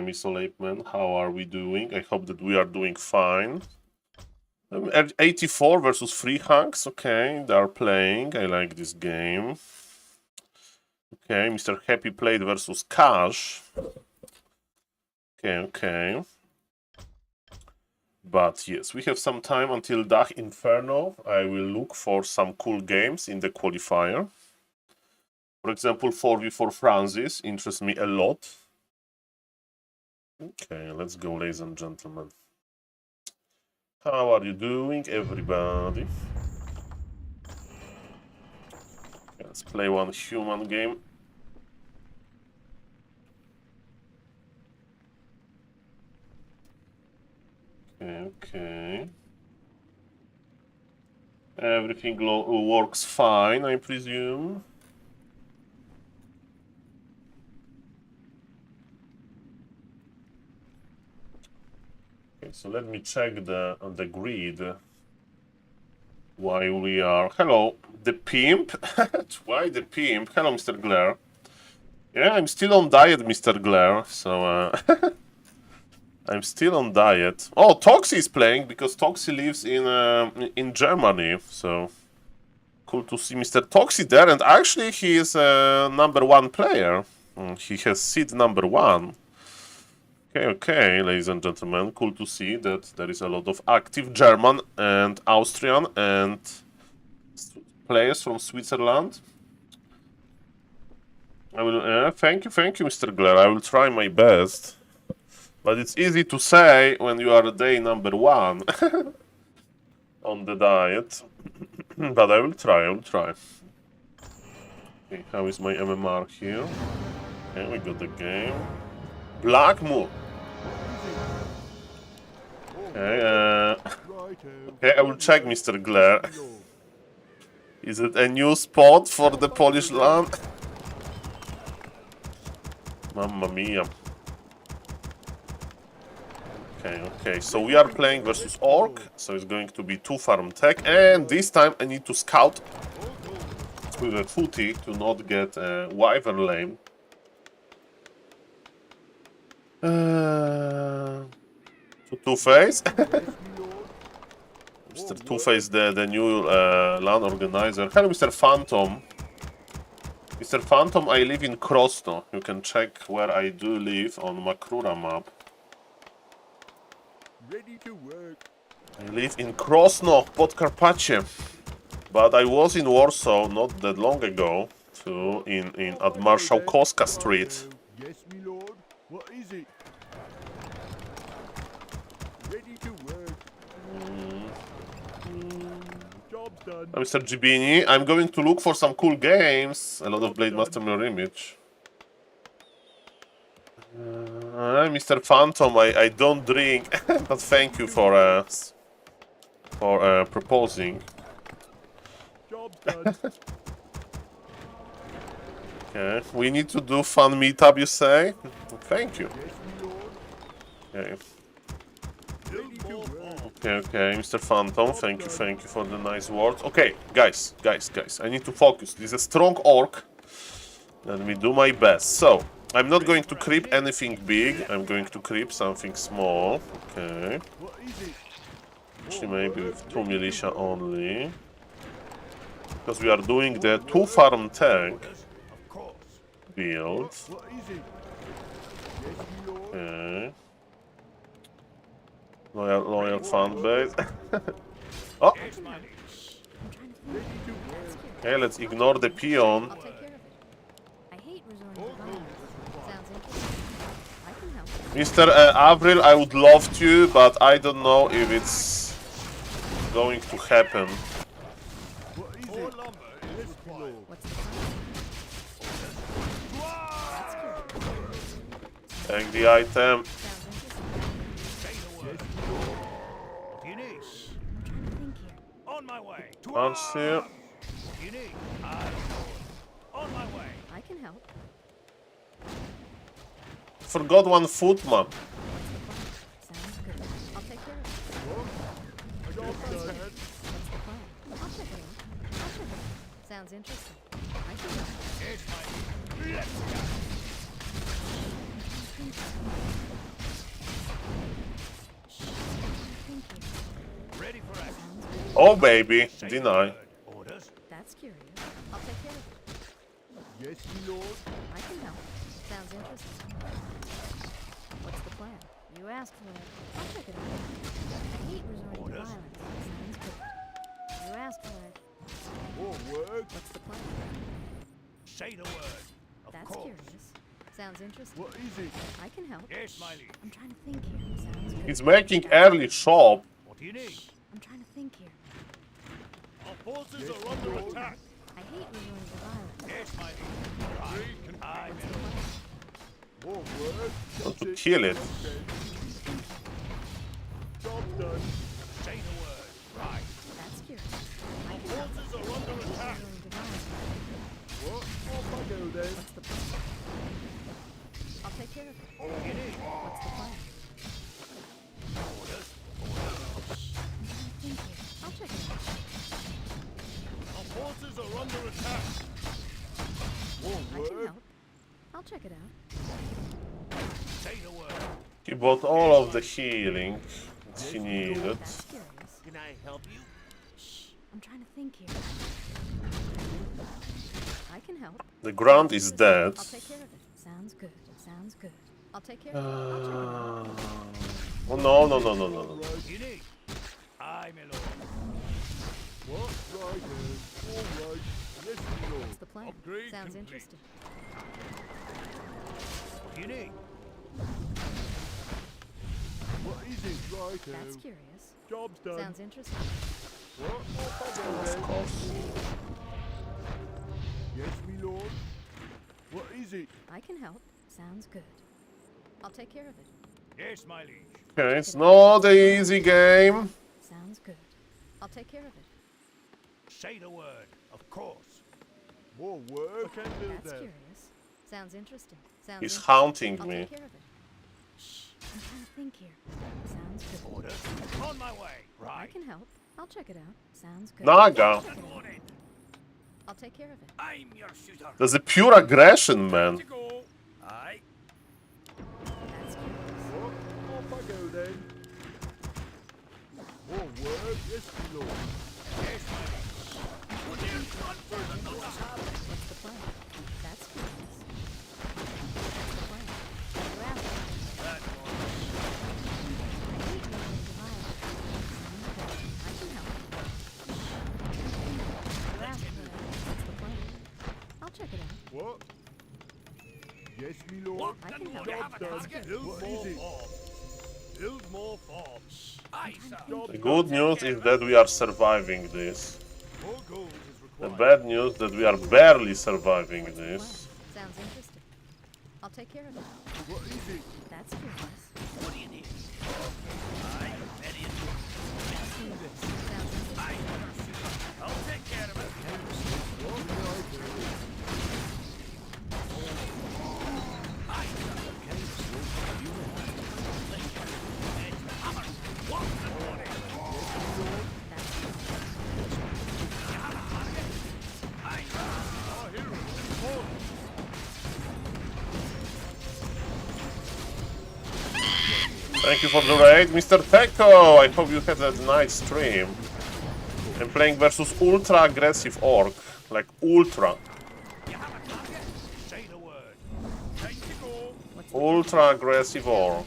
me, SaulPlayerMan. How are we doing? I hope that we are doing fine. 84 versus Free Hunks. Okay, they are playing. I like this game. Okay, Mr. Happy played versus Cash. Okay. But yes, we have some time until Dach Inferno. I will look for some cool games in the qualifier. For example, 4v4 Francis interests me a lot. Okay, let's go, ladies and gentlemen. How are you doing, everybody? Let's play one human game. Okay. Everything works fine, I presume. Okay, so let me check the grid while we are. Hello, the pimp. Why the pimp? Hello, Mr. Glare. Yeah, I'm still on diet, Mr. Glare. So I'm still on diet. Oh, Toxie is playing because Toxie lives in Germany. So cool to see Mr. Toxie there. And actually, he is a #1 player. He has seed #1. Okay, ladies and gentlemen, cool to see that there is a lot of active German and Austrian and players from Switzerland. I will. Thank you, Mr. Glare. I will try my best, but it's easy to say when you are day #1 on the diet. But I will try. Okay, how is my MMR here? Okay, we got the game. Black Moon. Okay, I will check, Mr. Glare. Is it a new spot for the Polish land? Mamma mia. Okay, so we are playing versus Orc, so it's going to be 2 farm tech, and this time I need to scout with a footy to not get Wyvern lame. Two-Face? Mr. Two-Face, the new LAN organizer. Hello, Mr. Phantom. Mr. Phantom, I live in Krosno. You can check where I do live on Makrura map. Ready to work. I live in Krosno, Podkarpacie. But I was in Warsaw not that long ago, too, at Marszałkowska Street. Yes, my lord. What is it? Ready to work. Job's done. Mr. Gibini, I'm going to look for some cool games. A lot of Blade Master Mirror Image. Mr. Phantom, I don't drink, but thank you for proposing. Job's done. Okay, we need to do fun meetup, you say? Thank you. Yes, my lord. Okay. Ready to work. Okay, Mr. Phantom, thank you for the nice words. Okay, guys, I need to focus. This is a strong orc. Let me do my best. So, I'm not going to creep anything big. I'm going to creep something small. Okay. What is it? Actually, maybe with 2 militia only. Because we are doing the 2 farm tank Of course. build. What is it? Yes, my lord. Okay. Loyal fan base. Oh! Ready to work. Okay, let's ignore the peon. I'll take care of it. I hate resorting to violence. Sounds interesting. I can help. Mr. Avril, I would love to, but I don't know if it's going to happen. What is it? Lumber is required. What's the plan? That's good. Take the item. Sounds interesting. Eunice, I'm trying to think here. on my way. Punch here. Eunice, on my way. I can help. Forgot one footman. Sounds good. I'll take care of it. Job's done. What's the plan? I'll check it out. Sounds interesting. I can help. Yes, mate. Let's go. Oh, baby. Deny. Orders. That's curious. I'll take care of it. Yes, my lord. I can help. Sounds interesting. What's the plan? You asked for it. I'll check it out. I hate resorting to violence. Sounds good. You asked for it. More work. What's the plan? Say the word. Of That's course. curious. Sounds interesting. What is it? I can help. Yes, my liege. I'm trying to think here. Sounds good. He's making early shop. What do you need? I'm trying to think here. Our forces are under attack. I hate resorting to violence. Yes, my liege. Right. I'm What's the plan? More work. Want to kill it. Job done. Say the word. Right. That's curious. I Our can help. forces are under attack. Resorting to violence. What? Off I go then. What's the plan? I'll take care of it. What do you need? What's the plan? Orders. Thank you. I'll check it out. Our forces are under attack. More I can work. help. I'll check it out. Say the word. He bought all of the healing that he needed. That's curious. Can I help you? I'm trying to think here. I can help. The ground is dead. I'll take care of it. Sounds good. Sounds good. I'll take care of it. I'll check it out. Oh, no, no, no, no, no, no. What do you need? Aye, my lord. What? Right, all right. Yes, my lord. What's the plan? Upgrade Sounds complete. interesting. What do you need? What is it? Right, That's curious. Job's done. Sounds interesting. What? Off I go then. Yes, my lord. What is it? I can help. Sounds good. I'll take care of it. Yes, my liege. Okay, it's not an easy game. Sounds good. I'll take care of it. Say the word. Of course. More work. I can do That's that. curious. Sounds interesting. Sounds He's interesting. haunting I'll me. take care of it. I'm trying to think here. Sounds good. Orders. On my way. I Right. can help. I'll check it out. Sounds good. Naga. Loaded. I'll take care of it. I'm your shooter. There's a pure aggression, man. To go. Aye. That's curious. What? Off I go then. More work. Yes, my lord. Yes, my liege. Put in front for the notice. What's the plan? That's curious. What's the plan? You asked for it. That one. I hate resorting to violence. Sounds good. I can help. You asked for it. What's the plan? I'll check it out. What? Yes, my lord. I can help. Job done. Build What more forms. Build more forms. Aye, sir. The good news is that we are surviving this. More gold is The required. bad news that we are barely surviving this. Sounds interesting. I'll take care of it. What is it? That's curious. What do you need? Aye, ready and Sounds interesting. I'll take care of it. Thank you for the raid, Mr. Teko. I hope you had a nice stream. I'm playing versus ultra aggressive orc, like ultra, Say the word. Time to go. ultra aggressive orc.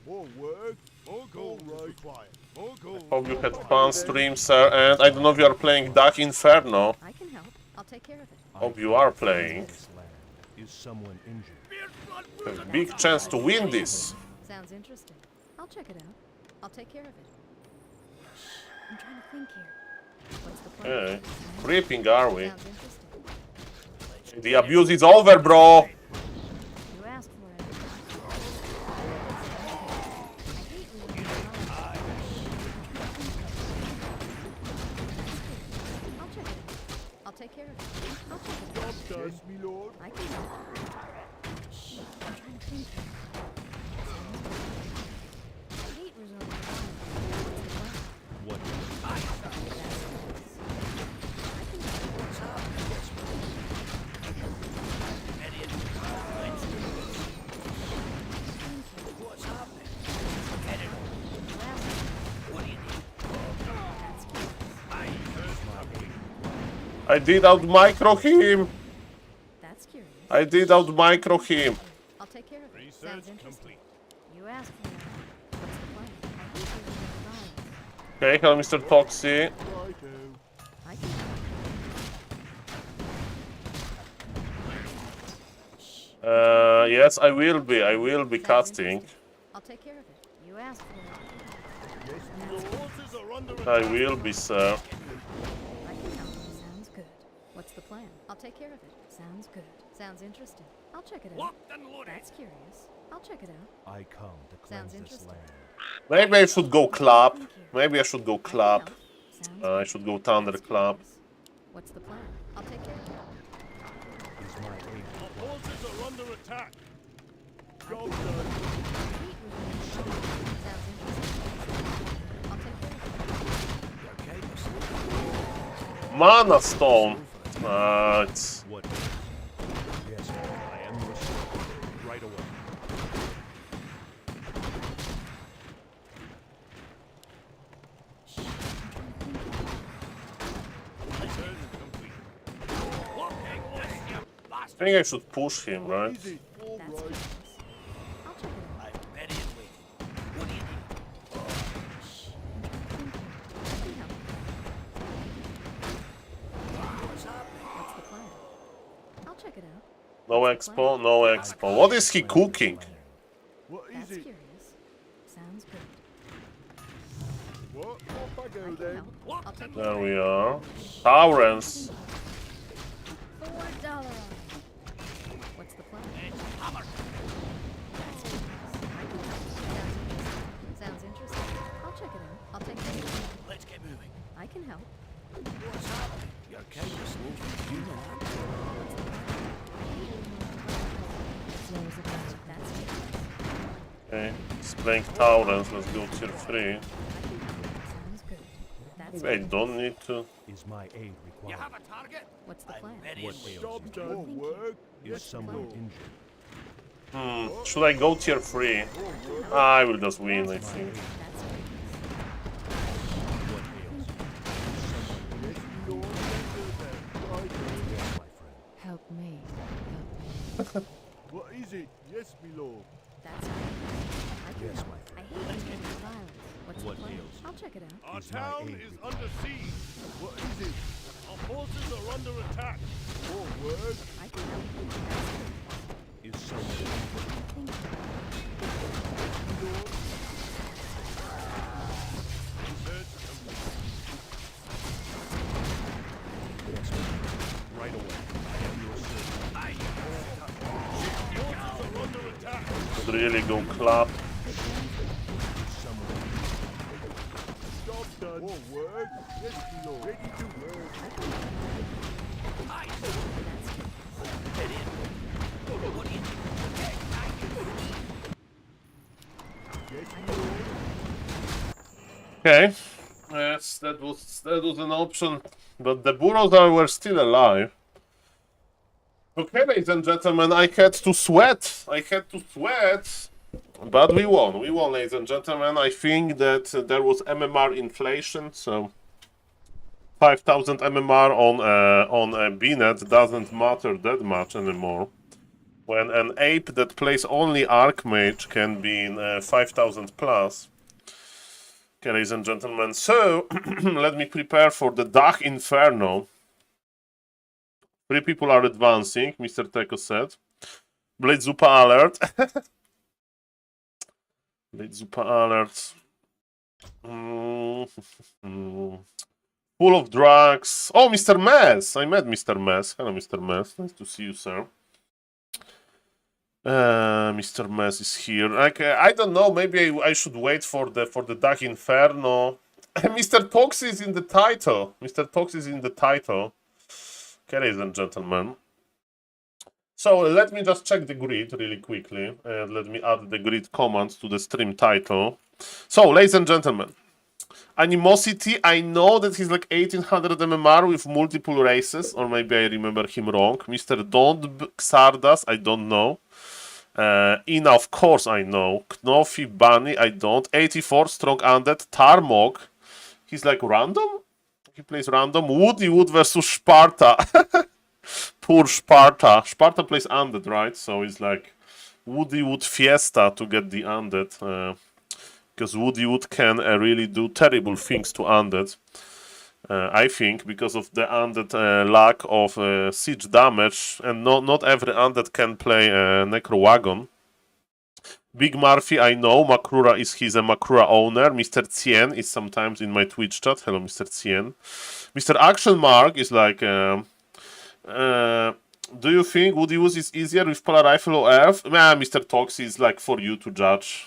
More work. More gold is required. More gold. Hope you had fun stream, sir. And I don't know if you are playing Dark Inferno. I can help. I'll take care of it. Hope you are playing. Is someone injured? Have a big chance to win this. Sounds interesting. I'll check it out. I'll take care of it. I'm trying to think here. What's the plan? Okay. Creeping, are we? Sounds interesting. The abuse is over, bro. You asked for it. I hate resorting to violence. I'll check it out. I'll take care of it. I'll check it out. Job done. Yes, my lord. I can help. I'm trying to think here. I hate resorting to violence. What's the plan? What? That's curious. I can help. I did out micro him. That's curious. I did out micro him. I'll take care of it. Research Sounds interesting. complete. You asked for that. What's the plan? I hate resorting to violence. Okay, hello, Mr. Toxie. Righto. I can help. Yes, I will be. I will be Sounds casting. interesting. I'll take care of it. You asked for that. Yes, me lord. Forces are under I attack. will be, sir. I can help. Sounds good. What's the plan? I'll take care of it. Sounds good. Sounds interesting. I'll check it out. Locked and loaded. That's curious. I'll check it out. I come to Sounds cleanse this interesting. land. Maybe I should go club. Maybe I should go I can club. help. Sounds I good. should go thunder That's club. curious. What's the plan? I'll take care of it. Is my aid Our required? forces are under attack. Job done. I hate resorting to violence. Sounds interesting. I'll take care of it. Mana stone. It's What is? Yes, I am your servant. Right away. Research complete. I think I should push him, right? Easy. All That's right. curious. I'll check it out. I'm ready and waiting. What do you need? I can help. What's happening? What's the plan? I'll check it out. No expo, no expo. What is he cooking? What That's is it? curious. Sounds good. What? Off I I go can then. help. I'll take care There of it. we are. Taurens. $4. What's the plan? Hammer. That's curious. I can help. Sounds interesting. I'll check it out. I'll take care of it. Let's get moving. I can help. What's happening? You're kind of slow for human, aren't you? Slows it down. That's curious. Okay, he's playing Taurens. Let's go tier 3. I can help. Sounds good. That's Maybe I curious. don't need to. Is my aid You required? have a target? What's the plan? I'm ready What and waiting. ails Job you? done. More work. Is Yes, someone Lord. injured? Should I go tier 3? I will just win, I think. That's curious. What ails you? Yes, me lord. Righto. Yes, my friend. Help me. Help me. What is it? Yes, me lord. That's curious. I can Yes, help. my I friend. hate resorting to violence. What's What the plan? ails you? I'll check it out. Our Is my town aid is required? under siege. What is it? Our forces are under attack. More work. I can help. That's curious. Is someone injured? Thank you. Me lord. Research complete. Yes, ma'am. Right away. I am your servant. Forces are under attack. Should really go club. Is someone injured? Job done. More work. Yes, me lord. Ready to work. I can help. That's curious. What do you need? Yes, me lord. Okay. Yes, that was an option. But the burros were still alive. Okay, ladies and gentlemen, I had to sweat. But we won. We won, ladies and gentlemen. I think that there was MMR inflation, so 5,000 MMR on BNET doesn't matter that much anymore. When an ape that plays only Archmage can be in 5,000 plus. Okay, ladies and gentlemen, so let me prepare for the Dach Inferno. 3 people are advancing, Mr. Teko said. Blade Zupa alert. Blade Zupa alert. Full of drugs. Oh, Mr. Mess! I met Mr. Mess. Hello, Mr. Mess. Nice to see you, sir. Mr. Mess is here. Okay, I don't know. Maybe I should wait for the Dach Inferno. Mr. Tox is in the title. Mr. Tox is in the title. Okay, ladies and gentlemen. So let me just check the grid really quickly. And let me add the grid commands to the stream title. So, ladies and gentlemen. Animosity, I know that he's like 1800 MMR with multiple races. Or maybe I remember him wrong. Mr. Don't Xardas, I don't know. Ina, of course I know. Knofi, Bunny, I don't. 84, Strong Undead. Tarmog, he's like random? He plays random. Woody Wood versus Sparta. Poor Sparta. Sparta plays undead, right? So it's like Woody Wood Fiesta to get the undead. Because Woody Wood can really do terrible things to undead. I think because of the undead lack of siege damage, and not every undead can play Necro Wagon. Big Murphy, I know. Makrura he's a Makrura owner. Mr. Tien is sometimes in my Twitch chat. Hello, Mr. Tien. Mr. Action Mark is like, do you think Woody Wood is easier with Polar Rifle or Earth? Nah, Mr. Toxie is like for you to judge.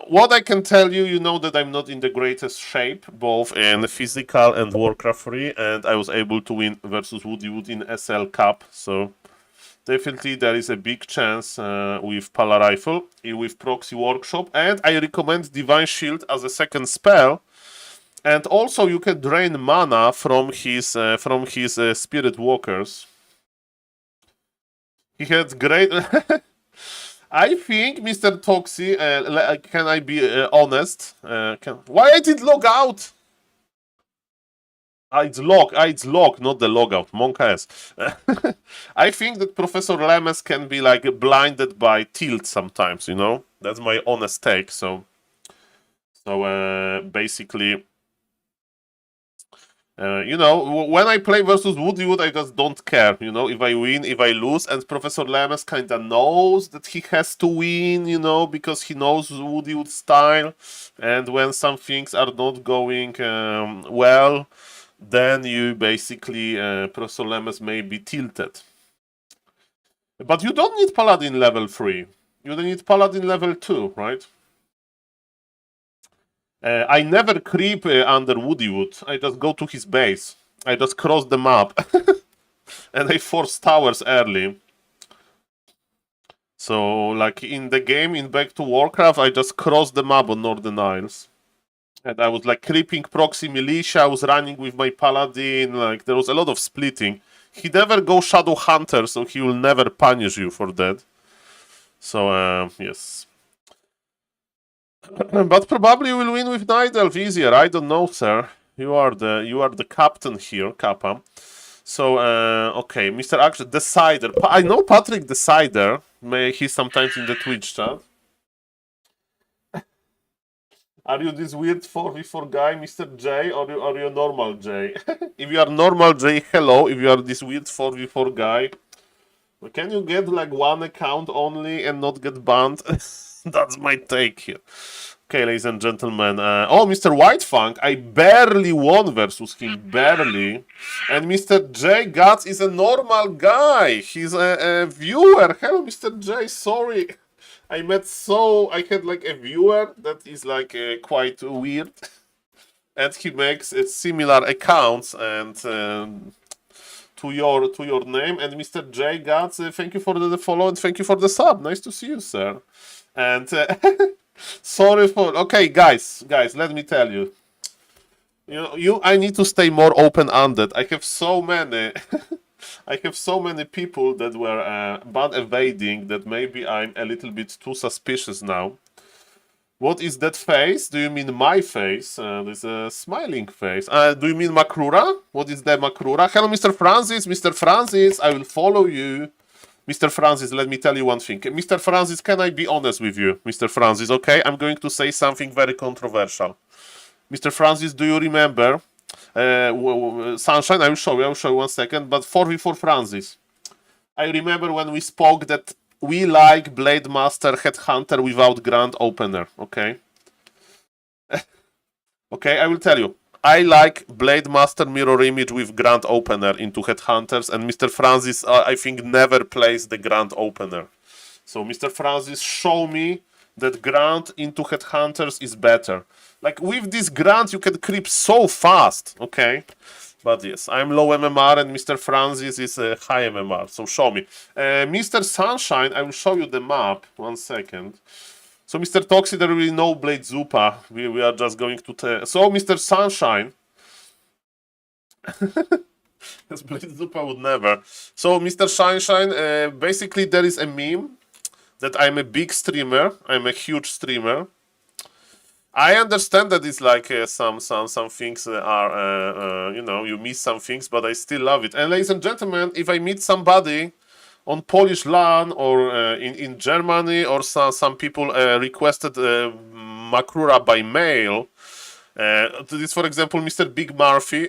What I can tell you, you know that I'm not in the greatest shape, both in physical and Warcraft 3, and I was able to win versus Woody Wood in SL Cup, so definitely there is a big chance with Pala Rifle, with Proxy Workshop, and I recommend Divine Shield as a second spell, and also you can drain mana from his Spirit Walkers. He had great... I think, Mr. Toxie, can I be honest? Why I did log out? It's log, not the logout. Monka S. I think that Professor Lemes can be like blinded by tilt sometimes, you know? That's my honest take. So basically, you know, when I play versus Woody Wood, I just don't care, you know, if I win, if I lose, and Professor Lemes kinda knows that he has to win, you know, because he knows Woody Wood's style, and when some things are not going well, then you basically, Professor Lemes may be tilted. But you don't need Paladin level 3, you need Paladin level 2, right? I never creep under Woody Wood. I just go to his base. I just cross the map. And I force towers early. So, like in the game, in Back to Warcraft, I just crossed the map on Northern Isles. And I was like creeping proxy militia, I was running with my paladin, like there was a lot of splitting. He never go Shadow Hunter, so he will never punish you for that. So, yes. But probably you will win with Night Elf easier. I don't know, sir. You are the captain here, Kappa. So okay, Mr. Action Decider. I know Patrick Decider. He's sometimes in the Twitch chat. Are you this weird 4v4 guy, Mr. J, or are you a normal J? If you are normal J, hello. If you are this weird 4v4 guy, can you get like one account only and not get banned? That's my take here. Okay, ladies and gentlemen. Oh, Mr. Whitefang, I barely won versus him, barely. And Mr. J Guts is a normal guy. He's a viewer. Hello, Mr. J. Sorry, I had like a viewer that is like quite weird, and he makes similar accounts and. To your name, and Mr. J Guts, thank you for the follow and thank you for the sub. Nice to see you, sir. And sorry for guys, let me tell you. I need to stay more open-handed. I have so many people that were ban evading that maybe I'm a little bit too suspicious now. What is that face? Do you mean my face? There's a smiling face. Do you mean Makrura? What is the Makrura? Hello, Mr. Francis. Mr. Francis, I will follow you. Mr. Francis, let me tell you one thing. Mr. Francis, can I be honest with you? Mr. Francis, okay? I'm going to say something very controversial. Mr. Francis, do you remember? Sunshine, I will show you 1 second. But 4v4 Francis. I remember when we spoke that we like Blade Master Headhunter without Grand Opener, okay? Okay, I will tell you. I like Blade Master Mirror Image with Grand Opener into Headhunters, and Mr. Francis, I think, never plays the Grand Opener. So, Mr. Francis, show me that Grand into Headhunters is better. Like, with this Grand, you can creep so fast, okay? But yes, I'm low MMR and Mr. Francis is high MMR, so show me. Mr. Sunshine, I will show you the map. 1 second. So, Mr. Toxie, there will be no Blade Zupa. We are just going to... So, Mr. Sunshine... Yes, Blade Zupa would never. So, Mr. Sunshine, basically there is a meme that I'm a big streamer. I'm a huge streamer. I understand that it's like some things are you know, you miss some things, but I still love it. And ladies and gentlemen, if I meet somebody on Polish LAN or in Germany, or some people requested Makrura by mail, this for example Mr. Big Murphy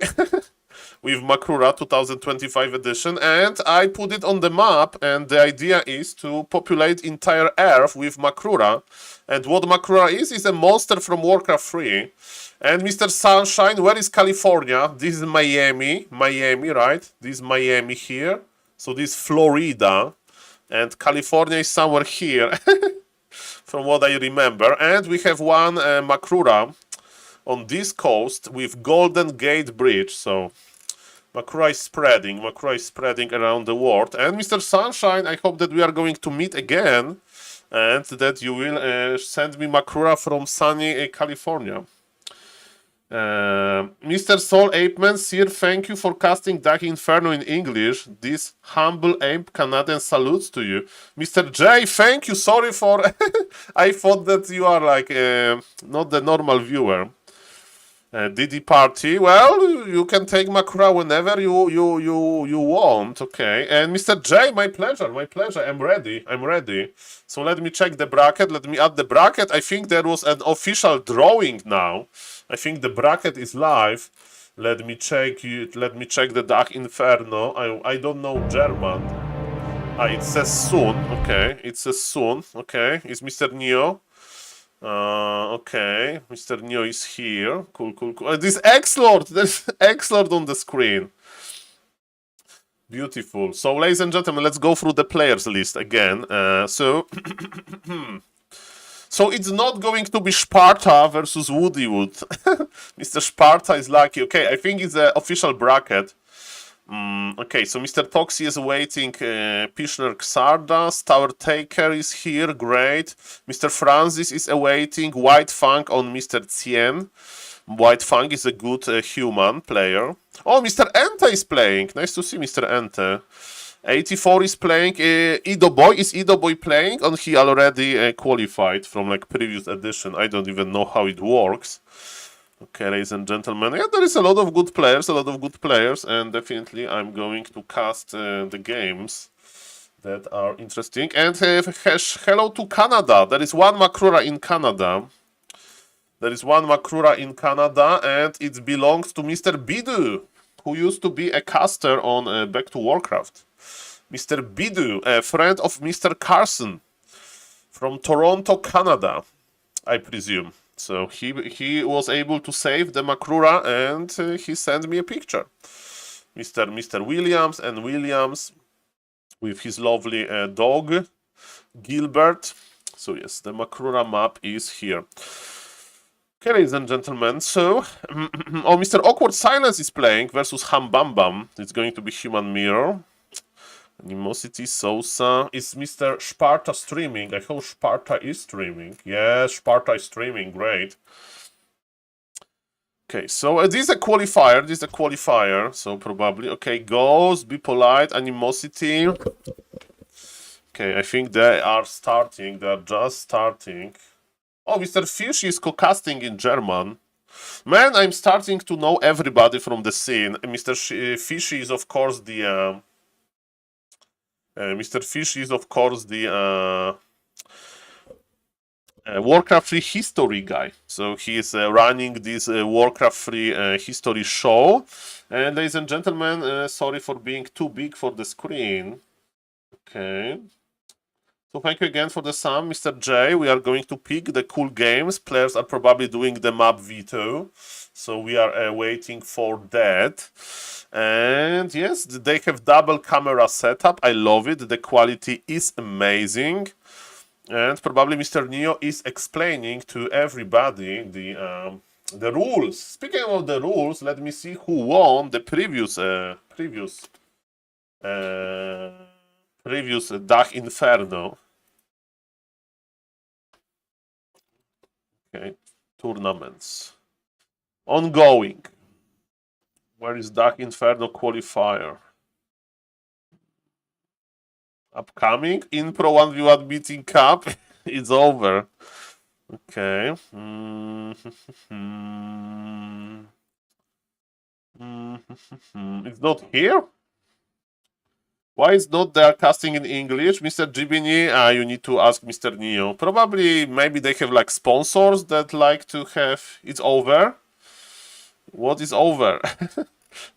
with Makrura 2025 edition, and I put it on the map, and the idea is to populate entire Earth with Makrura. And what Makrura is a monster from Warcraft 3. And Mr. Sunshine, where is California? This is Miami, right? This is Miami here. So this is Florida, and California is somewhere here, from what I remember. And we have one Makrura on this coast with Golden Gate Bridge. So Makrura is spreading around the world. And Mr. Sunshine, I hope that we are going to meet again, and that you will send me Makrura from sunny California. Mr. SaulApeman, sir, thank you for casting Dark Inferno in English. This humble ape Canadian salutes to you. Mr. J, thank you. Sorry for... I thought that you are like not the normal viewer. Diddy Party, well, you can take Makrura whenever you want, okay. And Mr. J, my pleasure, I'm ready. So let me check the bracket, let me add the bracket. I think there was an official drawing now. I think the bracket is live. Let me check the Dark Inferno. I don't know German. It says soon, okay, It's Mr. Neo. Okay, Mr. Neo is here. Cool. This X-Lord, there's X-Lord on the screen. Beautiful. So, ladies and gentlemen, let's go through the players list again. So it's not going to be Sparta versus Woodywood. Mr. Sparta is lucky. Okay, I think it's the official bracket. Okay, so Mr. Toxie is awaiting Pishner Xardas, Tower Taker is here, great. Mr. Francis is awaiting White Fang on Mr. Tien. White Fang is a good human player. Oh, Mr. Ente is playing. Nice to see Mr. Ente. 84 is playing. Ido Boy, is Ido Boy playing? Or he already qualified from like previous edition? I don't even know how it works. Okay, ladies and gentlemen, yeah, there is a lot of good players, and definitely I'm going to cast the games that are interesting. And hello to Canada. There is one Makrura in Canada. And it belongs to Mr. Bidu, who used to be a caster on Back to Warcraft. Mr. Bidu, a friend of Mr. Carson from Toronto, Canada, I presume. So he was able to save the Makrura, and he sent me a picture. Mr. Williams and Williams with his lovely dog, Gilbert. So yes, the Makrura map is here. Okay, ladies and gentlemen, so... oh, Mr. Awkward Silence is playing versus Hambambam. It's going to be Human Mirror. Animosity, Sosa. Is Mr. Sparta streaming? I hope Sparta is streaming. Yes, Sparta is streaming. Great. Okay, so this is a qualifier. So probably. Okay, Ghost, Be Polite, Animosity. Okay, I think they are starting. They are just starting. Oh, Mr. Fish is co-casting in German. Man, I'm starting to know everybody from the scene. Mr. Fishy is, of course, the... Mr. Fish is, of course, the Warcraft 3 history guy. So he is running this Warcraft 3 history show. And ladies and gentlemen, sorry for being too big for the screen. Okay. So thank you again for the sum, Mr. J. We are going to pick the cool games. Players are probably doing the map veto. So we are waiting for that. And yes, they have double camera setup. I love it. The quality is amazing. And probably Mr. Neo is explaining to everybody the rules. Speaking of the rules, let me see who won the previous Dark Inferno. Okay, tournaments. Ongoing. Where is Dark Inferno qualifier? Upcoming? In Pro 1v1 Beating Cup? It's over. Okay. It's not here? Why is not there casting in English? Mr. Jibini? You need to ask Mr. Neo. Probably, maybe they have like sponsors that like to have... It's over? What is over?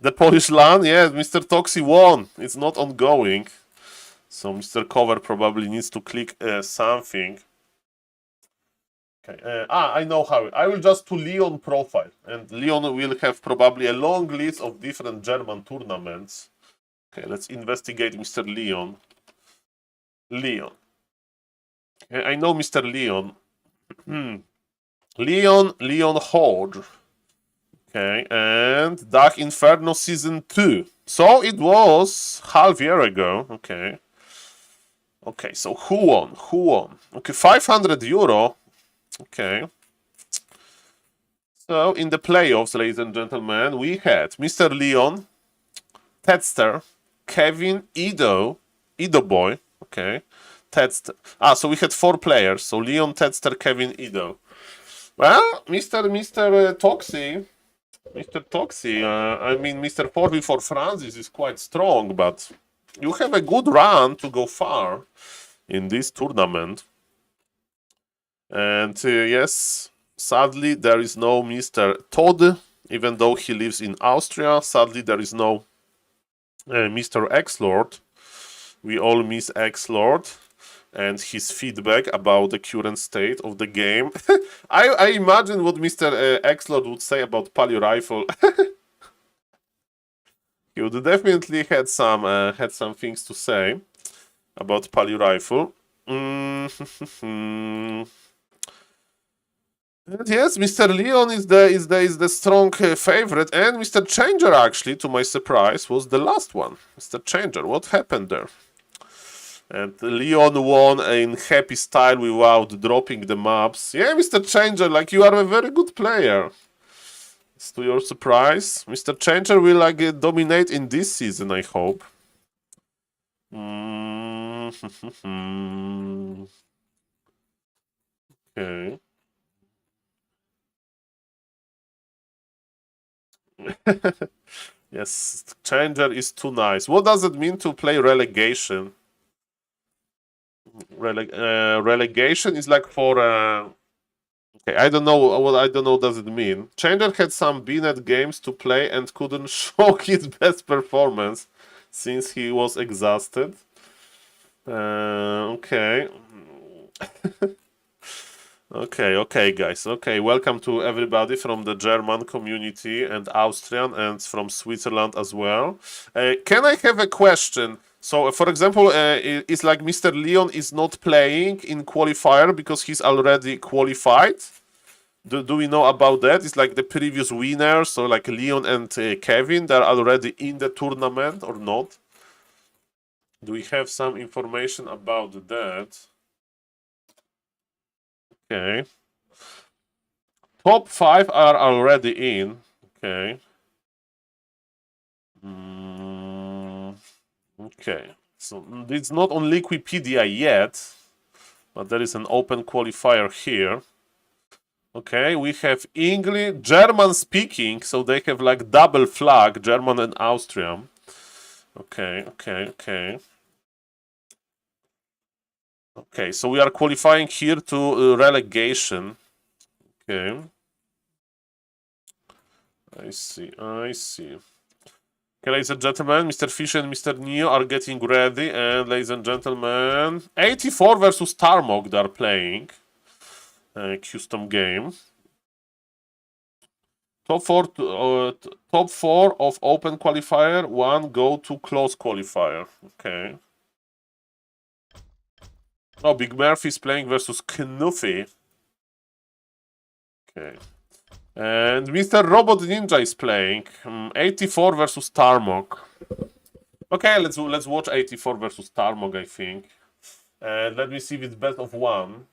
The Polish LAN? Yeah, Mr. Toxi won. It's not ongoing. So Mr. Cover probably needs to click something. Okay. I know how. I will just to Leon profile. And Leon will have probably a long list of different German tournaments. Okay, let's investigate Mr. Leon. Leon. Okay, I know Mr. Leon. Leon Hodge. Okay, and Dark Inferno Season 2. So it was half year ago. Okay. Okay, so who won? Who won? Okay, 500 euro. Okay. So in the playoffs, ladies and gentlemen, we had Mr. Leon, Tedster, Kevin, Ido Boy. Okay. Tedster. So we had 4 players. So Leon, Tedster, Kevin, Ido. Well, Mr. Toxi, I mean, Mr. 4v4 Francis is quite strong, but you have a good run to go far in this tournament. And yes, sadly, there is no Mr. Todd, even though he lives in Austria. Sadly, there is no Mr. X-Lord. We all miss X-Lord and his feedback about the current state of the game. I imagine what Mr. X-Lord would say about Palio Rifle. He would definitely had some things to say about Palio Rifle. And yes, Mr. Leon is the strong favorite, and Mr. Changer, actually, to my surprise, was the last one. Mr. Changer, what happened there? And Leon won in happy style without dropping the maps. Yeah, Mr. Changer, like, you are a very good player. It's to your surprise. Mr. Changer will like dominate in this season, I hope. Okay. Yes, Changer is too nice. What does it mean to play relegation? Relegation is like for okay, I don't know what does it mean. Changer had some BNET games to play and couldn't show his best performance since he was exhausted. Okay. Okay, guys. Okay, welcome to everybody from the German community and Austrian and from Switzerland as well. Can I have a question? So, for example, it's like Mr. Leon is not playing in qualifier because he's already qualified. Do we know about that? It's like the previous winners, so like Leon and Kevin, they're already in the tournament or not? Do we have some information about that? Okay. Top 5 are already in. Okay. Okay. So it's not on Liquipedia yet, but there is an open qualifier here. Okay, we have English, German speaking, so they have like double flag, German and Austrian. Okay. Okay, so we are qualifying here to relegation. Okay. I see. Okay, ladies and gentlemen, Mr. Fish and Mr. Neo are getting ready, and ladies and gentlemen, 84 versus Tarmog they are playing. Custom game. Top 4 of open qualifier, 1 go to close qualifier. Okay. Oh, Big Murphy is playing versus Knuffy. Okay. And Mr. Robot Ninja is playing 84 versus Tarmog. Okay, let's watch 84 versus Tarmog, I think. And let me see if it's best of 1.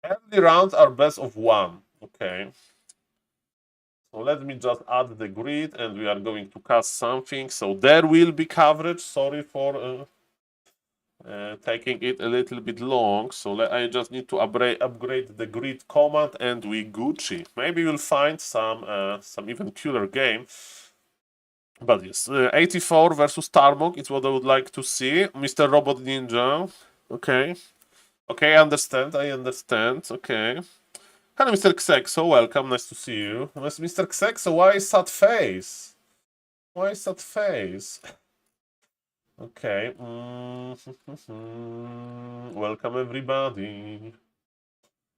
Early rounds are best of 1. Okay. So let me just add the grid and we are going to cast something. So there will be coverage. Sorry for Taking it a little bit long, so I just need to upgrade the grid command and we Gucci. Maybe we'll find some even cooler game. But yes, 84 versus Tarmok is what I would like to see. Mr. Robot Ninja. Okay. Okay, I understand. Okay. Hello, Mr. Xexo. Welcome. Nice to see you. Mr. Xexo, why sad face? Why sad face? Okay. Welcome, everybody.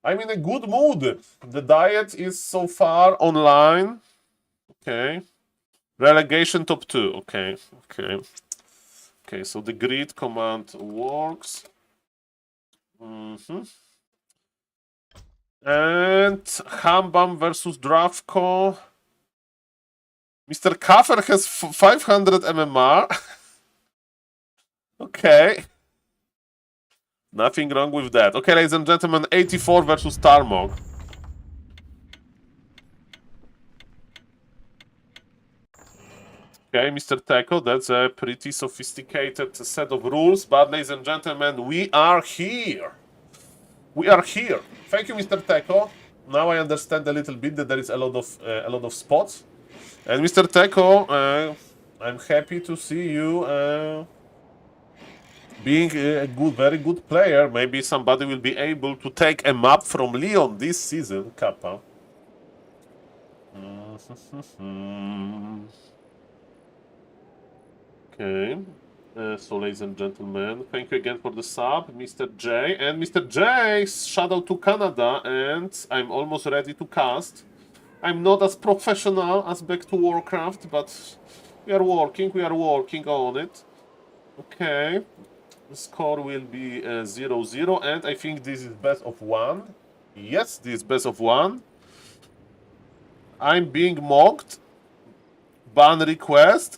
I'm in a good mood. The diet is so far online. Okay. Relegation top 2. Okay. Okay, so the grid command works. And Hambam versus Dravko. Mr. Kaffer has 500 MMR. Okay. Nothing wrong with that. Okay, ladies and gentlemen, 84 versus Tarmog. Okay, Mr. Teko, that's a pretty sophisticated set of rules, but ladies and gentlemen, we are here. We are here. Thank you, Mr. Teko. Now I understand a little bit that there is a lot of spots. And Mr. Teko, I'm happy to see you being a very good player. Maybe somebody will be able to take a map from Leon this season, Kappa. Okay. So, ladies and gentlemen, thank you again for the sub, Mr. J. And Mr. J, shout out to Canada, and I'm almost ready to cast. I'm not as professional as Back to Warcraft, but we are working on it. Okay. The score will be 0-0, and I think this is best of 1. Yes, this is best of 1. I'm being mocked. Ban request.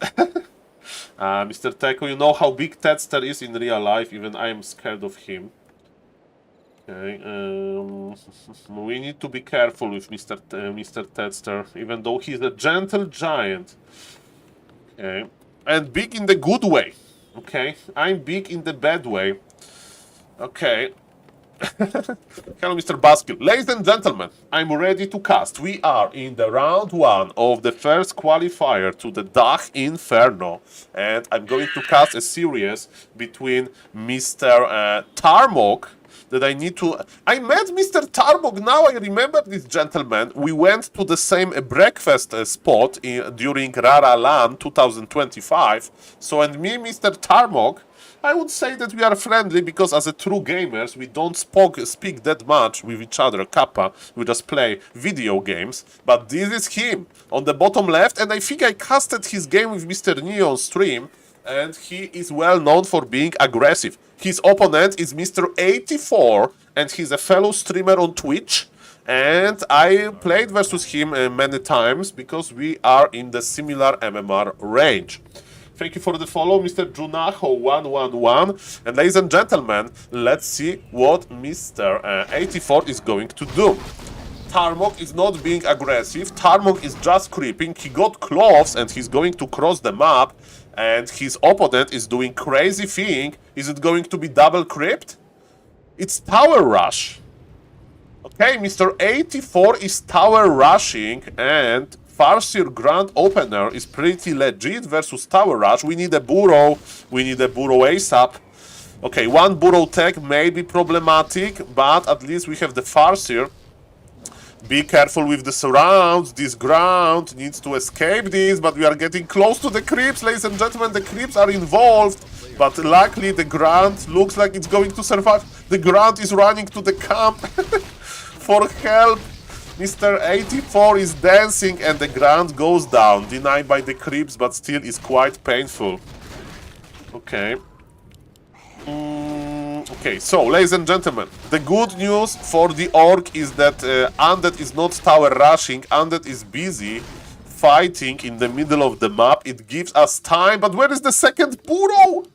Mr. Teko, you know how big Tedster is in real life, even I am scared of him. Okay, we need to be careful with Mr. Tedster, even though he's a gentle giant. Okay, and big in the good way. Okay, I'm big in the bad way. Okay. Hello, Mr. Baskill. Ladies and gentlemen, I'm ready to cast. We are in the round 1 of the first qualifier to the Dach Inferno. And I'm going to cast a series between Mr. Tarmok that I need to... I met Mr. Tarmok, now I remember this gentleman. We went to the same breakfast spot during Rara LAN 2025. So, and me, Mr. Tarmok, I would say that we are friendly because as a true gamers, we don't speak that much with each other, Kappa. We just play video games. But this is him on the bottom left, and I think I casted his game with Mr. Neo on stream, and he is well known for being aggressive. His opponent is Mr. 84, and he's a fellow streamer on Twitch. And I played versus him many times because we are in the similar MMR range. Thank you for the follow, Mr. Junaho111. And ladies and gentlemen, let's see what Mr. 84 is going to do. Tarmok is not being aggressive. Tarmok is just creeping. He got close and he's going to cross the map. And his opponent is doing crazy thing. Is it going to be double crypt? It's tower rush. Okay, Mr. 84 is tower rushing and Farseer Grand Opener is pretty legit versus Tower Rush. We need a burrow. We need a burrow ASAP. Okay, one burrow tech may be problematic, but at least we have the Farseer. Be careful with the surrounds. This ground needs to escape this, but we are getting close to the creeps, ladies and gentlemen. The creeps are involved, but luckily the ground looks like it's going to survive. The ground is running to the camp for help. Mr. 84 is dancing and the ground goes down. Denied by the creeps, but still is quite painful. Okay. Okay, so, ladies and gentlemen, the good news for the orc is that Undead is not tower rushing. Undead is busy fighting in the middle of the map. It gives us time, but where is the second burrow?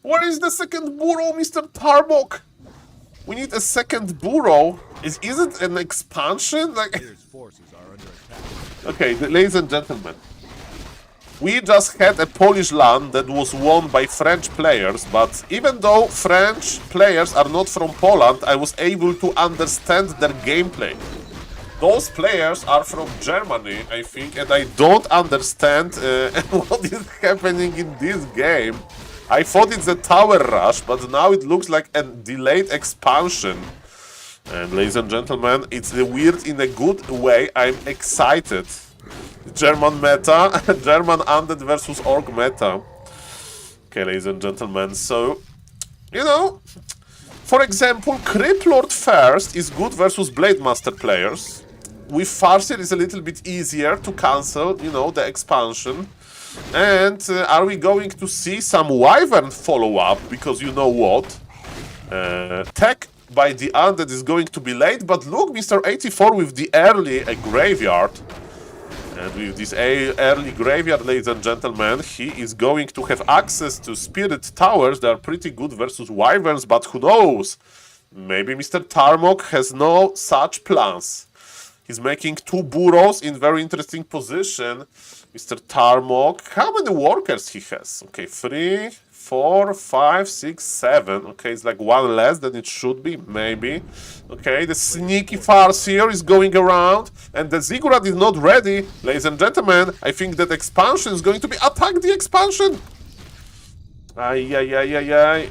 Where is the second burrow, Mr. Tarmok? We need a second burrow. Is it an expansion? Like, okay, ladies and gentlemen, We just had a Polish LAN that was won by French players, but even though French players are not from Poland, I was able to understand their gameplay. Those players are from Germany, I think, and I don't understand what is happening in this game. I thought it's a tower rush, but now it looks like a delayed expansion. And ladies and gentlemen, it's weird in a good way. I'm excited. German meta, German undead versus orc meta. Okay, ladies and gentlemen, so, you know, for example, Crypt Lord first is good versus Blade Master players. With Farseer it's a little bit easier to cancel, you know, the expansion. And are we going to see some Wyvern follow-up? Because you know what? Tech by the undead is going to be late, but look, Mr. 84 with the early graveyard. And with this early graveyard, ladies and gentlemen, he is going to have access to Spirit Towers. They are pretty good versus Wyverns, but who knows? Maybe Mr. Tarmok has no such plans. He's making 2 burrows in very interesting position. Mr. Tarmok, how many workers he has? Okay, 3, 4, 5, 6, 7. Okay, it's like 1 less than it should be, maybe. Okay, the sneaky Farseer is going around, and the Ziggurat is not ready. Ladies and gentlemen, I think that expansion is going to be attack the expansion. Ay.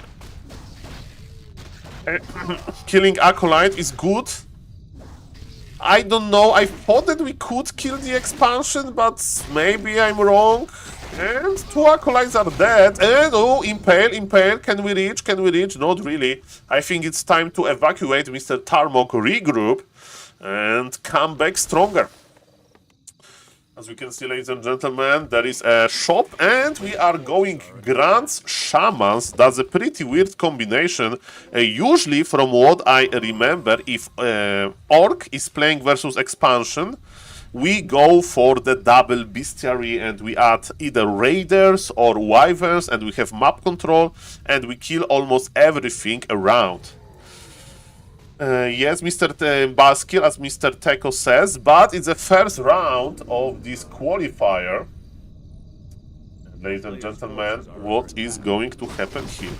Killing Acolyte is good. I don't know, I thought that we could kill the expansion, but maybe I'm wrong. And 2 Acolytes are dead. And oh, Impale, can we reach? Not really. I think it's time to evacuate Mr. Tarmok, regroup, and come back stronger. As we can see, ladies and gentlemen, there is a shop, and we are going Grants Shamans. That's a pretty weird combination. Usually, from what I remember, if Orc is playing versus expansion, we go for the double bestiary and we add either raiders or wyverns, and we have map control, and we kill almost everything around. Yes, Mr. Baskill, as Mr. Teko says, but it's the first round of this qualifier. Ladies and gentlemen, what is going to happen here?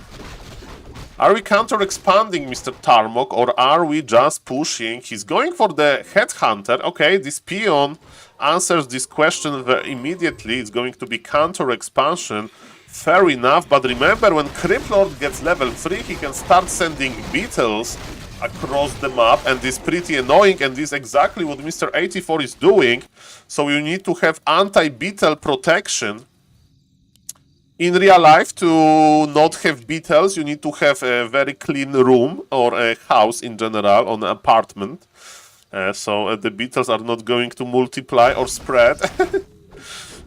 Are we counter-expanding Mr. Tarmok, or are we just pushing? He's going for the Headhunter. Okay, this peon answers this question very immediately. It's going to be counter-expansion. Fair enough, but remember, when Crypt Lord gets level 3, he can start sending beetles across the map, and this is pretty annoying, and this is exactly what Mr. 84 is doing. So you need to have anti-beetle protection. In real life, to not have beetles, you need to have a very clean room or a house in general, or an apartment. So the beetles are not going to multiply or spread.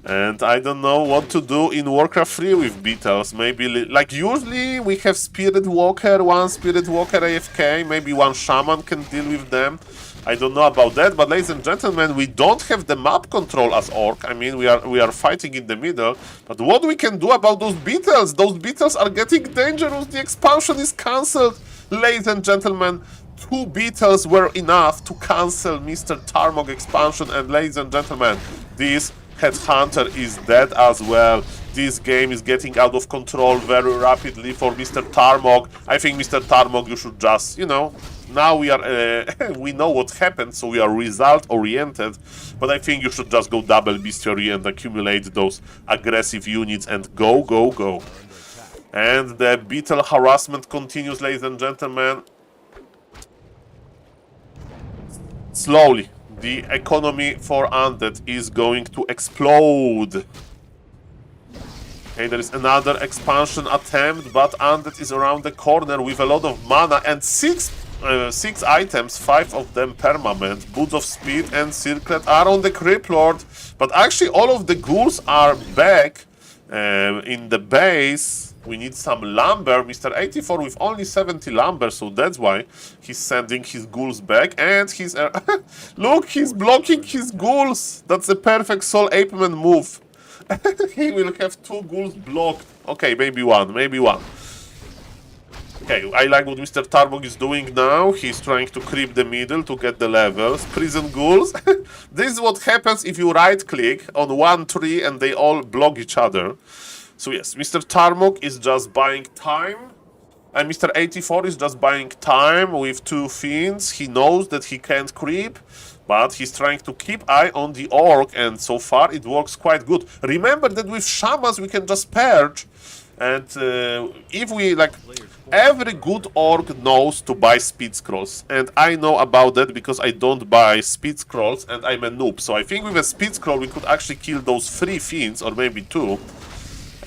And I don't know what to do in Warcraft 3 with beetles. Maybe, like usually, we have Spirit Walker, 1 Spirit Walker AFK, maybe 1 Shaman can deal with them. I don't know about that, but ladies and gentlemen, we don't have the map control as Orc. I mean, we are fighting in the middle. But what we can do about those beetles? Those beetles are getting dangerous. The expansion is cancelled. Ladies and gentlemen, 2 beetles were enough to cancel Mr. Tarmok expansion. And ladies and gentlemen, this Headhunter is dead as well. This game is getting out of control very rapidly for Mr. Tarmok. I think, Mr. Tarmok, you should just, you know, now we are, we know what happened, so we are result-oriented, but I think you should just go double bestiary and accumulate those aggressive units and go, go, go. And the beetle harassment continues, ladies and gentlemen. Slowly, the economy for undead is going to explode. Okay, there is another expansion attempt, but undead is around the corner with a lot of mana and 6 items, 5 of them permanent. Boots of Speed and Circlet are on the Crypt Lord, but actually all of the ghouls are back in the base. We need some lumber. Mr. 84 with only 70 lumber, so that's why he's sending his ghouls back. And he's... look, he's blocking his ghouls! That's a perfect SaulPlayerMan move. He will have 2 ghouls blocked. Okay, maybe 1, maybe 1. Okay, I like what Mr. Tarmok is doing now. He's trying to creep the middle to get the levels. Prison ghouls. This is what happens if you right-click on one tree and they all block each other. So yes, Mr. Tarmok is just buying time. And Mr. 84 is just buying time with two fiends. He knows that he can't creep, but he's trying to keep eye on the orc, and so far it works quite good. Remember that with shamans we can just purge, and if we like, every good orc knows to buy speed scrolls, and I know about that because I don't buy speed scrolls and I'm a noob. So I think with a speed scroll we could actually kill those 3 fiends, or maybe 2.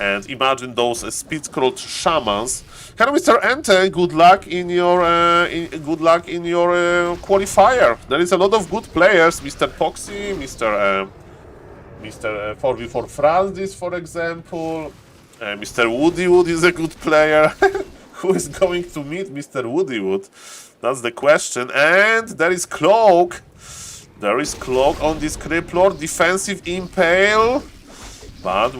And imagine those speed scrolled shamans. Hello, Mr. Ente. Good luck in your qualifier. There is a lot of good players. Mr. Poxy, Mr. 4v4 Francis, for example. Mr. Woodywood is a good player. Who is going to meet Mr. Woodywood? That's the question. And there is Cloak. There is Cloak on this Crippler. Defensive Impale. But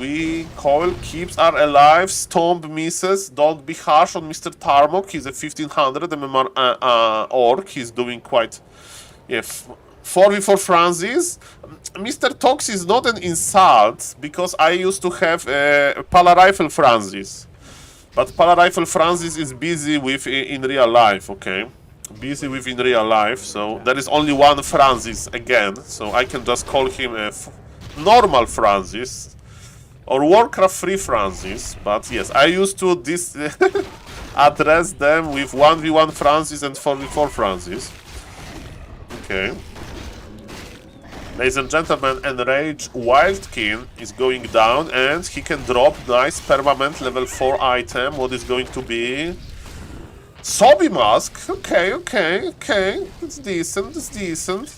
Coil keeps are alive. Stomp misses. Don't be harsh on Mr. Tarmok. He's a 1500 MMR orc. He's doing quite... Yeah, 4v4 Francis. Mr. Tox is not an insult, because I used to have Pala Rifle Francis. But Pala Rifle Francis is busy with in real life, okay? Busy with in real life, so there is only one Francis again. So I can just call him a normal Francis. Or Warcraft 3 Francis, but yes, I used to address them with 1v1 Francis and 4v4 Francis. Okay. Ladies and gentlemen, Enrage Wildkin is going down, and he can drop nice permanent level 4 item. What is going to be? Sobi Mask. Okay. It's decent.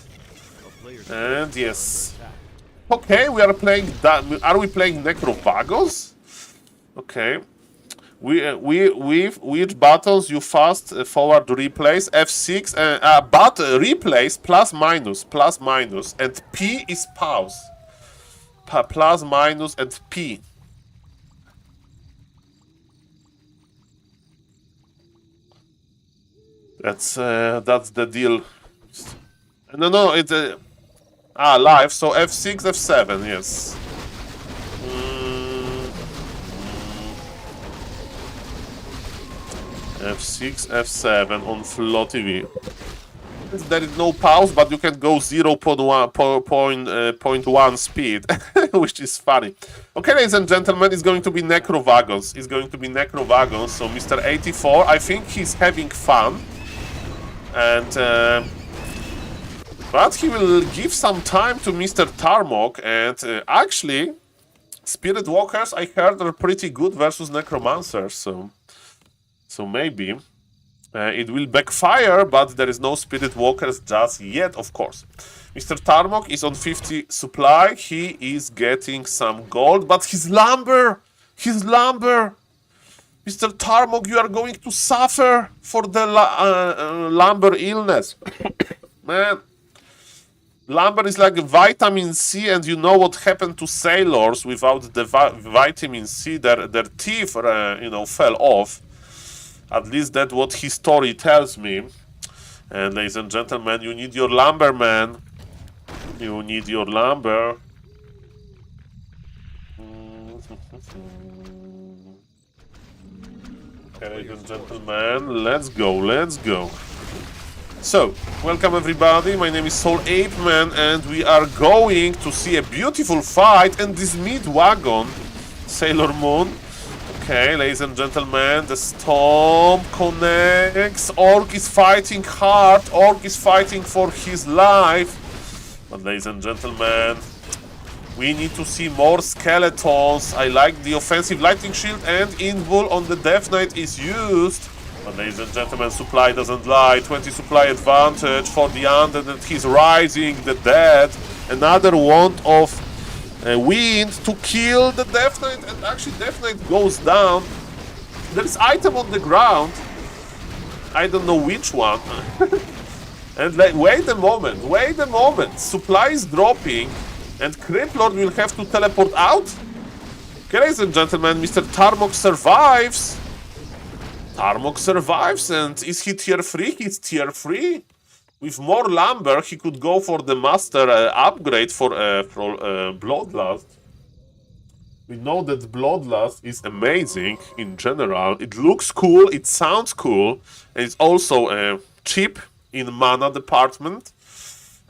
And yes. Okay, we are playing that. Are we playing Necrovagos? Okay. Which buttons you fast forward replace? F6, but replace plus minus, and P is pause. Plus minus and P. That's the deal. No, it's live. So F6, F7, yes. F6, F7 on Flow TV. There is no pause, but you can go 0.1 speed, which is funny. Okay, ladies and gentlemen, it's going to be Necrovagons. So Mr. 84, I think he's having fun. And... but he will give some time to Mr. Tarmok, and actually, Spirit Walkers, I heard, are pretty good versus Necromancers, so maybe it will backfire, but there is no Spirit Walkers just yet, of course. Mr. Tarmok is on 50 supply, he is getting some gold, but his lumber! Mr. Tarmok, you are going to suffer for the lumber illness. Man. Lumber is like vitamin C, and you know what happened to sailors without the vitamin C. Their teeth, fell off. At least that's what history tells me. And ladies and gentlemen, you need your lumber, man. You need your lumber. Okay, ladies and gentlemen, let's go. So, welcome everybody, my name is SaulPlayerMan, and we are going to see a beautiful fight and this mid-wagon, Sailor Moon. Okay, ladies and gentlemen, the storm connects, Orc is fighting hard, Orc is fighting for his life. But ladies and gentlemen, we need to see more skeletons. I like the offensive lightning shield, and Invul on the Death Knight is used. But ladies and gentlemen, supply doesn't lie. 20 supply advantage for the undead, and he's rising the dead. Another wand of wind to kill the Death Knight, and actually Death Knight goes down. There is item on the ground. I don't know which one. And like, wait a moment. Supply is dropping, and Criplord will have to teleport out. Okay, ladies and gentlemen, Mr. Tarmok survives. Tarmok survives, and is he tier 3? He's tier 3. With more lumber, he could go for the master upgrade for Bloodlust. We know that Bloodlust is amazing in general. It looks cool, it sounds cool, and it's also cheap in mana department.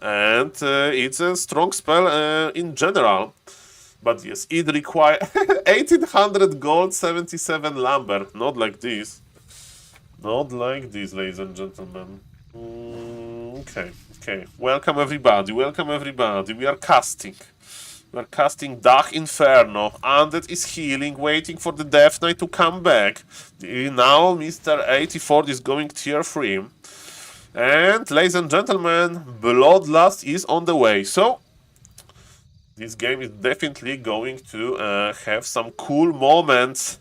And it's a strong spell in general. But yes, it requires 1800 gold, 77 lumber. Not like this. Not like this, ladies and gentlemen. Okay. Welcome everybody, We are casting. We are casting Dach Inferno. Undead is healing, waiting for the Death Knight to come back. Now Mr. 84 is going tier 3. And, ladies and gentlemen, Bloodlust is on the way. So, this game is definitely going to have some cool moments.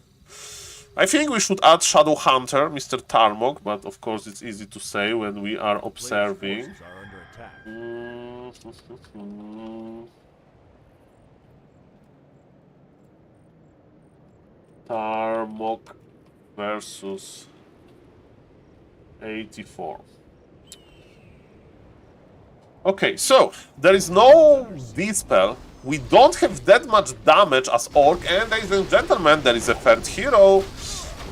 I think we should add Shadow Hunter, Mr. Tarmok, but of course it's easy to say when we are observing. Forces are under attack. Tarmok versus 84. Okay, so there is no V-spell. We don't have that much damage as Orc, and ladies and gentlemen, there is a third hero.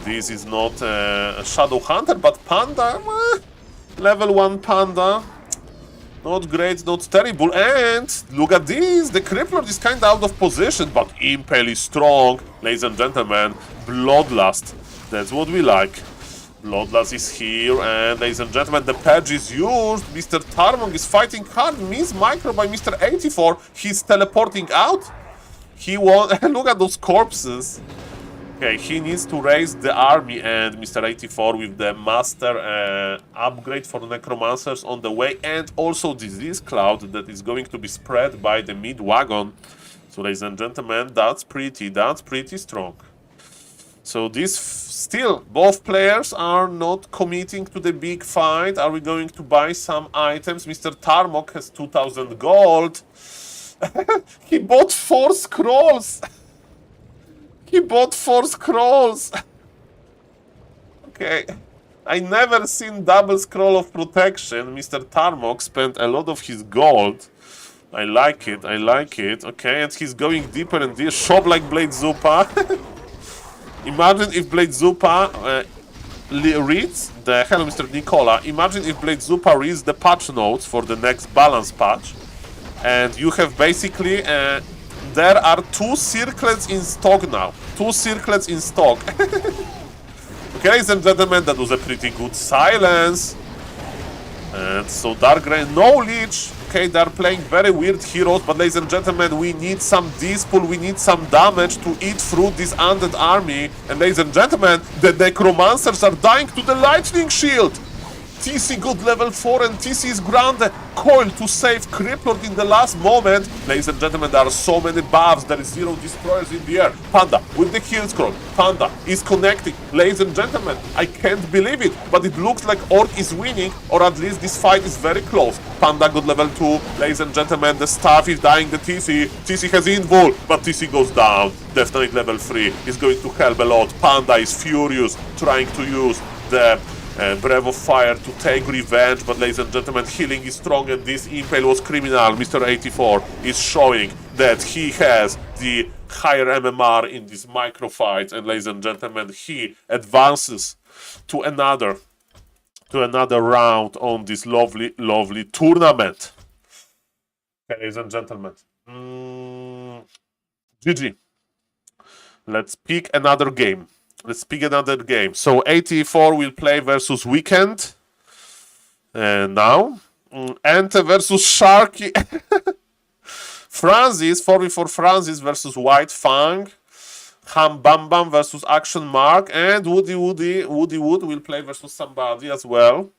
This is not a Shadow Hunter, but Panda. Level 1 Panda. Not great, not terrible. And look at this, the Crippler is kind of out of position, but Impale is strong. Ladies and gentlemen, Bloodlust. That's what we like. Bloodlust is here, and ladies and gentlemen, the patch is used. Mr. Tarmok is fighting hard, missed micro by Mr. 84. He's teleporting out. He won. Look at those corpses. Okay, he needs to raise the army, and Mr. 84 with the master upgrade for necromancers on the way, and also disease cloud that is going to be spread by the mid wagon. So, ladies and gentlemen, that's pretty strong. So this still, both players are not committing to the big fight. Are we going to buy some items? Mr. Tarmok has 2000 gold. He bought 4 scrolls. He bought 4 scrolls. Okay. I never seen double scroll of protection. Mr. Tarmok spent a lot of his gold. I like it. Okay, and he's going deeper and deeper. Shop like Blade Zupa. Imagine if Blade Zupa reads the... Hello, Mr. Nicola. Imagine if Blade Zupa reads the patch notes for the next balance patch. And you have basically... there are 2 circlets in stock now. 2 circlets in stock. Okay, ladies and gentlemen, that was a pretty good silence. And so Dark Rain, no Leech. Okay, they're playing very weird heroes, but ladies and gentlemen, we need some Dispel, we need some damage to eat through this undead army. And ladies and gentlemen, the Necromancers are dying to the Lightning Shield. TC got level 4 and TC is granted coil to save Crippler in the last moment. Ladies and gentlemen, there are so many buffs. There is 0 destroyers in the air. Panda with the heal scroll. Panda is connecting. Ladies and gentlemen, I can't believe it, but it looks like Orc is winning, or at least this fight is very close. Panda got level 2. Ladies and gentlemen, the staff is dying the TC. TC has invul, but TC goes down. Death Knight level 3 is going to help a lot. Panda is furious, trying to use the Breath of Fire to take revenge, but ladies and gentlemen, healing is strong, and this Impale was criminal. Mr. 84 is showing that he has the higher MMR in these micro fights, and ladies and gentlemen, he advances to another round on this lovely tournament. Okay, ladies and gentlemen, GG. Let's pick another game. So 84 will play versus Weekend. Now. Ente versus Sharky. Francis, 4v4 Francis versus White Fang. Ham Bam Bam versus Action Mark. And Woody Wood will play versus somebody as well.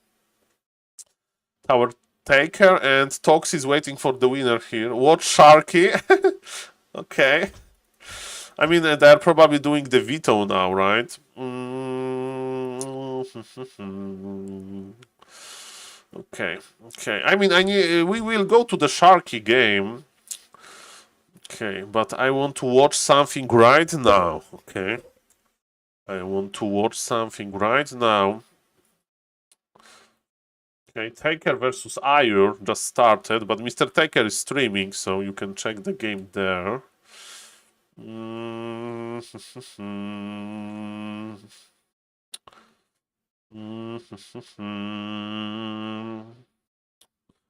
Tower Taker and Tox is waiting for the winner here. Watch Sharky. Okay. I mean, they're probably doing the veto now, right? Okay. I mean, we will go to the Sharky game. Okay, but I want to watch something right now. Okay. I want to watch something right now. Okay, Taker versus Ayur just started, but Mr. Taker is streaming, so you can check the game there.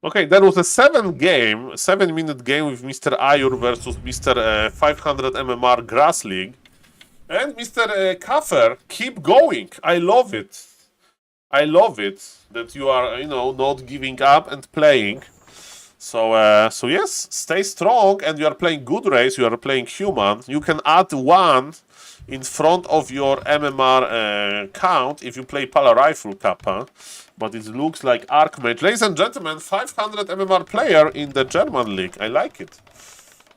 Okay, there was a 7-minute game with Mr. Ayur versus Mr. 500 MMR Grass League. And Mr. Kaffer, keep going. I love it. I love it that you are, not giving up and playing. So yes, stay strong, and you are playing good race. You are playing human. You can add 1 in front of your MMR count if you play Pala Rifle Kappa. But it looks like Archmage. Ladies and gentlemen, 500 MMR player in the German league. I like it.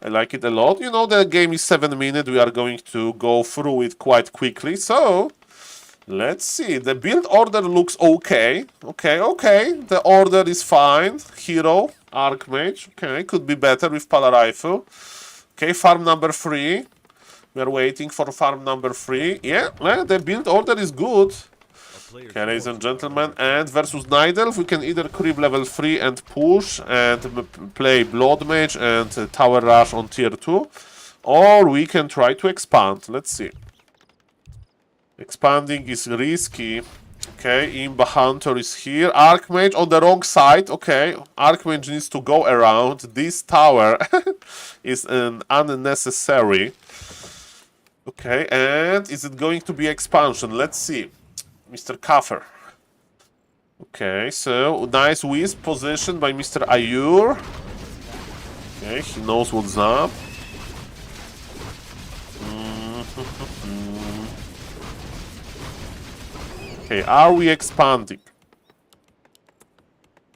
I like it a lot. The game is 7 minutes. We are going to go through it quite quickly. So, let's see. The build order looks okay. Okay. The order is fine. Hero, Archmage. Okay, could be better with Pala Rifle. Okay, farm number 3. We are waiting for farm number 3. Yeah, the build order is good. Okay, ladies and gentlemen, and versus Nidelf, we can either creep level 3 and push and play Blood Mage and Tower Rush on tier 2, or we can try to expand. Let's see. Expanding is risky. Okay, Imba Hunter is here. Archmage on the wrong side. Okay, Archmage needs to go around. This tower is unnecessary. Okay, and is it going to be expansion? Let's see. Mr. Kaffer. Okay, so nice wisp position by Mr. Ayur. Okay, he knows what's up. Okay, are we expanding?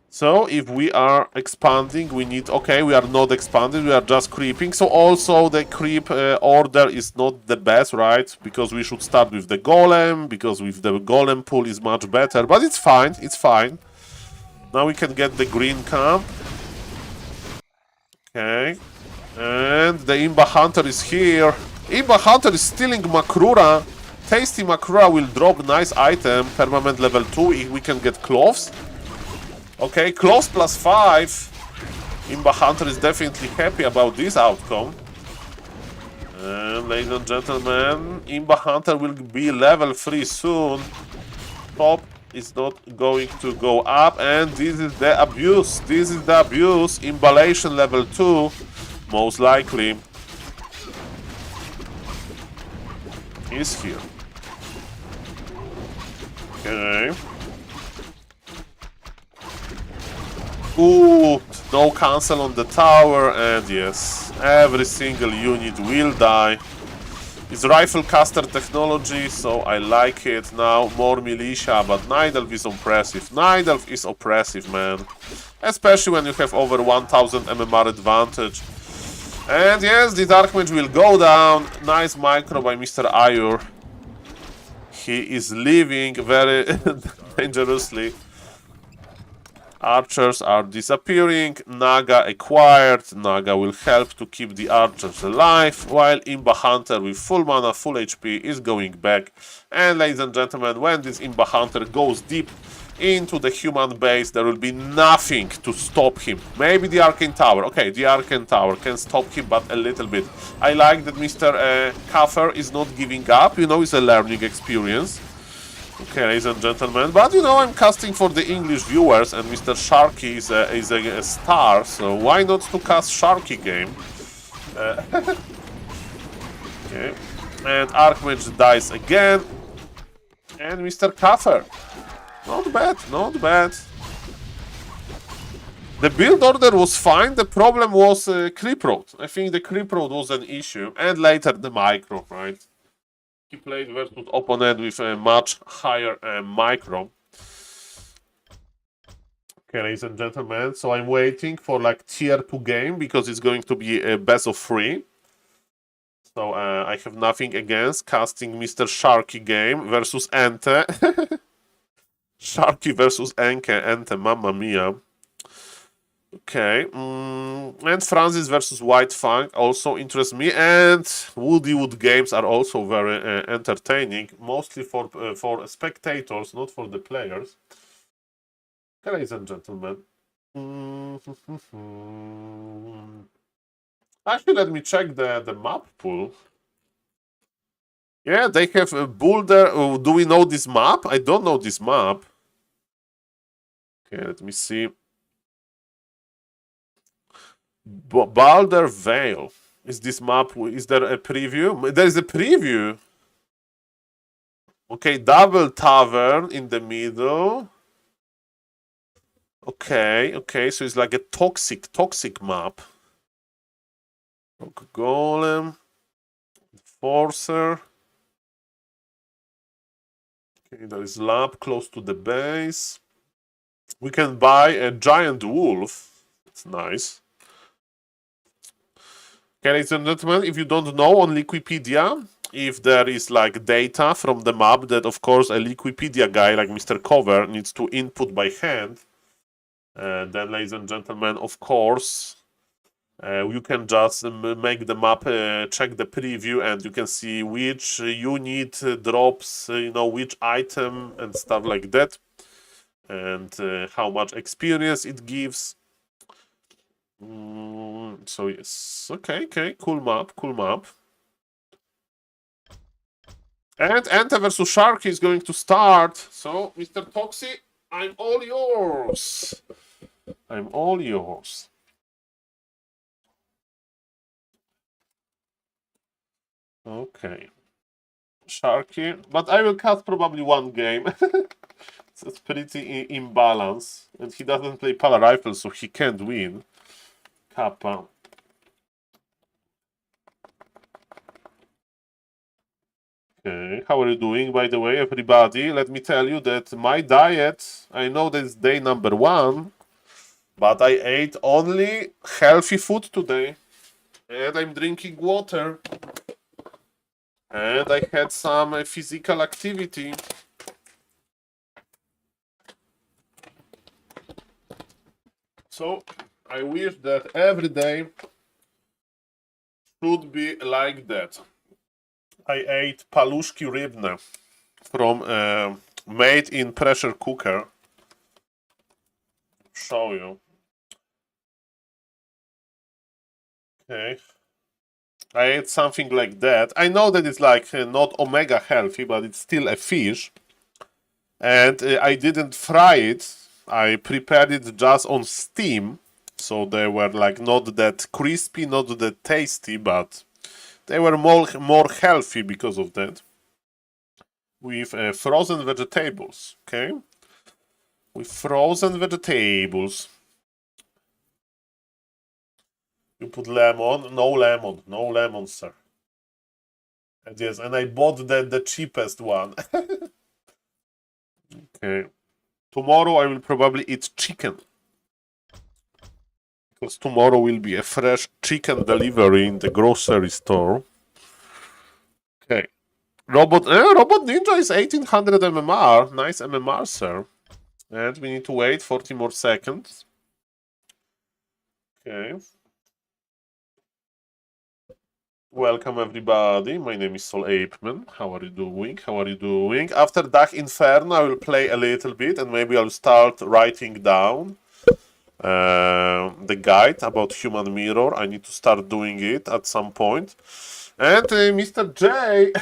So if we are expanding, we need... Okay, we are not expanding, we are just creeping. So also the creep order is not the best, right? Because we should start with the golem, because with the golem pool is much better. But it's fine, it's fine. Now we can get the green camp. Okay. And the Imba Hunter is here. Imba Hunter is stealing Makrura. Tasty Makrura will drop nice item. Permanent level 2, we can get cloves. Okay, close +5. Imba Hunter is definitely happy about this outcome. And ladies and gentlemen, Imba Hunter will be level 3 soon. Top is not going to go up, and this is the abuse. This is the abuse. Imballation level 2, most likely, is here. Okay. Ooh, no cancel on the tower, and yes, every single unit will die. It's rifle caster technology, so I like it. Now more militia, but Nidelf is oppressive. Nidelf is oppressive, man. Especially when you have over 1000 MMR advantage. And yes, the Dark Mage will go down. Nice micro by Mr. Ayur. He is leaving very dangerously. Archers are disappearing. Naga acquired. Naga will help to keep the archers alive, while Imba Hunter with full mana, full HP is going back. And ladies and gentlemen, when this Imba Hunter goes deep into the human base, there will be nothing to stop him. Maybe the Arcane Tower. Okay, the Arcane Tower can stop him, but a little bit. I like that Mr. Kaffer is not giving up. It's a learning experience. Okay, ladies and gentlemen, but I'm casting for the English viewers, and Mr. Sharky is a star, so why not to cast Sharky game? Okay, and Archmage dies again, and Mr. Kaffer. Not bad, not bad. The build order was fine, the problem was creep road. I think the creep road was an issue, and later the micro, right? He played versus opponent with a much higher micro. Okay, ladies and gentlemen, so I'm waiting for like tier 2 game because it's going to be a best of 3. So I have nothing against casting Mr. Sharky game versus Ente. Sharky versus Ente, mamma mia. Okay, and Francis versus White Fang also interests me, and Woody Wood games are also very entertaining, mostly for spectators, not for the players. Okay, ladies and gentlemen. Actually, let me check the map pool. Yeah, they have a Boulder. Do we know this map? I don't know this map. Okay, let me see. Boulder Vale. Is this map? Is there a preview? There is a preview. Okay, Double Tavern in the middle. Okay, so it's like a toxic map. Rock Golem. Forcer. Okay, there is lab close to the base. We can buy a giant wolf. It's nice. Okay, ladies and gentlemen, if you don't know on Wikipedia, if there is like data from the map that, of course, a Wikipedia guy like Mr. Cover needs to input by hand, then, ladies and gentlemen, of course, you can just make the map, check the preview, and you can see which unit drops, which item and stuff like that, and how much experience it gives. So yes, okay, cool map. And Anta versus Sharky is going to start. So, Mr. Toxie, I'm all yours. Okay. Sharky, but I will cut probably one game. It's pretty imbalance, and he doesn't play Pala Rifle, so he can't win. Kappa. Okay, how are you doing, by the way, everybody? Let me tell you that my diet, I know that it's day number 1, but I ate only healthy food today. And I'm drinking water. And I had some physical activity. So, I wish that every day should be like that. I ate paluszki rybne from made in pressure cooker. Show you. Okay. I ate something like that. I know that it's like not omega healthy, but it's still a fish. And I didn't fry it. I prepared it just on steam. So they were like not that crispy, not that tasty, but they were more healthy because of that. With frozen vegetables, okay? With frozen vegetables. You put lemon? No lemon, sir. And yes, and I bought the cheapest one. Okay. Tomorrow I will probably eat chicken. Because tomorrow will be a fresh chicken delivery in the grocery store. Okay. Robot Ninja is 1800 MMR. Nice MMR, sir. And we need to wait 40 more seconds. Okay. Welcome everybody. My name is SaulPlayerMan. How are you doing? After Dark Inferno, I will play a little bit and maybe I'll start writing down the guide about Human Mirror. I need to start doing it at some point. And Mr. J,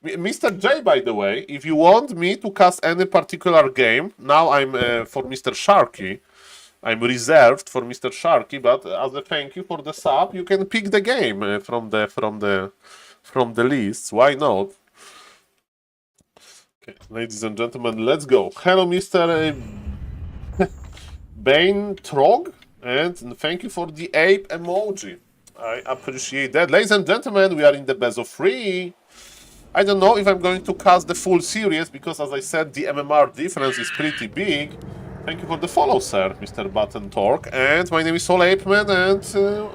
Mr. J, by the way, if you want me to cast any particular game, now I'm for Mr. Sharky. I'm reserved for Mr. Sharky, but as a thank you for the sub, you can pick the game from the lists. Why not? Okay, ladies and gentlemen, let's go. Hello, Mr. Bane Trog, and thank you for the ape emoji. I appreciate that. Ladies and gentlemen, we are in the best of 3. I don't know if I'm going to cast the full series, because as I said, the MMR difference is pretty big. Thank you for the follow, sir, Mr. Button Torque. And my name is SaulPlayerMan, and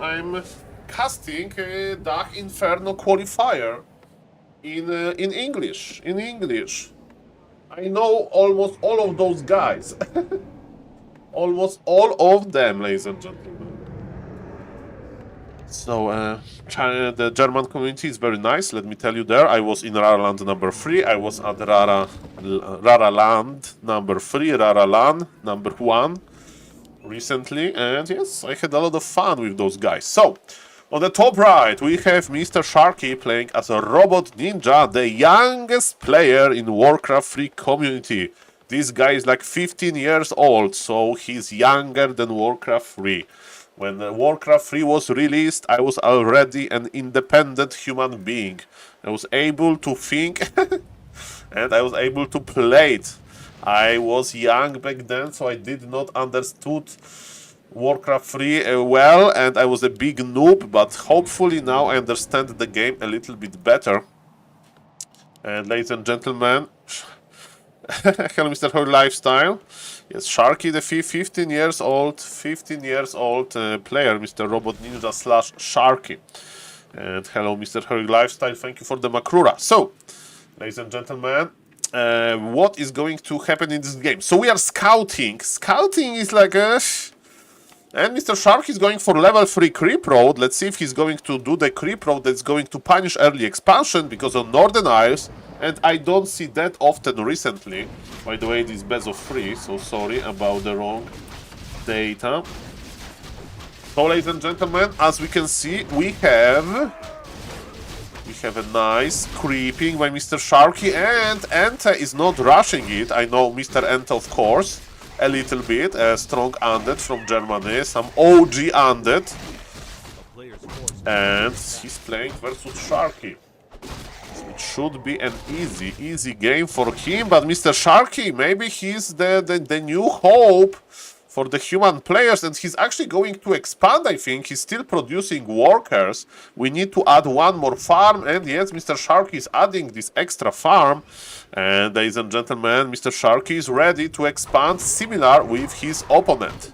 I'm casting Dark Inferno Qualifier in English. I know almost all of those guys. almost all of them, ladies and gentlemen. So, China, the German community is very nice, let me tell you there. I was in Rara Land number 3, I was at Rara Land number 3, Rara Land number 1 recently, and yes, I had a lot of fun with those guys. So, on the top right, we have Mr. Sharky playing as a robot ninja, the youngest player in Warcraft 3 community. This guy is like 15 years old, so he's younger than Warcraft 3. When Warcraft 3 was released, I was already an independent human being. I was able to think and I was able to play it. I was young back then, so I did not understood Warcraft 3 well, and I was a big noob, but hopefully now I understand the game a little bit better. And ladies and gentlemen, hello Mr. Her Lifestyle. Yes, Sharky the 15 years old player, Mr. Robot Ninja / Sharky. And hello Mr. Her Lifestyle, thank you for the Makrura. So, ladies and gentlemen, what is going to happen in this game? So we are scouting. Scouting is like a... And Mr. Shark is going for level 3 creep road. Let's see if he's going to do the creep road that's going to punish early expansion, because on Northern Isles, and I don't see that often recently. By the way, it is best of 3, so sorry about the wrong data. So, ladies and gentlemen, as we can see, we have a nice creeping by Mr. Sharky, and Ente is not rushing it. I know Mr. Ente, of course. A little bit, a strong undead from Germany, some OG undead, and he's playing versus Sharky. So it should be an easy game for him, but Mr. Sharky, maybe he's the new hope for the human players, and he's actually going to expand, I think. He's still producing workers. We need to add one more farm, and yes, Mr. Sharky is adding this extra farm. And ladies and gentlemen, Mr. Sharky is ready to expand similar with his opponent.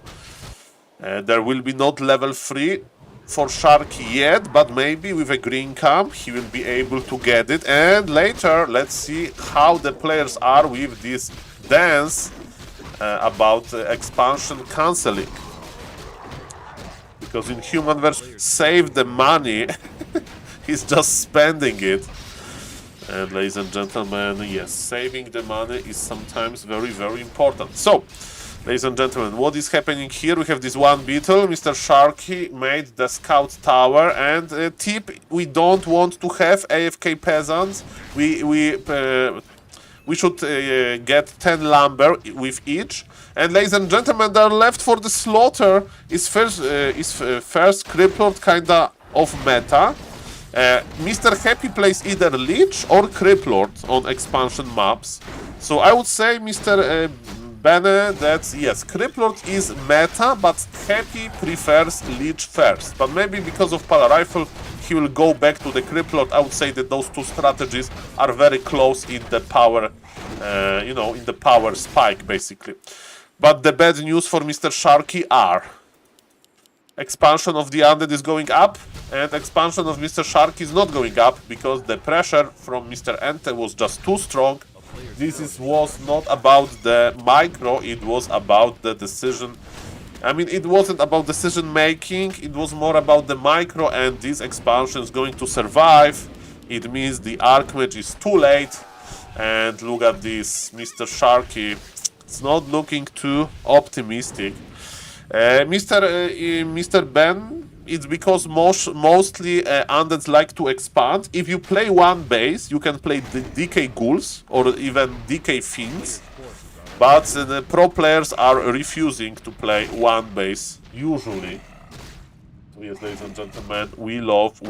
There will be not level 3 for Sharky yet, but maybe with a green camp he will be able to get it. And later, let's see how the players are with this dance about expansion cancelling. Because in human version, save the money, he's just spending it. And ladies and gentlemen, yes, saving the money is sometimes very important. So, ladies and gentlemen, what is happening here? We have this one beetle. Mr. Sharky made the scout tower, and tip: we don't want to have AFK peasants. We should get 10 lumber with each. And ladies and gentlemen, they are left for the slaughter. Is first Criplord kinda of meta. Mr. Happy plays either Lich or Criplord on expansion maps. So I would say, Mr. Bene, that yes, Criplord is meta, but Happy prefers Lich first. But maybe because of Power Rifle, he will go back to the Criplord. I would say that those two strategies are very close in the power, in the power spike, basically. But the bad news for Mr. Sharky are expansion of the undead is going up, and expansion of Mr. Sharky is not going up, because the pressure from Mr. Ente was just too strong. This was not about the micro, it was about the decision. I mean, it wasn't about decision making, it was more about the micro, and this expansion is going to survive. It means the Archmage is too late, and look at this, Mr. Sharky. It's not looking too optimistic. Mr. Ben, it's because mostly undeads like to expand. If you play one base, you can play the DK Ghouls or even DK Fiends, but the pro players are refusing to play one base, usually. So yes, ladies and gentlemen, we love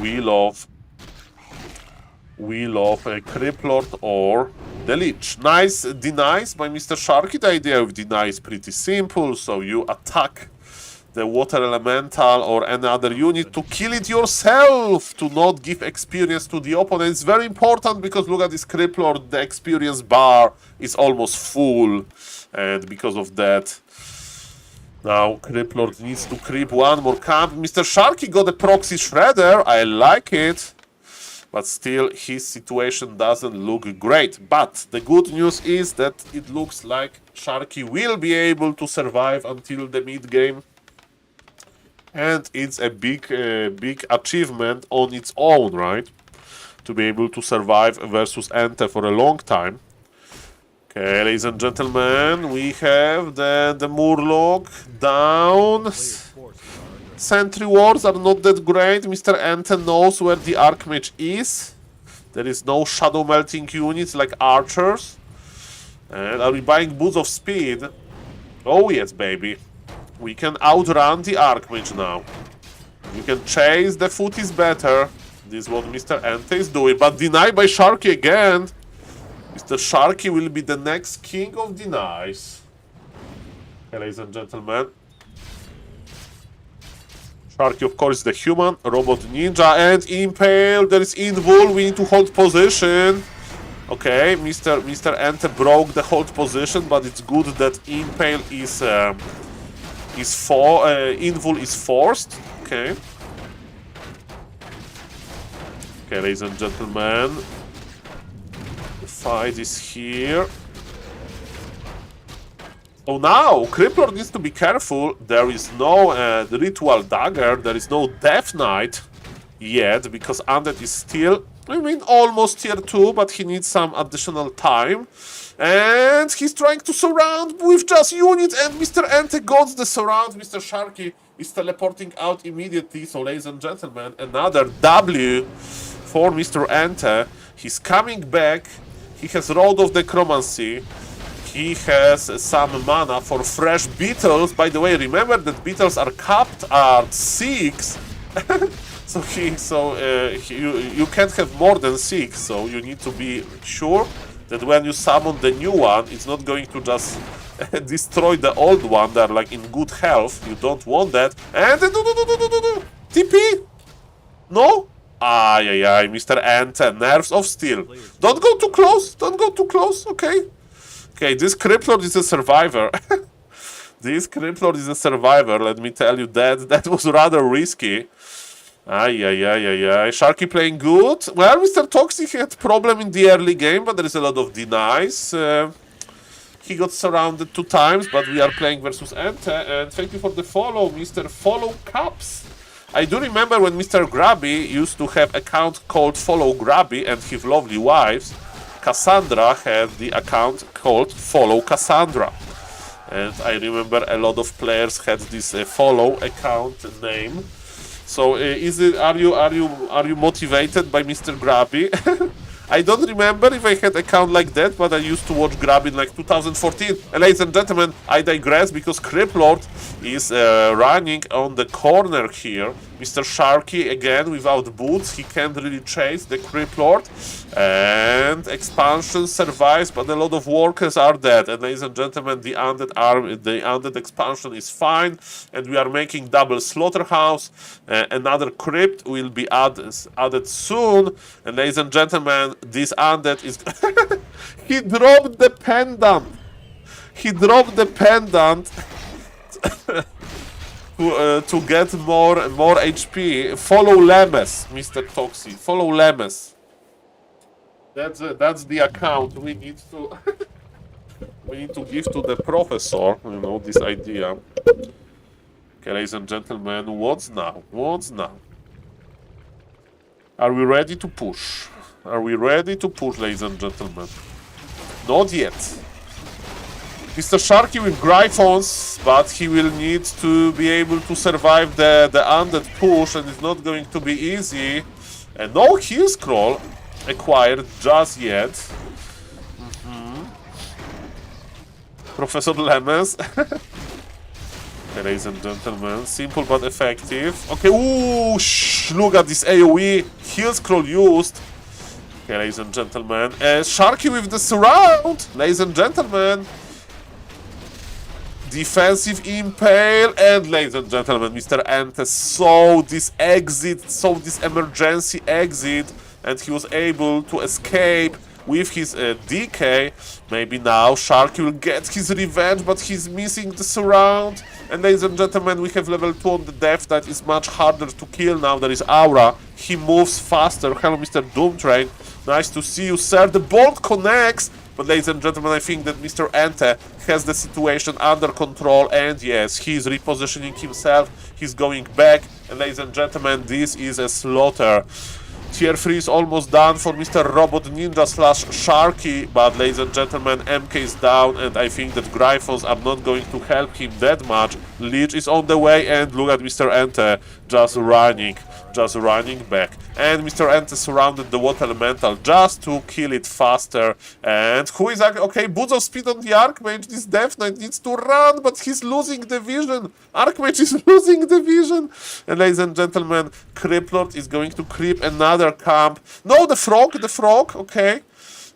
a Criplord or the Lich. Nice denies by Mr. Sharky. The idea of deny is pretty simple. So you attack the water elemental or any other unit to kill it yourself, to not give experience to the opponent. It's very important, because look at this Criplord, the experience bar is almost full, and because of that, now Criplord needs to creep one more camp. Mr. Sharky got a proxy shredder. I like it. but still his situation doesn't look great. But the good news is that it looks like Sharky will be able to survive until the mid game, and it's a big achievement on its own, right? To be able to survive versus Ente for a long time. Okay, ladies and gentlemen, we have the Murloc down. Sentry wars are not that great. Mr. Ente knows where the Archmage is. There is no shadow melting units like archers. And are we buying Boots of Speed? Oh yes, baby. We can outrun the Archmage now. We can chase, the foot is better. This is what Mr. Ente is doing. But denied by Sharky again. Mr. Sharky will be the next king of denies. Okay, ladies and gentlemen. Sharky, of course, is the human, robot ninja, and Impale. There is Invul. We need to hold position. Okay, Mr. Ente broke the hold position, but it's good that Impale Invul is forced. Okay. Okay, ladies and gentlemen. The fight is here. So now, Crippler needs to be careful. There is no Ritual Dagger, there is no Death Knight yet, because Undead is still, I mean, almost tier 2, but he needs some additional time. And he's trying to surround with just units, and Mr. Ente got the surround. Mr. Sharky is teleporting out immediately. So, ladies and gentlemen, another W for Mr. Ente. He's coming back. He has Road of Necromancy. He has some mana for fresh beetles. By the way, remember that beetles are capped at 6. You can't have more than 6. So you need to be sure that when you summon the new one, it's not going to just destroy the old one. They're like in good health. You don't want that. And TP? No? Ay, Mr. Ente, Nerves of Steel. Don't go too close. Don't go too close. Okay. Okay, this Crippler is a survivor. This Crippler is a survivor, let me tell you that. That was rather risky. Ay. Sharky playing good. Well, Mr. Toxic had problem in the early game, but there is a lot of denies. He got surrounded 2 times, but we are playing versus Ente. And thank you for the follow, Mr. Follow Caps. I do remember when Mr. Grabby used to have account called Follow Grabby and his lovely wives. Cassandra had the account called Follow Cassandra, and I remember a lot of players had this follow account name. So, are you motivated by Mr. Grabby? I don't remember if I had account like that, but I used to watch Grab in like 2014. And ladies and gentlemen, I digress because Criplord is running on the corner here. Mr. Sharky again without boots, he can't really chase the Criplord. And expansion survives, but a lot of workers are dead. And ladies and gentlemen, the undead expansion is fine, and we are making double slaughterhouse. Another crypt will be added soon. And ladies and gentlemen, this undead is he dropped the pendant. He dropped the pendant to get more HP. Follow Lemes, Mr. Toxi. Follow Lemes. That's the account we need to give to the professor. You know, this idea. Okay, ladies and gentlemen, what's now? What's now? Are we ready to push? Are we ready to push, ladies and gentlemen? Not yet. Mr. Sharky with Gryphons, but he will need to be able to survive the undead push, and it's not going to be easy. And no heal scroll acquired just yet. Professor Lemons. Okay, ladies and gentlemen, simple but effective. Okay, ooh, look at this AoE heal scroll used. Okay, ladies and gentlemen, Sharky with the surround, ladies and gentlemen. Defensive impale, and ladies and gentlemen, Mr. Ente saw this exit, saw this emergency exit, and he was able to escape with his DK. Maybe now Sharky will get his revenge, but he's missing the surround. And ladies and gentlemen, we have level 2 on the depth that is much harder to kill now. There is Aura. He moves faster. Hello, Mr. Doomtrain. Nice to see you, sir. The bolt connects. But ladies and gentlemen, I think that Mr. Ente has the situation under control. And yes, he's repositioning himself. He's going back. And ladies and gentlemen, this is a slaughter. Tier 3 is almost done for Mr. Robot Ninja slash Sharky, but ladies and gentlemen, MK is down, and I think that Gryphons are not going to help him that much. Leech is on the way, and look at Mr. Ente just running back. And Mr. Ente surrounded the Water Elemental just to kill it faster. And who is okay? Boots of speed on the Archmage. This Death Knight needs to run, but he's losing the vision. Archmage is losing the vision. And ladies and gentlemen, Criplord is going to creep another camp. No, the frog, okay.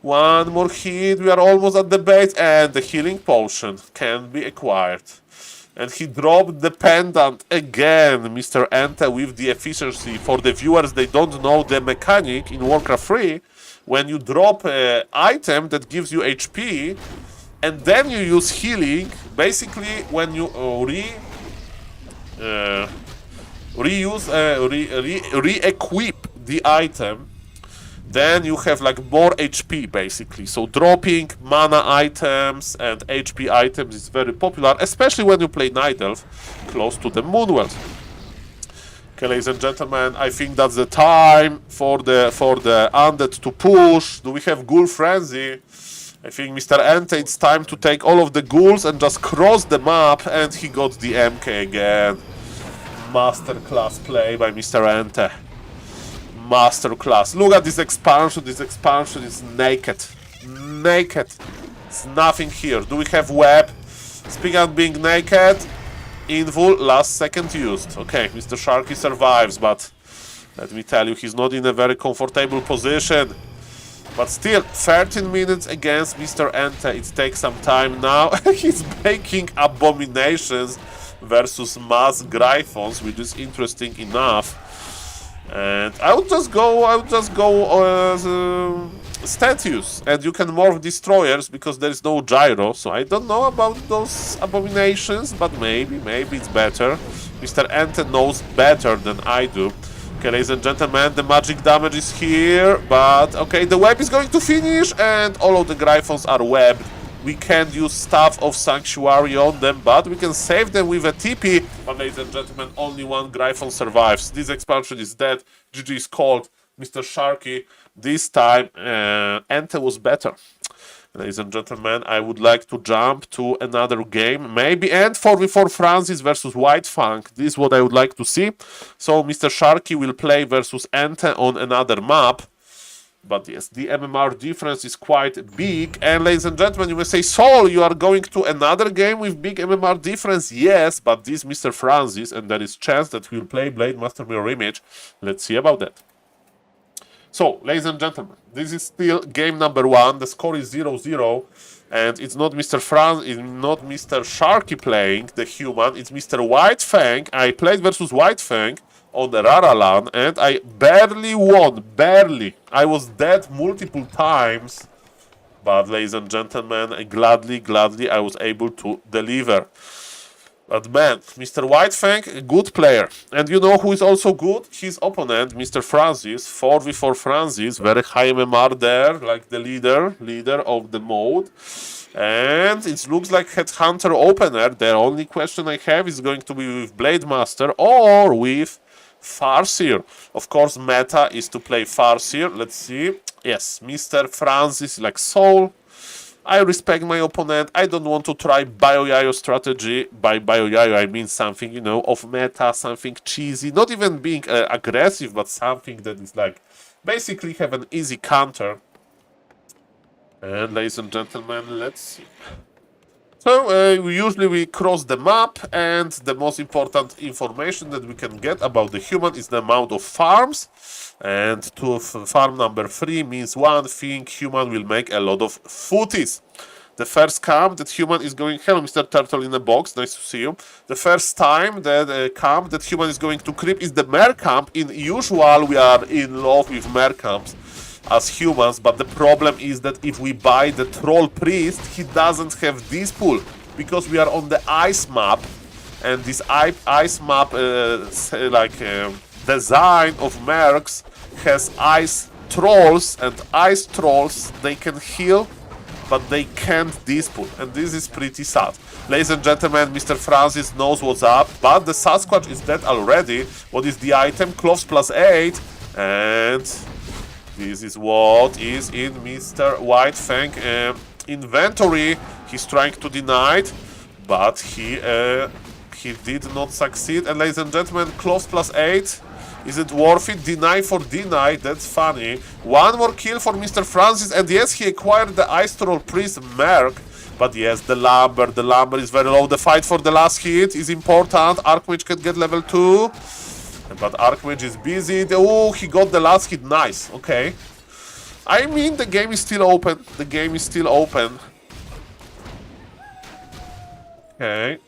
One more hit, we are almost at the base, and the healing potion can be acquired. And he dropped the pendant again, Mr. Ente, with the efficiency. For the viewers, they don't know the mechanic in Warcraft 3. When you drop an item that gives you HP, and then you use healing, basically when you re-equip the item, then you have like more HP basically. So dropping mana items and HP items is very popular, especially when you play Night Elf close to the Moonwells. Okay, ladies and gentlemen, I think that's the time for the undead to push. Do we have Ghoul Frenzy? I think Mr. Ente, it's time to take all of the ghouls and just cross the map, and he got the MK again. Masterclass play by Mr. Ente. Masterclass. Look at this expansion. This expansion is naked. Naked. It's nothing here. Do we have web? Speaking of being naked, Invul, last second used. Okay, Mr. Sharky survives, but let me tell you, he's not in a very comfortable position. But still, 13 minutes against Mr. Ente. It takes some time now. He's making abominations versus mass Gryphons, which is interesting enough. And I would just go statues, and you can morph destroyers because there is no gyro. So I don't know about those abominations, but maybe it's better. Mr. Ente knows better than I do. Okay, ladies and gentlemen, the magic damage is here, but okay, the web is going to finish, and all of the Gryphons are webbed. We can't use Staff of Sanctuary on them, but we can save them with a TP. But ladies and gentlemen, only one Gryphon survives. This expansion is dead. GG is called. Mr. Sharky, this time Ente was better. Ladies and gentlemen, I would like to jump to another game. Maybe end 4v4 Francis versus White Fang. This is what I would like to see. So Mr. Sharky will play versus Ente on another map. But yes, the MMR difference is quite big. And ladies and gentlemen, you may say, Saul, you are going to another game with big MMR difference? Yes, but this Mr. Francis, and there is chance that we'll play Blade Master Mirror Image. Let's see about that. So, ladies and gentlemen, this is still game number 1. The score is 0-0. And it's not Mr. Sharky playing the human. It's Mr. White Fang. I played versus White Fang on the Raralan, and I barely won. Barely. I was dead multiple times. But, ladies and gentlemen, gladly, I was able to deliver. But man, Mr. White Fang, a good player. And you know who is also good? His opponent, Mr. Francis, 4v4 Francis, very high MMR there, like the leader of the mode. And it looks like Headhunter opener. The only question I have is going to be with Blade Master or with Farseer. Of course, meta is to play Farseer. Let's see. Yes, Mr. Francis like Soul. I respect my opponent. I don't want to try Bioyayo strategy. By Bioyayo, I mean something, you know, of meta, something cheesy. Not even being aggressive, but something that is like basically have an easy counter. And ladies and gentlemen, let's see. So usually we cross the map, and the most important information that we can get about the human is the amount of farms. And to farm number 3 means one thing: human will make a lot of footies. The first camp that human is going... Hello, Mr. Turtle in a box, nice to see you. The first time that camp that human is going to creep is the mare camp. In usual, we are in love with mare camps. as humans, but the problem is that if we buy the Troll Priest, he doesn't have this pool, because we are on the ice map, and this ice map design of mercs has ice trolls, and ice trolls, they can heal, but they can't dispool, and this is pretty sad. Ladies and gentlemen, Mr. Francis knows what's up, but the Sasquatch is dead already. What is the item? Cloves +8, and this is what is in Mr. White Fang inventory. He's trying to deny it, but he did not succeed. And ladies and gentlemen, Cloves +8. Is it worth it? Deny for deny, that's funny. One more kill for Mr. Francis, and yes, he acquired the Ice Troll Priest Merc. But yes, the lumber is very low. The fight for the last hit is important. Archmage can get level 2. But Archmage is busy. Oh, he got the last hit, nice, okay. I mean, the game is still open. The game is still open. Okay.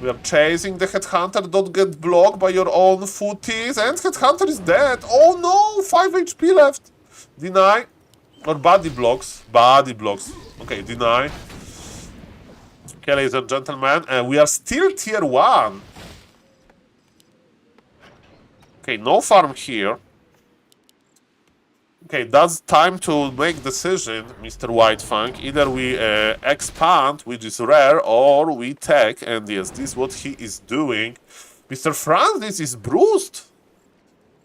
We are chasing the Headhunter, don't get blocked by your own footies, and Headhunter is dead. Oh no, 5 HP left. Deny. Or body blocks. Body blocks. Okay, deny. Okay, ladies and gentlemen, we are still tier 1. Okay, no farm here. Okay, that's time to make decision, Mr. White Fang. Either we expand, which is rare, or we take, and yes, this is what he is doing. Mr. Francis is bruised.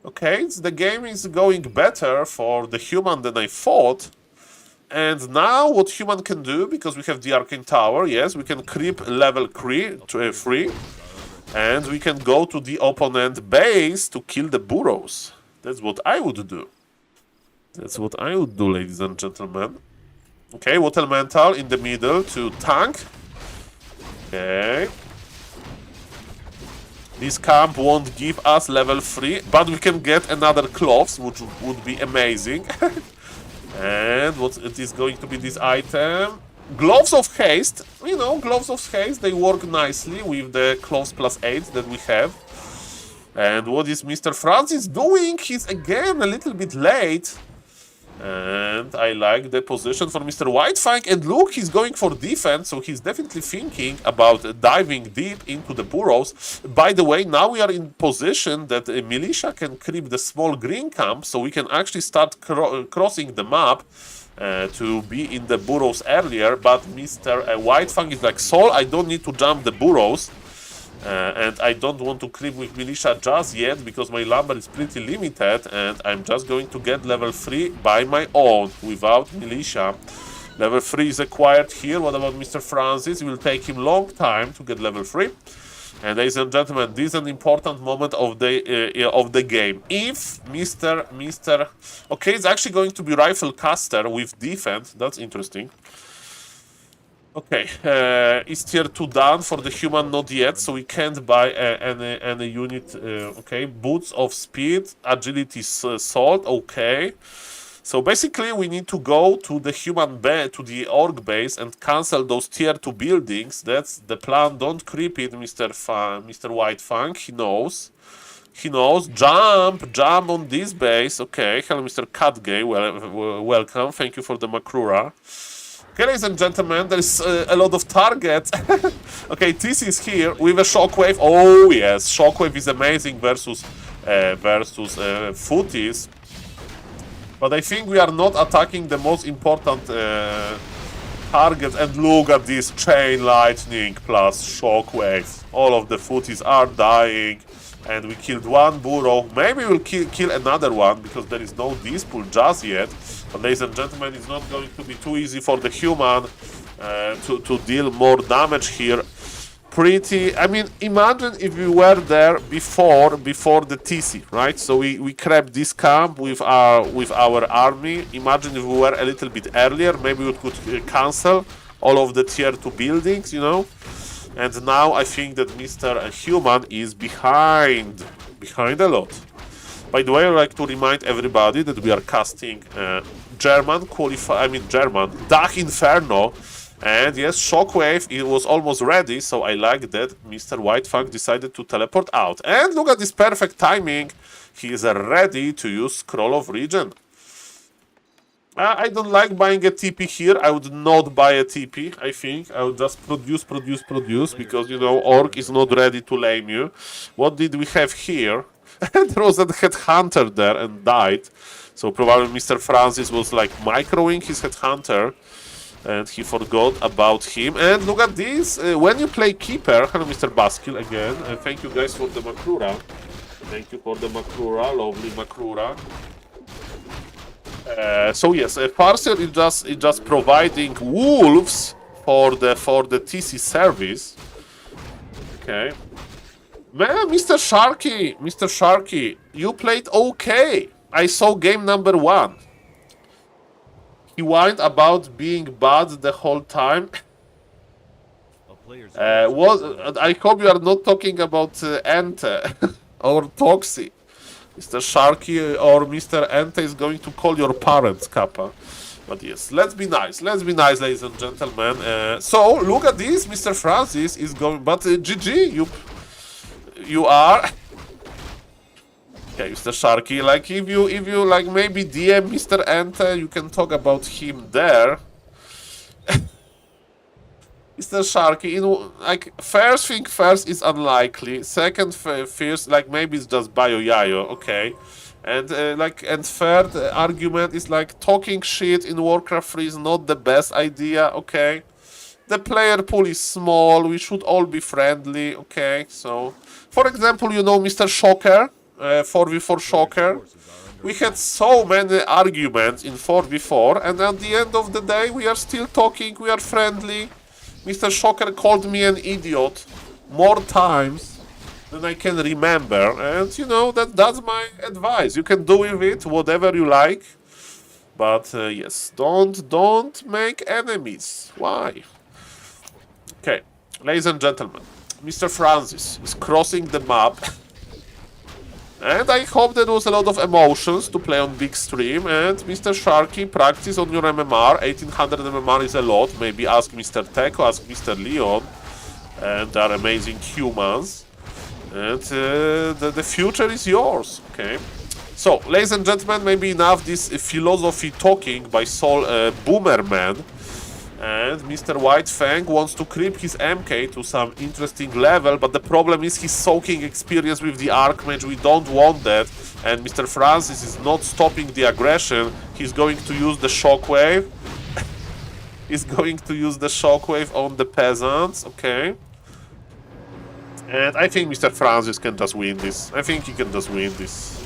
Okay, the game is going better for the human than I thought. And now what human can do, because we have the Arcane Tower, yes, we can creep level 3 to 3. And we can go to the opponent base to kill the burrows. That's what I would do. That's what I would do, ladies and gentlemen. Okay, what elemental in the middle to tank. Okay. This camp won't give us level 3, but we can get another cloves, which would be amazing. And what it is going to be this item? Gloves of Haste. You know, Gloves of Haste, they work nicely with the Cloves +8 that we have. And what is Mr. Francis doing? He's again a little bit late. And I like the position for Mr. Whitefang. And look, he's going for defense, so he's definitely thinking about diving deep into the burrows. By the way, now we are in position that militia can creep the small green camp, so we can actually start crossing the map to be in the burrows earlier. But Mr. Whitefang is like, Saul, I don't need to jump the burrows. And I don't want to creep with militia just yet, because my lumber is pretty limited, and I'm just going to get level 3 by my own, without militia. Level 3 is acquired here. What about Mr. Francis? It will take him long time to get level 3. And ladies and gentlemen, this is an important moment of the game. If Mr. Okay, it's actually going to be Rifle Caster with defense. That's interesting. Okay, is tier 2 done for the human? Not yet, so we can't buy any unit. Okay, boots of speed, agility, salt. Okay, so basically we need to go to the human to the orc base and cancel those tier 2 buildings. That's the plan. Don't creep it, Mr. White Fang. He knows. He knows. Jump on this base. Okay, hello, Mr. Catgay. Welcome. Thank you for the Makrura. Okay, ladies and gentlemen, there's a lot of targets. Okay, this is here with a Shockwave. Oh yes, Shockwave is amazing versus footies. But I think we are not attacking the most important targets. And look at this Chain Lightning plus Shockwave. All of the footies are dying. And we killed one burrow. Maybe we'll kill another one, because there is no dispool just yet. But ladies and gentlemen, it's not going to be too easy for the human to deal more damage here. I mean, imagine if we were there before the TC, right? So we crept this camp with our army. Imagine if we were a little bit earlier, maybe we could cancel all of the tier 2 buildings, you know? And now I think that Mr. Human is behind a lot. By the way, I'd like to remind everybody that we are casting German Dach Inferno. And yes, Shockwave, it was almost ready, so I like that Mr. Whitefang decided to teleport out. And look at this perfect timing. He is ready to use Scroll of Regen. I don't like buying a TP here. I would not buy a TP, I think. I would just produce, because, you know, Orc is not ready to lame you. What did we have here? There was a headhunter there and died. So probably Mr. Francis was like microing his headhunter. And he forgot about him. And look at this. When you play Keeper... Hello, Mr. Baskil, again. Thank you guys for the Makrura. Thank you for the Makrura. Lovely Makrura. So yes, Farseer is just providing wolves for the TC service. Okay. Man, Mr. Sharky, you played okay. I saw game number 1. He whined about being bad the whole time. I hope you are not talking about Ente or Toxi. Mr. Sharky or Mr. Ente is going to call your parents, Kappa. But yes, let's be nice, ladies and gentlemen. So, look at this, Mr. Francis is going... But GG, you are... Okay, Mr. Sharky, like, if you like, maybe DM Mr. Ente, you can talk about him there. Mr. Sharky, like, first thing first is unlikely. Second, first, like, maybe it's just Bayo Yayo, okay. And and third argument is like talking shit in Warcraft 3 is not the best idea, okay. The player pool is small. We should all be friendly, okay. So, for example, you know, Mr. Shocker, 4v4 Shocker. We had so many arguments in 4v4, and at the end of the day, we are still talking. We are friendly. Mr. Shocker called me an idiot more times than I can remember, and you know, that's my advice. You can do with it whatever you like, but yes, don't make enemies. Why? Okay, ladies and gentlemen, Mr. Francis is crossing the map, and I hope there was a lot of emotions to play on big stream. And Mr. Sharky, practice on your MMR. 1800 MMR is a lot. Maybe ask Mr. Teko, ask Mr. Leon, and they are amazing humans. And the future is yours, okay? So, ladies and gentlemen, maybe enough this philosophy talking by SaulPlayerMan. And Mr. White Fang wants to creep his MK to some interesting level, but the problem is he's soaking experience with the Archmage. We don't want that. And Mr. Francis is not stopping the aggression. He's going to use the Shockwave. He's going to use the Shockwave on the peasants, okay? And I think Mr. Francis can just win this. I think he can just win this.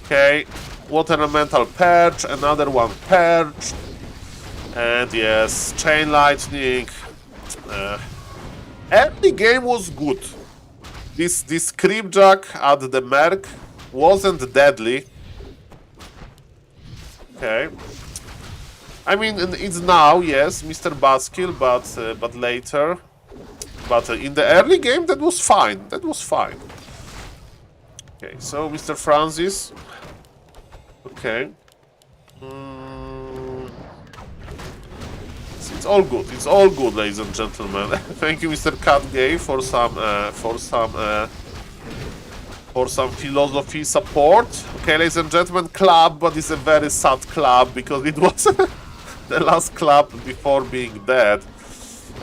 Okay, Water Elemental Purge, another one Purge. And yes, Chain Lightning. Early game was good. This Creepjack at the Merc wasn't deadly. Okay. I mean, it's now, yes, Mr. Baskill, but later. But in the early game, that was fine. That was fine. Okay, so Mr. Francis. Okay. It's all good. It's all good, ladies and gentlemen. Thank you, Mr. Catgay, for some philosophy support. Okay, ladies and gentlemen, club, but it's a very sad club because it was the last club before being dead.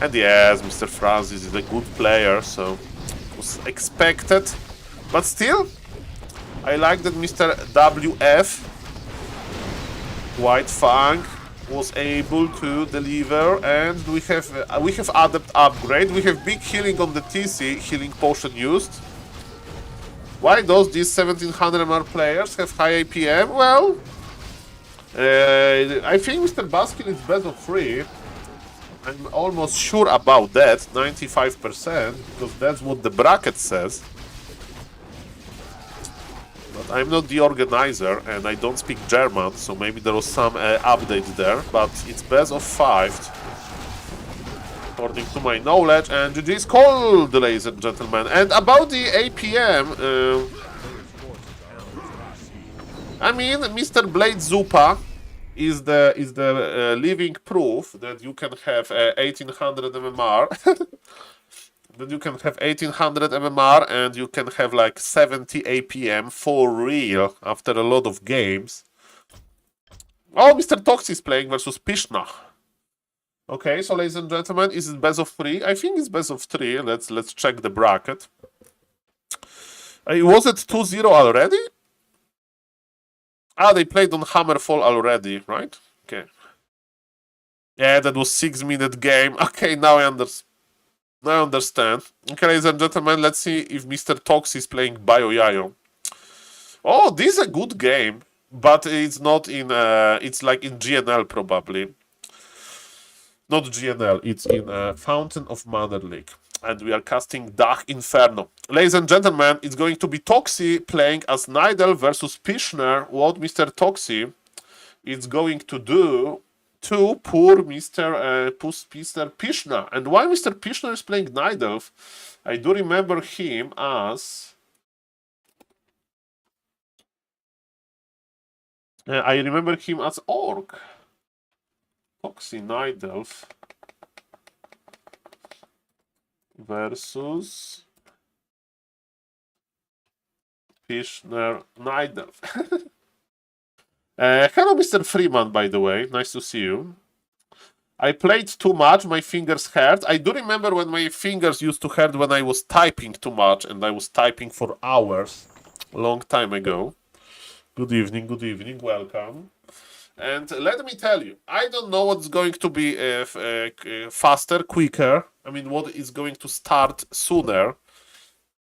And yes, Mr. Francis is a good player, so it was expected. But still, I like that Mr. WF, White Fang, was able to deliver, and we have Adept upgrade. We have big healing on the TC, healing potion used. Why does these 1700 MR players have high APM? Well, I think Mr. Baskill is best of 3. I'm almost sure about that, 95%, because that's what the bracket says. But I'm not the organizer, and I don't speak German, so maybe there was some update there, but it's best of 5, according to my knowledge, and GG is called, ladies and gentlemen. And about the APM, I mean, Mr. Blade Zupa is the living proof that you can have 1800 MMR. That you can have 1800 MMR and you can have like 70 APM for real after a lot of games. Oh, Mr. Toxi is playing versus Pishna. Okay, so ladies and gentlemen, is it best of 3? I think it's best of 3. Let's check the bracket. Was it 2-0 already? Ah, they played on Hammerfall already, right? Okay. Yeah, that was 6-minute game. Okay, now I understand. Okay, ladies and gentlemen, let's see if Mr. Tox is playing Bayo-Yayo. Oh, this is a good game, but it's not in. It's like in GNL probably. Not GNL. It's in Fountain of Manor League, and we are casting Dach Inferno. Ladies and gentlemen, it's going to be Toxi playing as Nidal versus Pishner. What Mr. Toxi is going to do to poor Mr. Pishner. And why Mr. Pishner is playing Nidalf? I do remember him as. I remember him as Orc. Toxi Nidalf versus Pishner Nidalf. Hello, Mr. Freeman, by the way. Nice to see you. I played too much. My fingers hurt. I do remember when my fingers used to hurt when I was typing too much, and I was typing for hours. A long time ago. Good evening, welcome. And let me tell you, I don't know what's going to be faster, quicker. I mean, what is going to start sooner?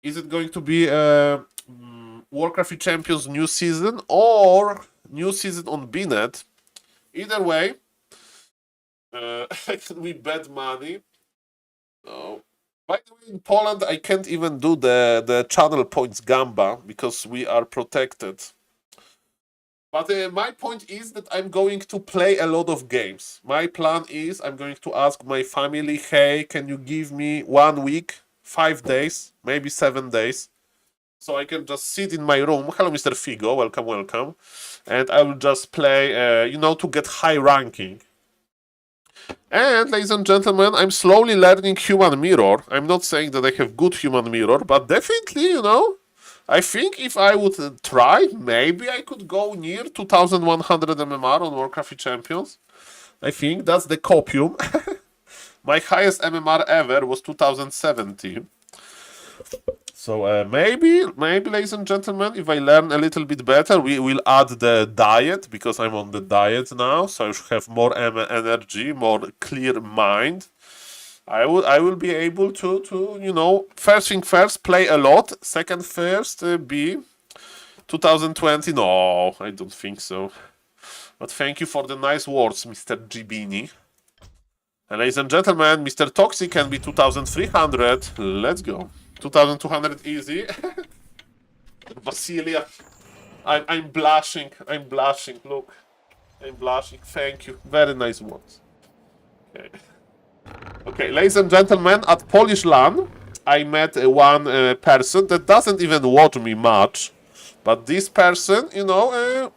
Is it going to be Warcraft Champions new season or new season on BNET? Either way, we bet money. Oh. By the way, in Poland, I can't even do the channel points gamba because we are protected. But my point is that I'm going to play a lot of games. My plan is I'm going to ask my family, hey, can you give me 1 week, 5 days, maybe 7 days, so I can just sit in my room. Hello, Mr. Figo, welcome. And I will just play, to get high ranking. And, ladies and gentlemen, I'm slowly learning Human Mirror. I'm not saying that I have good Human Mirror, but definitely, I think if I would try, maybe I could go near 2100 MMR on Warcraft Champions. I think that's the copium. My highest MMR ever was 2070. So maybe, ladies and gentlemen, if I learn a little bit better, we will add the diet, because I'm on the diet now, so I should have more energy, more clear mind. I will be able to first thing first, play a lot. Second first, be 2020. No, I don't think so. But thank you for the nice words, Mr. Gibini. And ladies and gentlemen, Mr. Toxic can be 2300. Let's go. 2200 easy. Vasilia. I'm blushing. Look. I'm blushing. Thank you. Very nice words. Okay. Okay, ladies and gentlemen, at Polish LAN, I met one person that doesn't even watch me much. But this person,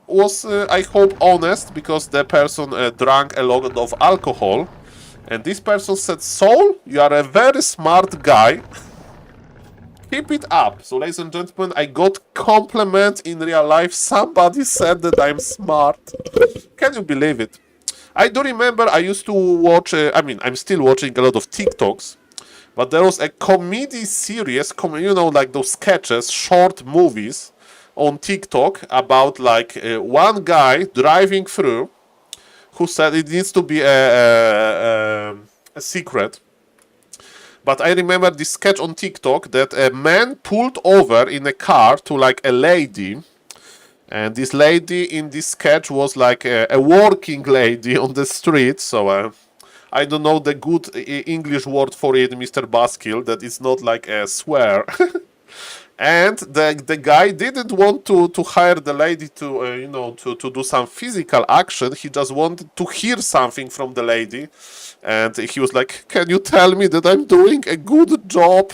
was, I hope, honest, because the person drank a lot of alcohol. And this person said, Saul, you are a very smart guy. Keep it up. So, ladies and gentlemen, I got compliment in real life. Somebody said that I'm smart. Can you believe it? I do remember I used to watch, I'm still watching a lot of TikToks, but there was a comedy series, like those sketches, short movies on TikTok about one guy driving through who said it needs to be a secret. But I remember this sketch on TikTok that a man pulled over in a car to a lady. And this lady in this sketch was a working lady on the street. So I don't know the good English word for it, Mr. Baskill, that is not a swear. And the guy didn't want to hire the lady to do some physical action. He just wanted to hear something from the lady. And he was like, can you tell me that I'm doing a good job?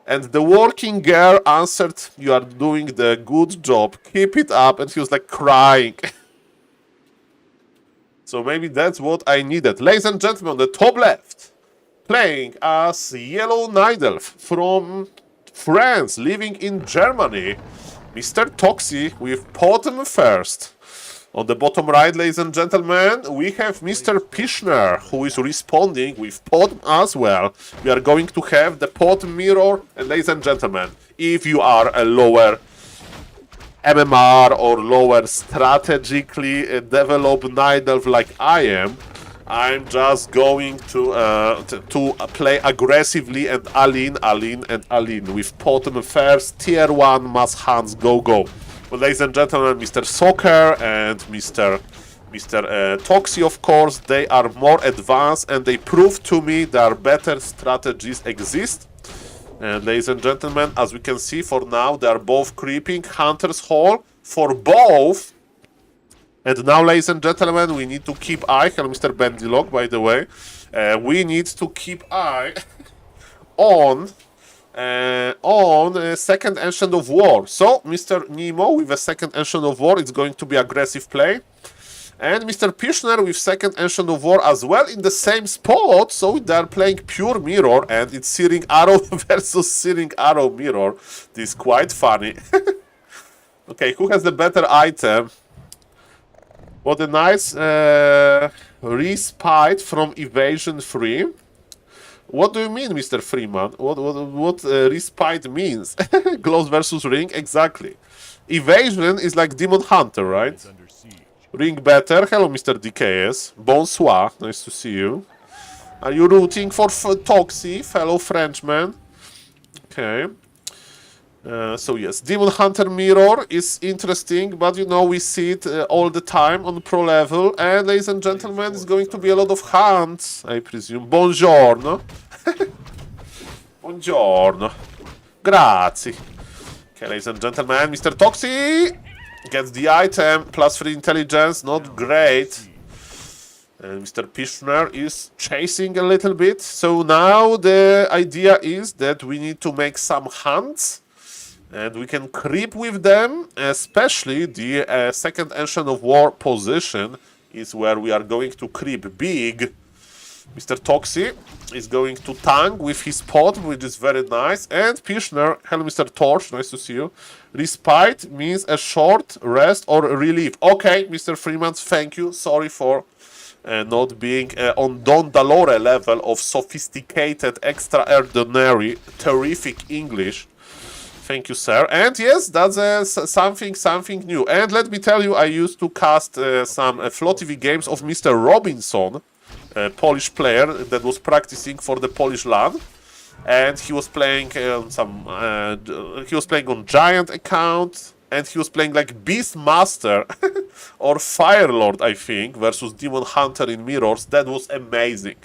And the working girl answered, you are doing the good job. Keep it up. And he was crying. So maybe that's what I needed. Ladies and gentlemen, on the top left, playing as Yellow Nidalf from France, living in Germany, Mr. Toxi with Potom first. On the bottom right, ladies and gentlemen, we have Mr. Pishner, who is responding with pod as well. We are going to have the pod mirror, and ladies and gentlemen, if you are a lower MMR or lower strategically developed Night Elf like I am, I'm just going to play aggressively and Alin with Potem first, tier 1, mass hands, go. Well, ladies and gentlemen, Mr. Soccer and Mr. Toxie, of course, they are more advanced and they prove to me that better strategies exist. And ladies and gentlemen, as we can see for now, they are both creeping Hunter's Hall for both. And now, ladies and gentlemen, we need to keep eye, hello Mr. Bendilog, by the way, we need to keep eye on second Ancient of War. So, Mr. Nemo with a second Ancient of War, it's going to be aggressive play. And Mr. Pishner with second Ancient of War as well in the same spot, so they're playing pure mirror, and it's Searing Arrow versus Searing Arrow mirror. This is quite funny. Okay, who has the better item? What a nice respite from evasion free. What do you mean, Mr. Freeman? What respite means? Close versus ring? Exactly. Evasion is like Demon Hunter, right? Ring better. Hello, Mr. DKS. Bonsoir. Nice to see you. Are you rooting for Toxie, fellow Frenchman? Okay. So yes, Demon Hunter Mirror is interesting, but you know, we see it all the time on pro level. And ladies and gentlemen, it's going to be a lot of hunts, I presume. Buongiorno. Buongiorno. Grazie. Okay, ladies and gentlemen, Mr. Toxie gets the item, +3 intelligence, not great. And Mr. Pishner is chasing a little bit. So now the idea is that we need to make some hunts. And we can creep with them, especially the second Ancient of War position is where we are going to creep big. Mr. Toxie is going to tank with his pod, which is very nice. And Pishner, hello Mr. Torch, nice to see you. Respite means a short rest or relief. Okay, Mr. Freeman, thank you. Sorry for not being on Don Dalore level of sophisticated, extraordinary, terrific English. Thank you, sir. And yes, that's something new. And let me tell you, I used to cast some Flow TV games of Mr. Robinson, a Polish player that was practicing for the Polish LAN, and he was playing he was playing on Giant account, and he was playing like Beastmaster or Firelord, I think, versus Demon Hunter in mirrors. That was amazing.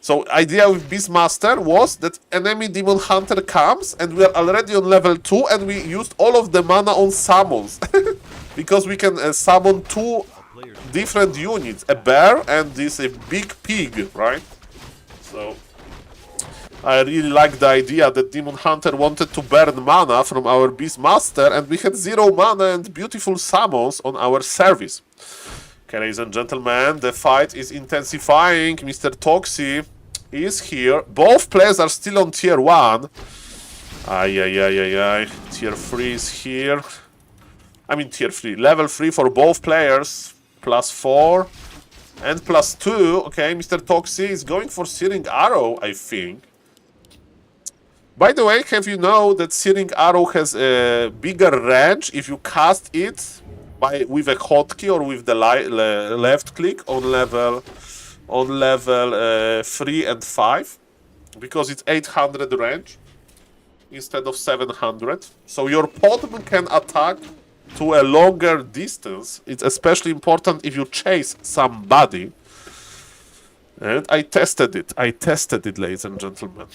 So idea with Beastmaster was that enemy Demon Hunter comes and we are already on level 2 and we used all of the mana on summons. Because we can summon 2 different units, a bear and this a big pig, right? So I really like the idea that Demon Hunter wanted to burn mana from our Beastmaster and we had 0 mana and beautiful summons on our service. Okay, ladies and gentlemen, the fight is intensifying. Mr. Toxie is here. Both players are still on tier 1. Tier 3 is here. I mean tier 3. Level 3 for both players. +4 and +2. Okay, Mr. Toxie is going for Searing Arrow, I think. By the way, have you know that Searing Arrow has a bigger range if you cast it with a hotkey or with the left click on level 3 and 5, because it's 800 range instead of 700. So your Podman can attack to a longer distance. It's especially important if you chase somebody. And I tested it, ladies and gentlemen.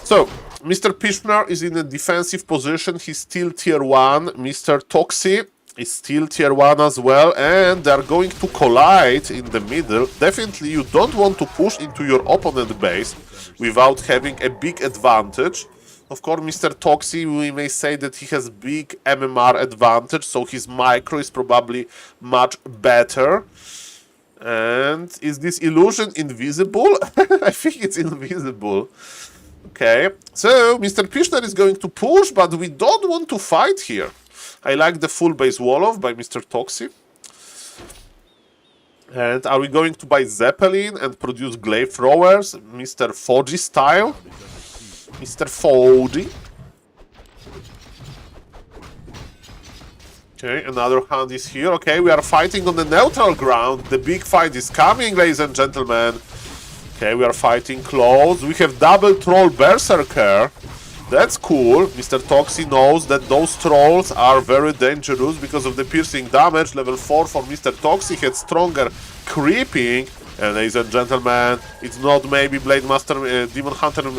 So Mr. Pishner is in a defensive position. He's still tier 1. Mr. Toxie is still tier 1 as well. And they're going to collide in the middle. Definitely you don't want to push into your opponent base without having a big advantage. Of course, Mr. Toxie, we may say that he has big MMR advantage. So his micro is probably much better. And is this illusion invisible? I think it's invisible. Okay, so Mr. Pishner is going to push, but we don't want to fight here. I like the full base Wolof by Mr. Toxi. And are we going to buy Zeppelin and produce glaive throwers, Mr. Foji style? Mr. Foji. Okay, another hand is here. Okay, we are fighting on the neutral ground. The big fight is coming, ladies and gentlemen. Okay, we are fighting close. We have double troll berserker. That's cool. Mr. Toxi knows that those trolls are very dangerous because of the piercing damage. Level 4 for Mr. Toxi had stronger creeping. And ladies and gentlemen, it's not maybe Blade Master Demon Hunter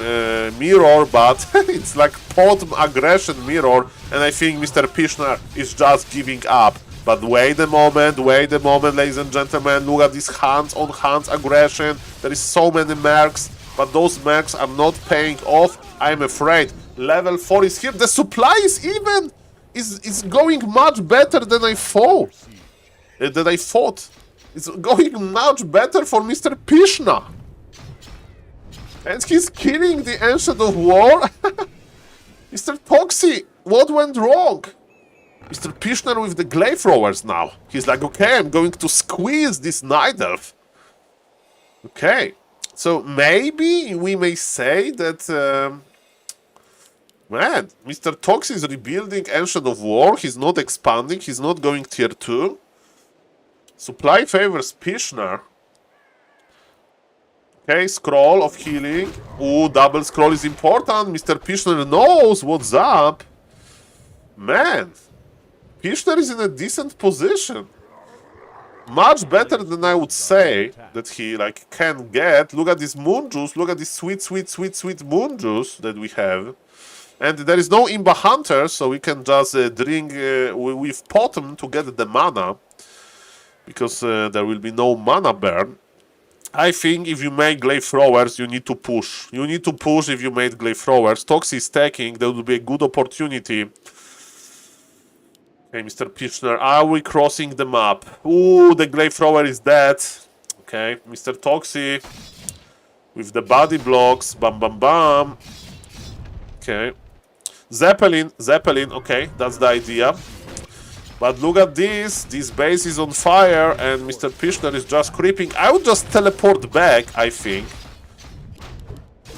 mirror, but it's like pot aggression mirror. And I think Mr. Pishner is just giving up. But wait a moment, ladies and gentlemen. Look at this hands-on-hands aggression. There is so many mercs, but those mercs are not paying off, I'm afraid. Level 4 is here. The supply is even is going much better than I thought. It's going much better for Mr. Pishna. And he's killing the Ancient of War. Mr. Toxi, what went wrong? Mr. Pishner with the glaive throwers now. He's like, okay, I'm going to squeeze this Night Elf. Okay, so maybe we may say that... man, Mr. Toxi is rebuilding Ancient of War. He's not expanding. He's not going tier 2. Supply favors Pishner. Okay, scroll of healing. Ooh, double scroll is important. Mr. Pishner knows what's up. Man, Pishner is in a decent position. Much better than I would say that he like can get. Look at this moon juice. Look at this sweet moon juice that we have. And there is no Imba Hunter, so we can just drink with Potom to get the mana. Because there will be no mana burn. I think if you make glaive throwers, you need to push. You need to push if you made glaive throwers. Toxi is stacking, that would be a good opportunity. Okay, Mr. Pishner, are we crossing the map? Ooh, the glaive thrower is dead. Okay, Mr. Toxi with the body blocks. Bam, bam, bam. Okay. Zeppelin, okay, that's the idea. But look at this base is on fire and Mr. Pishner is just creeping. I would just teleport back, I think.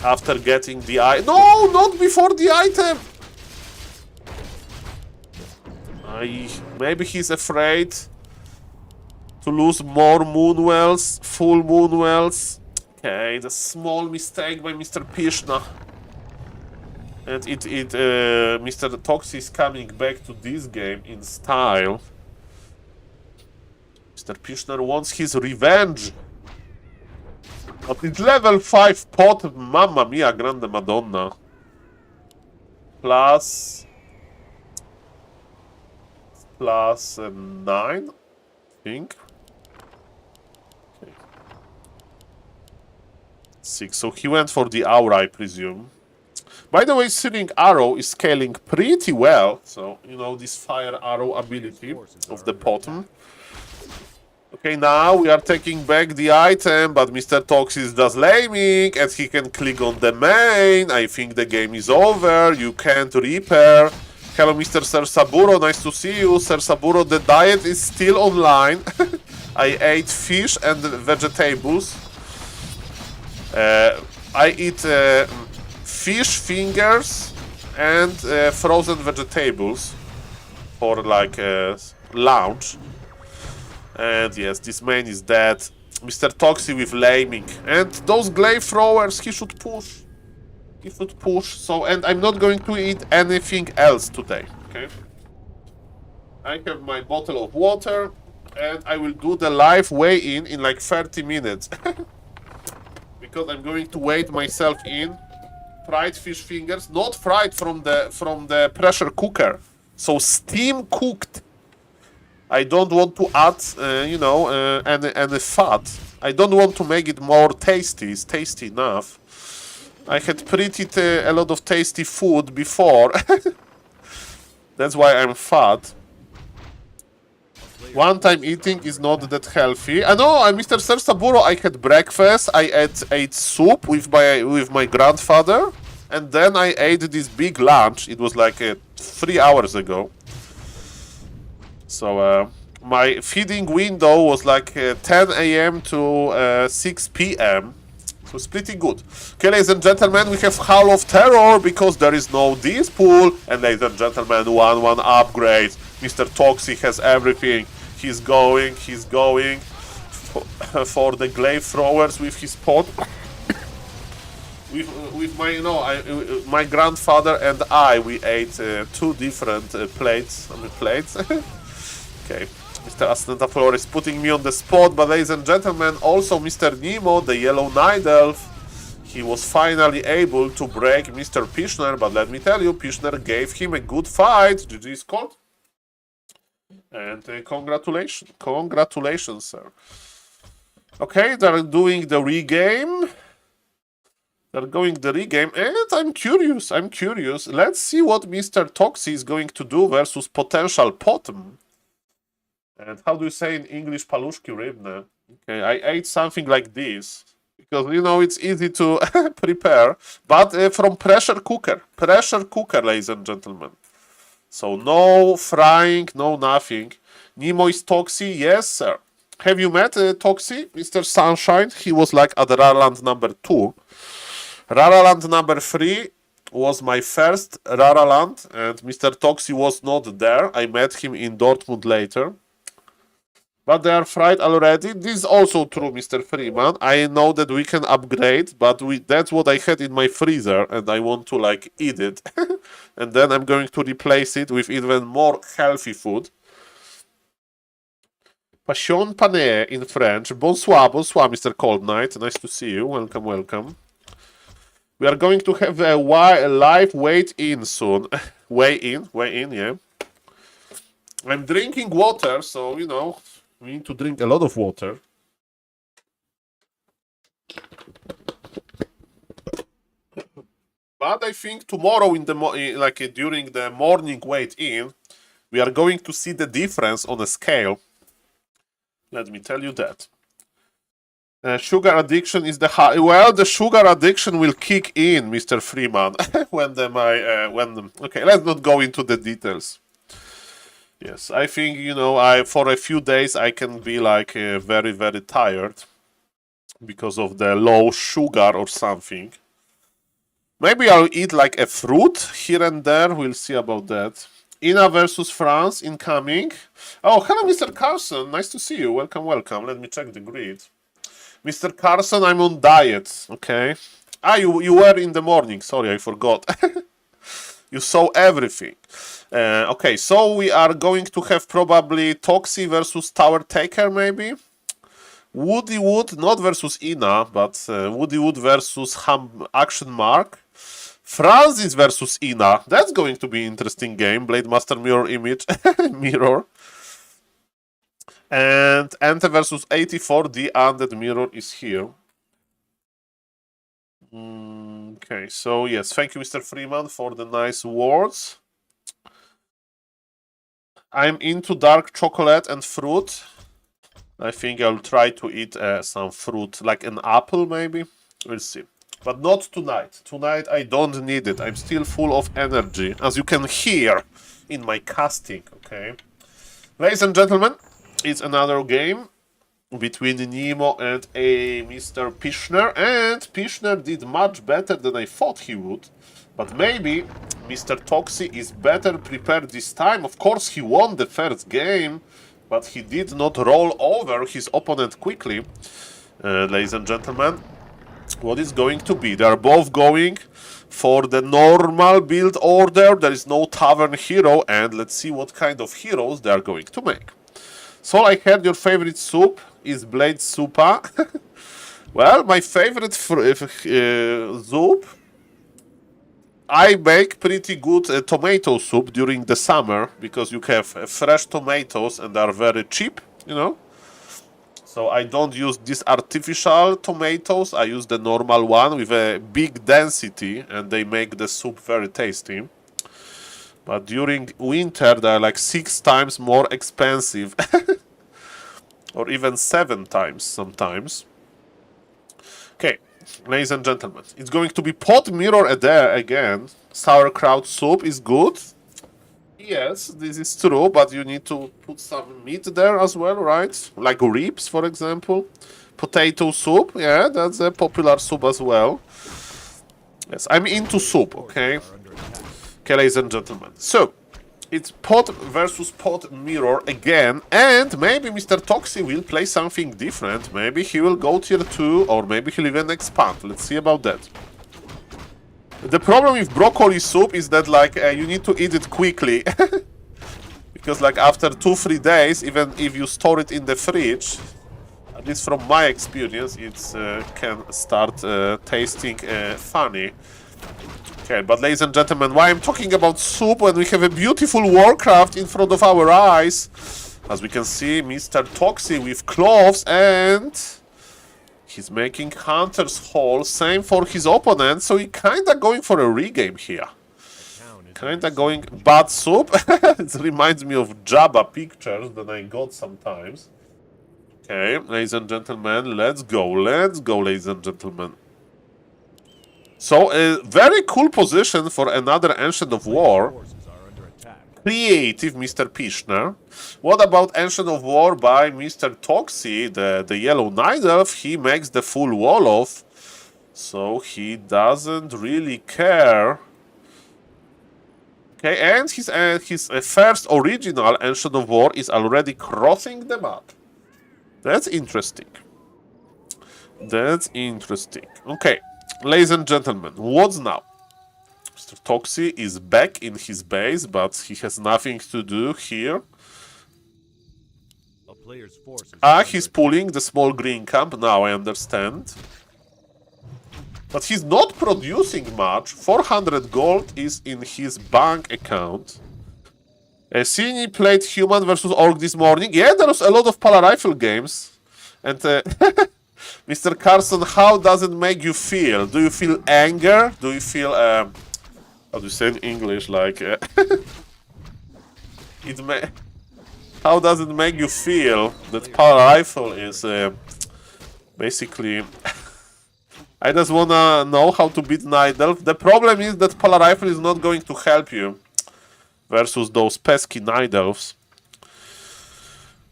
After getting the item. No, not before the item! Maybe he's afraid to lose more Moonwells, full Moonwells. Okay, the small mistake by Mr. Pishner. And Mr. Toxi is coming back to this game in style. Mr. Pishner wants his revenge. But it's level 5 pot, mamma mia, grande madonna. Plus 9, I think. Okay. 6, so he went for the aura, I presume. By the way, Searing Arrow is scaling pretty well. So, you know, this fire arrow ability of the Potom. Okay, now we are taking back the item, but Mr. Toxi is just laming, and he can click on the main. I think the game is over. You can't repair. Hello, Mr. Sir Saburo. Nice to see you. Sir Saburo, the diet is still online. I ate fish and vegetables. I eat... fish fingers and frozen vegetables for like lunch. And yes, this man is dead. Mr. Toxi with laming. And those glaive throwers, he should push. He should push. So, and I'm not going to eat anything else today. Okay. I have my bottle of water and I will do the live weigh-in in like 30 minutes. Because I'm going to weigh myself in. Fried fish fingers, not fried from the pressure cooker, so steam cooked. I don't want to add, you know, any fat. I don't want to make it more tasty. It's tasty enough. I had pre-eaten a lot of tasty food before. That's why I'm fat. One-time eating is not that healthy. I know, Mr. Sir Saburo, I had breakfast. I ate soup with my grandfather, and then I ate this big lunch. It was like 3 hours ago. So my feeding window was like 10 a.m. to 6 p.m. So it's pretty good. Okay, ladies and gentlemen, we have Hall of Terror because there is no this pool. And ladies and gentlemen, 1-1 upgrade. Mr. Toxie has everything. He's going for the glaive throwers with his pot. With my, my grandfather and we ate two different plates. Okay, Mr. Astentaflor is putting me on the spot, but ladies and gentlemen, also Mr. Nemo, the yellow night elf, he was finally able to break Mr. Pishner, but let me tell you, Pishner gave him a good fight. GG is called. And congratulations, sir. Okay, they're doing the regame. They're going the regame, and I'm curious. Let's see what Mr. Toxie is going to do versus potential Potom. And how do you say in English paluszki rybne? Okay, I ate something like this. Because, it's easy to prepare. But from pressure cooker. Pressure cooker, ladies and gentlemen. So no frying, no nothing. Nemo is Toxie? Yes, sir. Have you met Toxie, Mr. Sunshine? He was like at Raraland number 2. Raraland number 3 was my first Raraland, and Mr. Toxie was not there. I met him in Dortmund later. But they are fried already. This is also true, Mr. Freeman. I know that we can upgrade, but that's what I had in my freezer, and I want to, eat it. And then I'm going to replace it with even more healthy food. Passion pané in French. Bonsoir, Mr. Cold Knight. Nice to see you. Welcome. We are going to have a live weigh-in soon. Weigh-in, yeah. I'm drinking water, so, we need to drink a lot of water. But I think tomorrow during the morning weigh-in, we are going to see the difference on a scale. Let me tell you that. Sugar addiction is the high. Well, the sugar addiction will kick in, Mr. Freeman, okay, let's not go into the details. Yes, I think, for a few days I can be very, very tired because of the low sugar or something. Maybe I'll eat a fruit here and there. We'll see about that. Ina versus France incoming. Oh, hello, Mr. Carson. Nice to see you. Welcome. Let me check the grid. Mr. Carson, I'm on diet, okay? You were in the morning. Sorry, I forgot. You saw everything. Okay, so we are going to have probably Toxie versus Tower Taker, maybe? Woody Wood, not versus Ina, but Woody Wood versus Action Mark. Francis versus Ina. That's going to be an interesting game. Blade Master Mirror Image. Mirror. And Ante versus 84. The Undead Mirror is here. Okay, so yes, thank you, Mr. Freeman, for the nice words. I'm into dark chocolate and fruit. I think I'll try to eat some fruit, like an apple maybe. We'll see. But not tonight. Tonight I don't need it. I'm still full of energy, as you can hear in my casting, okay? Ladies and gentlemen, it's another game between Nemo and a Mr. Pishner, and Pishner did much better than I thought he would. But maybe Mr. Toxie is better prepared this time. Of course, he won the first game, but he did not roll over his opponent quickly. Ladies and gentlemen, what is going to be? They are both going for the normal build order. There is no Tavern Hero, and let's see what kind of heroes they are going to make. So I heard your favorite soup is Blade Soupa. Well, my favorite soup, I make pretty good tomato soup during the summer because you have fresh tomatoes and they are very cheap, So I don't use these artificial tomatoes. I use the normal one with a big density, and they make the soup very tasty. But during winter, they're like 6 times more expensive. Or even 7 times sometimes. Okay, ladies and gentlemen. It's going to be pot mirror there again. Sauerkraut soup is good. Yes, this is true, but you need to put some meat there as well, right? Like ribs, for example. Potato soup, yeah, that's a popular soup as well. Yes, I'm into soup, okay? Okay, ladies and gentlemen. So, it's pot versus pot mirror again, and maybe Mr. Toxi will play something different. Maybe he will go tier 2, or maybe he'll even expand. Let's see about that. The problem with broccoli soup is that, like, you need to eat it quickly. Because, like, after 2-3 days, even if you store it in the fridge, at least from my experience, it can start tasting funny. Okay, but ladies and gentlemen, why I'm talking about soup when we have a beautiful Warcraft in front of our eyes? As we can see, Mr. Toxi with cloves, and he's making Hunter's Hall, same for his opponent, so he kinda going for a regame here. Kinda going bad soup. It reminds me of Jabba pictures that I got sometimes. Okay, ladies and gentlemen, let's go, ladies and gentlemen. So, a very cool position for another Ancient of War. Creative Mr. Pishner. What about Ancient of War by Mr. Toxi, the yellow Night Elf? He makes the full wall off, so he doesn't really care. Okay, and his first original Ancient of War is already crossing the map. That's interesting. That's interesting. Okay, ladies and gentlemen, what's now? Mr. Toxi is back in his base, but he has nothing to do here. He's pulling the small green camp, now I understand. But he's not producing much. 400 gold is in his bank account. Sini played human versus orc this morning. Yeah, there was a lot of Polar Rifle games. And Mr. Carson, how does it make you feel? Do you feel anger? Do you feel how do you say in English? Like how does it make you feel that Power Rifle is basically? I just wanna know how to beat Night Elf. The problem is that Polar Rifle is not going to help you versus those pesky Night Elves.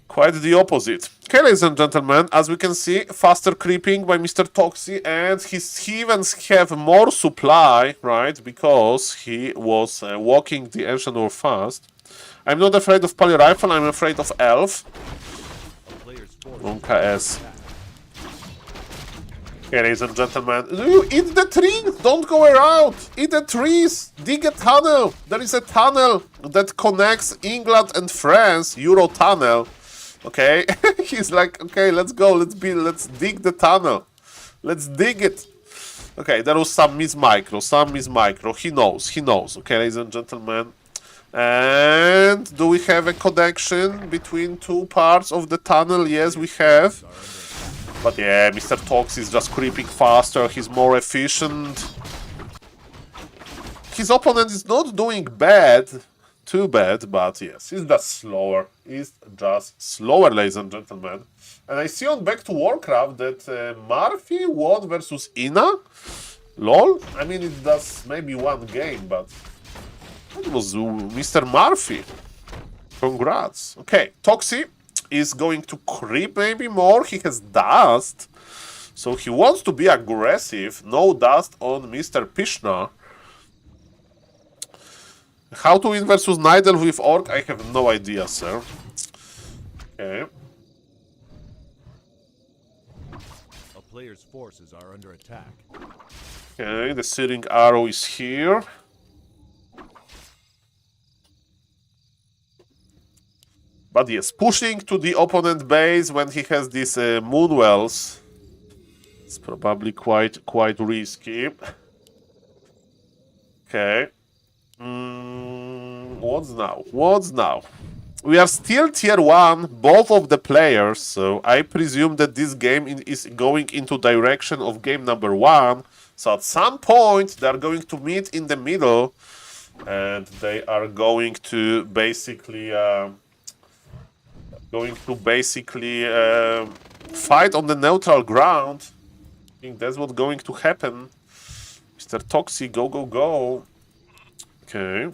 Quite the opposite. Okay, ladies and gentlemen, as we can see, faster creeping by Mr. Toxi, and his heathens have more supply, right? Because he was walking the Ancient War fast. I'm not afraid of Poly Rifle, I'm afraid of Elf. OKS. Okay, ladies and gentlemen, you eat the trees! Don't go around! Eat the trees! Dig a tunnel! There is a tunnel that connects England and France, Euro tunnel. Okay, he's like, okay, let's go, let's dig the tunnel. Let's dig it. Okay, there was some miss micro. He knows. Okay, ladies and gentlemen. And do we have a connection between two parts of the tunnel? Yes, we have. But yeah, Mr. Tox is just creeping faster. He's more efficient. His opponent is not doing bad. Too bad, but yes, he's just slower. Ladies and gentlemen. And I see on Back to Warcraft that Murphy won versus Ina. Lol. I mean, it does maybe one game, but it was Mr. Murphy. Congrats. Okay, Toxi is going to creep maybe more. He has dust, so he wants to be aggressive. No dust on Mr. Pishna. How to win versus Night Elf with Orc? I have no idea, sir. Okay. A player's forces are under attack. Okay, the Searing Arrow is here. But yes, pushing to the opponent base when he has these Moonwells, it's probably quite risky. Okay. What's now? We are still tier 1, both of the players, so I presume that this game is going into direction of game number 1. So at some point they are going to meet in the middle, and they are going to basically fight on the neutral ground. I think that's what's going to happen. Mr. Toxi, go. Okay.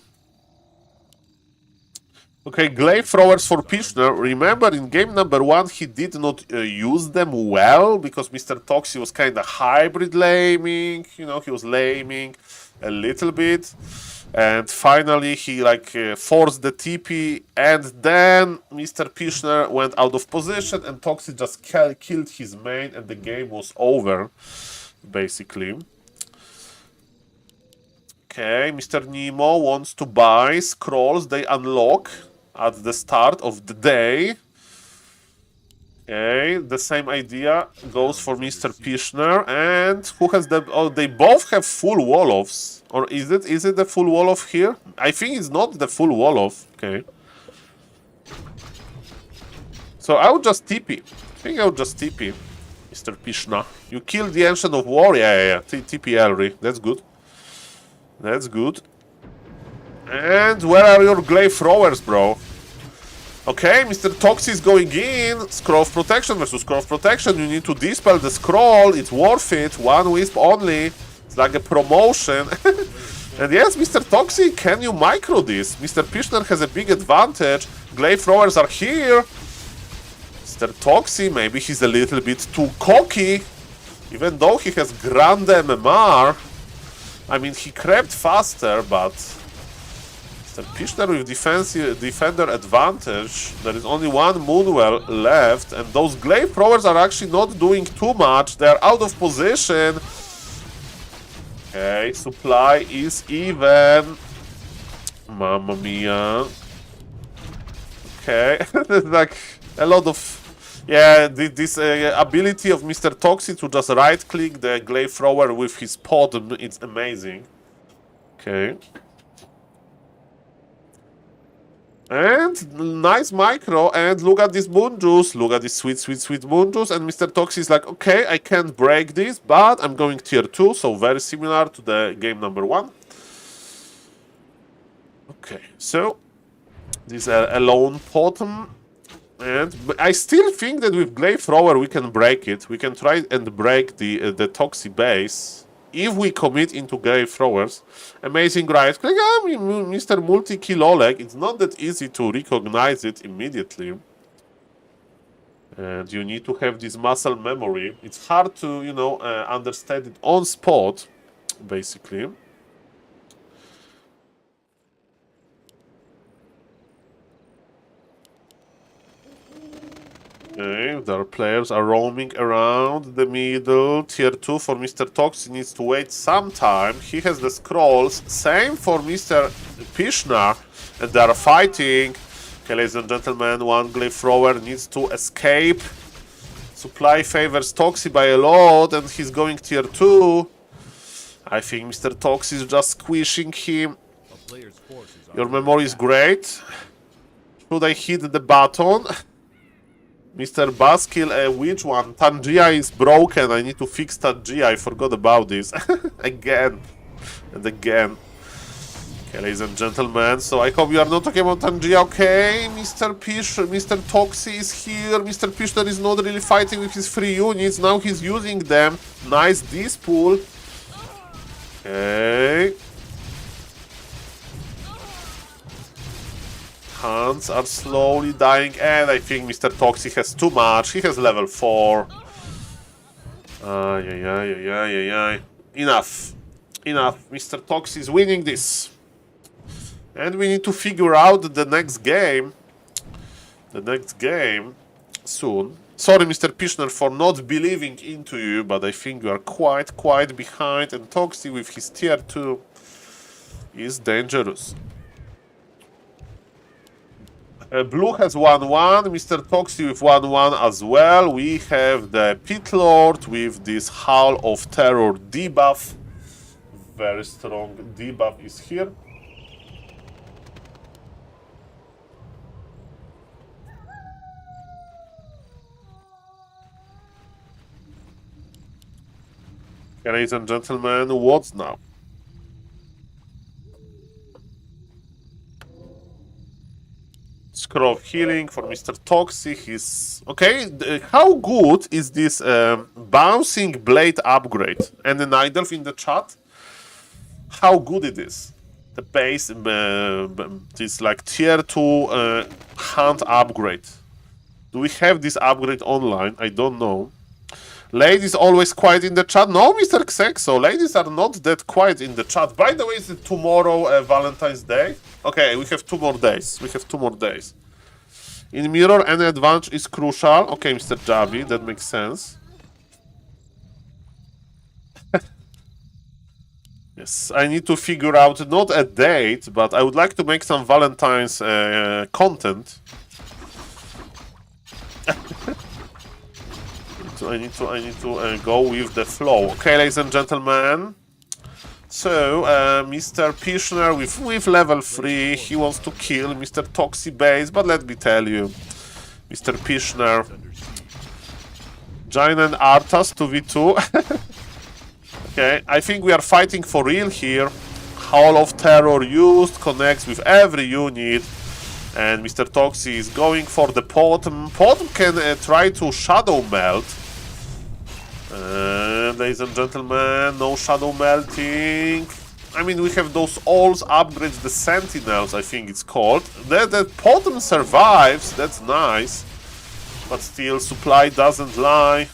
Okay, glaive throwers for Pishner. Remember, in game number 1, he did not use them well because Mr. Toxi was kind of hybrid laming. You know, he was laming a little bit. And finally, he like forced the TP, and then Mr. Pishner went out of position, and Toxi just killed his main, and the game was over, basically. Okay, Mr. Nemo wants to buy scrolls they unlock at the start of the day. Okay, the same idea goes for Mr. Pishner. And who has the... Oh, they both have full wall-offs. Or is it the full wall-off here? I think it's not the full wall-off. Okay. So I would just TP. I think I would just TP, Mr. Pishner. You killed the Ancient of War? Yeah. TP Elri. That's good. That's good. And where are your glaive throwers, bro? Okay, Mr. Toxi is going in. Scroll of Protection versus Scroll of Protection. You need to dispel the scroll. It's worth it. One wisp only. It's like a promotion. And yes, Mr. Toxi, can you micro this? Mr. Pishner has a big advantage. Glaive throwers are here. Mr. Toxi, maybe he's a little bit too cocky. Even though he has grand MMR. I mean, he crept faster, but... Mr. Pishner with defender advantage. There is only one Moonwell left, and those glaive throwers are actually not doing too much. They are out of position. Okay, supply is even. Mamma mia. Okay, there's like a lot of... Yeah, this ability of Mr. Toxi to just right-click the glaive thrower with his pod, it's amazing. Okay. And nice micro, and look at this moon juice. Look at this sweet, sweet, sweet moon juice. And Mr. Toxi is like, okay, I can't break this, but I'm going tier 2, so very similar to the game number 1. Okay, so this is a lone bottom. And I still think that with glaive thrower we can break it. We can try and break the Toxi base if we commit into glaive throwers. Amazing right click. Mr. Multi-kill Oleg. It's not that easy to recognize it immediately. And you need to have this muscle memory. It's hard to, you know, understand it on spot, basically. Okay, their players are roaming around the middle. Tier 2 for Mr. Toxi needs to wait some time. He has the scrolls. Same for Mr. Pishner. And they are fighting. Okay, ladies and gentlemen, one glaive thrower needs to escape. Supply favors Toxi by a lot, and he's going tier 2. I think Mr. Toxi is just squishing him. Your memory is great. Should I hit the button? Mr. Baskill, which one? Tangia is broken. I need to fix Tangia. I forgot about this. Again. And again. Okay, ladies and gentlemen. So I hope you are not talking about Tangia. Okay, Mr. Toxi is here. Mr. Pishner is not really fighting with his free units. Now he's using them. Nice dispool. Okay. Hands are slowly dying, and I think Mr. Toxi has too much. He has level 4. Enough. Enough. Mr. Toxi is winning this. And we need to figure out the next game. The next game soon. Sorry, Mr. Pishner, for not believing into you, but I think you are quite behind, and Toxi with his tier 2 is dangerous. Blue has 1-1, Mr. Toxi with 1-1 as well. We have the Pit Lord with this Howl of Terror debuff. Very strong debuff is here. Ladies and gentlemen, what's now? Scroll of Healing for Mr. Toxi. He's... Okay, how good is this Bouncing Blade upgrade? And an idol in the chat? How good it is? base, this like tier 2 hunt upgrade. Do we have this upgrade online? I don't know. Ladies always quiet in the chat. No, Mr. Xexo, ladies are not that quiet in the chat. By the way, is it tomorrow Valentine's Day? Okay, we have 2 more days. We have 2 more days. In mirror, any advantage is crucial. Okay, Mr. Javi, that makes sense. Yes, I need to figure out not a date, but I would like to make some Valentine's content. I need to go with the flow. Okay, ladies and gentlemen. So, Mr. Pishner with level 3, he wants to kill Mr. Toxi base, but let me tell you, Mr. Pishner, Giant and Arthas 2v2. Okay, I think we are fighting for real here. Hall of Terror used, connects with every unit. And Mr. Toxi is going for the Potom. Potom can try to Shadow Melt. Ladies and gentlemen, no Shadow Melting. I mean, we have those alls upgrades, the Sentinels, I think it's called. That Potom survives, that's nice. But still, supply doesn't lie.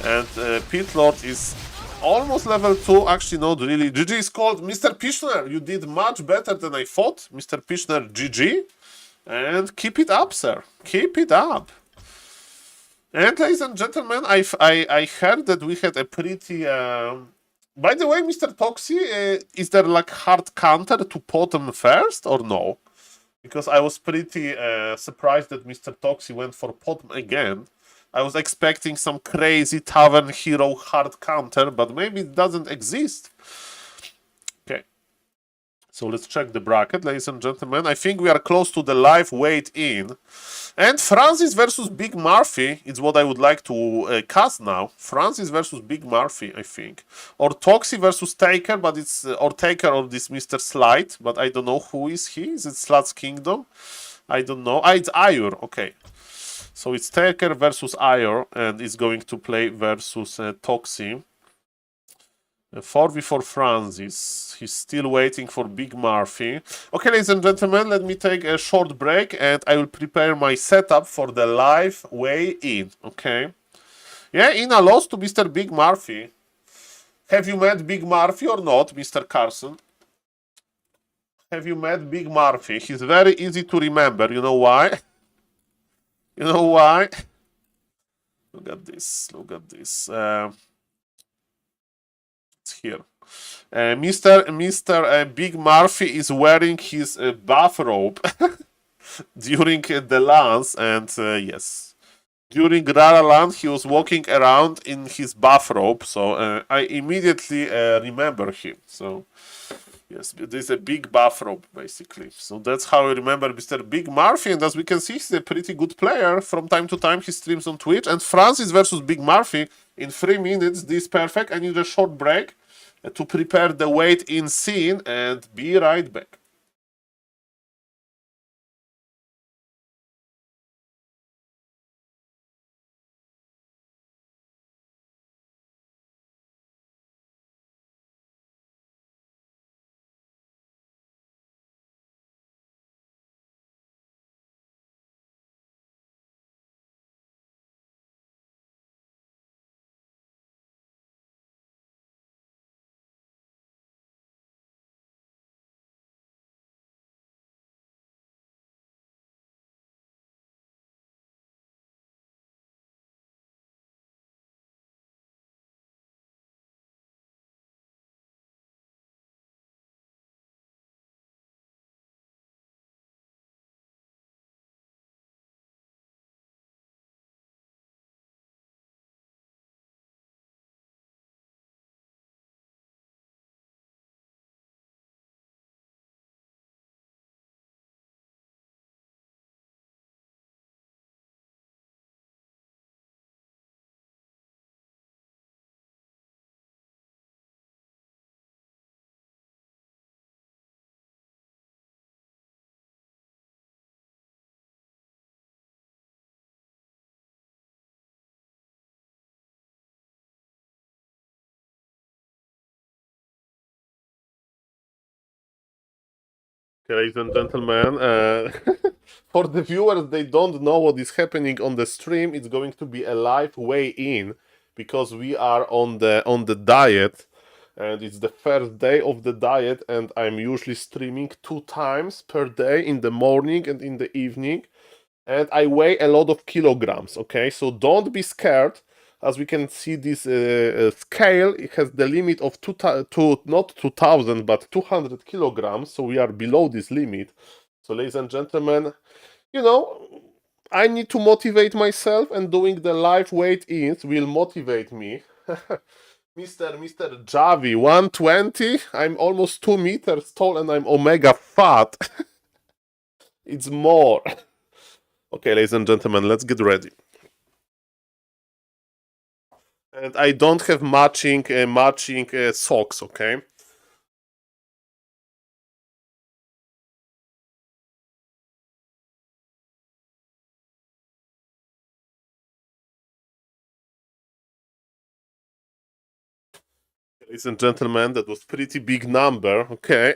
And Pit Lord is almost level 2, actually not really. GG is called. Mr. Pishner, you did much better than I thought. Mr. Pishner, GG. And keep it up, sir. Keep it up. And ladies and gentlemen, I heard that we had a pretty... By the way, Mr. Toxi, is there like hard counter to Potom first or no? Because I was pretty surprised that Mr. Toxi went for Potom again. I was expecting some crazy Tavern Hero hard counter, but maybe it doesn't exist. Okay. So let's check the bracket, ladies and gentlemen. I think we are close to the live weigh-in. And Francis versus Big Murphy is what I would like to cast now. Francis versus Big Murphy, I think. Or Toxi versus Taker, but it's... or Taker or this Mr. Slide, but I don't know who is he. Is it Slud's Kingdom? I don't know. Ah, it's Ayur, okay. So it's Taker versus Ayur, and it's going to play versus Toxi. 4v4 Francis. He's still waiting for Big Murphy. Okay, ladies and gentlemen, let me take a short break and I will prepare my setup for the live weigh-in. Okay. Yeah, Ina lost to Mr. Big Murphy. Have you met Big Murphy or not, Mr. Carson? Have you met Big Murphy? He's very easy to remember. You know why? You know why? Look at this. Look at this. Here. Mr. Big Murphy is wearing his bathrobe during the lance, and yes, during Rara Land he was walking around in his bathrobe, so I immediately remember him. So yes, there's a big bathrobe basically. So that's how I remember Mr. Big Murphy, and as we can see, he's a pretty good player. From time to time he streams on Twitch. And Francis versus Big Murphy in 3 minutes. This is perfect. I need a short break to prepare the weigh-in scene and be right back. Ladies and gentlemen, for the viewers, they don't know what is happening on the stream. It's going to be a live weigh-in because we are on the diet, and it's the first day of the diet. And I'm usually streaming 2 times per day, in the morning and in the evening. And I weigh a lot of kilograms. Okay, so don't be scared. As we can see, this scale, it has the limit of not 2000 but 200 kilograms, so we are below this limit. So ladies and gentlemen, you know, I need to motivate myself, and doing the live weight-ins will motivate me. Mr. Javi, 120, I'm almost 2 meters tall and I'm omega fat. It's more. Okay, ladies and gentlemen, let's get ready. And I don't have matching socks, okay? Ladies and gentlemen, that was pretty big number, okay?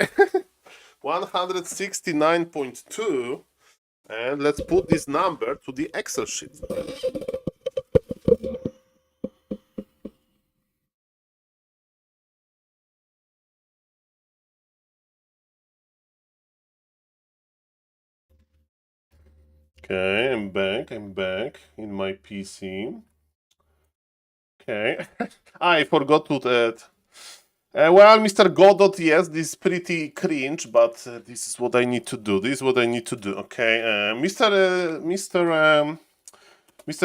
169.2, and let's put this number to the Excel sheet. Okay, I'm back in my PC. Okay, I forgot to that. Well, Mr. Godot, yes, this is pretty cringe, but this is what I need to do. Okay, Mr.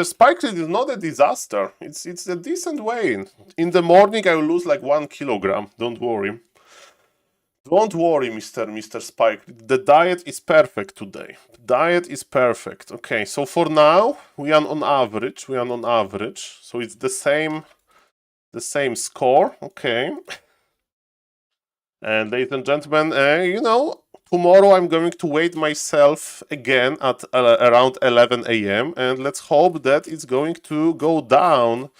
Spike is not a disaster. It's a decent weight. In the morning, I will lose like 1 kilogram. Don't worry. Don't worry, Mr. Spike. The diet is perfect today. Diet is perfect. Okay, so for now we are on average. So it's the same score. Okay. And ladies and gentlemen, you know, tomorrow I'm going to weigh myself again at around 11 a.m. and let's hope that it's going to go down.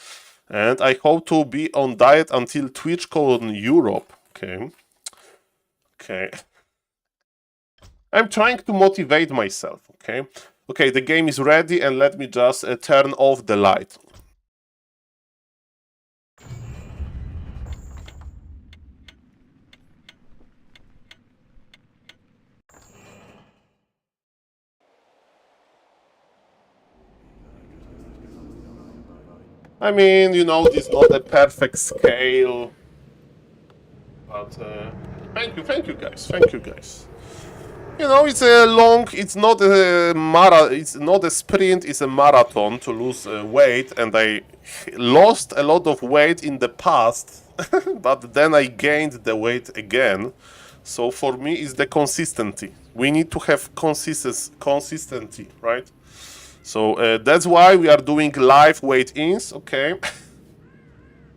And I hope to be on diet until TwitchCon Europe. Okay. Okay. I'm trying to motivate myself, okay? Okay, the game is ready, and let me just turn off the light. I mean, you know, this is not a perfect scale, but thank you guys. You know, it's not a sprint, it's a marathon to lose weight, and I lost a lot of weight in the past, but then I gained the weight again. So for me, it's the consistency. We need to have consistency, right? So that's why we are doing live weight-ins, okay?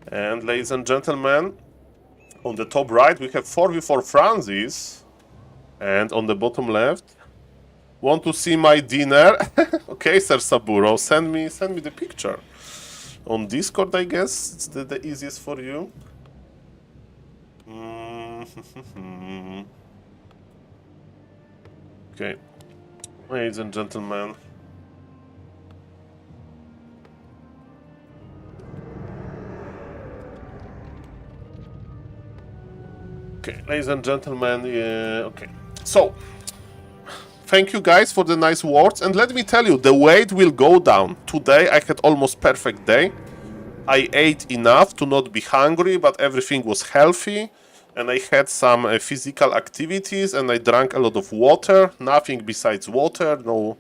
And ladies and gentlemen, on the top right, we have 4v4 Francis. And on the bottom left, want to see my dinner? Okay, Sir Saburo, send me the picture. On Discord, I guess, it's the easiest for you. Okay, ladies and gentlemen. Okay, ladies and gentlemen, okay. So, thank you guys for the nice words, and let me tell you, the weight will go down. Today I had almost perfect day. I ate enough to not be hungry, but everything was healthy, and I had some physical activities, and I drank a lot of water. Nothing besides water, no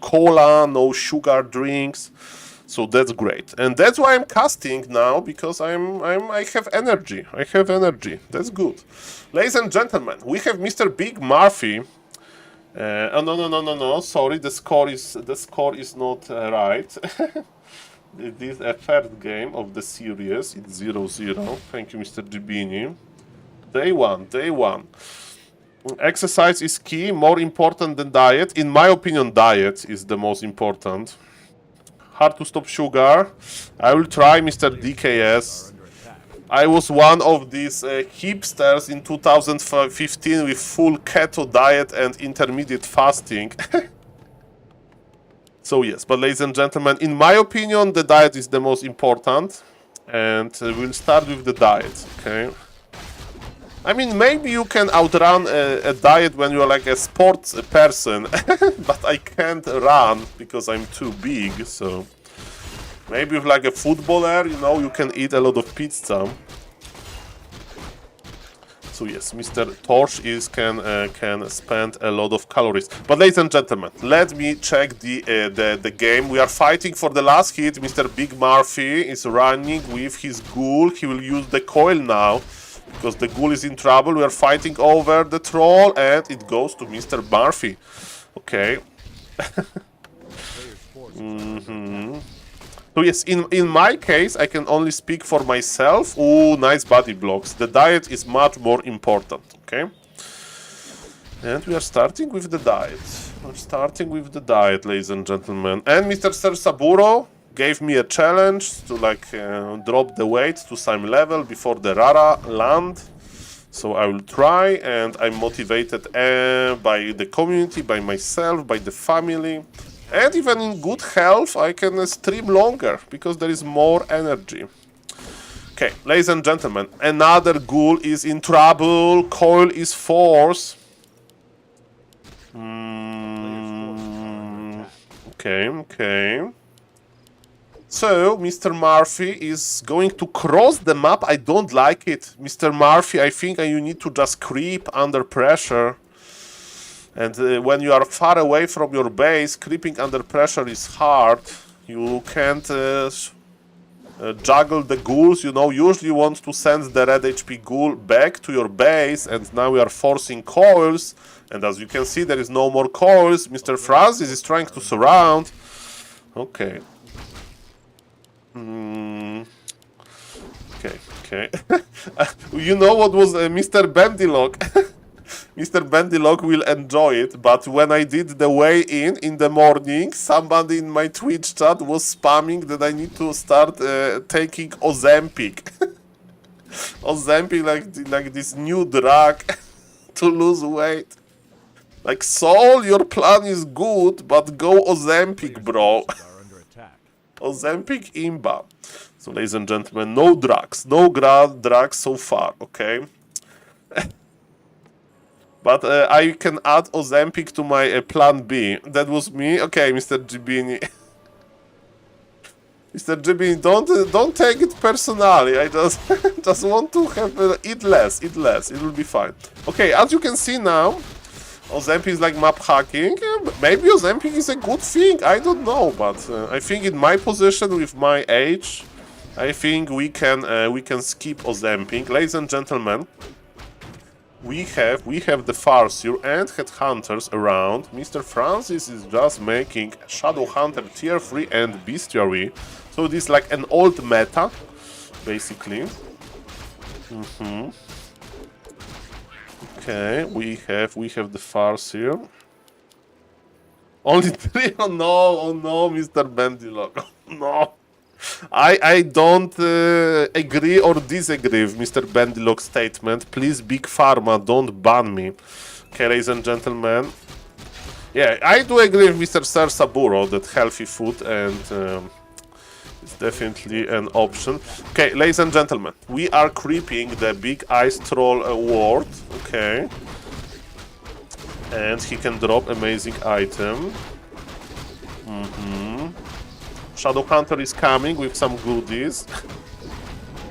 cola, no sugar drinks. So that's great, and that's why I'm casting now, because I have energy. That's good, ladies and gentlemen. We have Mr. Big Murphy. Oh no. Sorry, the score is not right. It is a third game of the series. It's 0-0. Thank you, Mr. Gibini. Day one. Exercise is key, more important than diet. In my opinion, diet is the most important. Hard to stop sugar. I will try, Mr. DKS. I was one of these hipsters in 2015 with full keto diet and intermediate fasting. So yes, but ladies and gentlemen, in my opinion, the diet is the most important. And we'll start with the diet, okay? I mean, maybe you can outrun a diet when you're like a sports person, but I can't run because I'm too big, so... Maybe with like a footballer, you know, you can eat a lot of pizza. So yes, Mr. Torch can spend a lot of calories. But ladies and gentlemen, let me check the game. We are fighting for the last hit. Mr. Big Murphy is running with his ghoul. He will use the coil now because the ghoul is in trouble. We are fighting over the troll and it goes to Mr. Murphy. Okay. So yes, in my case, I can only speak for myself. Ooh, nice body blocks. The diet is much more important, okay? And we are starting with the diet. We're starting with the diet, ladies and gentlemen. And Mr. Sir Saburo gave me a challenge to like drop the weight to some level before the Rara land. So I will try, and I'm motivated by the community, by myself, by the family. And even in good health, I can stream longer, because there is more energy. Okay, ladies and gentlemen, another ghoul is in trouble. Coil is force. Okay. So, Mr. Murphy is going to cross the map. I don't like it. Mr. Murphy, I think you need to just creep under pressure. And when you are far away from your base, creeping under pressure is hard. You can't juggle the ghouls, you know. Usually you want to send the red HP ghoul back to your base, and now we are forcing coils. And as you can see, there is no more coils. Mr. Francis is trying to surround. Okay. Okay. You know what was Mr. Bendylock? Mr. Bendylock will enjoy it, but when I did the weigh-in in the morning, somebody in my Twitch chat was spamming that I need to start taking Ozempic. Ozempic, like this new drug to lose weight. Like, Saul, your plan is good, but go Ozempic, bro. Ozempic imba. So, ladies and gentlemen, no drugs. No drugs so far, okay? But I can add Ozempic to my plan B. That was me. Okay, Mr. Gibini. Mr. Gibini, don't take it personally. I just want to have eat less. It will be fine. Okay, as you can see now, Ozempic is like map hacking. Maybe Ozempic is a good thing. I don't know, but I think in my position with my age, I think we can skip Ozempic, ladies and gentlemen. We have the Farseer and Headhunters around. Mr. Francis is just making Shadow Hunter tier 3 and Bestiary. So it is like an old meta, basically. Okay, we have the Farseer. Only 3? Oh no, Mr. Bendylock. Oh, no. I don't agree or disagree with Mr. Bendylock's statement. Please, Big Pharma, don't ban me. Okay, ladies and gentlemen. Yeah, I do agree with Mr. Sir Saburo that healthy food and it's definitely an option. Okay, ladies and gentlemen, we are creeping the big ice troll ward. Okay. And he can drop amazing item. Shadow Hunter is coming with some goodies.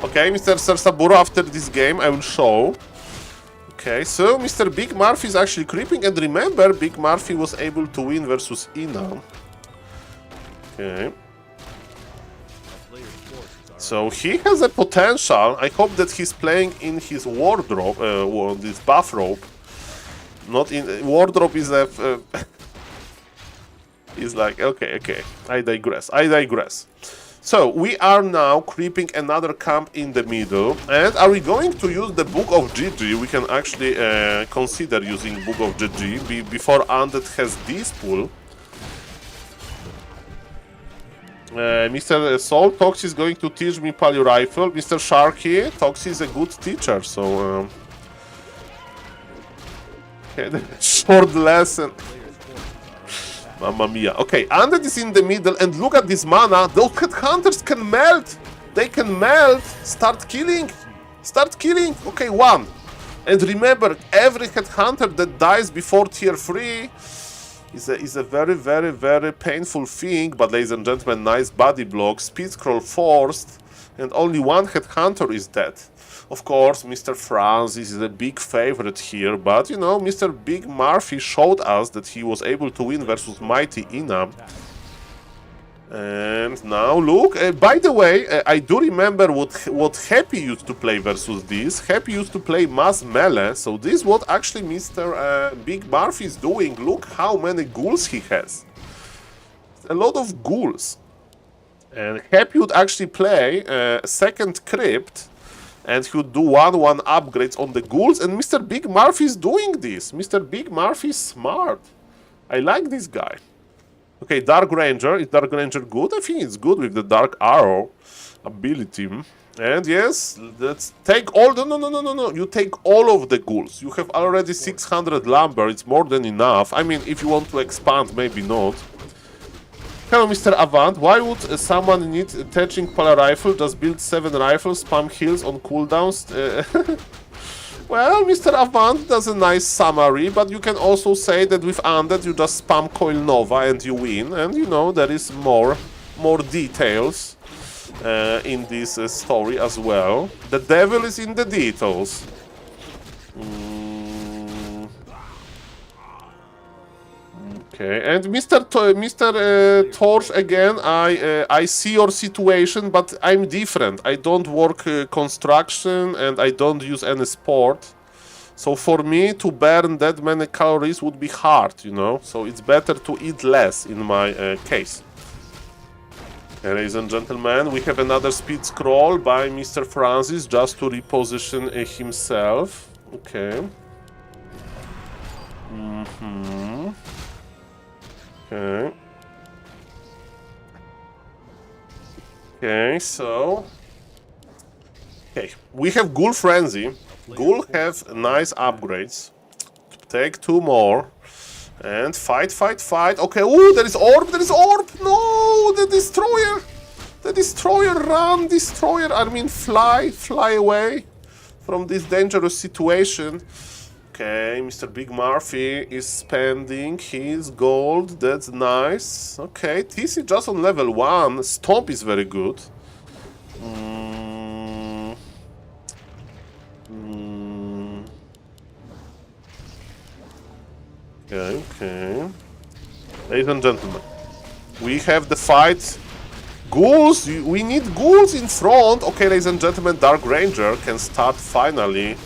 Okay, Mr. Sir Saburo, after this game I will show. Okay, so Mr. Big Murphy is actually creeping, and remember, Big Murphy was able to win versus Ina. Okay. So he has a potential. I hope that he's playing in his wardrobe, this bathrobe. Not in wardrobe is a is like okay. I digress. So we are now creeping another camp in the middle, and are we going to use the Book of GG? We can actually consider using Book of GG before Undead has this pool. Mr. Saul, Toxi is going to teach me Palio Rifle. Mr. Sharky, Toxi is a good teacher, so... okay, short lesson. Mamma mia. Okay, Undead is in the middle, and look at this mana. Those headhunters can melt. They can melt. Start killing. Start killing. Okay, 1. And remember, every headhunter that dies before tier 3 is a very, very, very painful thing. But ladies and gentlemen, nice body block, speed scroll forced, and only 1 headhunter is dead. Of course, Mr. Francis is a big favorite here, but you know, Mr. Big Murphy showed us that he was able to win versus Mighty Ina. And now look, by the way, I do remember what Happy used to play versus this. Happy used to play mass melee, so this is what actually Mr. Big Murphy is doing. Look how many ghouls he has. A lot of ghouls. And Happy would actually play second crypt, and he would do 1-1 upgrades on the ghouls, and Mr. Big Murphy is doing this. Mr. Big Murphy is smart. I like this guy. Okay, Dark Ranger. Is Dark Ranger good? I think it's good with the Dark Arrow ability. And yes, let's take all the... No. You take all of the ghouls. You have already 600 lumber. It's more than enough. I mean, if you want to expand, maybe not. Hello, Mr. Avant. Why would someone need a touching Palio Rifle? Just build 7 rifles, spam heals on cooldowns. Well, Mr. Avant does a nice summary, but you can also say that with Undead you just spam Coil Nova and you win. And you know, there is more details in this story as well. The devil is in the details. Okay, and Mr. Torch, again, I see your situation, but I'm different. I don't work construction and I don't use any sport. So for me, to burn that many calories would be hard, you know? So it's better to eat less in my case. Ladies and gentlemen, we have another speed scroll by Mr. Francis just to reposition himself. Okay. Okay. Okay, so... okay, we have Ghoul Frenzy. Ghoul have nice upgrades. Take 2 more. And fight. Okay, ooh, there is orb! No! The destroyer! The destroyer, run! Destroyer, I mean fly away from this dangerous situation. Okay, Mr. Big Murphy is spending his gold. That's nice. Okay, TC just on level 1. Stomp is very good. Okay. Ladies and gentlemen, we have the fight. Ghouls! We need ghouls in front. Okay, ladies and gentlemen, Dark Ranger can start finally.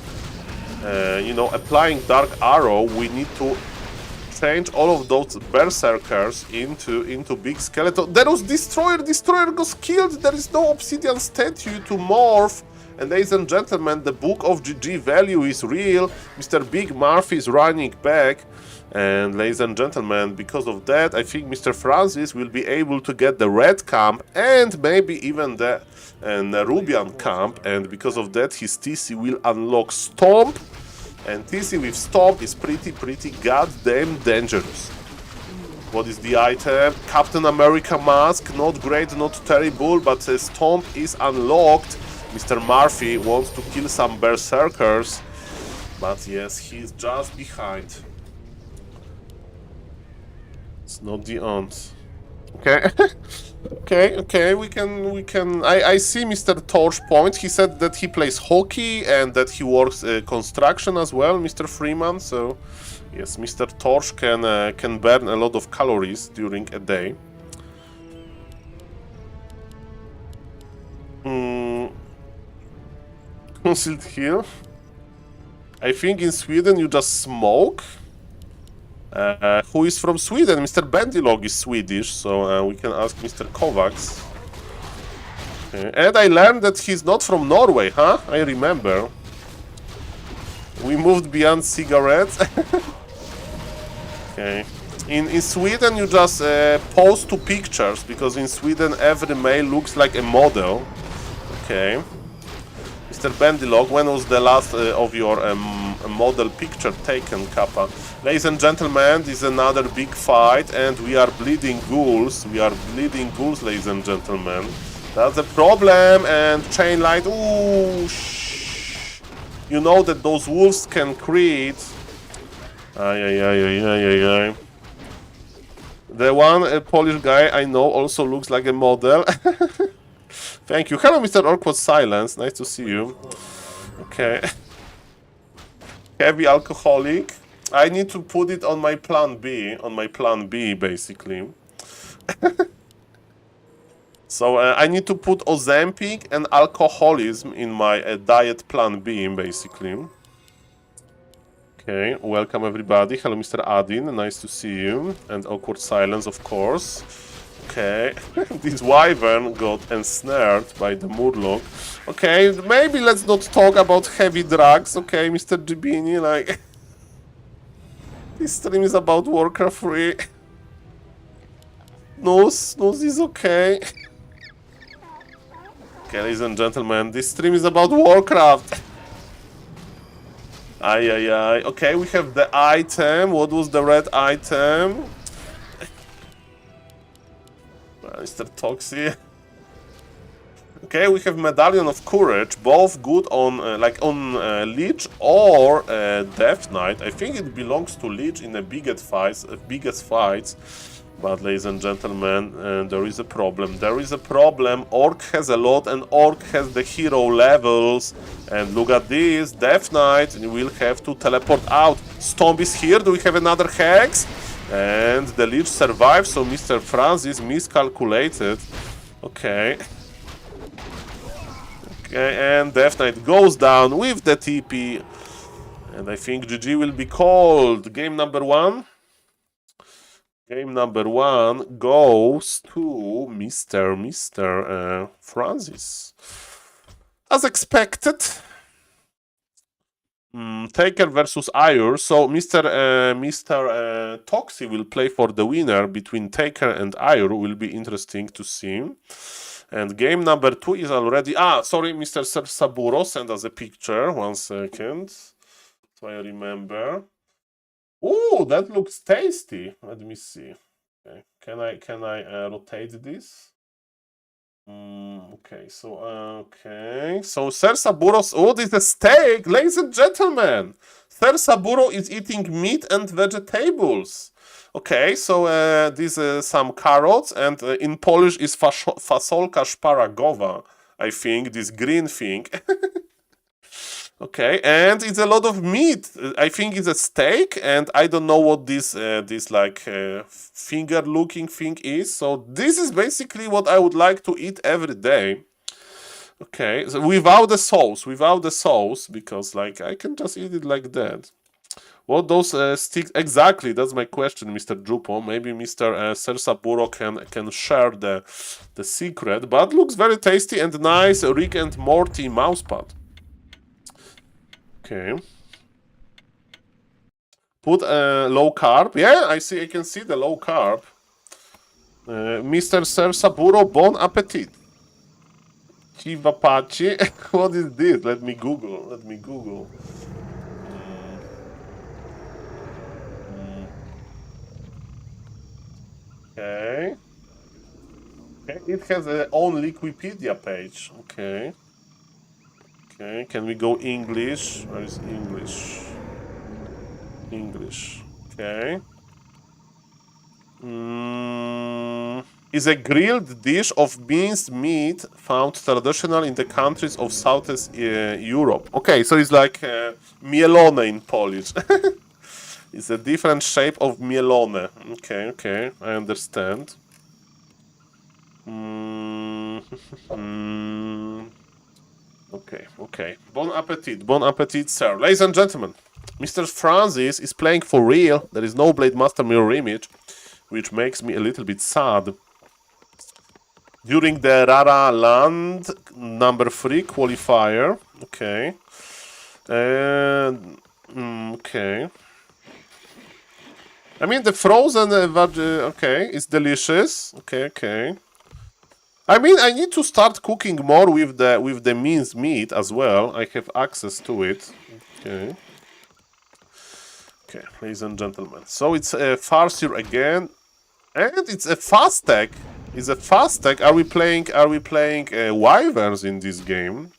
You know, applying Dark Arrow. We need to change all of those berserkers into big skeleton. There was Destroyer. Destroyer got killed. There is no obsidian statue to morph. And ladies and gentlemen, the book of GG value is real. Mr. Big Murphy is running back. And ladies and gentlemen, because of that, I think Mr. Francis will be able to get the red camp and maybe even the Nerubian camp. And because of that, his TC will unlock Stomp. And TC with Stomp is pretty goddamn dangerous. What is the item? Captain America mask. Not great, not terrible, but Stomp is unlocked. Mr. Murphy wants to kill some berserkers. But yes, he's just behind. It's not the aunt. Okay. Okay, we can... I see Mr. Torch point. He said that he plays hockey and that he works construction as well, Mr. Freeman. So, yes, Mr. Torch can burn a lot of calories during a day. Concealed here. I think in Sweden you just smoke. Who is from Sweden? Mr. Bendilog is Swedish, so we can ask Mr. Kovacs. Okay. And I learned that he's not from Norway, huh? I remember. We moved beyond cigarettes. Okay. In Sweden, you just post 2 pictures, because in Sweden every male looks like a model. Okay. Mr. Bendilog, when was the last of your model picture taken, Kappa? Ladies and gentlemen, this is another big fight, and we are bleeding ghouls. We are bleeding ghouls, ladies and gentlemen. That's the problem, and chain light. Ooh, shh. You know that those wolves can create. Ay. The one Polish guy I know also looks like a model. Thank you. Hello, Mr. Awkward Silence. Nice to see you. Okay. Heavy alcoholic. I need to put it on my plan B. On my plan B, basically. So I need to put Ozempic and alcoholism in my diet plan B, basically. Okay, welcome everybody. Hello, Mr. Adin. Nice to see you. And Awkward Silence, of course. Okay, this wyvern got ensnared by the Murloc. Okay, maybe let's not talk about heavy drugs, okay, Mr. Gibini, like... This stream is about Warcraft 3. Snooze is okay. Okay, ladies and gentlemen, this stream is about Warcraft. Ay. Okay, we have the item. What was the red item? Mr. Toxie. Okay, we have Medallion of Courage, both good on Lich or Death Knight. I think it belongs to Lich in the biggest fights. But ladies and gentlemen, there is a problem. There is a problem. Orc has a lot, and Orc has the hero levels. And look at this, Death Knight, and we'll have to teleport out. Stomp is here. Do we have another Hex? And the Lich survives, so Mr. Francis miscalculated. Okay. Okay, and Death Knight goes down with the TP. And I think GG will be called. Game number 1. Game number 1 goes to Mr. Francis. As expected. Taker versus Ayur. So Mr. Toxie will play for the winner between Taker and Ayur. Will be interesting to see. And game number 2 is already... sorry, Mr. Saburo sent us a picture. 1 second. So I remember. Ooh, that looks tasty. Let me see. Okay. Can I rotate this? Okay, so Ser Saburo's... Oh, this is a steak, ladies and gentlemen. Ser Saburo is eating meat and vegetables. Okay, so this is some carrots, and in Polish is fasolka szparagowa, I think, this green thing. Okay, and it's a lot of meat. I think it's a steak, and I don't know what this finger-looking thing is. So this is basically what I would like to eat every day. Okay, so without the sauce, because like I can just eat it like that. What those sticks exactly? That's my question, Mr. Jupo. Maybe Mr. Ser Saburo can share the secret, but looks very tasty and nice. Rick and Morty mousepad. Okay. Put low carb. Yeah, I can see the low carb. Mr. Ser Saburo, bon appetit. Chivapachi. What is this? Let me Google. Okay. It has its own Wikipedia page. Okay. Okay, can we go English? Where is English? English. Okay. Is a grilled dish of minced meat found traditional in the countries of Southeast Europe. Okay, so it's like mielone in Polish. It's a different shape of mielone. Okay, I understand. Okay. Bon appetit, sir. Ladies and gentlemen, Mr. Francis is playing for real. There is no Blade Master mirror image, which makes me a little bit sad. During the Rara Land number 3 qualifier. Okay. Okay. I mean, the frozen okay, it's delicious. Okay, okay. I mean, I need to start cooking more with the minced meat as well. I have access to it. Okay. Okay, ladies and gentlemen. So it's a farcier again, and it's a fast tech. It's a fast tech. Are we playing? Wyverns in this game?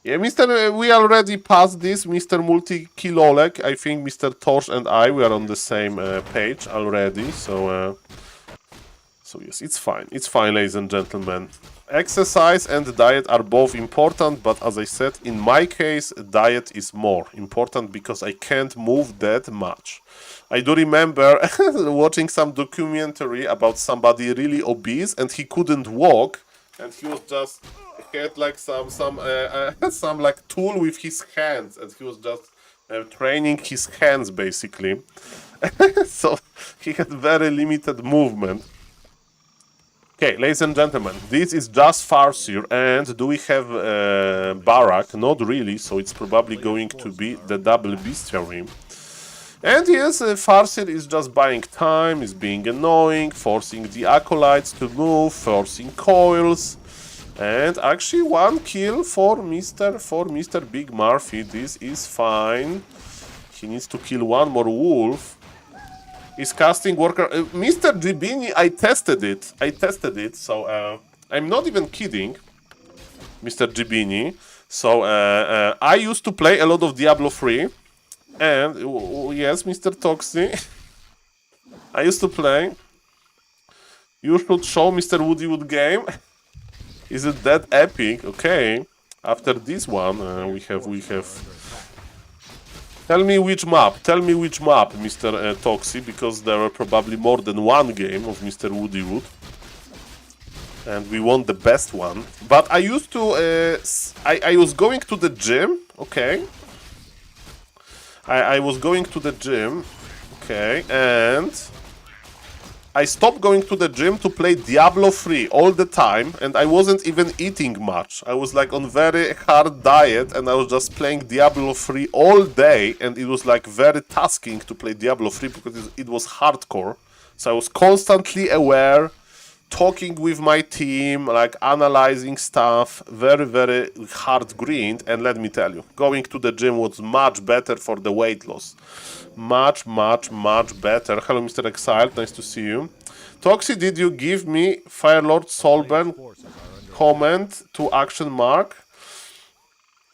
Yeah, Mr. We already passed this, Mr. Multi-Kilolek. I think Mr. Torch and we are on the same page already. So yes, it's fine. It's fine, ladies and gentlemen. Exercise and diet are both important, but as I said, in my case, diet is more important because I can't move that much. I do remember watching some documentary about somebody really obese and he couldn't walk, and he was just had like some like tool with his hands, and he was just training his hands basically. So he had very limited movement. Okay, ladies and gentlemen, this is just Farseer, and do we have Barak? Not really, so it's probably going to be the double bestiary. And yes, Farseer is just buying time, is being annoying, forcing the acolytes to move, forcing coils. And actually one kill for Mr. Big Murphy. This is fine. He needs to kill one more wolf. He's casting worker. Mr. Gibini, I tested it. So I'm not even kidding, Mr. Gibini. So I used to play a lot of Diablo 3. And yes, Mr. Toxi, I used to play. You should show Mr. Woodywood game. Is it that epic? Okay. After this one, we have. Tell me which map, Mr. Toxi, because there are probably more than one game of Mr. Woodywood. And we want the best one. But I used to, I was going to the gym, okay. I was going to the gym, okay, and I stopped going to the gym to play Diablo 3 all the time, and I wasn't even eating much. I was like on very hard diet, and I was just playing Diablo 3 all day, and it was like very tasking to play Diablo 3 because it was hardcore. So I was constantly aware, talking with my team, like analyzing stuff, very, very hard grind, and let me tell you, going to the gym was much better for the weight loss. Much better. Hello, Mr. Exiled, nice to see you. Toxi, did you give me Firelord Solburn comment to action mark?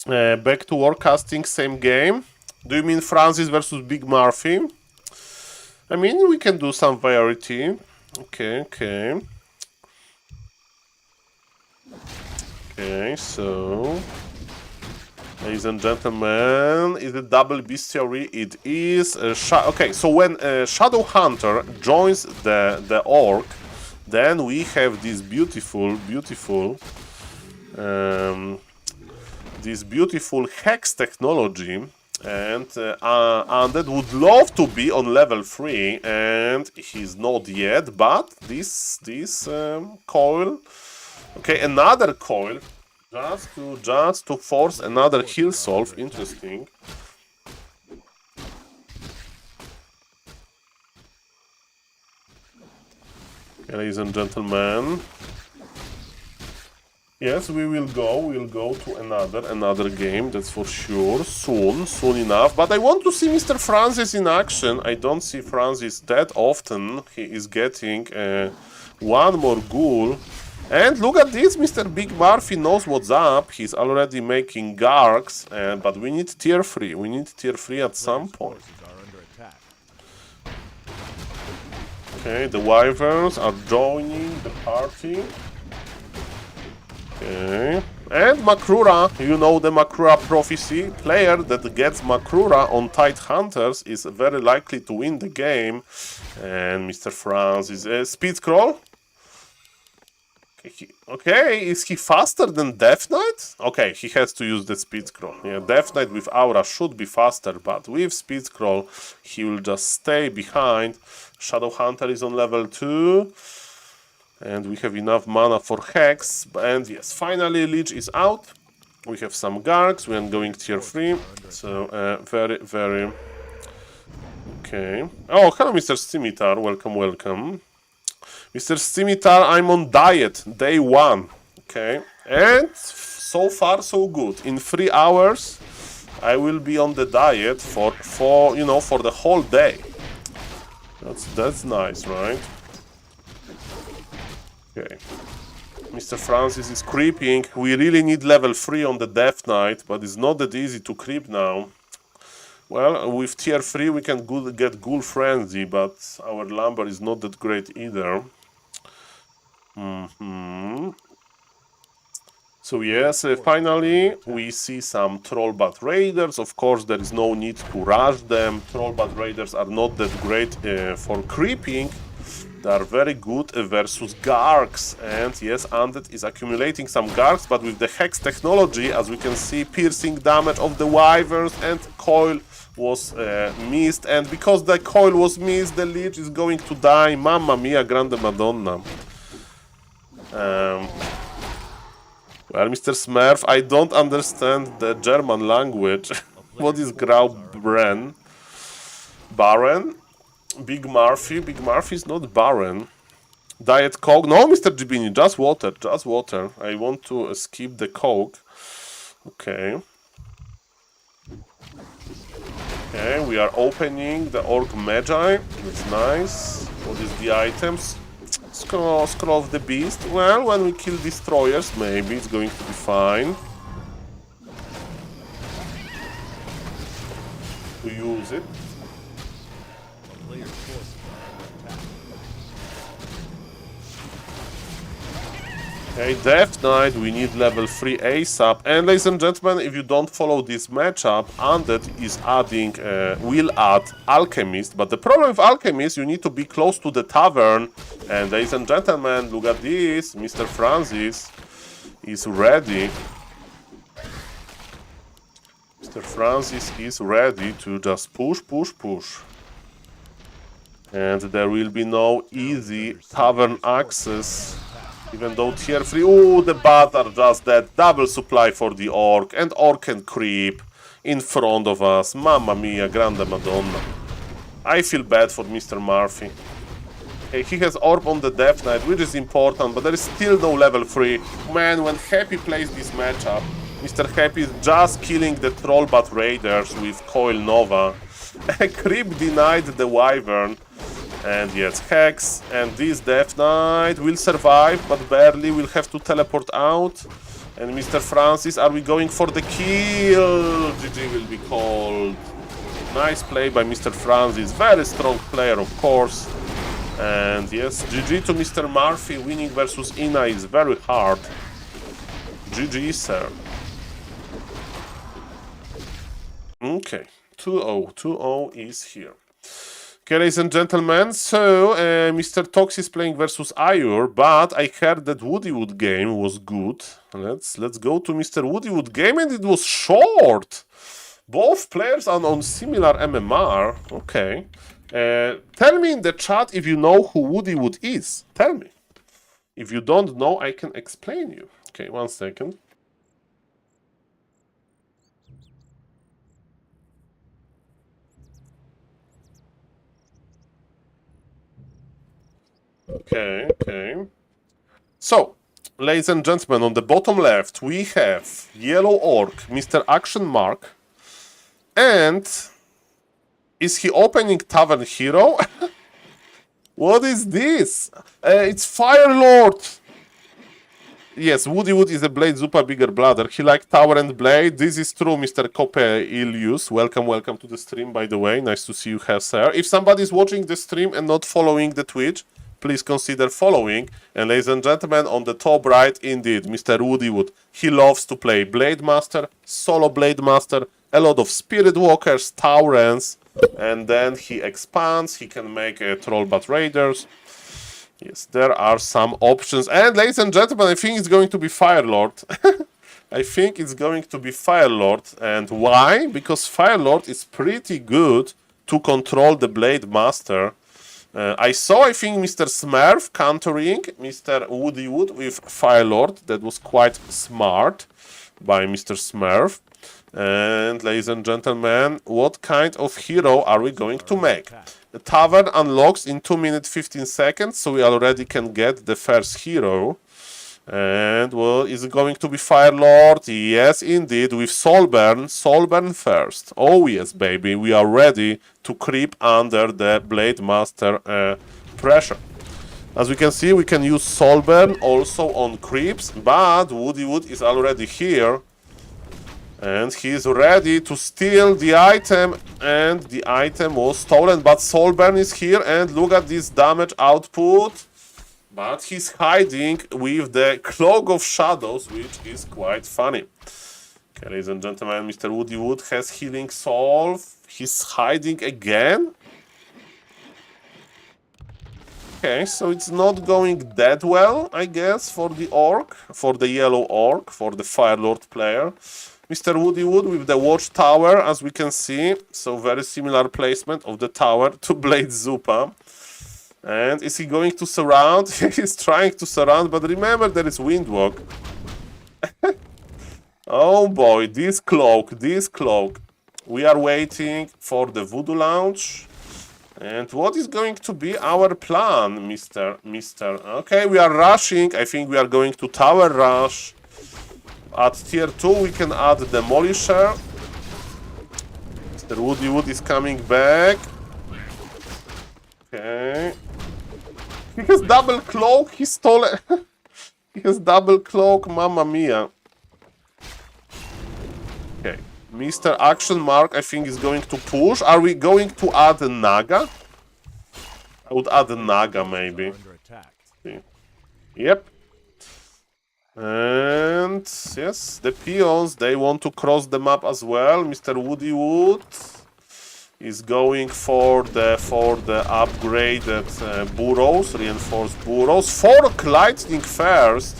Back to war casting, same game. Do you mean Francis versus Big Murphy? I mean, we can do some variety. Okay. Okay, so, ladies and gentlemen, is it double bestiary? It is. Okay, so when Shadow Hunter joins the orc, then we have this beautiful hex technology, and Undead would love to be on level 3, and he's not yet. But this coil. Okay, another coil, just to force another heal solve. Interesting. Okay, ladies and gentlemen. Yes, we'll go to another game, that's for sure, soon enough. But I want to see Mr. Francis in action. I don't see Francis that often. He is getting one more ghoul. And look at this, Mr. Big Murphy knows what's up. He's already making Gargs, but we need tier 3. We need tier 3 at some point. Okay, the Wyverns are joining the party. Okay. And Makrura, you know the Makrura prophecy. Player that gets Makrura on Tide Hunters is very likely to win the game. And Mr. Francis is speed scroll. Okay, is he faster than Death Knight? Okay, he has to use the speed scroll. Yeah, Death Knight with aura should be faster, but with speed scroll, he will just stay behind. Shadow Hunter is on level 2. And we have enough mana for Hex. And yes, finally Lich is out. We have some Gargs, we are going tier 3, so very, very... Okay. Oh, hello Mr. Scimitar, welcome, welcome. Mr. Scimitar, I'm on diet, day 1, okay? And so far so good. In 3 hours, I will be on the diet for the whole day. That's nice, right? Okay. Mr. Francis is creeping. We really need level 3 on the Death Knight, but it's not that easy to creep now. Well, with tier 3 we can get Ghoul Frenzy, but our lumber is not that great either. So yes, finally we see some Trollbat Raiders. Of course, there is no need to rush them. Trollbat Raiders are not that great for creeping. They are very good versus Gargs. And yes, Undead is accumulating some Gargs, but with the Hex technology, as we can see, piercing damage of the Wyverns and Coil was missed. And because the Coil was missed, the Lich is going to die. Mamma mia, grande madonna. Well, Mr. Smurf, I don't understand the German language. What is Graubrenn? Baron? Big Murphy? Big Murphy is not Baron. Diet Coke? No, Mr. Gibini, just water, just water. I want to skip the Coke. Okay. Okay, we are opening the Orc Magi. That's nice. What is the items? Scroll of the Beast. Well, when we kill destroyers, maybe it's going to be fine. To use it. Okay, Death Knight, we need level 3 ASAP. And ladies and gentlemen, if you don't follow this matchup, Undead is adding, will add Alchemist. But the problem with Alchemist, you need to be close to the tavern. And ladies and gentlemen, look at this. Mr. Francis is ready. Mr. Francis is ready to just push, push, push. And there will be no easy tavern access. Even though tier 3, oh, the bats are just dead. Double supply for the Orc, and Orc can creep in front of us. Mamma mia, grande madonna. I feel bad for Mr. Murphy. Okay, he has Orb on the Death Knight, which is important, but there is still no level 3. Man, when Happy plays this matchup, Mr. Happy is just killing the Trollbat Raiders with Coil Nova. Creep denied the Wyvern. And yes, Hex, and this Death Knight will survive, but barely. Will have to teleport out. And Mr. Francis, are we going for the kill? GG will be called. Nice play by Mr. Francis, very strong player, of course. And yes, GG to Mr. Murphy. Winning versus Ina is very hard. GG, sir. Okay, 2-0. 2-0 is here. Okay, ladies and gentlemen, so Mr. Tox is playing versus Ayur, but I heard that Woodywood game was good. Let's go to Mr. Woodywood game, and it was short. Both players are on similar MMR. Okay. Tell me in the chat if you know who Woodywood is. Tell me. If you don't know, I can explain you. Okay, 1 second. Okay. So, ladies and gentlemen, on the bottom left, we have Yellow Orc, Mr. Action Mark. And is he opening Tavern Hero? What is this? It's Fire Lord. Yes, Woodywood is a Blade Zupa bigger bladder. He liked Tower and Blade. This is true, Mr. Cope Ilius. Welcome to the stream, by the way. Nice to see you here, sir. If somebody is watching the stream and not following the Twitch, please consider following. And ladies and gentlemen, on the top right, indeed, Mr. Woodywood. He loves to play Blade Master, solo Blade Master, a lot of Spirit Walkers, Taurens, and then he expands. He can make Trollbat Raiders. Yes, there are some options. And ladies and gentlemen, I think it's going to be Firelord. I think it's going to be Firelord. And why? Because Firelord is pretty good to control the Blade Master. I think, Mr. Smurf countering Mr. Woodywood with Firelord. That was quite smart. by Mr. Smurf. And ladies and gentlemen, what kind of hero are we going to make? The tavern unlocks in 2 minutes 15 seconds, so we already can get the first hero. And well, is it going to be Fire Lord? Yes, indeed, with Soulburn. Soulburn first. Oh yes, baby, we are ready to creep under the Blade Master pressure. As we can see, we can use Soulburn also on creeps, but Woody Wood is already here. And he's ready to steal the item, and the item was stolen, but Soulburn is here, and look at this damage output. But he's hiding with the Cloak of Shadows, which is quite funny. Okay, ladies and gentlemen, Mr. Woody Wood has Healing Soul. He's hiding again. Okay, so it's not going that well, I guess, for the orc, for the yellow orc, for the Fire Lord player. Mr. Woody Wood with the watchtower, as we can see. So very similar placement of the tower to Blade Zupa. And is he going to surround? He's trying to surround, but remember there is Windwalk. Oh boy, this cloak. We are waiting for the Voodoo Lounge. And what is going to be our plan, Mr. Okay, we are rushing. I think we are going to Tower Rush. At tier 2 we can add Demolisher. Mr. Woody Wood is coming back. Okay. He has double cloak, he stole it. He has double cloak, mamma mia. Okay. Mr. Action Mark, I think, is going to push. Are we going to add a Naga? I would add a Naga, maybe. Under attack. See. Yep. And yes, the peons, they want to cross the map as well. Mr. Woody Wood is going for the upgraded burrows, reinforced burrows. Fork Lightning first.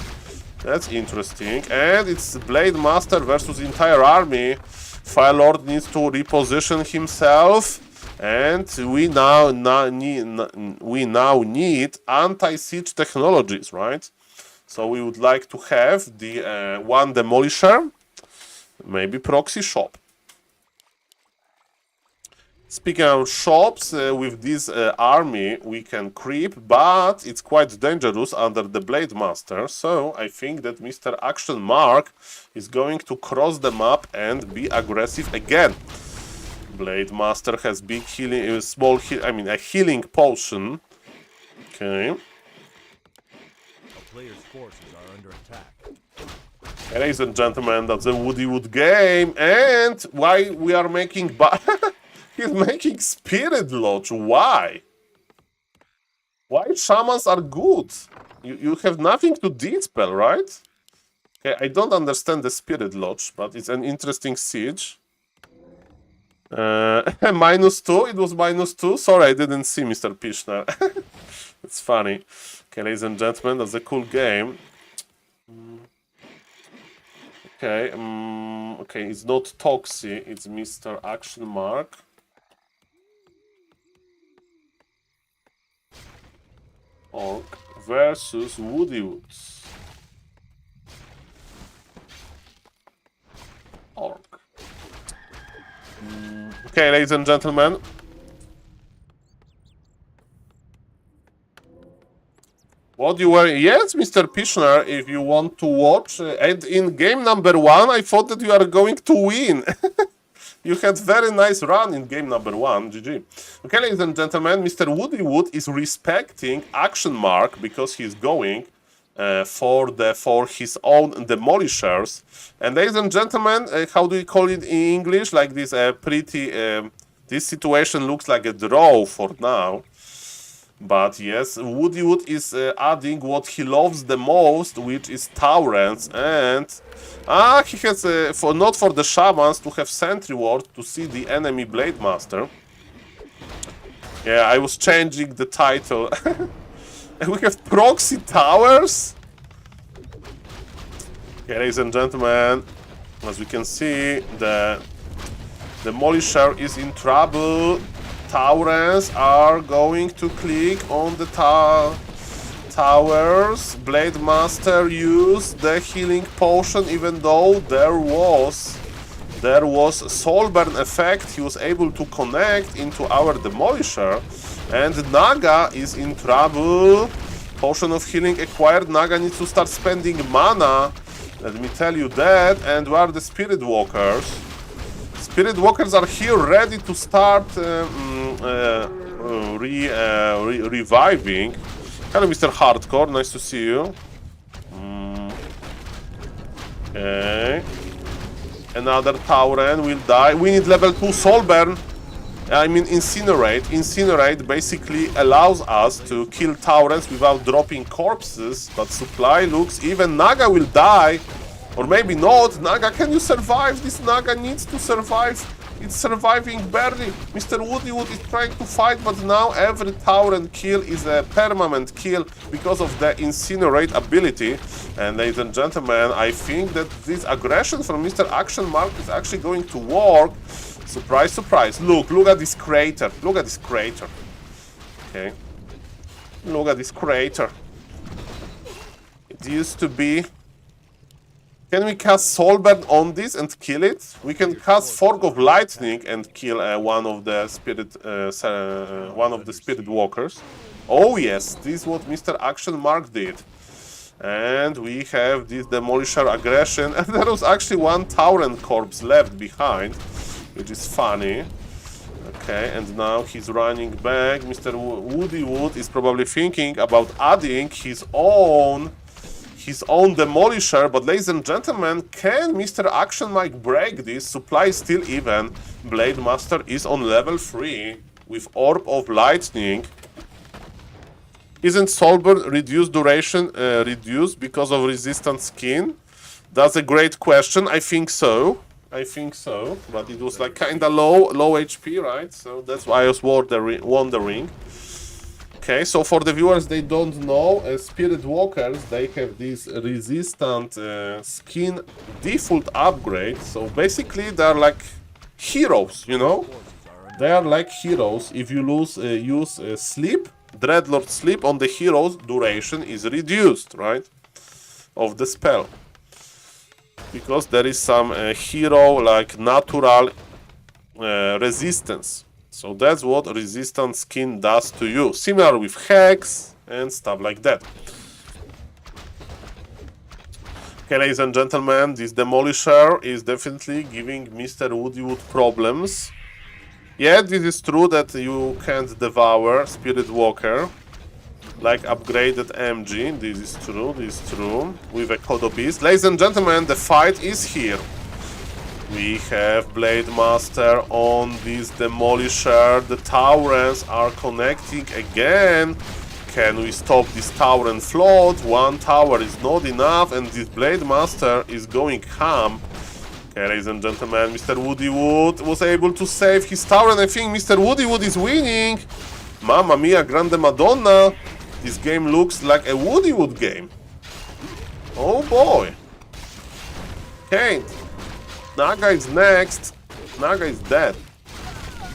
That's interesting. And it's Blade Master versus entire army. Fire Lord needs to reposition himself. And we now need anti-siege technologies, right? So we would like to have the one Demolisher, maybe Proxy Shop. Speaking of shops, with this army we can creep, but it's quite dangerous under the Blade Master. So I think that Mr. Action Mark is going to cross the map and be aggressive again. Blade Master has big healing, a healing potion. Okay. Player's forces are under attack. Ladies and gentlemen, that's a Woody Wood game, and why we are making he's making Spirit Lodge. Why? Why shamans are good? You have nothing to dispel, right? Okay, I don't understand the Spirit Lodge, but it's an interesting siege. -2, it was -2. Sorry, I didn't see, Mr. Pishner. It's funny. Okay, ladies and gentlemen, that's a cool game. Okay, okay, it's not Toxie, it's Mr. Action Mark. Orc versus Woody Woods. Orc. Okay, ladies and gentlemen. What you were? Yes, Mr. Pishner, if you want to watch. And in game number 1, I thought that you are going to win. You had very nice run in game number 1. GG. Okay, ladies and gentlemen, Mr. Woody Wood is respecting Action Mark because he's going for his own Demolishers. And ladies and gentlemen, how do you call it in English? Like this this situation looks like a draw for now. But yes, Woody Wood is adding what he loves the most, which is Taurens, and he has not for the shamans to have Sentry Ward to see the enemy Blade Master. Yeah, I was changing the title. And we have Proxy Towers. Okay, ladies and gentlemen, as we can see, the Demolisher is in trouble. Taurens are going to click on the towers. Blade Master used the healing potion, even though there was soul burn effect. He was able to connect into our demolisher, and Naga is in trouble. Potion of healing acquired. Naga needs to start spending mana. Let me tell you that. And where are the Spirit Walkers? Spirit Walkers are here, ready to start reviving. Hello, Mr. Hardcore. Nice to see you. Okay. Another Tauren will die. We need level 2 Soul Burn. I mean, Incinerate. Incinerate basically allows us to kill Taurens without dropping corpses, but supply looks even. Naga will die. Or maybe not. Naga, can you survive? This Naga needs to survive. It's surviving barely. Mr. Woodywood is trying to fight, but now every Tauren kill is a permanent kill because of the Incinerate ability. And ladies and gentlemen, I think that this aggression from Mr. Action Mark is actually going to work. Surprise, surprise. Look at this crater. Look at this crater. Okay. Look at this crater. It used to be... Can we cast Soulburn on this and kill it? We can cast Fork of Lightning and kill one of the spirit walkers. Oh yes, this is what Mr. Action Mark did. And we have this Demolisher aggression, and there was actually one Tauren corpse left behind, which is funny. Okay, and now he's running back. Mr. Woodywood is probably thinking about adding his own Demolisher, but ladies and gentlemen, can Mr. Action Mike break this? Supply is still even. Blade Master is on level 3 with Orb of Lightning. Isn't Soulburn reduced duration reduced because of resistant skin? That's a great question. I think so. But it was like kinda low HP, right? So that's why I was wondering. Okay, so for the viewers, they don't know, Spirit Walkers, they have this resistant skin default upgrade. So basically, they're like heroes, you know? They are like heroes. If you use sleep, Dreadlord sleep on the hero's duration is reduced, right? Of the spell. Because there is some hero like natural resistance. So that's what resistant skin does to you. Similar with Hex and stuff like that. Okay, ladies and gentlemen, this Demolisher is definitely giving Mr. Woodywood problems. Yeah, this is true that you can't devour Spirit Walker like upgraded MG. This is true, with a Kodo Beast. Ladies and gentlemen, the fight is here. We have Blade Master on this Demolisher. The Taurens are connecting again. Can we stop this Tauren float? One tower is not enough, and this Blade Master is going ham. Okay, ladies and gentlemen, Mr. Woodywood was able to save his tower, and I think Mr. Woodywood is winning. Mamma mia, grande madonna. This game looks like a Woodywood game. Oh boy. Okay, Naga is next. Naga is dead.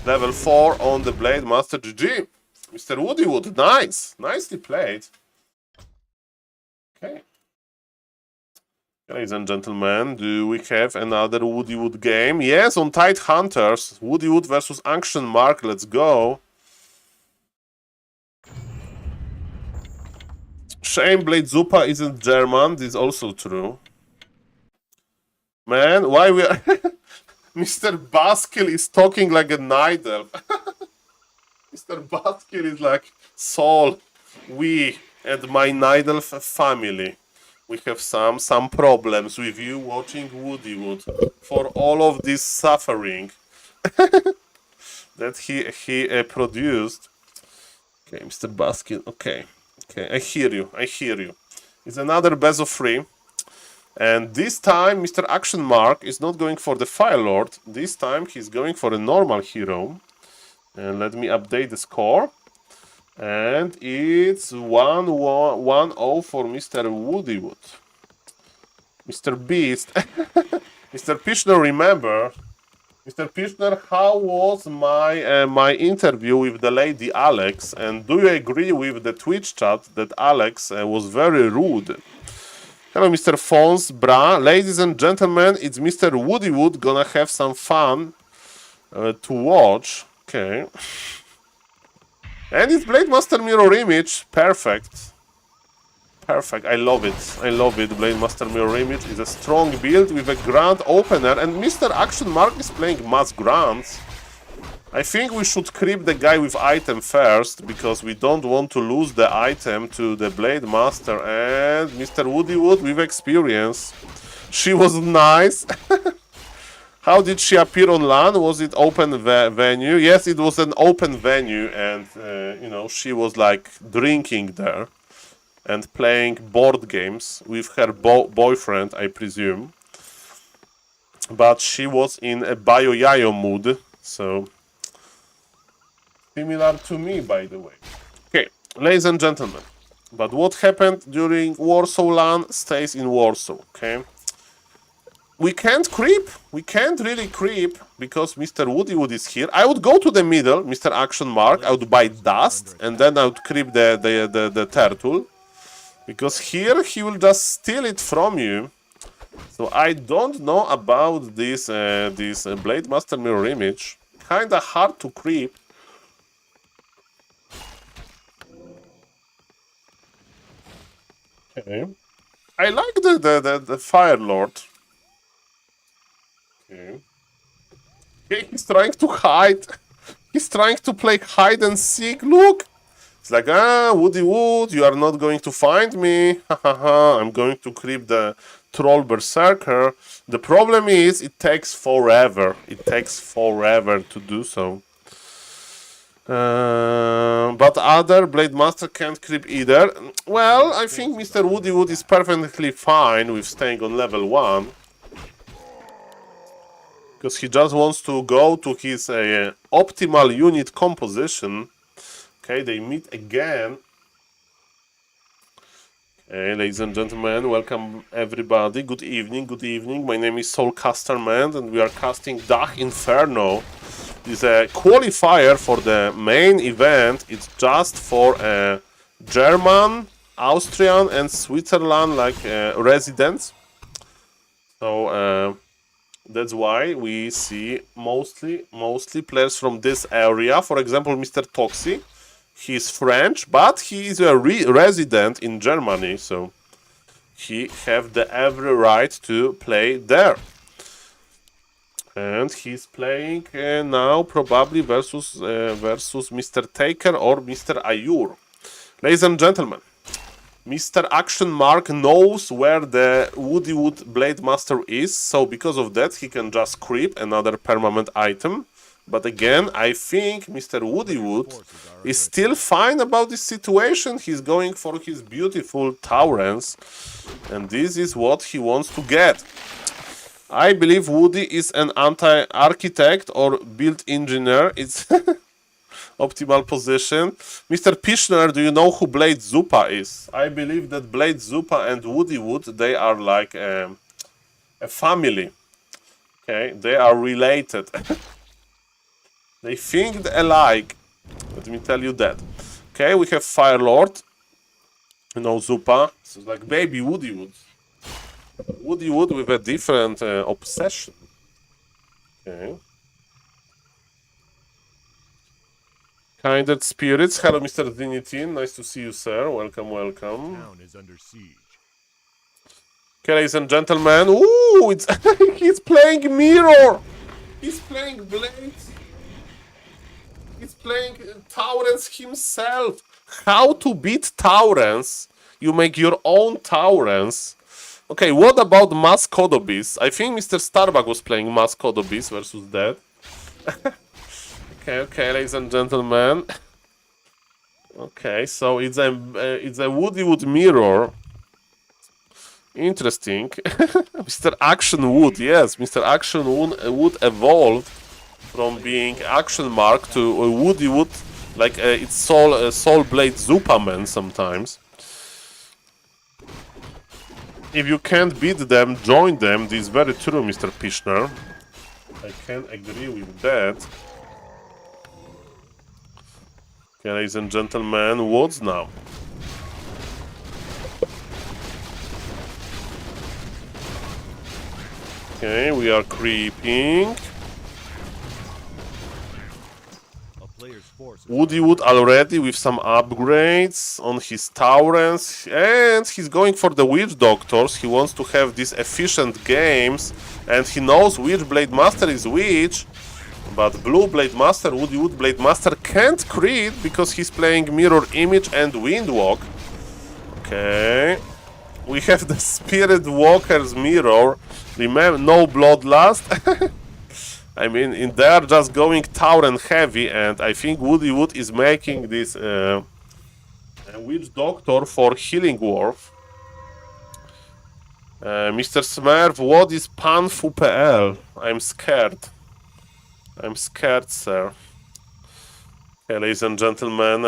Level 4 on the Blade Master. GG. Mr. Woodywood, nice. Nicely played. Okay. Ladies and gentlemen, do we have another Woodywood game? Yes, on Tide Hunters. Woodywood versus Action Mark. Let's go. Shame Blade Zupa isn't German. This is also true. Man, why we are... Mr. Baskill is talking like a night elf. Mr. Baskill is like, Saul, we and my night elf family, we have some problems with you watching Woodywood for all of this suffering that he produced. Okay, Mr. Baskill, okay, I hear you. It's another best of 3. And this time, Mr. Action Mark is not going for the Fire Lord. This time, he's going for a normal hero. And let me update the score. And it's 1-0 for Mr. Woodywood. Mr. Beast. Mr. Pishner, remember, Mr. Pishner, how was my interview with the lady Alex? And do you agree with the Twitch chat that Alex was very rude? Hello, Mr. Fons, bra. Ladies and gentlemen, it's Mr. Woody Wood gonna have some fun to watch. Okay. And it's Blade Master Mirror Image. Perfect. Perfect. I love it. I love it. Blade Master Mirror Image is a strong build with a grand opener. And Mr. Action Mark is playing mass grants. I think we should creep the guy with item first, because we don't want to lose the item to the Blade Master. And Mr. Woody Wood with experience. She was nice. How did she appear on LAN? Was it open venue? Yes, it was an open venue, and you know, she was like drinking there and playing board games with her boyfriend, I presume. But she was in a Bayo-Yayo mood, so similar to me, by the way. Okay, ladies and gentlemen, but what happened during Warsaw LAN stays in Warsaw, okay? We can't creep. We can't really creep because Mr. Woody Wood is here. I would go to the middle, Mr. Action Mark. I would buy dust and then I would creep the turtle. Because here he will just steal it from you. So I don't know about this Blade Master Mirror Image. Kinda hard to creep. Okay. I like the Fire Lord. Okay. Okay, he's trying to hide. He's trying to play hide and seek. Look! It's like, Woody Wood, you are not going to find me. I'm going to creep the Troll Berserker. The problem is, it takes forever. It takes forever to do so. But other Blade Master can't creep either. Well, I think Mr. Woody Wood is perfectly fine with staying on level 1. Because he just wants to go to his optimal unit composition. Okay, they meet again. Okay, ladies and gentlemen, welcome everybody. Good evening, good evening. My name is SaulCasterMan and we are casting Dach Inferno. It's a qualifier for the main event. It's just for German, Austrian and Switzerland residents. So that's why we see mostly players from this area. For example, Mr. Toxi. He's French, but he is a resident in Germany, so he have the every right to play there. And he's playing now probably versus Mr. Taker or Mr. Ayur. Ladies and gentlemen, Mr. Action Mark knows where the Woody Wood Blade Master is, so because of that he can just creep another permanent item. But again, I think Mr. Woody Wood is still fine about this situation. He's going for his beautiful Taurens, and this is what he wants to get. I believe Woody is an anti-architect or build engineer. It's optimal position. Mr. Pishner, do you know who Blade Zupa is? I believe that Blade Zupa and Woody Wood, they are like a family. Okay, they are related. They think alike. Let me tell you that. Okay, we have Fire Lord. You know, Zupa. It's like baby Woody Wood. Woody Wood with a different obsession. Okay. Kindred Spirits. Hello, Mr. Dinitin. Nice to see you, sir. Welcome, welcome. Town is under siege. Okay, ladies and gentlemen. Ooh, it's he's playing Mirror. He's playing Blades. He's playing Taurens himself. How to beat Taurens? You make your own Taurens. Okay, what about Mascodobis? I think Mr. Starbuck was playing Mascodobis versus that. Okay, ladies and gentlemen. Okay, so it's a Woody Wood Mirror. Interesting. Mr. Action Wood, yes, Mr. Action Wood evolved from being Action Mark to Woody Wood, like it's Soul Blade Zupaman sometimes. If you can't beat them, join them. This is very true, Mr. Pishner. I can agree with that. Okay, ladies and gentlemen, what's now? Okay, we are creeping. A player's force is Woody Wood already with some upgrades on his towers, and he's going for the Witch Doctors. He wants to have these efficient games, and he knows which Blade Master is which. But Blue Blade Master, Woody Wood Blade Master can't crit because he's playing Mirror Image and Windwalk. Okay. We have the Spirit Walker's Mirror. Remember, no Bloodlust. I mean, they are just going Tauren heavy, and I think Woody Wood is making this Witch Doctor for Healing Wharf. Mr. Smurf, what is Panfu.pl? I'm scared. I'm scared, sir. Okay, ladies and gentlemen,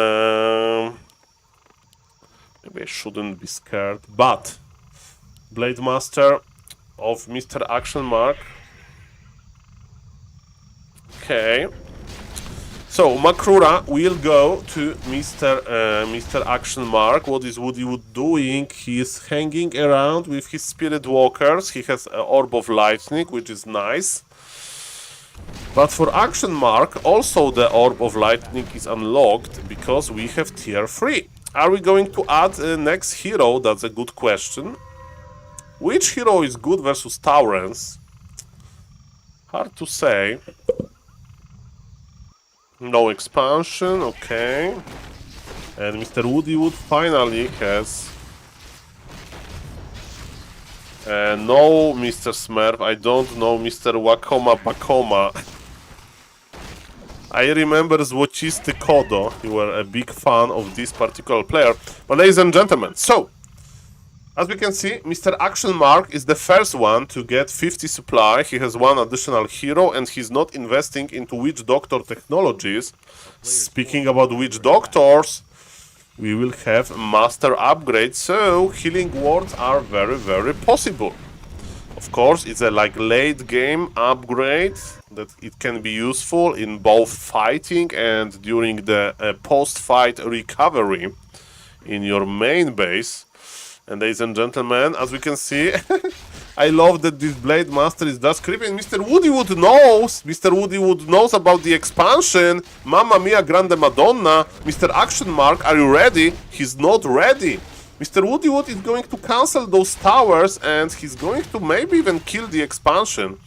maybe I shouldn't be scared, but Blade Master of Mr. Action Mark. Okay. So Makrura will go to Mr. Action Mark. What is Woody Wood doing? He is hanging around with his Spirit Walkers. He has an Orb of Lightning, which is nice. But for Action Mark, also the Orb of Lightning is unlocked because we have tier 3. Are we going to add a next hero? That's a good question. Which hero is good versus Taurens? Hard to say. No expansion, okay. And Mr. Woody Wood finally has... no, Mr. Smurf, I don't know Mr. Wakoma Bakoma. I remember Złocisty Kodo. You were a big fan of this particular player. But ladies and gentlemen, so... As we can see, Mr. Action Mark is the first one to get 50 supply. He has one additional hero and he's not investing into Witch Doctor technologies. Speaking about Witch Doctors, we will have master upgrade, so healing wards are very, very possible. Of course, it's a like late game upgrade that it can be useful in both fighting and during the post-fight recovery in your main base. And ladies and gentlemen, as we can see, I love that this Blade Master is just creeping. Mr. Woody Wood knows! Mr. Woody Wood knows about the expansion! Mamma mia, grande madonna! Mr. Action Mark, are you ready? He's not ready! Mr. Woody Wood is going to cancel those towers and he's going to maybe even kill the expansion.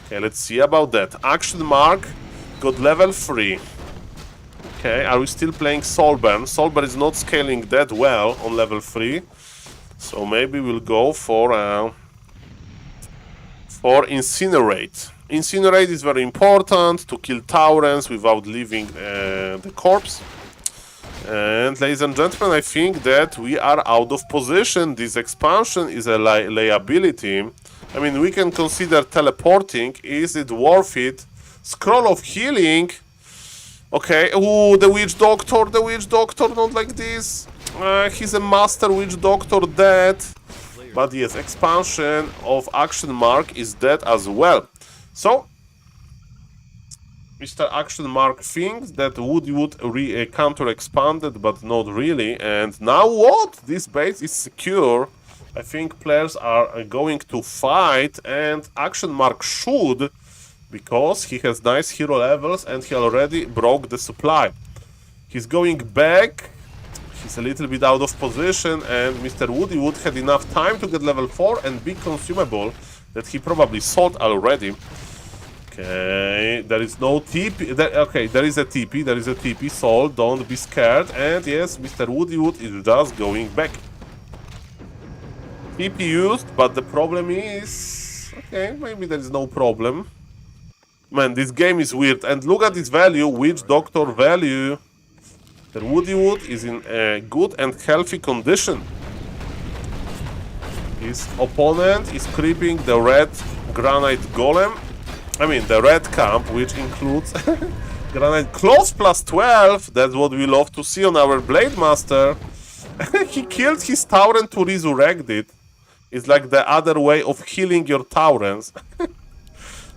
Okay, let's see about that. Action Mark got level 3. Okay, are we still playing Soulburn? Soulburn is not scaling that well on level 3. So maybe we'll go for Incinerate. Incinerate is very important to kill Taurens without leaving the corpse. And ladies and gentlemen, I think that we are out of position. This expansion is a liability. I mean, we can consider teleporting. Is it worth it? Scroll of Healing. Okay, ooh, the Witch Doctor, not like this. He's a Master Witch Doctor dead. But yes, expansion of Action Mark is dead as well. So, Mr. Action Mark thinks that Woody Wood counter-expanded, but not really. And now what? This base is secure. I think players are going to fight, and Action Mark should, because he has nice hero levels and he already broke the supply. He's going back. He's a little bit out of position, and Mr. Woody Wood had enough time to get level 4 and big consumable that he probably sold already. Okay, there is no TP. Okay, there is a TP, sold, don't be scared. And yes, Mr. Woody Wood is just going back. TP used, but the problem is... Okay, maybe there is no problem. Man, this game is weird. And look at this value, Witch Doctor value. The Woody Wood is in a good and healthy condition. His opponent is creeping the red Granite Golem. I mean, the red camp, which includes Granite Close plus 12. That's what we love to see on our Blade Master. He killed his Tauren to resurrect it. It's like the other way of healing your Taurens.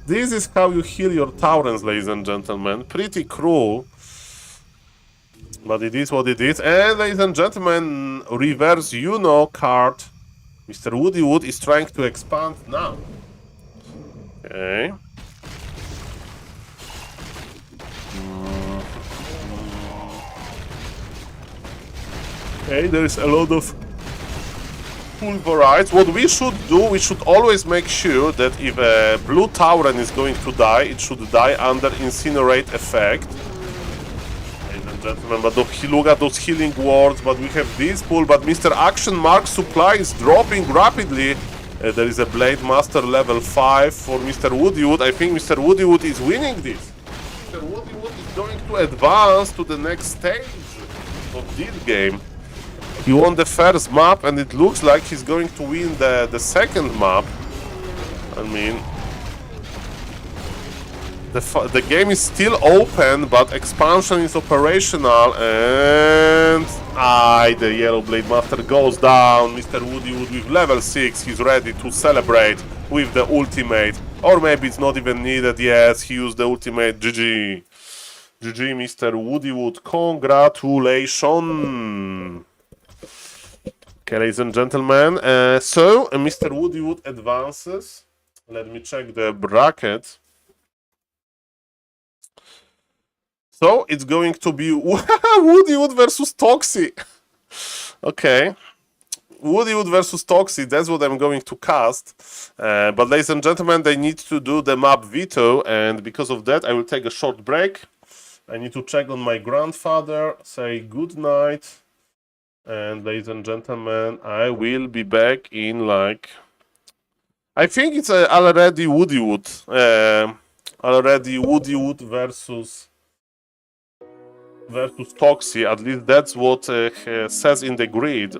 This is how you heal your Taurens, ladies and gentlemen. Pretty cruel. But it is what it is. And ladies and gentlemen, reverse card. Mr. Woody Wood is trying to expand now. Okay. Okay, there is a lot of pulverize. What we should do, we should always make sure that if a blue Tauren is going to die, it should die under incinerate effect. Ladies and gentlemen, but look at those healing wards, but we have this pool, but Mr. Action Mark supply is dropping rapidly. There is a Blade Master level 5 for Mr. Woodywood. I think Mr. Woodywood is winning this. Mr. Woodywood is going to advance to the next stage of this game. He won the first map, and it looks like he's going to win the second map. I mean, the game is still open, but expansion is operational, and the Yellow Blade Master goes down. Mr. Woodywood with level 6, he's ready to celebrate with the ultimate, or maybe it's not even needed. Yes, he used the ultimate. GG. GG, Mr. Woodywood. Congratulations. Okay, ladies and gentlemen, so Mr. Woodywood advances. Let me check the bracket. So it's going to be Woodywood versus Toxie. Okay, Woodywood versus Toxie. That's what I'm going to cast. But ladies and gentlemen, they need to do the map veto, and because of that, I will take a short break. I need to check on my grandfather. Say good night. And ladies and gentlemen, I will be back in like... I think it's already Woodywood. Already Woodywood versus Toxie. At least that's what says in the grid.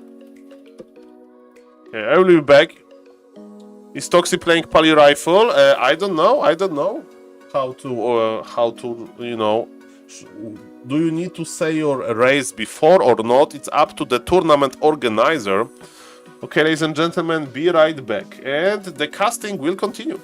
Okay, I will be back. Is Toxie playing Pally Rifle? I don't know. I don't know how to you know... Do you need to say your race before or not? It's up to the tournament organizer. Okay, ladies and gentlemen, be right back. And the casting will continue.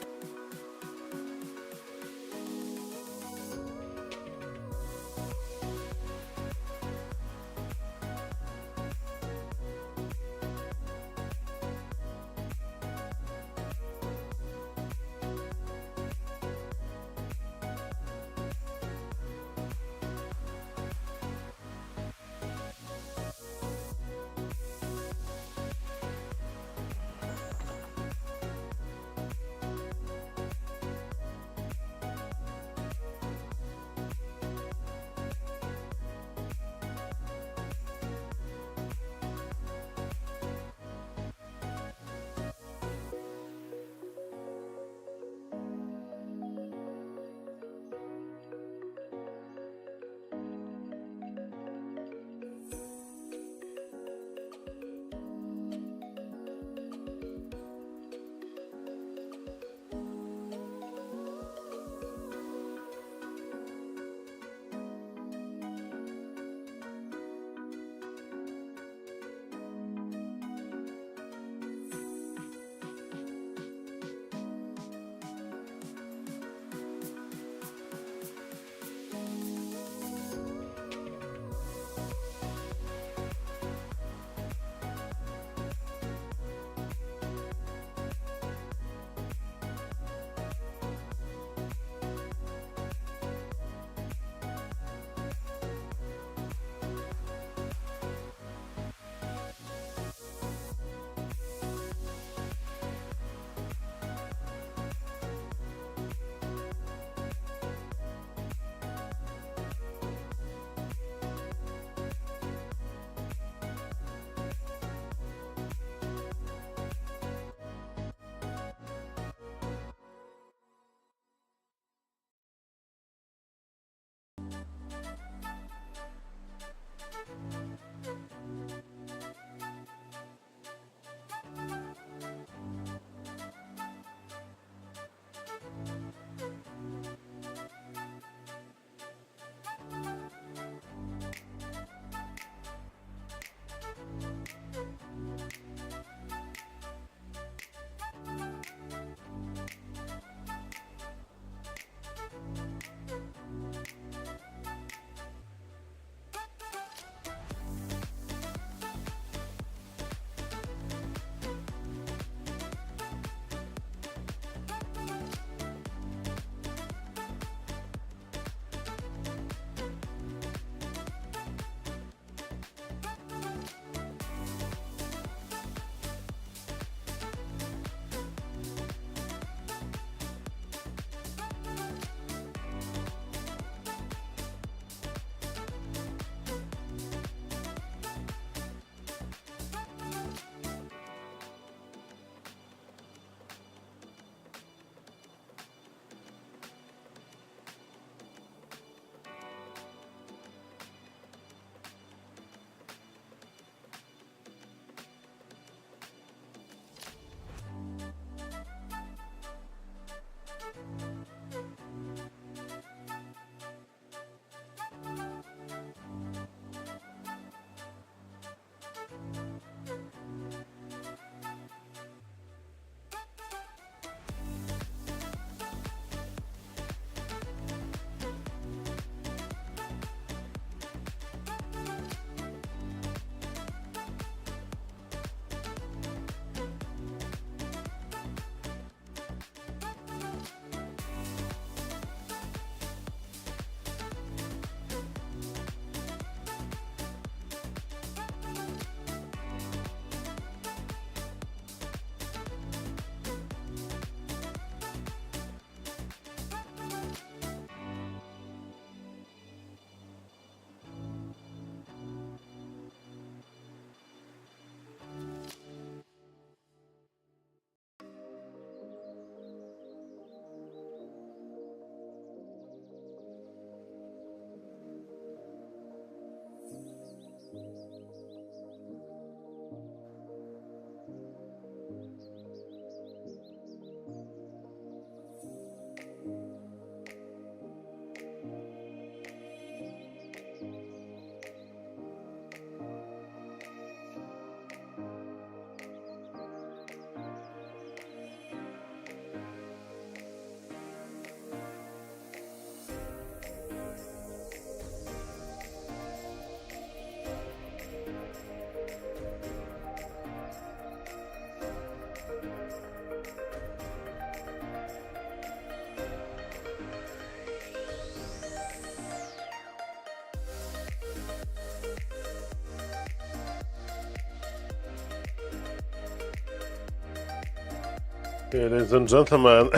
Okay, ladies and gentlemen,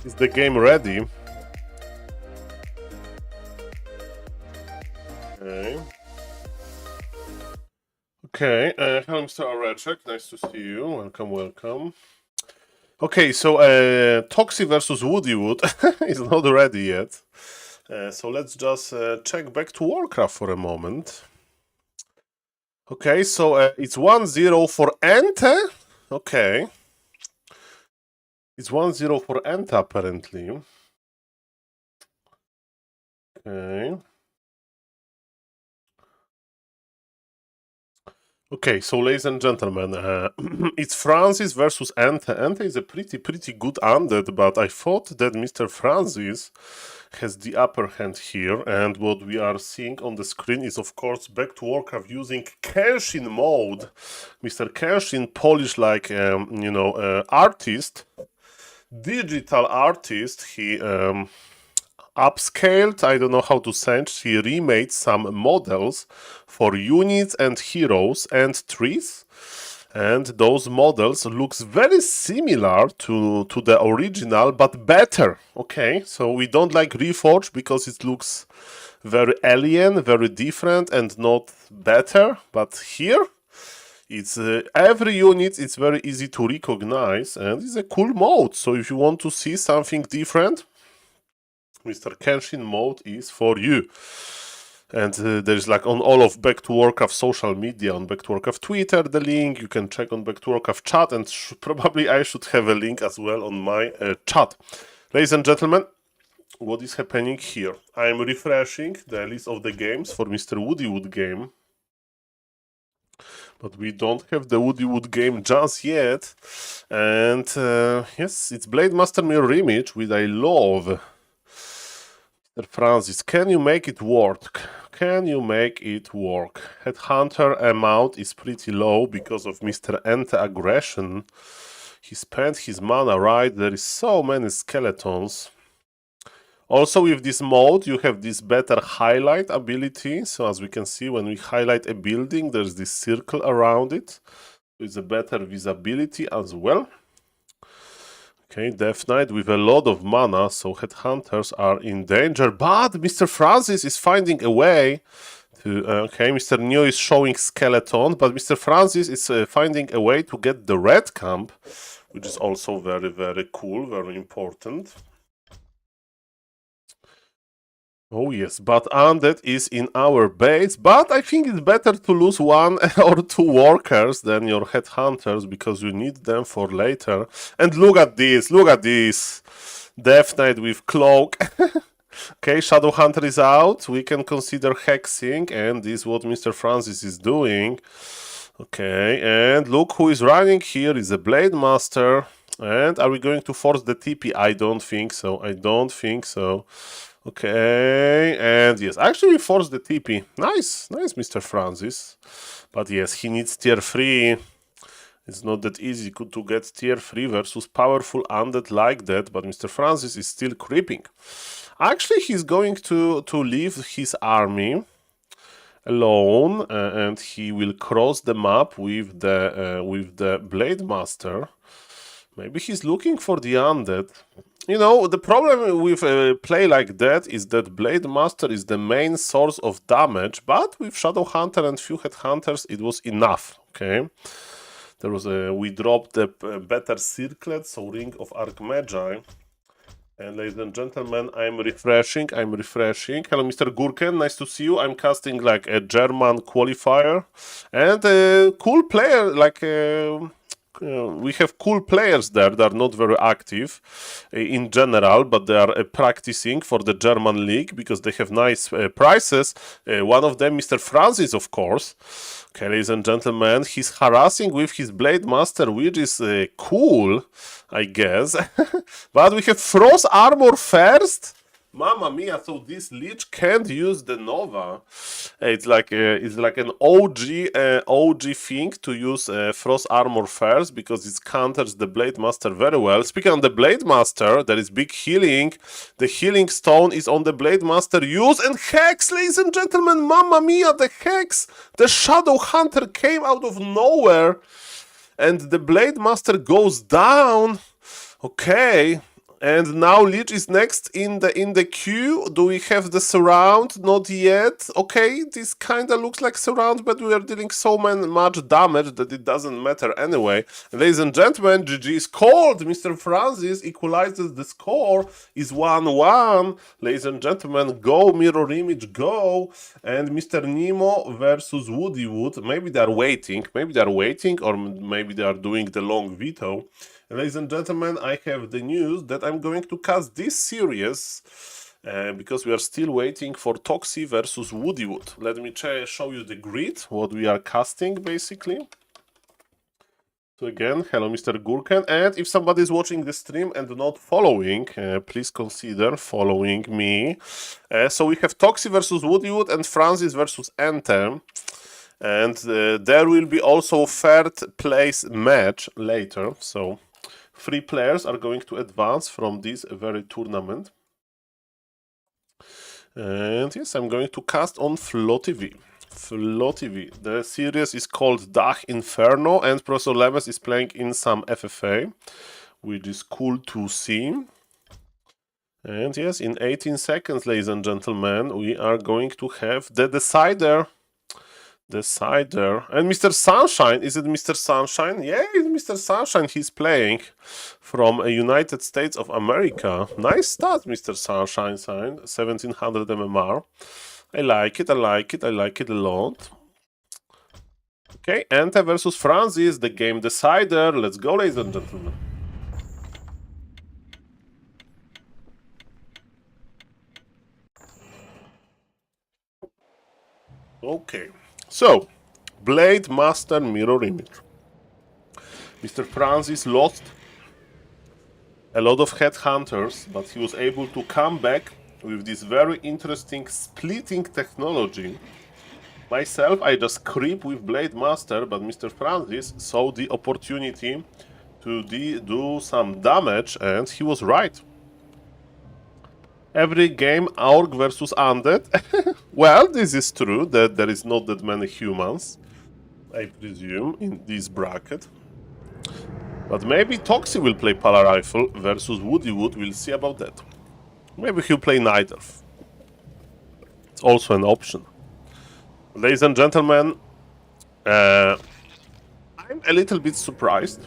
is the game ready? Okay. Okay, hello Mr. Areczek, nice to see you. Welcome, welcome. Okay, so Toxie versus Woodywood is not ready yet. So let's just check back to Warcraft for a moment. Okay, so it's 1-0 for Ente. Okay. It's 1-0 for Ente apparently. Okay. Okay, so ladies and gentlemen, it's Francis versus Ente. Ente is a pretty good undead, but I thought that Mr. Francis has the upper hand here, and what we are seeing on the screen is of course back to Warcraft using Kenshin mode. Mr. Kenshin, Polish like, artist, digital artist, he upscaled, I don't know how to say it, he remade some models for units and heroes and trees, and those models looks very similar to the original but better. Okay, so we don't like Reforged because it looks very alien, very different and not better, but here it's every unit is very easy to recognize and it's a cool mode. So if you want to see something different, Mr. Kenshin mode is for you. And there's like on all of Back to Warcraft social media, on Back to Warcraft Twitter, the link. You can check on Back to Warcraft chat, and probably I should have a link as well on my chat. Ladies and gentlemen, what is happening here? I'm refreshing the list of the games for Mr. Woodywood game. But we don't have the Woodywood game just yet. And yes, it's Blade Master Mirror Image, which I love. Mr. Francis, can you make it work? Can you make it work? Headhunter amount is pretty low because of Mr. Ente aggression. He spent his mana, right? There is so many skeletons. Also with this mode you have this better highlight ability. So as we can see, when we highlight a building, there's this circle around it. It's a better visibility as well. Okay, Death Knight with a lot of mana, so headhunters are in danger. But Mr. Francis is finding a way to... okay, Mr. New is showing skeleton, but Mr. Francis is finding a way to get the red camp, which is also very cool, very important. Oh yes, but Undead is in our base, but I think it's better to lose 1 or 2 workers than your headhunters, because you need them for later. And look at this, Death Knight with Cloak. Okay, Shadowhunter is out, we can consider hexing, and this is what Mr. Francis is doing. Okay, and look who is running here is a Blade Master. And are we going to force the TP? I don't think so, Okay, and yes, actually we forced the TP. Nice, Mr. Francis. But yes, he needs tier 3. It's not that easy to get tier 3 versus powerful undead like that, but Mr. Francis is still creeping. Actually, he's going to leave his army alone, and he will cross the map with the Blade Master. Maybe he's looking for the undead. You know, the problem with a play like that is that Blade Master is the main source of damage, but with Shadowhunter and few headhunters it was enough, okay? There was we dropped the better circlet, so Ring of Archmagi. And ladies and gentlemen, I'm refreshing. Hello, Mr. Gurken, nice to see you. I'm casting like a German qualifier. And a cool player, like... we have cool players there that are not very active in general, but they are practicing for the German league because they have nice prices. One of them, Mr. Francis, of course. Okay, ladies and gentlemen, he's harassing with his Blade Master, which is cool, I guess. But we have Frost Armor first. Mamma mia, so this Lich can't use the Nova. It's like an OG thing to use Frost Armor first, because it counters the Blade Master very well. Speaking of the Blade Master, there is big healing. The healing stone is on the Blade Master. Use and Hex, ladies and gentlemen. Mamma mia, the Hex! The Shadow Hunter came out of nowhere. and the Blade Master goes down. Okay. And now Lich is next in the queue. Do we have the surround? Not yet. Okay, this kinda looks like surround, but we are dealing so much damage that it doesn't matter anyway. Ladies and gentlemen, GG is called. Mr. Francis equalizes the score. Is 1-1. Ladies and gentlemen, go mirror image, go. And Mr. Nemo versus Woody Wood. Maybe they are waiting. Or maybe they are doing the long veto. Ladies and gentlemen, I have the news that I'm going to cast this series because we are still waiting for Toxie versus Woodywood. Let me show you the grid, what we are casting basically. So again, hello Mr. Gurken, and if somebody is watching the stream and not following, please consider following me. So we have Toxie versus Woodywood and Francis versus Enter. And there will be also third place match later, so 3 players are going to advance from this very tournament. And yes, I'm going to cast on Flo TV. The series is called Dach Inferno, and Professor Lemes is playing in some FFA, which is cool to see. And yes, in 18 seconds, ladies and gentlemen, we are going to have the decider. And Mr. Sunshine, is it Mr. Sunshine? Yeah, it's Mr. Sunshine. He's playing from United States of America. Nice start, Mr. Sunshine, 1700 MMR. I like it a lot. Okay, Ente versus Francis, the game decider. Let's go, ladies and gentlemen. Okay. So, Blade Master mirror image. Mr. Francis lost a lot of headhunters, but he was able to come back with this very interesting splitting technology. Myself, I just creep with Blade Master, but Mr. Francis saw the opportunity to do some damage, and he was right. Every game Aurg versus Undead. Well, this is true, that there is not that many humans, I presume, in this bracket. But maybe Toxie will play Polar Rifle versus Woodywood, we'll see about that. Maybe he'll play Night Elf. It's also an option. Ladies and gentlemen, I'm a little bit surprised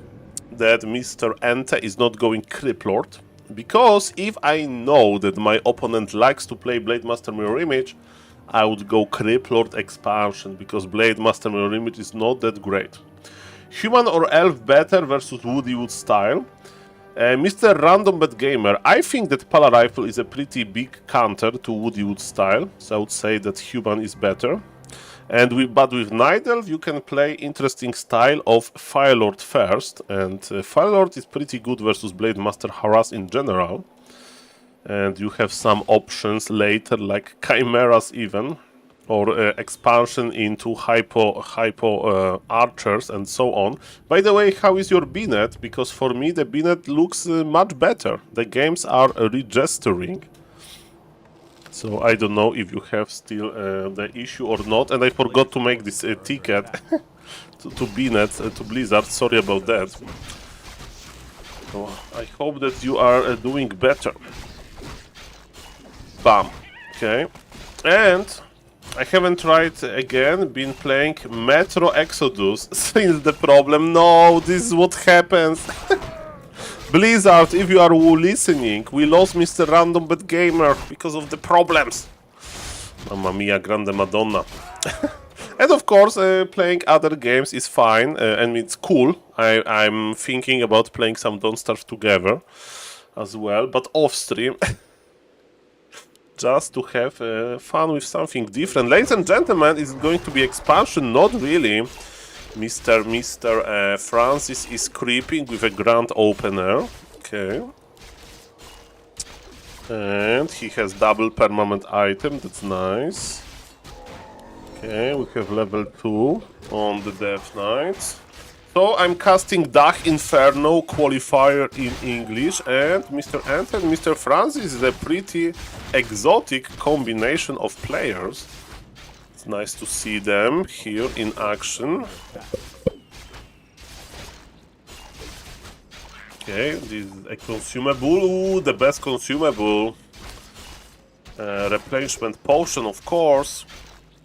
that Mr. Ente is not going Criplord. Because if I know that my opponent likes to play Blade Master Mirror Image, I would go Criplord expansion, because Blade Master Mirror Image is not that great. Human or Elf better versus Woodywood style. Mr. Random Bad Gamer, I think that Polar Rifle is a pretty big counter to Woodywood style, so I would say that Human is better. But with Night Elf you can play interesting style of Firelord first, and Firelord is pretty good versus Blade Master Harass in general. And you have some options later, like Chimeras even, or expansion into hypo archers and so on. By the way, how is your BNET? Because for me the BNET looks much better. The games are registering. So I don't know if you have still the issue or not, and I forgot to make this ticket to BNET, to Blizzard, sorry about that. So I hope that you are doing better. Bam. Okay. And I haven't tried again, been playing Metro Exodus since the problem. No, this is what happens. Blizzard, if you are listening, we lost Mr. Random Bad Gamer because of the problems. Mamma mia, grande madonna. And of course, playing other games is fine, and it's cool. I'm thinking about playing some Don't Starve Together as well, but off stream. Just to have fun with something different. Ladies and gentlemen, it's going to be expansion, not really. Mr. Francis is creeping with a grand opener. Okay. And he has double permanent item, that's nice. Okay, we have level 2 on the Death Knights. So I'm casting Dach Inferno qualifier in English, and Mr. Ant and Mr. Francis is a pretty exotic combination of players. It's nice to see them here in action. Okay, this is a consumable. Ooh, the best consumable. Replenishment potion, of course,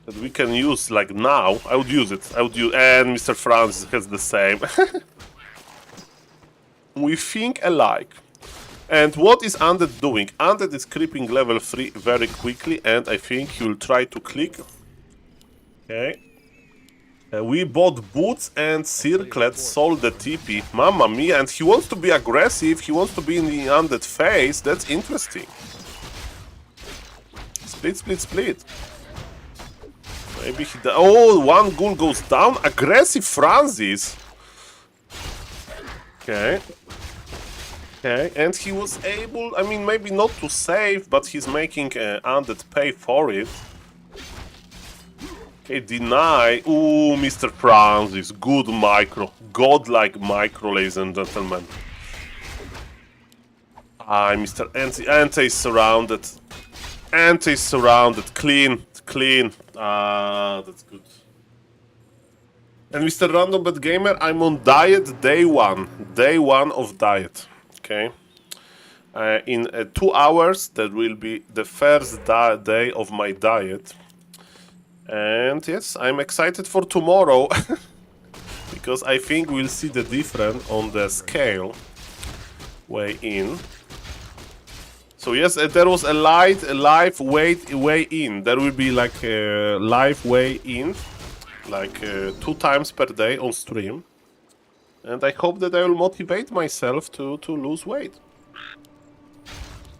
that we can use like now. I would use it. I would use, and Mr. Francis has the same. We think alike. And what is Undead doing? Undead is creeping level 3 very quickly, and I think he will try to click. Okay. We bought boots and circlet, sold the TP. Mamma mia, and he wants to be aggressive, he wants to be in the Undead phase. That's interesting. Split, split, split. Maybe he... Oh, one ghoul goes down. Aggressive Francis. Okay. Okay, and he was able, I mean, maybe not to save, but he's making Undead pay for it. Okay, deny. Ooh, Mr. Francis, good micro. Godlike micro, ladies and gentlemen. Ah, Mr. Ante is surrounded. Ante is surrounded. Clean, clean. Ah, that's good. And Mr. Random Bet Gamer, I'm on diet day 1. Day 1 of diet. Okay. In 2 hours, that will be the first day of my diet. And yes, I'm excited for tomorrow. Because I think we'll see the difference on the scale way in. So yes, there was a live way in. There will be like a live way in, like 2 times per day on stream. And I hope that I will motivate myself to lose weight.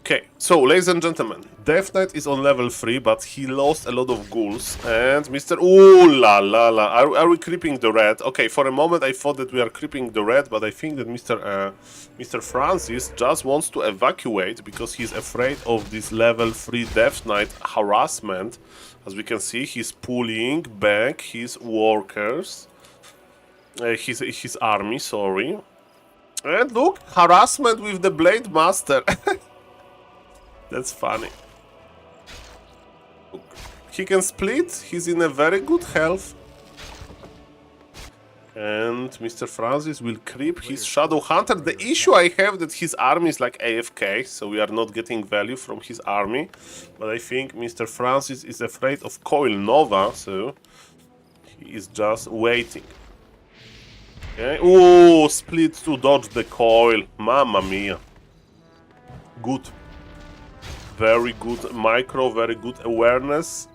Okay, so ladies and gentlemen, Death Knight is on level 3, but he lost a lot of ghouls. And Mr. Ooh la la la, are we creeping the red? Okay, for a moment I thought that we are creeping the red, but I think that Mr. Francis just wants to evacuate because he's afraid of this level 3 Death Knight harassment. As we can see, he's pulling back his workers. His army, sorry. And look, harassment with the Blade Master. That's funny. He can split, he's in a very good health. And Mr. Francis will creep his Shadow Hunter. The issue I have that his army is like AFK, so we are not getting value from his army. But I think Mr. Francis is afraid of Coil Nova, so he is just waiting. Okay. Ooh, split to dodge the coil. Mamma mia. Good. Very good micro, very good awareness.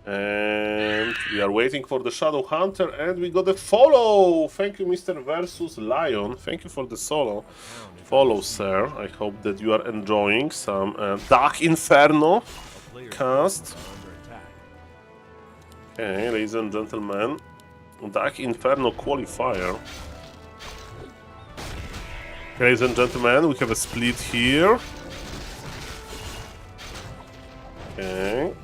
And we are waiting for the Shadow Hunter, and we got a follow. Thank you, Mr. Versus Lion. Thank you for the solo. Follow, sir. I hope that you are enjoying some Dark Inferno cast. Okay, ladies and gentlemen. Dark Inferno qualifier. Ladies and gentlemen, we have a split here. Okay.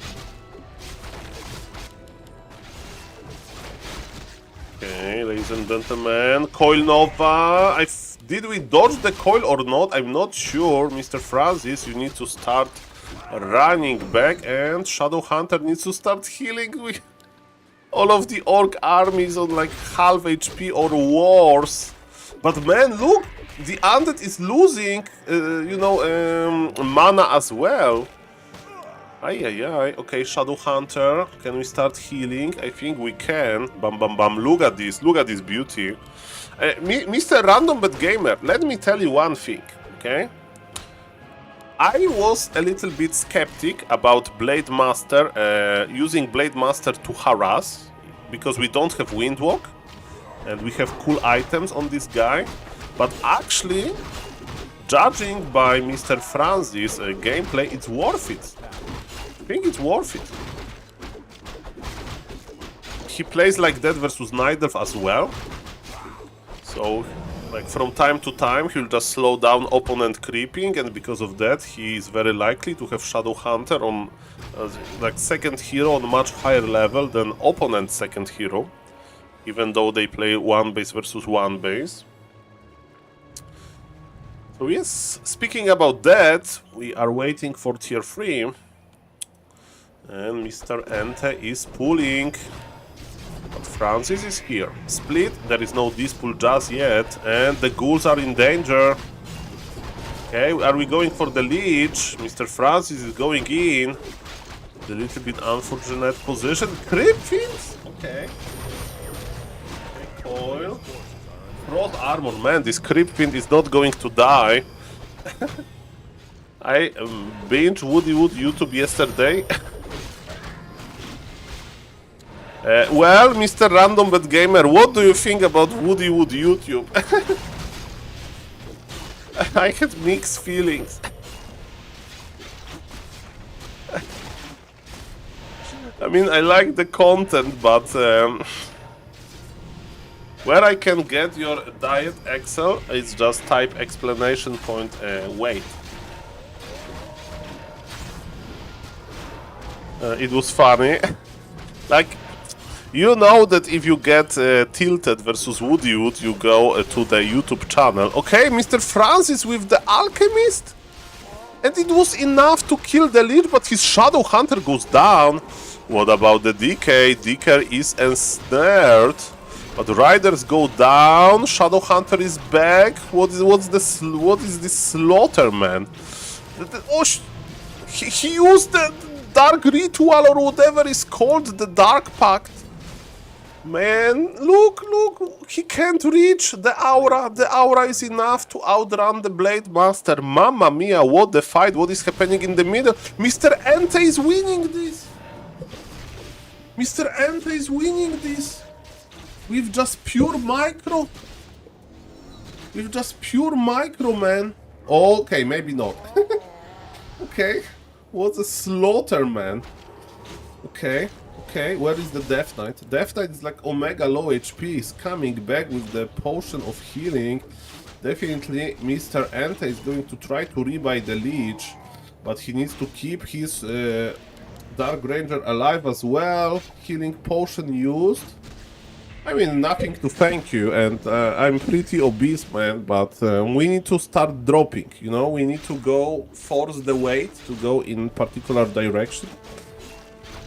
Okay, ladies and gentlemen, Coil Nova. Did we dodge the coil or not? I'm not sure. Mr. Francis, you need to start running back, and Shadow Hunter needs to start healing with all of the orc armies on like half HP or worse. But man, look, the Undead is losing, mana as well. Ay, ay, ay. Okay, Shadow Hunter, can we start healing? I think we can. Bam, bam, bam. Look at this beauty. Mr. Random Bet Gamer, let me tell you one thing, okay? I was a little bit skeptic about Blade Master, using Blade Master to harass, because we don't have Windwalk, and we have cool items on this guy. But actually, judging by Mr. Francis' gameplay, it's worth it. I think it's worth it. He plays like that versus Night Elf as well. So, like from time to time, he'll just slow down opponent creeping, and because of that, he is very likely to have Shadow Hunter on like second hero on a much higher level than opponent's second hero, even though they play one base versus one base. So yes, speaking about that, we are waiting for tier 3, and Mr. Ente is pulling. But Francis is here. Split, there is no dispute just yet, and the ghouls are in danger. Okay, are we going for the leech? Mr. Francis is going in. The little bit unfortunate position. Creep fiends? Okay. Coil. Broad armor. Man, this creep fiend is not going to die. I binged Woody Wood YouTube yesterday. Well, Mr. Random Bad Gamer, what do you think about Woody Wood YouTube? I had mixed feelings. I mean, I like the content, but where I can get your diet Excel, it's just type explanation point wait. It was funny. Like, you know that if you get tilted versus Woody Wood, you go to the YouTube channel. Okay, Mr. Francis with the Alchemist? And it was enough to kill the lead, but his Shadow Hunter goes down. What about the DK? DK is ensnared. But Riders go down. Shadow Hunter is back. What is this Slaughterman? Oh, he used the Dark Ritual or whatever is called, the Dark Pact. Man, look, he can't reach the aura. The aura is enough to outrun the Blade Master. Mamma mia, what the fight, what is happening in the middle? Mr. Ente is winning this. Mr. Ente is winning this. With just pure micro. With just pure micro, man. Okay, maybe not. Okay, what a slaughter, man. Okay. Okay, where is the Death Knight? Death Knight is like Omega low HP, is coming back with the potion of healing. Definitely Mr. Ente is going to try to rebuy the Leech, but he needs to keep his Dark Ranger alive as well. Healing potion used. I mean, nothing to thank you, and I'm pretty obese, man, but we need to start dropping, you know? We need to go, force the weight to go in particular direction.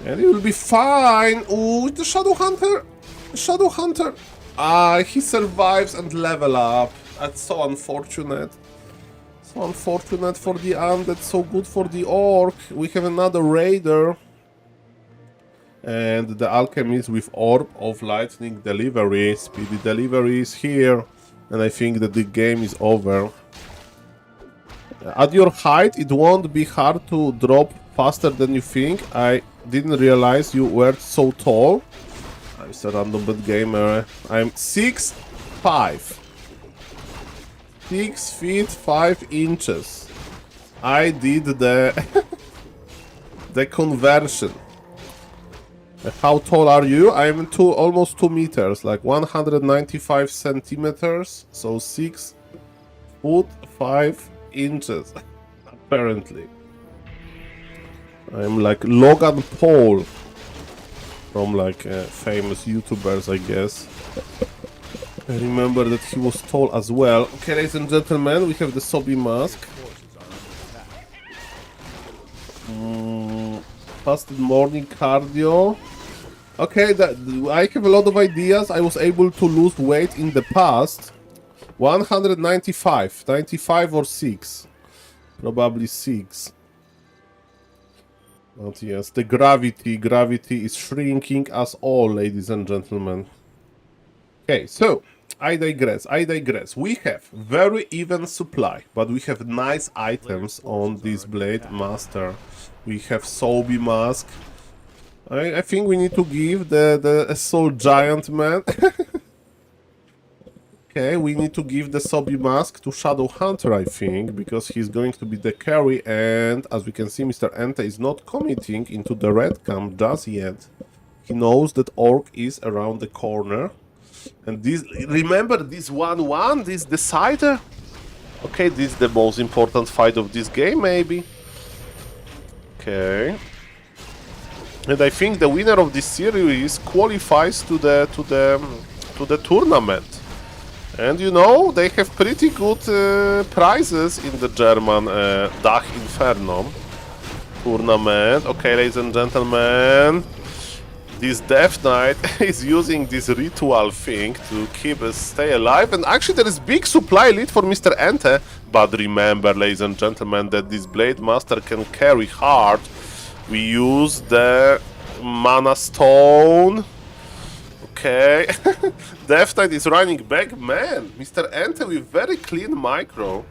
And it will be fine. Ooh, the Shadow Hunter. Shadow Hunter. Ah, he survives and level up. That's so unfortunate. So unfortunate for the undead, so good for the orc. We have another raider. And the alchemist with Orb of Lightning Delivery. Speedy Delivery is here. And I think that the game is over. At your height, it won't be hard to drop faster than you think. I didn't realize you were so tall. I'm a random bad gamer. I'm 6'5". 6 feet 5 inches. I did the the conversion. How tall are you? I'm almost 2 meters, like 195 centimeters, so 6 foot 5 inches, apparently. I'm like Logan Paul from like famous YouTubers, I guess. I remember that he was tall as well. Okay, ladies and gentlemen, we have the Sobi mask. Fasted morning cardio. Okay, I have a lot of ideas. I was able to lose weight in the past. 195, 95 or 6. Probably 6. But yes, the gravity is shrinking as all, ladies and gentlemen. Okay, so I digress. We have very even supply, but we have nice items on this Blade Master. We have Sobi mask. I think we need to give the Soul Giant Man. Okay, we need to give the Sobi mask to Shadow Hunter, I think, because he's going to be the carry, and as we can see, Mr. Ente is not committing into the red camp just yet. He knows that Orc is around the corner. And this, remember this 1-1, this decider? Okay, this is the most important fight of this game, maybe. Okay. And I think the winner of this series qualifies to the tournament. And you know, they have pretty good prizes in the German Dach Inferno tournament. Okay, ladies and gentlemen. this Death Knight is using this ritual thing to stay alive, and actually there is big supply lead for Mr. Ente, but remember, ladies and gentlemen, that this Blade Master can carry hard. We use the Mana Stone. Okay, Death Knight is running back, man, Mr. Ente with very clean micro.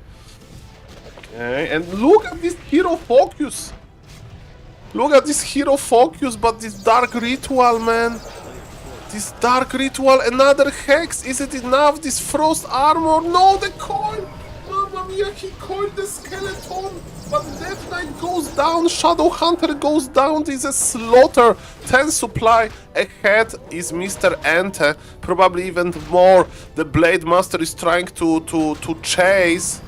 Okay, and look at this hero focus. Look at this hero focus, but this dark ritual, man. This dark ritual, another hex. Is it enough? This frost armor? No, the coil. Mamma mia, he coiled the skeleton. But Death Knight goes down, Shadow Hunter goes down. This is a slaughter. 10 supply ahead is Mr. Ente. Probably even more. The Blade Master is trying to chase.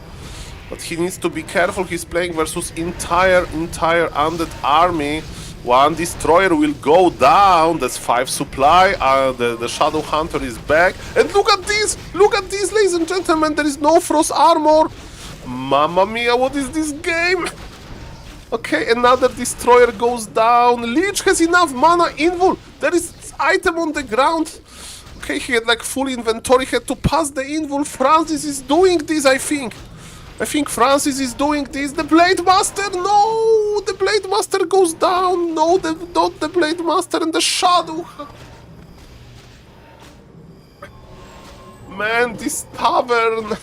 But he needs to be careful, he's playing versus entire undead army. One destroyer will go down, that's 5 supply, the Shadow Hunter is back. And look at this, ladies and gentlemen, there is no frost armor. Mamma mia, what is this game? Okay, another destroyer goes down, Lich has enough mana, invul, there is item on the ground. Okay, he had like full inventory, had to pass the invul. Francis is doing this, I think Francis is doing this. The Blade Master, no! The Blade Master goes down. No, not the Blade Master and the Shadow. Man, this tavern.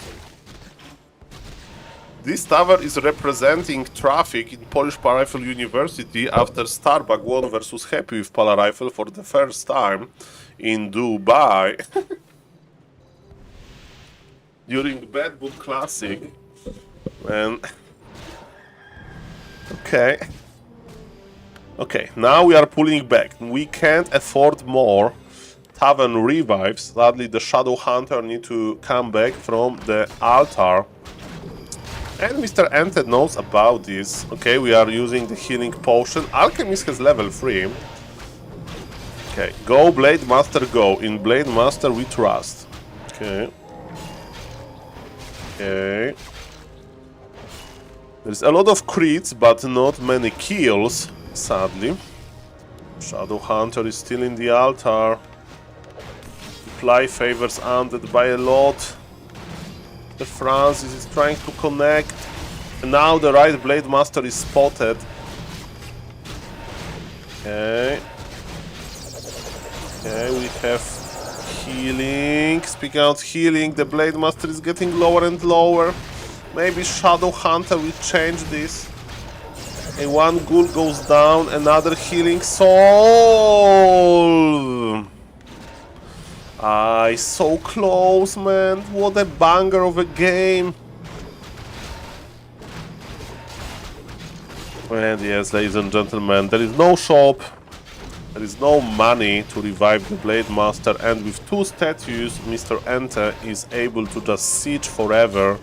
This tavern is representing traffic in Polish Rifle University after Starbuck won versus Happy with Pala Rifle for the first time in Dubai. During Bad Book Classic. Man. Okay, now we are pulling back. We can't afford more tavern revives. Sadly, the Shadow Hunter need to come back from the altar. And Mr. Ente knows about this. Okay, we are using the healing potion. Alchemist has level 3. Okay, go Blade Master, go. In Blade Master we trust. Okay. There's a lot of crits, but not many kills, sadly. Shadow Hunter is still in the altar. Supply favors undead by a lot. The Francis is trying to connect. And now the right Blade Master is spotted. Okay, we have healing. Speaking out healing, the Blade Master is getting lower and lower. Maybe Shadow Hunter will change this. And one ghoul goes down, another healing soul. So close, man. What a banger of a game. And yes, ladies and gentlemen, there is no shop. There is no money to revive the Blade Master, and with 2 statues, Mr. Ente is able to just siege forever.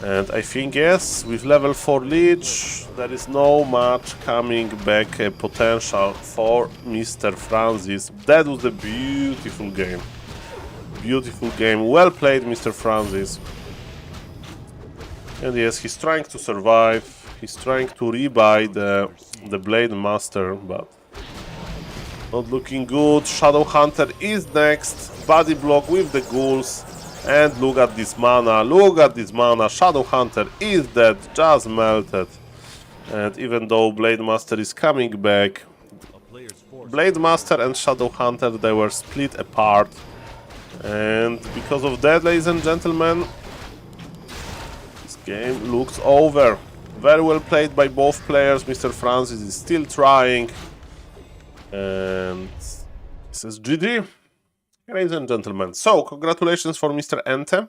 And I think, yes, with level 4 Lich, there is no much coming back potential for Mr. Francis. That was a beautiful game. Beautiful game. Well played, Mr. Francis. And yes, he's trying to survive. He's trying to rebuy the Blade Master, but not looking good. Shadow Hunter is next. Body block with the ghouls. And look at this mana, Shadow Hunter is dead, just melted. And even though Blade Master is coming back, Blade Master and Shadow Hunter, they were split apart. And because of that, ladies and gentlemen, this game looks over. Very well played by both players. Mr. Francis is still trying. And this is GG. Ladies and gentlemen, so congratulations for Mr. Ente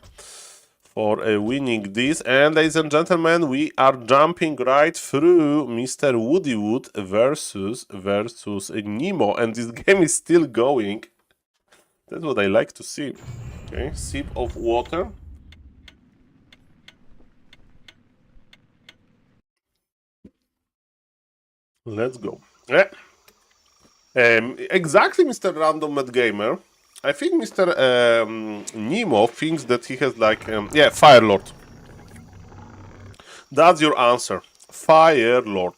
for winning this. And ladies and gentlemen, we are jumping right through Mr. Woodywood versus Nemo, and this game is still going. That's what I like to see. Okay, sip of water. Let's go. Yeah. Exactly, Mr. Random Mad Gamer. I think Mr. Nemo thinks that he has like, yeah, Fire Lord. That's your answer. Fire Lord.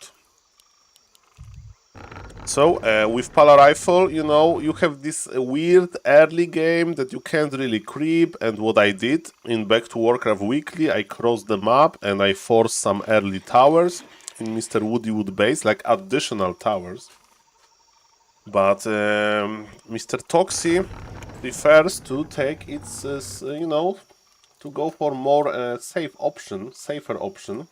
So with Pala Rifle, you know, you have this weird early game that you can't really creep, and what I did in Back to Warcraft Weekly, I crossed the map and I forced some early towers in Mr. Woodywood base, like additional towers. But Mr. Toxie prefers to take its, you know, to go for more safer option.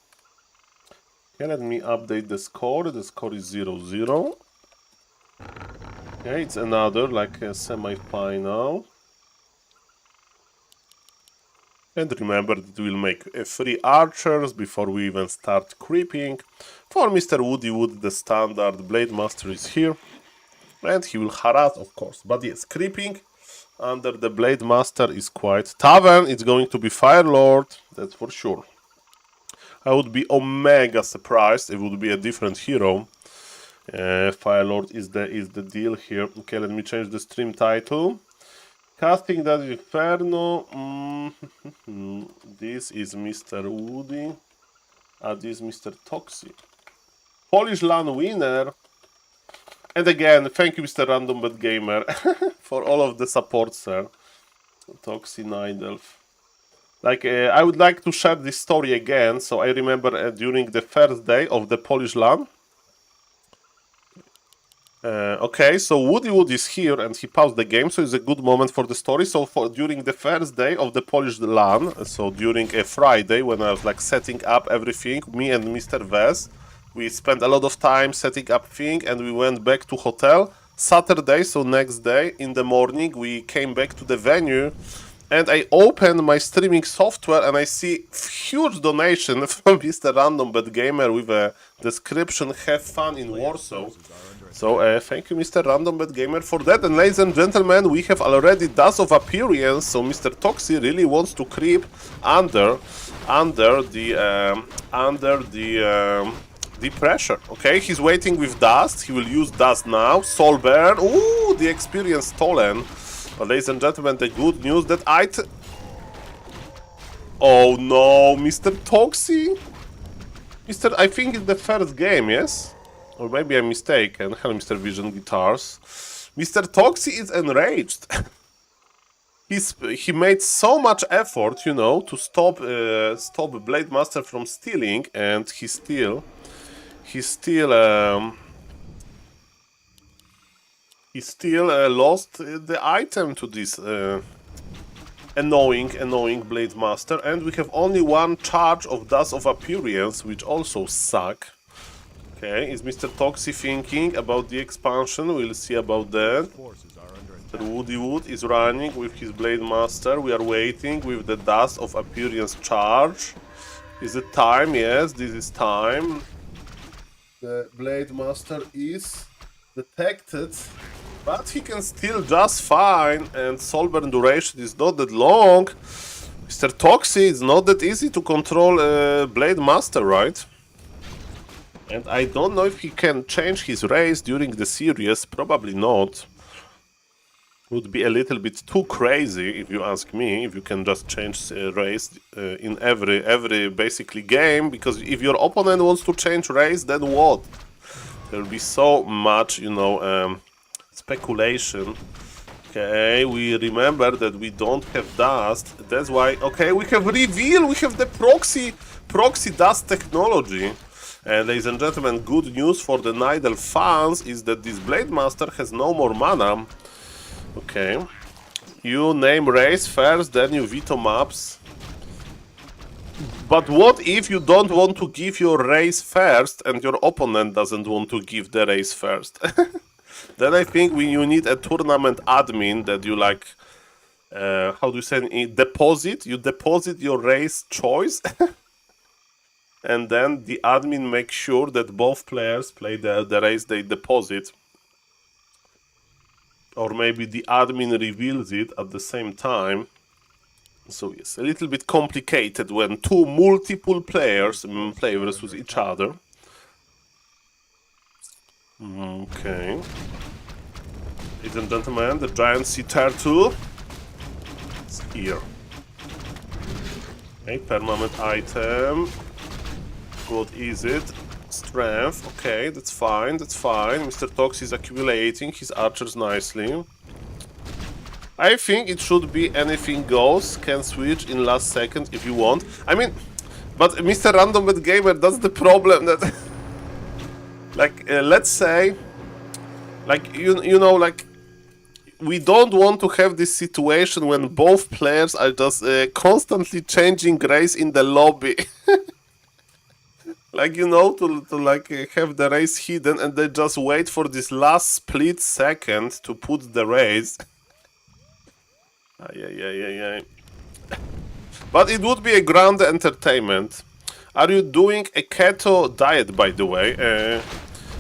Okay, let me update the score. The score is 0-0. Okay, it's another, like a semi-final. And remember that we'll make 3 archers before we even start creeping. For Mr. Woodywood, the standard Blade Master is here. And he will harass, of course. But yes, creeping under the Blade Master is quite... Tavern, it's going to be Fire Lord, that's for sure. I would be omega surprised if it would be a different hero. Fire Lord is the deal here. Okay, let me change the stream title. Casting that Inferno. This is Mr. Woody. This is Mr. Toxie. Polish LAN winner. And again, thank you, Mr. Random Bad Gamer, for all of the support, sir. Toxie Nidelf. Like, I would like to share this story again. So I remember during the first day of the Polish LAN. Okay, so Woodywood is here and he paused the game, so it's a good moment for the story. So during the first day of the Polish LAN, so during a Friday when I was like setting up everything, me and Mr. Vez, we spent a lot of time setting up thing and we went back to hotel. Saturday, so next day in the morning, we came back to the venue and I open my streaming software and I see huge donation from Mr. Random Bad Gamer with a description, have fun in Warsaw. So thank you, Mr. Random Bad Gamer, for that. And ladies and gentlemen, we have already Dust of Appearance. So Mr. Toxie really wants to creep under the pressure. Okay, he's waiting with Dust. He will use Dust now. Soul Burn. Ooh, the experience stolen. But ladies and gentlemen, the good news that oh no, Mr. Toxie. I think it's the first game, yes? Or maybe I'm mistaken. Hello, Mr. Vision Guitars. Mr. Toxie is enraged. He made so much effort, you know, to stop Blade Master from stealing, and he still lost the item to this annoying Blade Master, and we have only one charge of Dust of Appearance, which also suck. Okay, is Mr. Toxie thinking about the expansion? We'll see about that. Mr. Woodywood is running with his Blade Master. We are waiting with the Dust of Appearance charge. Is it time? Yes, this is time. The Blade Master is detected, but he can still just fine, and Soulburn duration is not that long. Mr. Toxie, it's not that easy to control Blade Master, right? And I don't know if he can change his race during the series, probably not. Would be a little bit too crazy, if you ask me, if you can just change race in every basically game, because if your opponent wants to change race, then what? There will be so much, you know, speculation. Okay, we remember that we don't have Dust, that's why, okay, we have reveal, we have the proxy Dust technology. And ladies and gentlemen, good news for the Nidal fans is that this Blade Master has no more mana. Okay. You name race first, then you veto maps. But what if you don't want to give your race first and your opponent doesn't want to give the race first? Then I think you need a tournament admin that you like, how do you say, deposit? You deposit your race choice. And then the admin makes sure that both players play the race they deposit. Or maybe the admin reveals it at the same time. So yes, a little bit complicated when multiple players play versus each other. Okay. Ladies and gentlemen, the giant sea turtle is here. Okay, permanent item. What is it? strength. Okay, that's fine, that's fine. Mr. Tox is accumulating his archers nicely. I think it should be anything goes. Can switch in last second if you want. I mean, but Mr. Random Bet Gamer, that's the problem that... like, let's say... Like, you know, like... We don't want to have this situation when both players are just constantly changing race in the lobby. Like, you know, to like have the race hidden and they just wait for this last split second to put the race. Yeah. But it would be a grand entertainment. Are you doing a keto diet, by the way?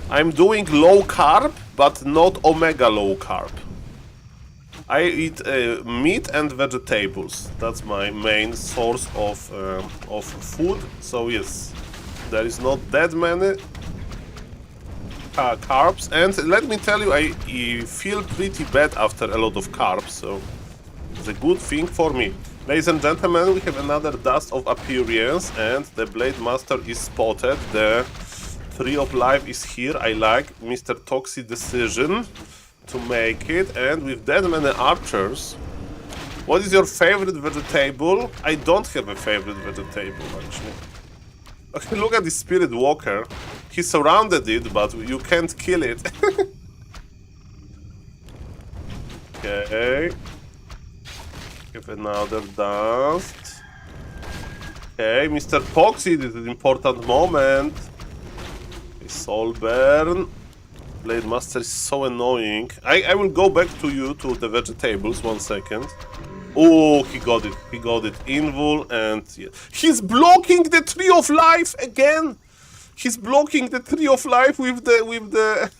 I'm doing low carb, but not omega low carb. I eat meat and vegetables. That's my main source of food. So yes, there is not that many carbs. And let me tell you, I feel pretty bad after a lot of carbs. So it's a good thing for me. Ladies and gentlemen, we have another dust of appearance, and the Blade Master is spotted. The Tree of Life is here. I like Mr. Toxi decision to make it, and with that many archers, what is your favorite vegetable? I don't have a favorite vegetable, actually. Okay, look at the Spirit Walker. He surrounded it, but you can't kill it. Okay. Have another dust. Okay, Mr. Toxi, this is an important moment. Soul burn. Blade Master is so annoying. I will go back to you, to the vegetables, 1 second. Oh, he got it. He got it. Invul, and yeah. He's blocking the Tree of Life again. He's blocking the Tree of Life with the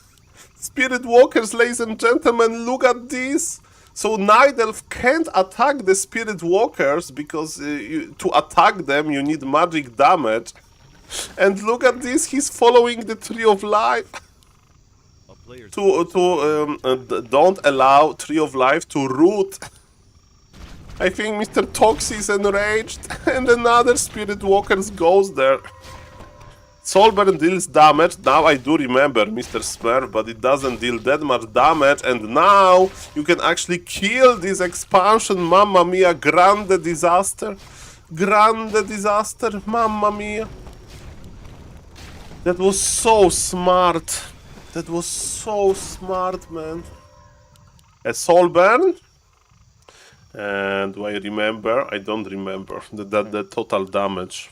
Spirit Walkers, ladies and gentlemen. Look at this. So Night Elf can't attack the Spirit Walkers because to attack them you need magic damage. And look at this. He's following the Tree of Life. Don't allow Tree of Life to root. I think Mr. Toxi is enraged, and another Spirit Walkers goes there. Soulburn deals damage. Now I do remember Mr. Smurf, but it doesn't deal that much damage, and now you can actually kill this expansion. Mamma mia, grande disaster. Grande disaster, mamma mia. That was so smart. That was so smart, man. A Soulburn. And do I remember? I don't remember. The total damage.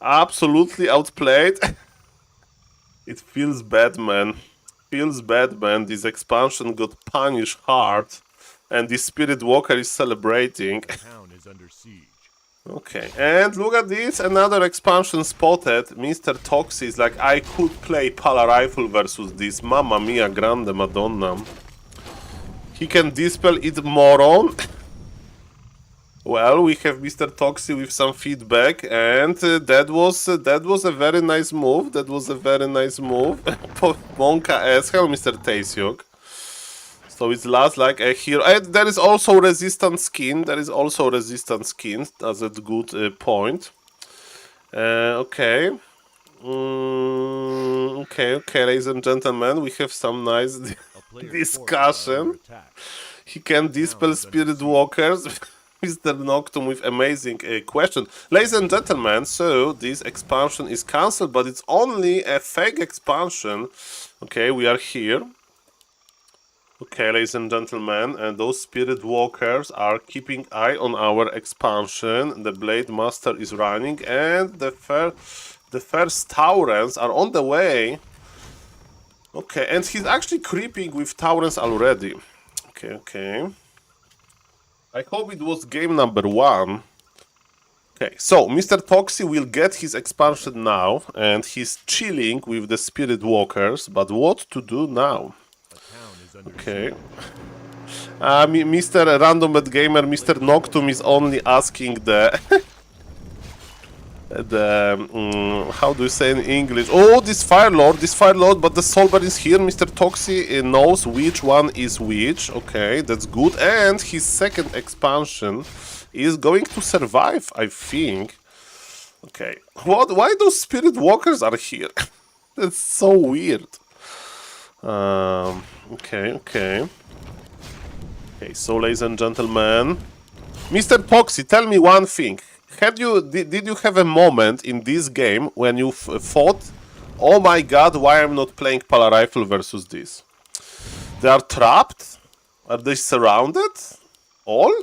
Absolutely outplayed. It feels bad, man. Feels bad, man. This expansion got punished hard. And this Spirit Walker is celebrating. The town is under siege. Okay, and look at this, another expansion spotted. Mr. Toxi is like, I could play Pala Rifle versus this. Mamma mia, grande madonna. He can dispel it, moron. Well, we have Mr. Toxi with some feedback, and that was a very nice move. That was a very nice move. Monka as hell, Mr. Taesyok. So it's last like a hero. And there is also resistant skin. There is also resistant skin. That's a good point. Okay. Okay, ladies and gentlemen, we have some nice discussion. He can dispel Spirit Walkers. Mr. Noctum with amazing question. Ladies and gentlemen, so this expansion is cancelled, but it's only a fake expansion. Okay, we are here. Okay, ladies and gentlemen, and those Spirit Walkers are keeping eye on our expansion. The Blade Master is running, and the first Taurens are on the way. Okay, and he's actually creeping with Taurens already. Okay. I hope it was game number 1. Okay, so Mr. Toxi will get his expansion now, and he's chilling with the Spirit Walkers, but what to do now? Okay. Mr. Random Bet Gamer, Mr. Noctum is only asking the how do you say in English? Oh, this Fire Lord, but the Soulburn is here. Mr. Toxi knows which one is which. Okay, that's good. And his second expansion is going to survive, I think. Okay, why those Spirit Walkers are here? That's so weird. Okay, okay. Okay, so ladies and gentlemen, Mr. Toxy, tell me one thing. Did you have a moment in this game when you thought, oh my god, why I'm not playing Pala Rifle versus this? They are trapped? Are they surrounded? All?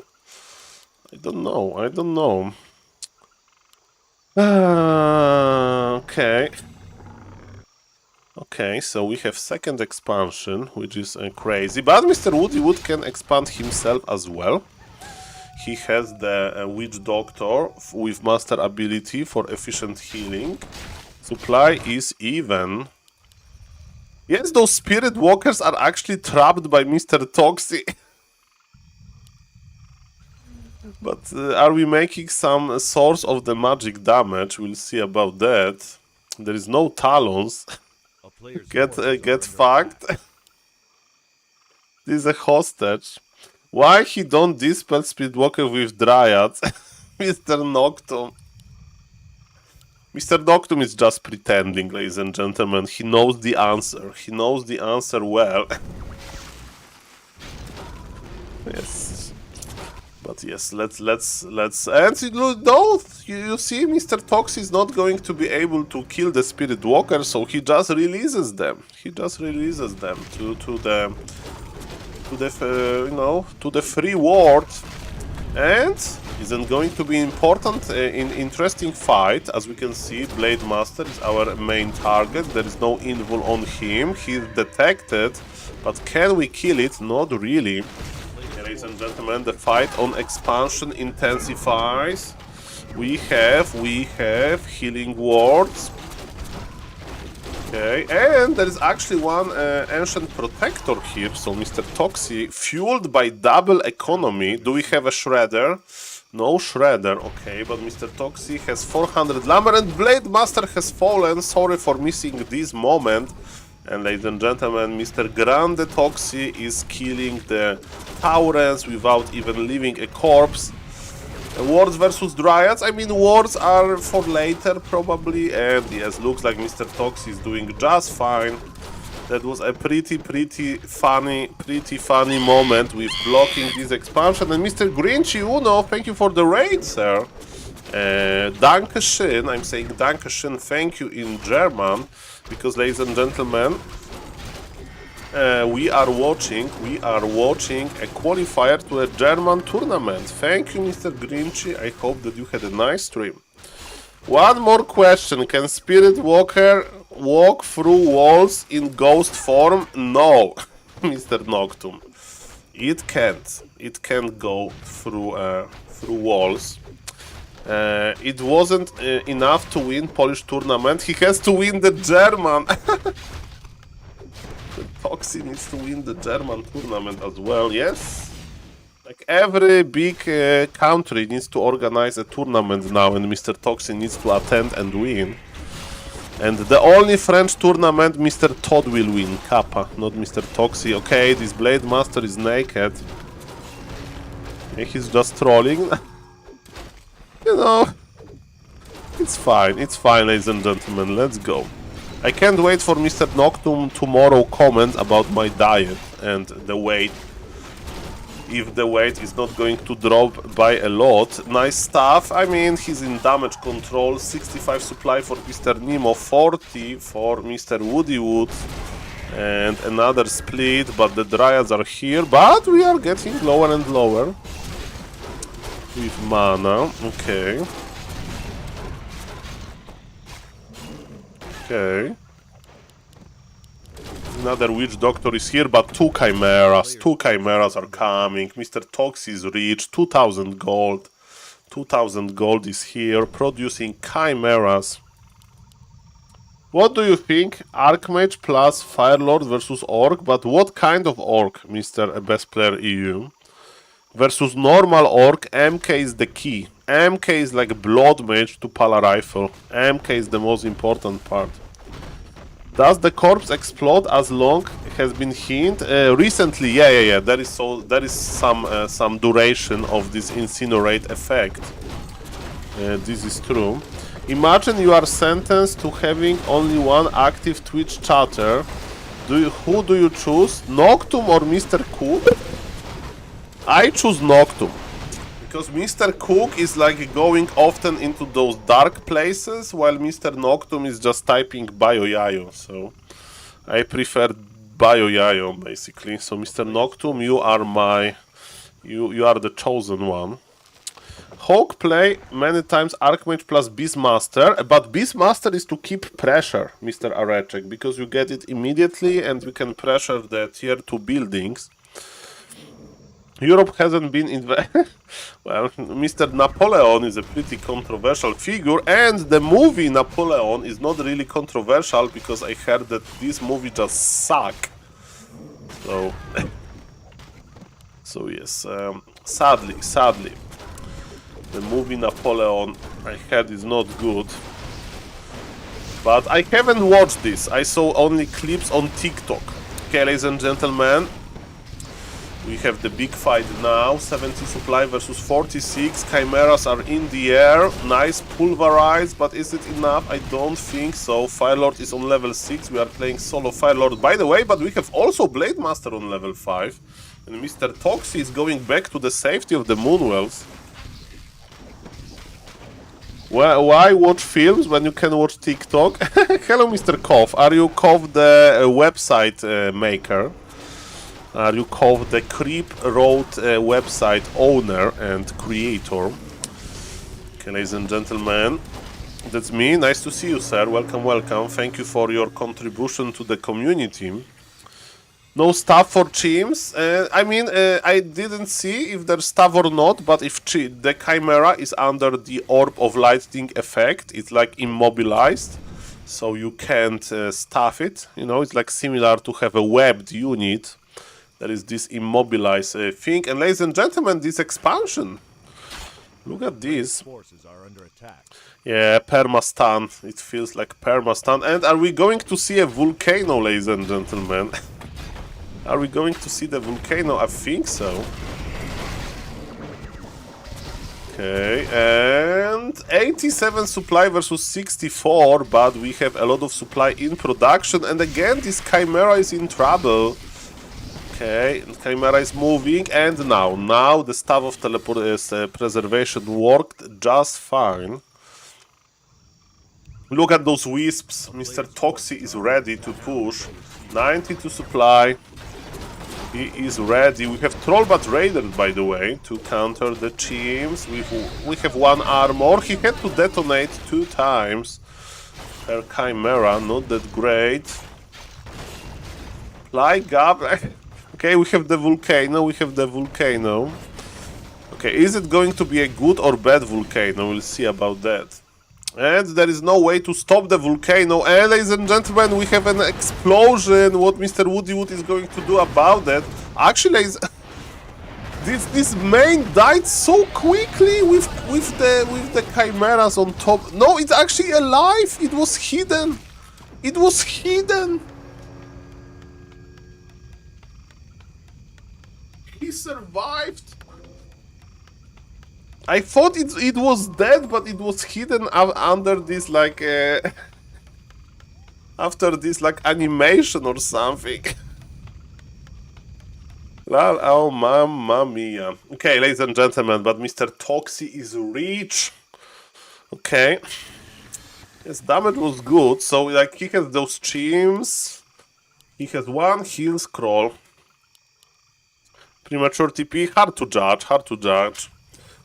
I don't know, I don't know. Okay. Okay, so we have second expansion, which is crazy. But Mr. Woodywood can expand himself as well. He has the Witch Doctor with Master ability for efficient healing. Supply is even. Yes, those Spirit Walkers are actually trapped by Mr. Toxy. But are we making some source of the magic damage? We'll see about that. There is no Talons. A player's Get forces are under fucked. This is a hostage. Why he don't dispel Speedwalker with Dryads? Mr. Noctum. Mr. Noctum is just pretending, ladies and gentlemen. He knows the answer. He knows the answer well. Yes. But yes, let's and you see, Mr. Tox is not going to be able to kill the Spirit Walker, so he just releases them. He just releases them to the free world, and isn't going to be important in interesting fight. As we can see, Blade Master is our main target. There is no invul on him. He's detected, but can we kill it? Not really. Ladies and gentlemen, the fight on expansion intensifies. We have healing wards. Okay, and there is actually one ancient protector here. So Mr. Toxy, fueled by double economy. Do we have a shredder? No shredder. Okay, but Mr. Toxy has 400 lumber and Blade Master has fallen. Sorry for missing this moment. And ladies and gentlemen, Mr. Grande Toxy is killing the Taurens without even leaving a corpse. Wards versus Dryads, I mean, wards are for later probably, and yes, looks like Mr. Toxy is doing just fine. That was a pretty funny moment with blocking this expansion. And Mr. Grinchy Uno, thank you for the raid, sir. Dankeschön, I'm saying Dankeschön, thank you in German, because ladies and gentlemen, we are watching a qualifier to a German tournament. Thank you, Mr. Grinchy. I hope that you had a nice stream. One more question. Can Spirit Walker walk through walls in ghost form? No, Mr. Noctum. It can't. It can't go through walls. It wasn't enough to win Polish tournament. He has to win the German. Toxy needs to win the German tournament as well, yes? Like every big country needs to organize a tournament now, and Mr. Toxy needs to attend and win. And the only French tournament Mr. Todd will win, Kappa, not Mr. Toxy. Okay, this Blade Master is naked. Yeah, he's just trolling. You know, it's fine, ladies and gentlemen, let's go. I can't wait for Mr. Noctum tomorrow comment about my diet and the weight. If the weight is not going to drop by a lot. Nice stuff. I mean, he's in damage control. 65 supply for Mr. Nemo, 40 for Mr. Woodywood. And another split, but the Dryads are here. But we are getting lower and lower with mana. Okay. Okay. Another Witch Doctor is here, but two Chimeras are coming. Mr. Tox is rich, 2000 gold. 2000 gold is here, producing Chimeras. What do you think? Archmage plus Firelord versus Orc, but what kind of Orc, Mr. Best Player EU? Versus normal Orc, MK is the key. MK is like Blood Mage to Pala Rifle. MK is the most important part. Does the corpse explode as long has been hint? Recently, yeah. There is some duration of this incinerate effect. This is true. Imagine you are sentenced to having only one active Twitch chatter. Who do you choose? Noctum or Mr. Cook? I choose Noctum. Because Mr. Cook is like going often into those dark places, while Mr. Noctum is just typing Bayoyayo. So I prefer Bayoyayo basically. So Mr. Noctum, you are you are the chosen one. Hawk play many times Archmage plus Beastmaster, but Beastmaster is to keep pressure, Mr. Arechek, because you get it immediately and you can pressure the tier 2 buildings. Europe hasn't been well, Mr. Napoleon is a pretty controversial figure, and the movie Napoleon is not really controversial because I heard that this movie just suck. So, so yes, sadly, the movie Napoleon I heard is not good. But I haven't watched this. I saw only clips on TikTok. Okay, ladies and gentlemen. We have the big fight now, 70 supply versus 46, Chimeras are in the air, nice pulverized, but is it enough? I don't think so. Firelord is on level 6, we are playing solo Firelord by the way, but we have also Blade Master on level 5, and Mr. Toxie is going back to the safety of the Moonwells. Why watch films when you can watch TikTok? Hello Mr. Kov, are you Kov the website maker? Are you Kov the Creep Road website owner and creator? Okay, ladies and gentlemen, that's me. Nice to see you, sir. Welcome, welcome. Thank you for your contribution to the community. No stuff for teams. I mean, I didn't see if there's stuff or not, but if the Chimera is under the Orb of Lightning effect, it's like immobilized, so you can't stuff it. You know, it's like similar to have a webbed unit. There is this immobilized thing, and ladies and gentlemen, this expansion. Look at this. Forces are under attack. Yeah, perma-stun. It feels like perma-stun. And are we going to see a volcano, ladies and gentlemen? Are we going to see the volcano? I think so. Okay, and 87 supply versus 64, but we have a lot of supply in production, and again this Chimera is in trouble. Okay, and Chimera is moving, and now the Staff of Preservation worked just fine. Look at those wisps. Mr. Toxie is ready to push. 92 supply. He is ready. We have Trollbat Raiders, by the way, to counter the teams. We have one armor. He had to detonate 2 times. Her Chimera, not that great. Fly Gab. Okay, we have the volcano. Okay, is it going to be a good or bad volcano? We'll see about that. And there is no way to stop the volcano. And ladies and gentlemen, we have an explosion. What Mr. Woodywood is going to do about that? Actually, this main died so quickly with the chimeras on top. No, it's actually alive. It was hidden. It was hidden. He survived. I thought it was dead, but it was hidden under this like after this like animation or something. Oh mamma mia. Okay, ladies and gentlemen, but Mr. Toxie is rich. Okay. His damage was good, so like he has those chims. He has one heal scroll. Premature TP, hard to judge.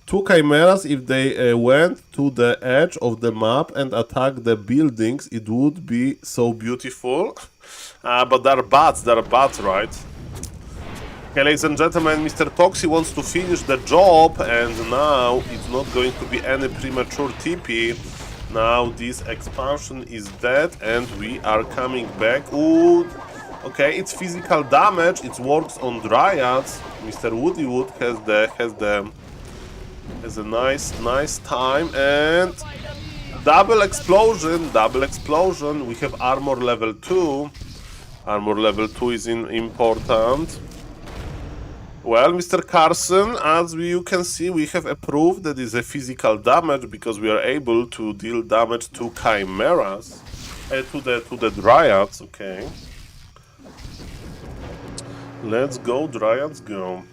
2 chimeras, if they went to the edge of the map and attacked the buildings, it would be so beautiful. But they're bats, right? Okay, ladies and gentlemen, Mr. Toxie wants to finish the job, and now it's not going to be any premature TP. Now this expansion is dead, and we are coming back. Ooh. Okay, it's physical damage, it works on Dryads. Mr. Woodywood has a nice time, and double explosion. We have armor level 2. Armor level 2 is important. Well, Mr. Carson, as you can see, we have approved that is a physical damage because we are able to deal damage to chimeras, to the dryads. Okay, let's go, dryads, go.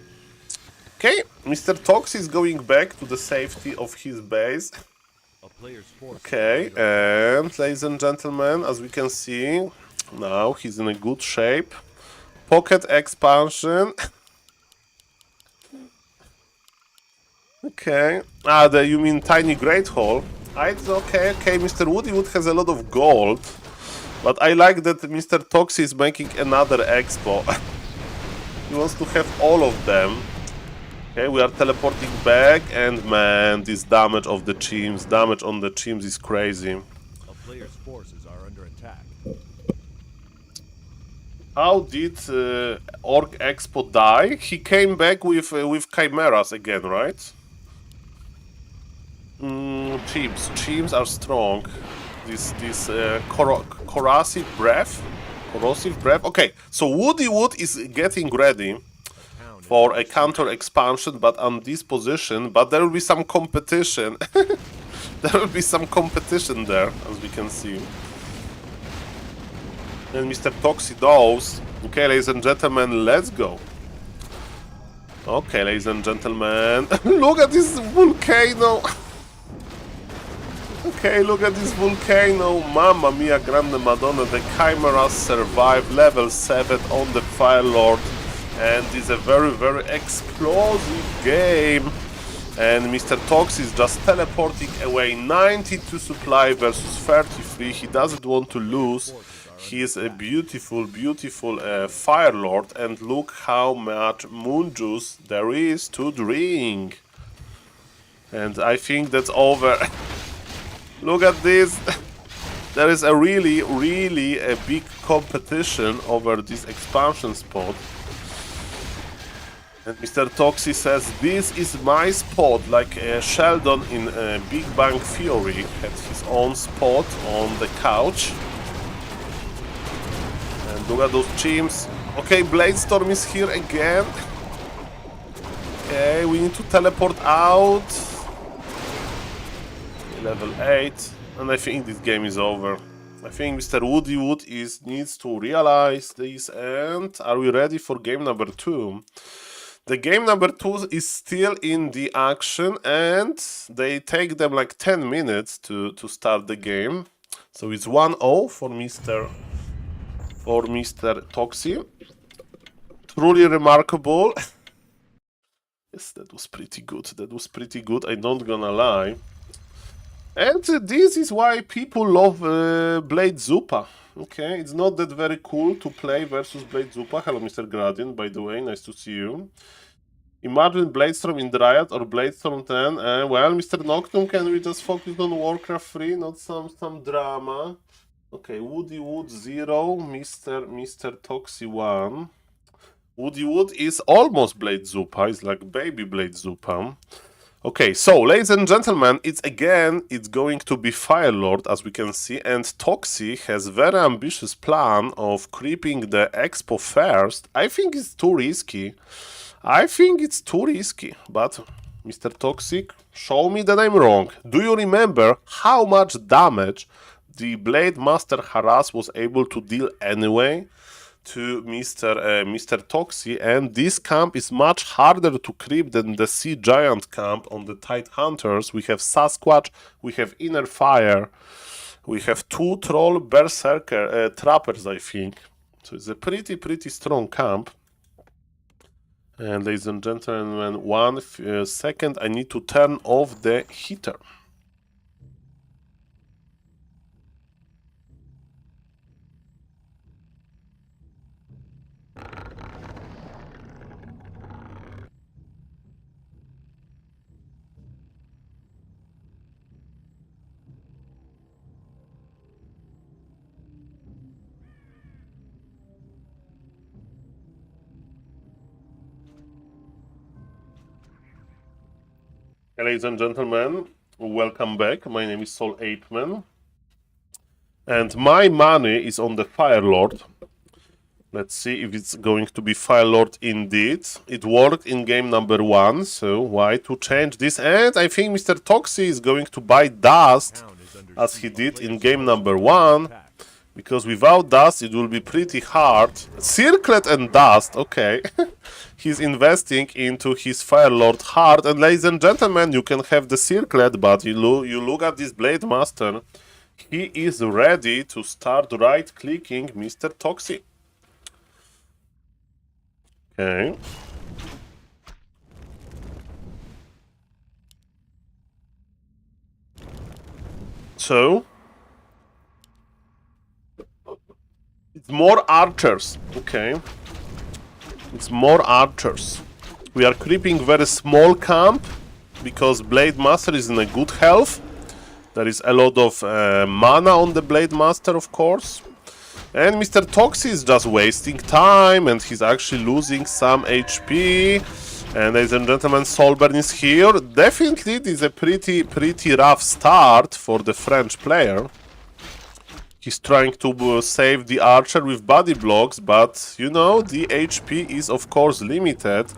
Okay, Mr. Tox is going back to the safety of his base. A player's force. Okay, and ladies and gentlemen, as we can see, now he's in a good shape. Pocket expansion. Okay. You mean tiny great hole? It's okay, okay, Mr. Woodywood has a lot of gold. But I like that Mr. Toxie is making another expo. He wants to have all of them. Okay, we are teleporting back, and man, this damage of the chimps, damage on the chimps is crazy. A player's forces are under attack. How did Orc Expo die? He came back with chimeras again, right? Chimps are strong. This corrosive breath. Okay, so Woodywood is getting ready for a counter expansion, but on this position. But there will be some competition. There will be some competition there, as we can see. And Mr. Toxie knows. Okay, ladies and gentlemen, let's go. Okay, ladies and gentlemen, look at this volcano. Okay, look at this volcano. Mamma mia, grande madonna. The chimeras survive level 7 on the Fire Lord. And it's a very, very explosive game. And Mr. Tox is just teleporting away 92 supply versus 33. He doesn't want to lose. He is a beautiful, beautiful Fire Lord. And look how much moon juice there is to drink. And I think that's over. Look at this. There is a really, really a big competition over this expansion spot. And Mr. Toxie says, this is my spot, like Sheldon in Big Bang Theory had his own spot on the couch. And look at those chimps. Okay, Bladestorm is here again. Okay, we need to teleport out. Level 8, and I think this game is over. I think Mr. Woodywood needs to realize this. And are we ready for game number 2? The game number 2 is still in the action, and they take them like 10 minutes to start the game. So it's 1-0 for Mr. Toxie. Truly remarkable. Yes, that was pretty good. That was pretty good, I'm not gonna lie. And this is why people love Blade Zupa. Okay, it's not that very cool to play versus Blade Zupa. Hello, Mr. Gradient, by the way, nice to see you. Imagine Bladestorm in Dryad or Bladestorm 10. Well, Mr. Noctum, can we just focus on Warcraft 3, not some drama? Okay, Woodywood 0, Mr. Toxie 1. Woodywood is almost Blade Zupa, it's like baby Blade Zupa. Okay, so ladies and gentlemen, it's going to be Fire Lord, as we can see, and Toxie has very ambitious plan of creeping the expo first. I think it's too risky. But Mr. Toxic, show me that I'm wrong. Do you remember how much damage the Blade Master Harass was able to deal anyway to Mr. Toxie? And this camp is much harder to creep than the Sea Giant camp on the Tide Hunters. We have Sasquatch, we have Inner Fire, we have 2 Troll Berserker Trappers, I think. So it's a pretty strong camp. And ladies and gentlemen, 1 second, I need to turn off the heater. Ladies and gentlemen, welcome back. My name is SaulPlayerMan, and my money is on the Fire Lord. Let's see if it's going to be Fire Lord indeed. It worked in game number 1, so why to change this? And I think Mr. Toxie is going to buy Dust, as he did in game number 1, because without Dust it will be pretty hard. Circlet and Dust, okay. He's investing into his Fire Lord hard, and ladies and gentlemen, you can have the Circlet, but you look at this Blade Master. He is ready to start right-clicking Mr. Toxie. Okay. So it's more archers. Okay. It's more archers. We are creeping very small camp because Blade Master is in a good health. There is a lot of mana on the Blade Master, of course. And Mr. Toxie is just wasting time, and he's actually losing some HP. And ladies and gentlemen, Soulburn is here. Definitely it is a pretty rough start for the French player. He's trying to save the archer with body blocks, but you know, the HP is of course limited.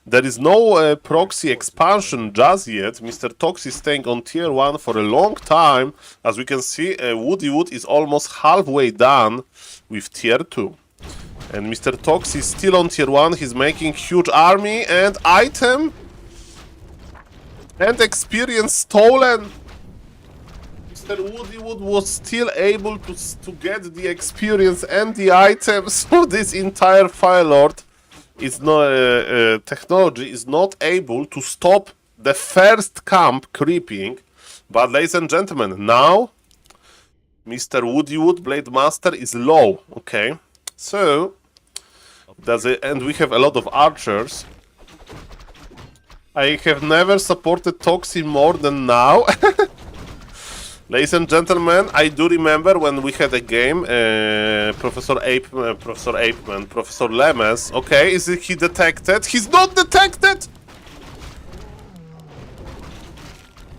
There is no proxy expansion just yet. Mr. Toxie is staying on tier 1 for a long time. As we can see, Woody Wood is almost halfway done with tier 2. And Mr. Toxie is still on tier 1. He's making huge army and item and experience stolen. Mr. Woody Wood was still able to get the experience and the items, so this entire Fire Lord is not technology is not able to stop the first camp creeping. But ladies and gentlemen, now Mr. Woody Wood Blade Master is low. Okay, so does it, and we have a lot of archers. I have never supported Toxie more than now. Ladies and gentlemen, I do remember when we had a game, Professor Lemes. Okay, is he detected? He's not detected!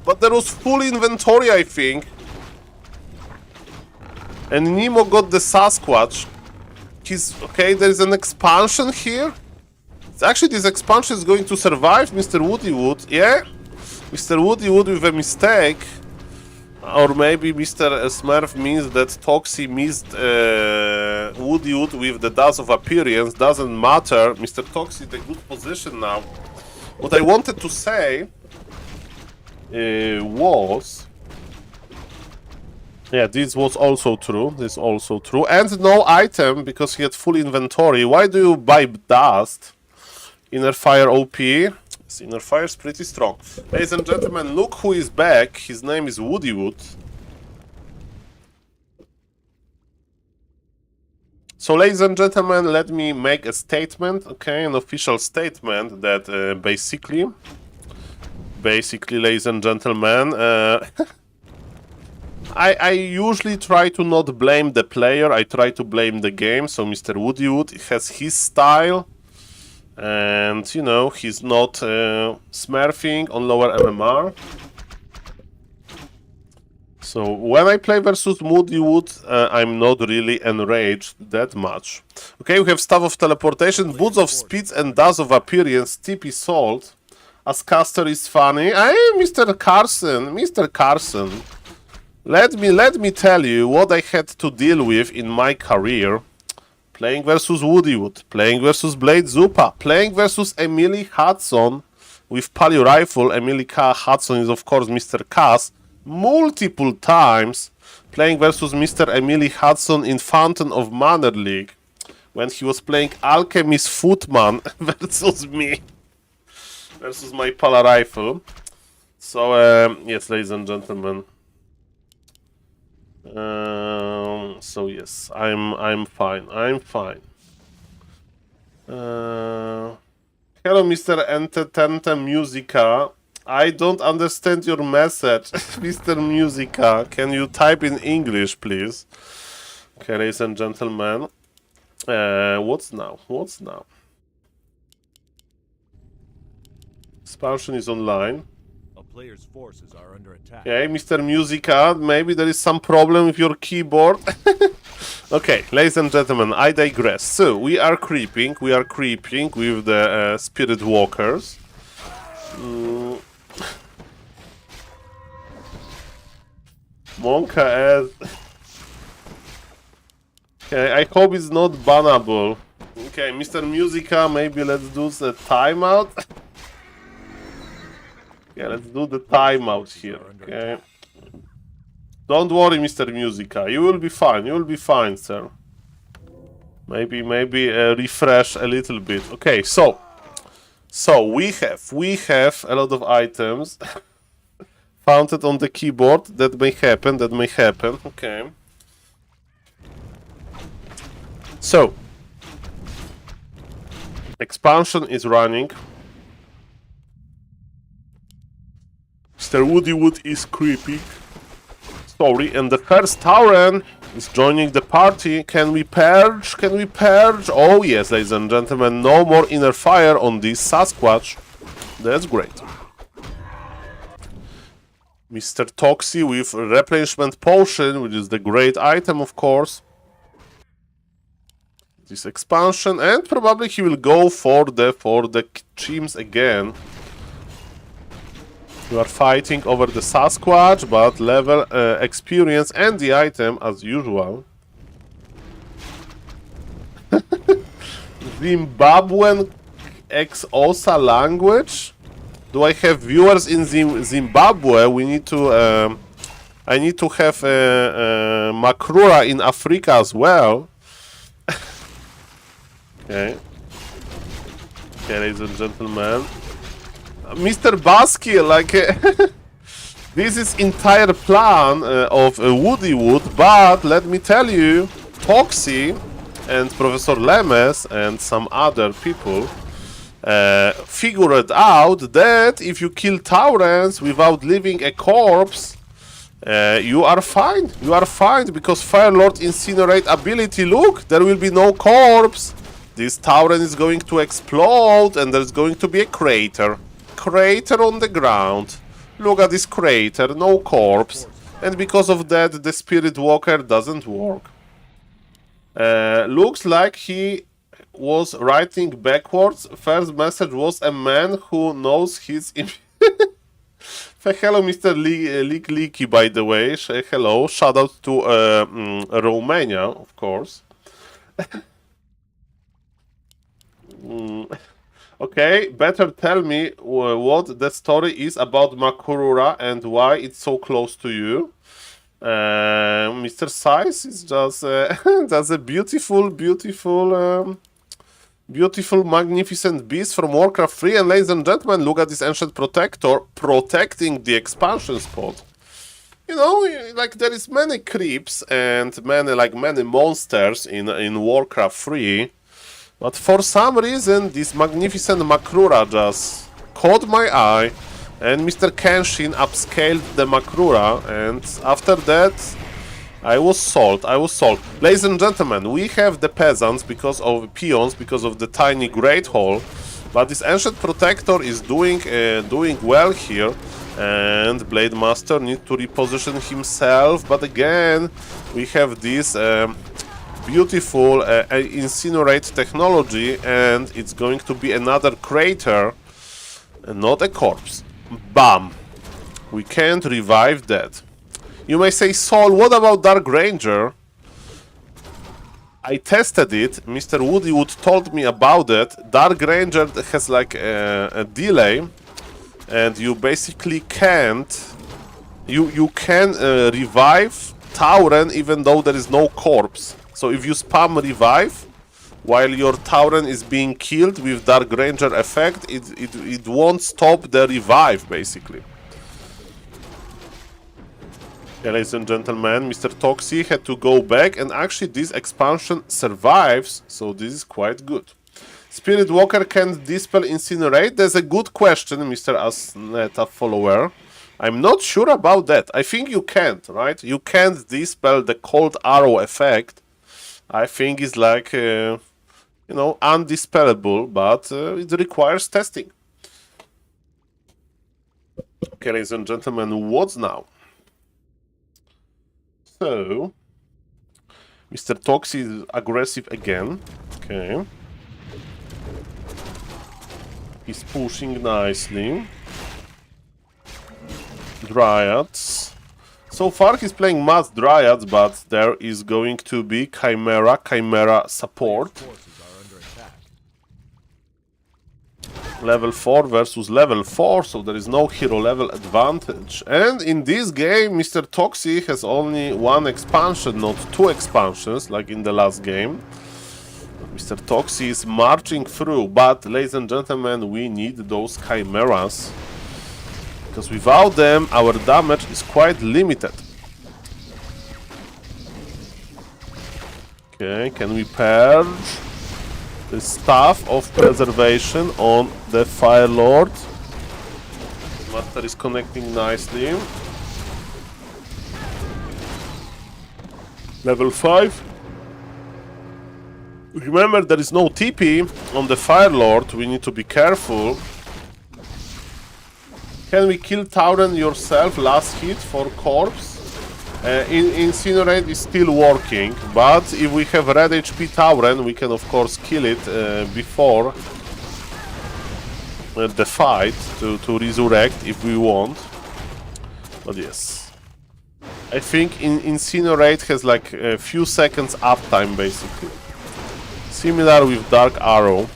But there was full inventory, I think. And Nemo got the Sasquatch. He's... okay, there is an expansion here. Actually, this expansion is going to survive Mr. Woody Wood. Yeah? Mr. Woody Wood with a mistake. Or maybe Mr. Smurf means that Toxie missed Woody Wood with the Dust of Appearance. Doesn't matter. Mr. Toxie is in a good position now. What I wanted to say was... yeah, this was also true. This is also true. And no item because he had full inventory. Why do you buy Dust? Inner Fire OP. Inner Fire is pretty strong. Ladies and gentlemen, look who is back. His name is Woody Wood. So, ladies and gentlemen, let me make a statement, okay, an official statement that basically, ladies and gentlemen, I usually try to not blame the player. I try to blame the game. So, Mr. Woody Wood has his style. And, you know, he's not smurfing on lower MMR. So, when I play versus Woody Wood, I'm not really enraged that much. Okay, we have Staff of Teleportation, Boots of Speed and Dust of Appearance, TP Salt. As caster is funny. Hey, Mr. Carson. Let me tell you what I had to deal with in my career. Playing versus Woody Wood, playing versus Blade Zupa, playing versus Emily Hudson with Palio Rifle. Emily Hudson is of course Mr. Cass. Multiple times playing versus Mr. Emily Hudson in Fountain of Manor League when he was playing Alchemist Footman versus me. Versus my Palio Rifle. So yes, ladies and gentlemen. So yes, I'm fine. Hello, Mr. Entente Musica. I don't understand your message, Mr. Musica. Can you type in English, please? Okay, ladies and gentlemen. What's now? Expansion is online. Player's forces are under attack. Okay, Mr. Musica, maybe there is some problem with your keyboard. Okay, ladies and gentlemen, I digress. So, we are creeping with the Spirit Walkers. Monka as... Okay, I hope it's not bannable. Okay, Mr. Musica, maybe let's do the timeout. Yeah, let's do the timeout here, okay? Don't worry, Mr. Musica, you will be fine, sir. Maybe refresh a little bit. Okay, so we have a lot of items founded on the keyboard. That may happen. Okay. So expansion is running. Mr. Woody Wood is creeping. Sorry, and the first Tauren is joining the party. Can we purge? Oh yes, ladies and gentlemen, no more inner fire on this Sasquatch. That's great. Mr. Toxie with replenishment potion, which is the great item, of course. This expansion, and probably he will go for the chimps again. You are fighting over the Sasquatch, but level, experience, and the item as usual. Zimbabwean ex-OSA language? Do I have viewers in Zimbabwe? We need to. I need to have Makrura in Africa as well. Okay. Okay, ladies and gentlemen. Mr. Basky, like this is entire plan of Woody Wood, but let me tell you, Toxie and Professor Lemes and some other people figured out that if you kill Taurens without leaving a corpse, you are fine. You are fine because Firelord Incinerate ability. Look, there will be no corpse. This Tauren is going to explode, and there's going to be a crater. Crater on the ground. Look at this crater, no corpse. And because of that, the Spirit Walker doesn't work. Looks like he was writing backwards. First message was a man who knows his... Hello, Mr. Leaky, by the way. Hello. Shout out to Romania, of course. Okay, better tell me what the story is about Makurura and why it's so close to you. Mr. Size is just that's a beautiful, magnificent beast from Warcraft 3. And ladies and gentlemen, look at this Ancient Protector protecting the expansion spot. You know, like there is many creeps and many monsters in Warcraft 3. But for some reason, this magnificent Makrura just caught my eye, and Mr. Kenshin upscaled the Makrura, and after that, I was sold. Ladies and gentlemen, we have the peasants because of peons, because of the tiny Great Hall, but this Ancient Protector is doing well here, and Blade Master needs to reposition himself, but again, we have this... beautiful incinerate technology, and it's going to be another crater, not a corpse. Bam! We can't revive that. You may say, Saul, what about Dark Ranger? I tested it. Mr. Woody Wood told me about it. Dark Ranger has like a delay, and you basically can't. You can revive Tauren even though there is no corpse. So if you spam revive while your Tauren is being killed with Dark Ranger effect, it won't stop the revive, basically. Yeah, ladies and gentlemen, Mr. Toxie had to go back, and actually this expansion survives, so this is quite good. Spirit Walker can dispel Incinerate? That's a good question, Mr. Asneta follower. I'm not sure about that. I think you can't, right? You can't dispel the Cold Arrow effect. I think it's like, you know, undispellable, but it requires testing. Okay, ladies and gentlemen, what's now? So, Mr. Toxi is aggressive again. Okay. He's pushing nicely. Dryads. So far he's playing mass Dryads, but there is going to be Chimera support. Level 4 versus level 4, so there is no hero level advantage. And in this game, Mr. Toxi has only one expansion, not two expansions, like in the last game. Mr. Toxi is marching through, but, ladies and gentlemen, we need those Chimeras. Because without them, our damage is quite limited. Okay, can we purge the Staff of Preservation on the Fire Lord? Master is connecting nicely. Level 5. Remember, there is no TP on the Fire Lord. We need to be careful. Can we kill Tauren yourself? Last hit for corpse. Incinerate is still working, but if we have red HP Tauren, we can of course kill it before the fight to resurrect if we want. But yes, I think Incinerate has like a few seconds uptime basically. Similar with Dark Arrow.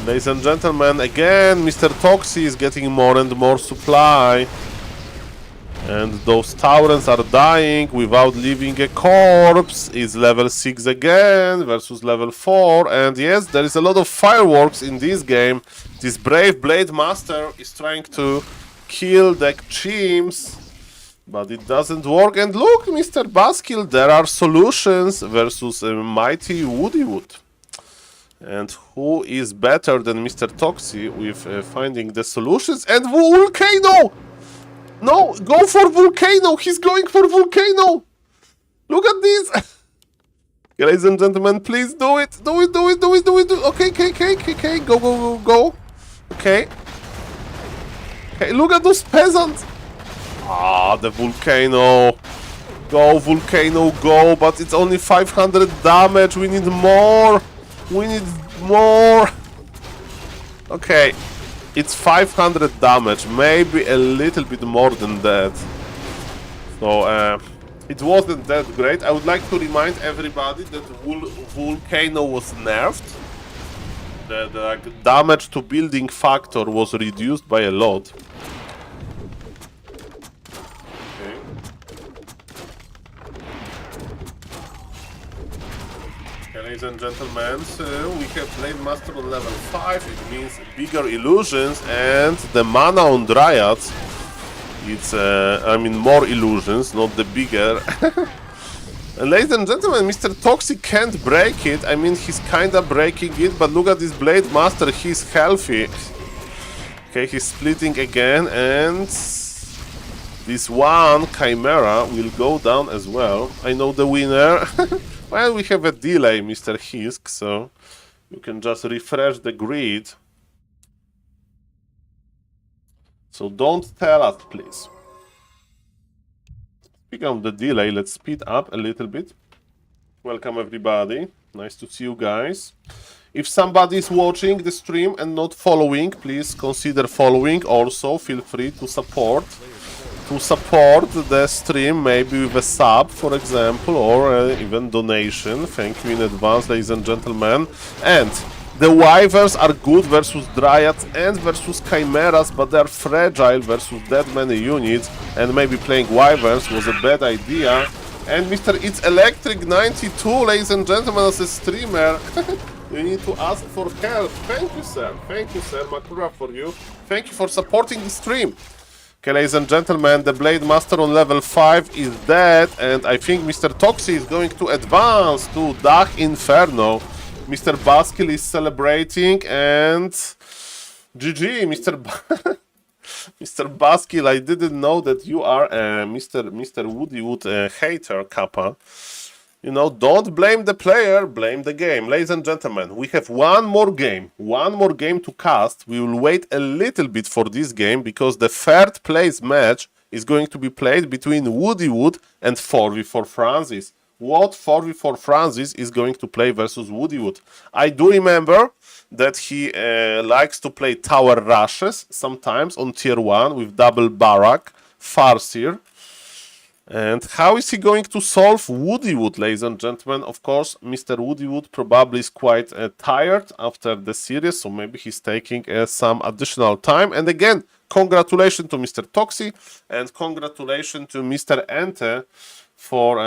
Ladies and gentlemen, again, Mr. Toxi is getting more and more supply. And those Taurens are dying without leaving a corpse. It's level 6 again versus level 4. And yes, there is a lot of fireworks in this game. This brave Blade Master is trying to kill the chimps, but it doesn't work. And look, Mr. Baskill, there are solutions versus a mighty Woody Wood. And who is better than Mr. Toxi with finding the solutions? And Volcano! No, go for Volcano! He's going for Volcano! Look at this! Ladies and gentlemen, please do it! Do it, do it, do it, do it, do it! Okay, go, go, go, go! Okay. Okay, look at those peasants! Ah, the Volcano! Go, Volcano, go! But it's only 500 damage, we need more! We need more! Okay. It's 500 damage, maybe a little bit more than that. So, it wasn't that great. I would like to remind everybody that Volcano was nerfed. The damage to building factor was reduced by a lot. Ladies and gentlemen, so we have Blade Master on level 5, it means bigger illusions, and the mana on Dryads, it's, I mean, more illusions, not the bigger. And ladies and gentlemen, Mr. Toxi can't break it, I mean, he's kinda breaking it, but look at this Blade Master, he's healthy. Okay, he's splitting again, and this one Chimera will go down as well. I know the winner. Well, we have a delay, Mr. Hisk, so you can just refresh the grid. So don't tell us, please. Speaking of the delay, let's speed up a little bit. Welcome, everybody. Nice to see you guys. If somebody is watching the stream and not following, please consider following. Also, feel free to support the stream, maybe with a sub, for example, or even donation. Thank you in advance, ladies and gentlemen. And the Wyverns are good versus Dryads and versus Chimeras, but they're fragile versus that many units, and maybe playing Wyverns was a bad idea. And Mr. It's Electric 92, ladies and gentlemen, as a streamer, you need to ask for help. Thank you, sir. Thank you, sir. Makura for you. Thank you for supporting the stream. Okay, ladies and gentlemen, the Blade Master on level 5 is dead, and I think Mr. Toxi is going to advance to Dach Inferno. Mr. Baskill is celebrating, and GG, Mr. Baskill, I didn't know that you are Mr. Woody Wood hater, Kappa. You know, don't blame the player, blame the game. Ladies and gentlemen, we have one more game to cast. We will wait a little bit for this game because the third place match is going to be played between Woody Wood and 4v4 Francis. what 4v4 Francis is going to play versus Woodywood. I do remember that he likes to play tower rushes sometimes on tier 1 with double barrack, Farseer. And how is he going to solve Woodywood, ladies and gentlemen? Of course, Mr. Woodywood probably is quite tired after the series, so maybe he's taking some additional time. And again, congratulations to Mr. Toxi and congratulations to Mr. Ente for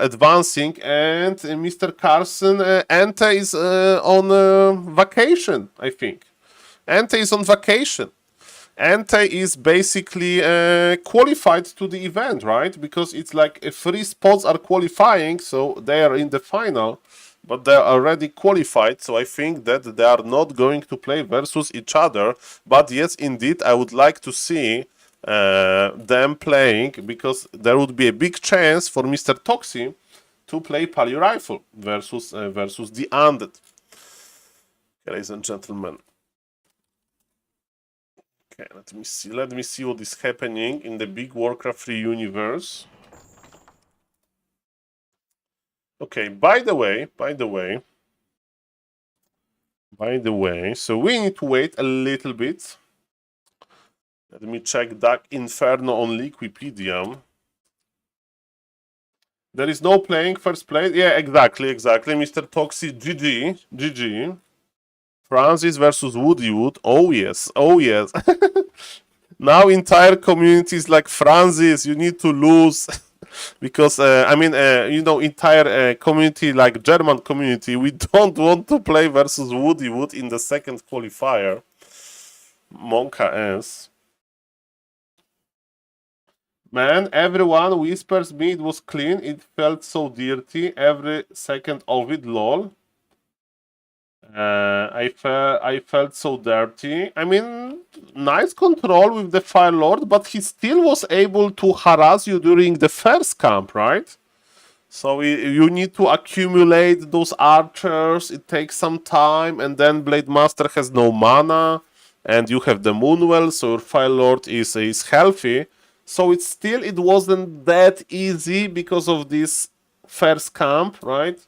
advancing. And Mr. Carson, Ente is on vacation, I think. Ente is on vacation. Ente is basically qualified to the event, right? Because it's like 3 spots are qualifying, so they are in the final, but they're already qualified, so I think that they are not going to play versus each other. But yes, indeed, I would like to see them playing, because there would be a big chance for Mr. Toxi to play Pali Rifle versus the Undead. Ladies and gentlemen. Okay, let me see what is happening in the big Warcraft 3 universe. Okay, by the way, so we need to wait a little bit. Let me check Dark Inferno on Liquipedia. There is no playing first place. Yeah, exactly. Mr. Toxi, GG. Francis versus Woodywood. Oh yes. Now entire community is like, Francis, you need to lose. Because entire community, like German community, we don't want to play versus Woodywood in the second qualifier. Monka S. Man, everyone whispers me it was clean. It felt so dirty. Every second of it, lol. I felt so dirty. I mean, nice control with the Fire Lord, but he still was able to harass you during the first camp, right? So you need to accumulate those archers. It takes some time, and then Blade Master has no mana, and you have the Moonwell, so your Fire Lord is healthy. So it wasn't that easy because of this first camp, right?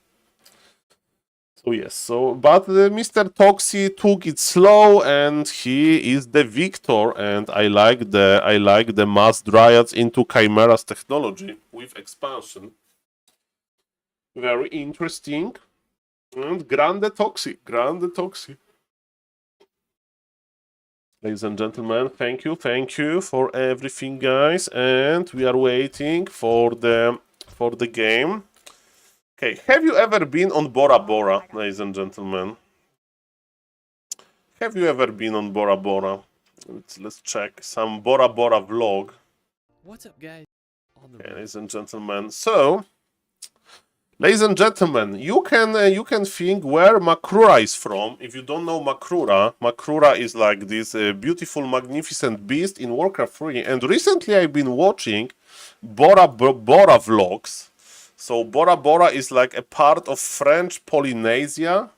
So yes, but Mr. Toxi took it slow, and he is the victor. And I like the mass dryads into Chimera's technology with expansion. Very interesting. And Grande Toxi. Ladies and gentlemen, thank you for everything, guys. And we are waiting for the game. Okay, have you ever been on Bora Bora, ladies and gentlemen? Have you ever been on Bora Bora? Let's check some Bora Bora vlog. What's up, guys? Okay, ladies and gentlemen. So, ladies and gentlemen, you can think where Makrura is from. If you don't know Makrura is like this beautiful, magnificent beast in Warcraft 3. And recently I've been watching Bora vlogs. So Bora Bora is like a part of French Polynesia.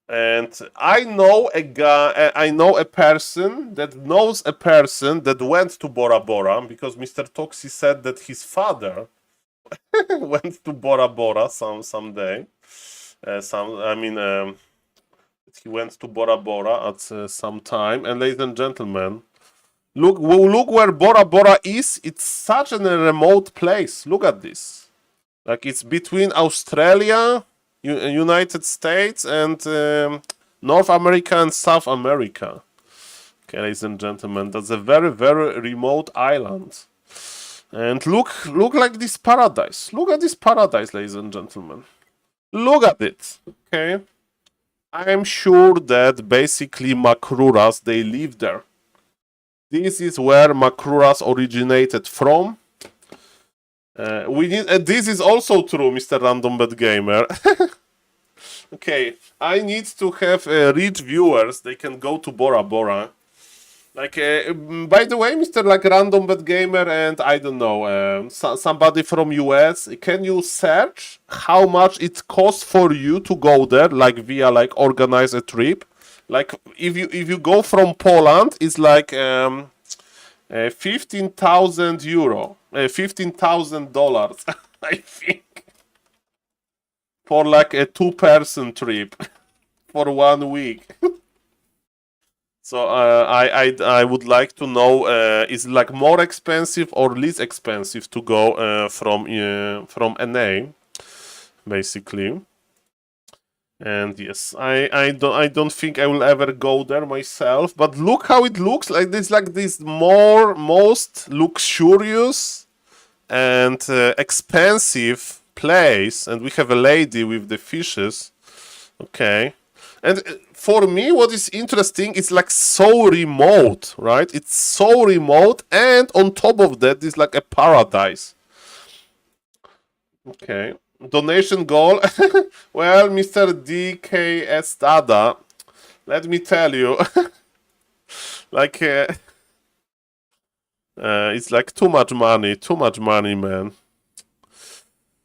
And I know a person that knows a person that went to Bora Bora, because Mr. Toxi said that his father went to Bora Bora someday. He went to Bora Bora at some time. And ladies and gentlemen, look where Bora Bora is. It's such a remote place. Look at this. Like, it's between Australia, United States, and North America and South America. Okay, ladies and gentlemen, that's a very, very remote island. And look like this paradise. Look at this paradise, ladies and gentlemen. Look at it. Okay. I'm sure that basically Makruras, they live there. This is where Makruras originated from. This is also true, Mr. Random Bad Gamer. Okay, I need to have rich viewers. They can go to Bora Bora. Like, by the way, Mr. like Random Bad Gamer, and I don't know, somebody from US, can you search how much it costs for you to go there, like via like organize a trip? Like, if you go from Poland, it's like €15,000, $15,000, I think, for like a 2-person trip for 1 week. So I would like to know, is it like more expensive or less expensive to go from NA, basically. And yes, I don't think I will ever go there myself. But look how it looks like. This most luxurious and expensive place, and we have a lady with the fishes. Okay, and for me, what is interesting is like so remote, right? It's so remote, and on top of that, it's like a paradise. Okay. Donation goal. Well, Mr. DKS Dada, let me tell you, like, it's like too much money, man.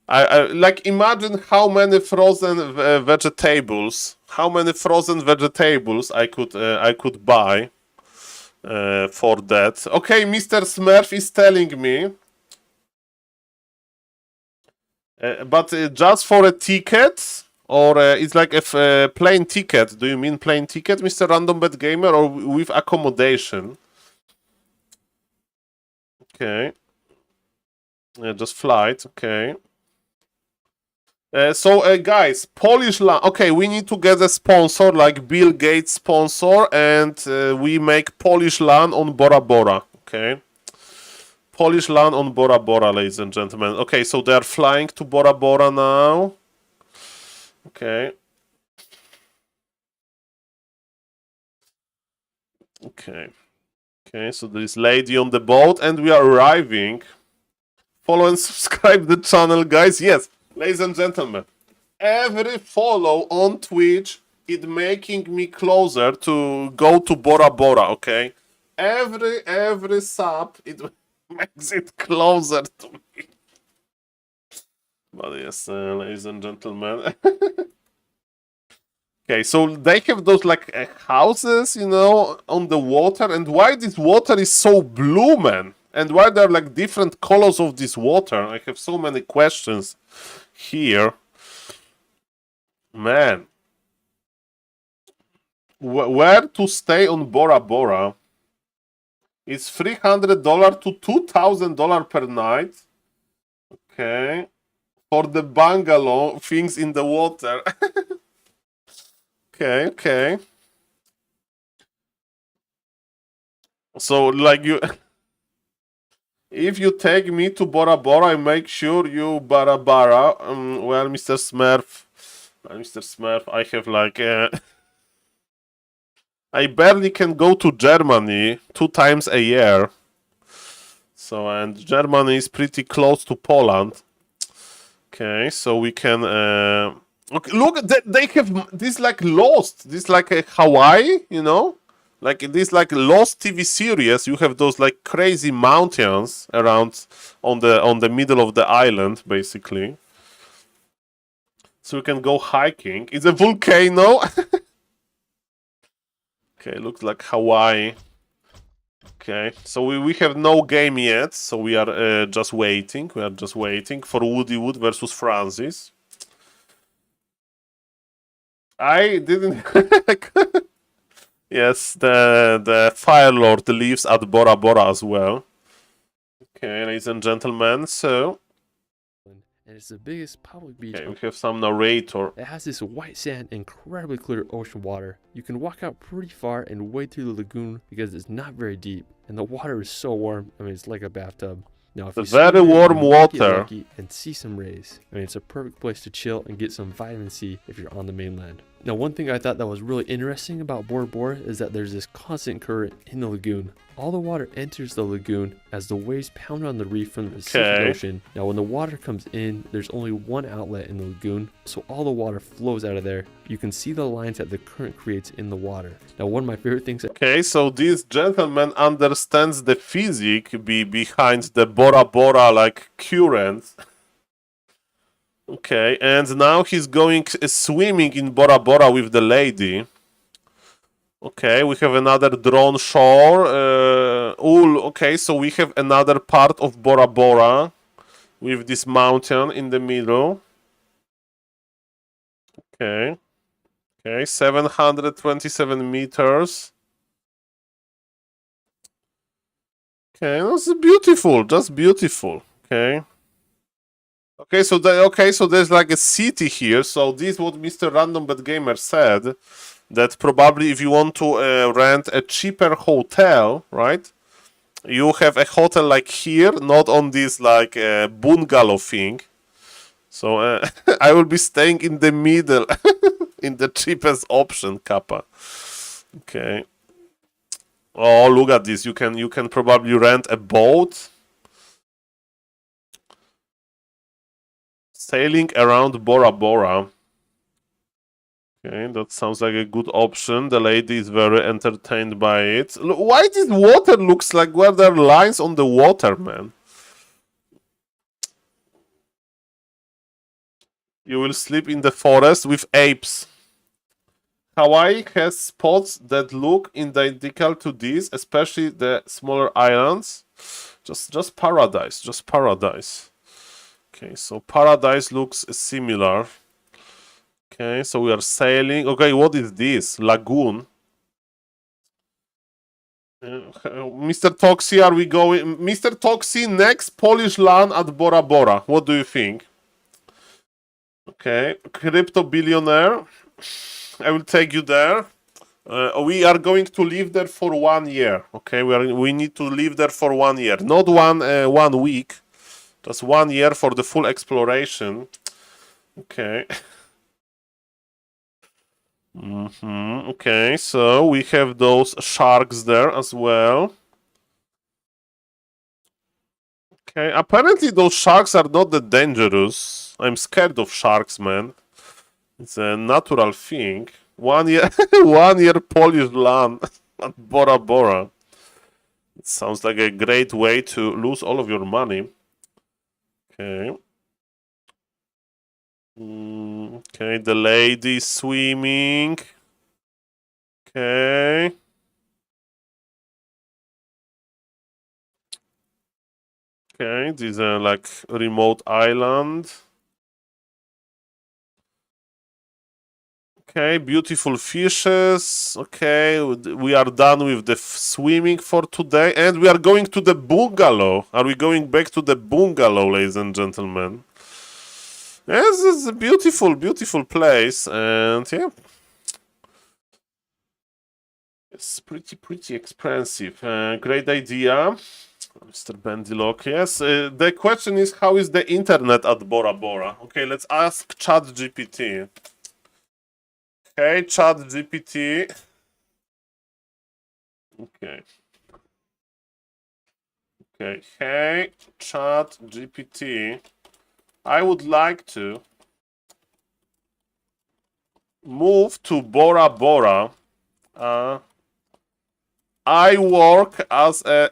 I like imagine how many frozen vegetables, I could buy for that. Okay, Mr. Smurf is telling me. But just for a ticket, or it's like a plain ticket? Do you mean plain ticket, Mr. Random Bet Gamer, or with accommodation? Okay. Yeah, just flight. Okay. So guys, Polish LAN. Okay, we need to get a sponsor, like Bill Gates sponsor, and we make Polish LAN on Bora Bora. Okay. Polish LAN on Bora Bora, ladies and gentlemen. Okay, so they are flying to Bora Bora now. Okay. Okay. Okay, so there is lady on the boat, and we are arriving. Follow and subscribe the channel, guys. Yes, ladies and gentlemen. Every follow on Twitch is making me closer to go to Bora Bora, okay? Every sub, it makes it closer to me. But yes, ladies and gentlemen. Okay, so they have those like houses, you know, on the water. And why this water is so blue, man? And why there are like different colors of this water? I have so many questions here. Man. Where to stay on Bora Bora? It's $300 to $2,000 per night. Okay. For the bungalow, things in the water. Okay. So, like you... If you take me to Bora Bora, I make sure you Bora Bora. Well, Mr. Smurf, I have like... I barely can go to Germany 2 times a year. So, and Germany is pretty close to Poland. Okay, so we can... Okay, look, they have this like Lost, this like a Hawaii, you know? Like this like Lost TV series, you have those like crazy mountains around on the middle of the island, basically. So we can go hiking. It's a volcano. Okay, looks like Hawaii. Okay, so we have no game yet, so we are just waiting. We are just waiting for Woody Wood versus Francis. I didn't... Yes, the Fire Lord lives at Bora Bora as well. Okay, ladies and gentlemen, so... And it's the biggest public beach. Okay, we have some narrator. It has this white sand, incredibly clear ocean water. You can walk out pretty far and wade through the lagoon because it's not very deep. And the water is so warm, I mean, it's like a bathtub. Now, if It's you very swim in, warm you might get water. lucky and see some rays. I mean, it's a perfect place to chill and get some vitamin C if you're on the mainland. Now, one thing I thought that was really interesting about Bora Bora is that there's this constant current in the lagoon. All the water enters the lagoon as the waves pound on the reef from the Pacific Ocean. Now, when the water comes in, there's only one outlet in the lagoon, so all the water flows out of there. You can see the lines that the current creates in the water. Now, one of my favorite things... Okay, so this gentleman understands the physics behind the Bora Bora, like, current. Okay, and now he's going swimming in Bora Bora with the lady. Okay, we have another drone shore. Okay, so we have another part of Bora Bora with this mountain in the middle. Okay. Okay, 727 meters. Okay, that's beautiful, just beautiful. Okay. Okay, so there's like a city here. So this is what Mr. Random Bad Gamer said, that probably if you want to rent a cheaper hotel, right? You have a hotel like here, not on this like bungalow thing. So I will be staying in the middle, in the cheapest option, Kappa. Okay. Oh, look at this! You can probably rent a boat, sailing around Bora Bora. Okay, that sounds like a good option. The lady is very entertained by it. Why this water looks like where there are lines on the water, man? You will sleep in the forest with apes. Hawaii has spots that look identical to these, especially the smaller islands. Just paradise, just paradise. Okay, so paradise looks similar. Okay, so we are sailing. Okay, what is this? Lagoon. Mr. Toxi, are we going? Mr. Toxi, next Polish land at Bora Bora. What do you think? Okay, crypto billionaire. I will take you there. We are going to live there for 1 year. Okay, we need to live there for 1 year, not 1 week, just 1 year for the full exploration. Okay. Okay, so we have those sharks there as well. Okay, apparently those sharks are not that dangerous. I'm scared of sharks, man. It's a natural thing. 1 year, 1 year Polish land at Bora Bora. It sounds like a great way to lose all of your money. Okay. Okay, the lady swimming. Okay. Okay, this is a like remote island. Okay, beautiful fishes. Okay, we are done with the swimming for today, and we are going to the bungalow. Are we going back to the bungalow, ladies and gentlemen? Yes, it's a beautiful, beautiful place, and yeah, it's pretty expensive. Great idea, Mr. Bendilock. Yes, the question is, how is the internet at Bora Bora? Okay, let's ask ChatGPT. Okay, ChatGPT. Okay. Okay, hey, ChatGPT. I would like to move to Bora Bora. I work as a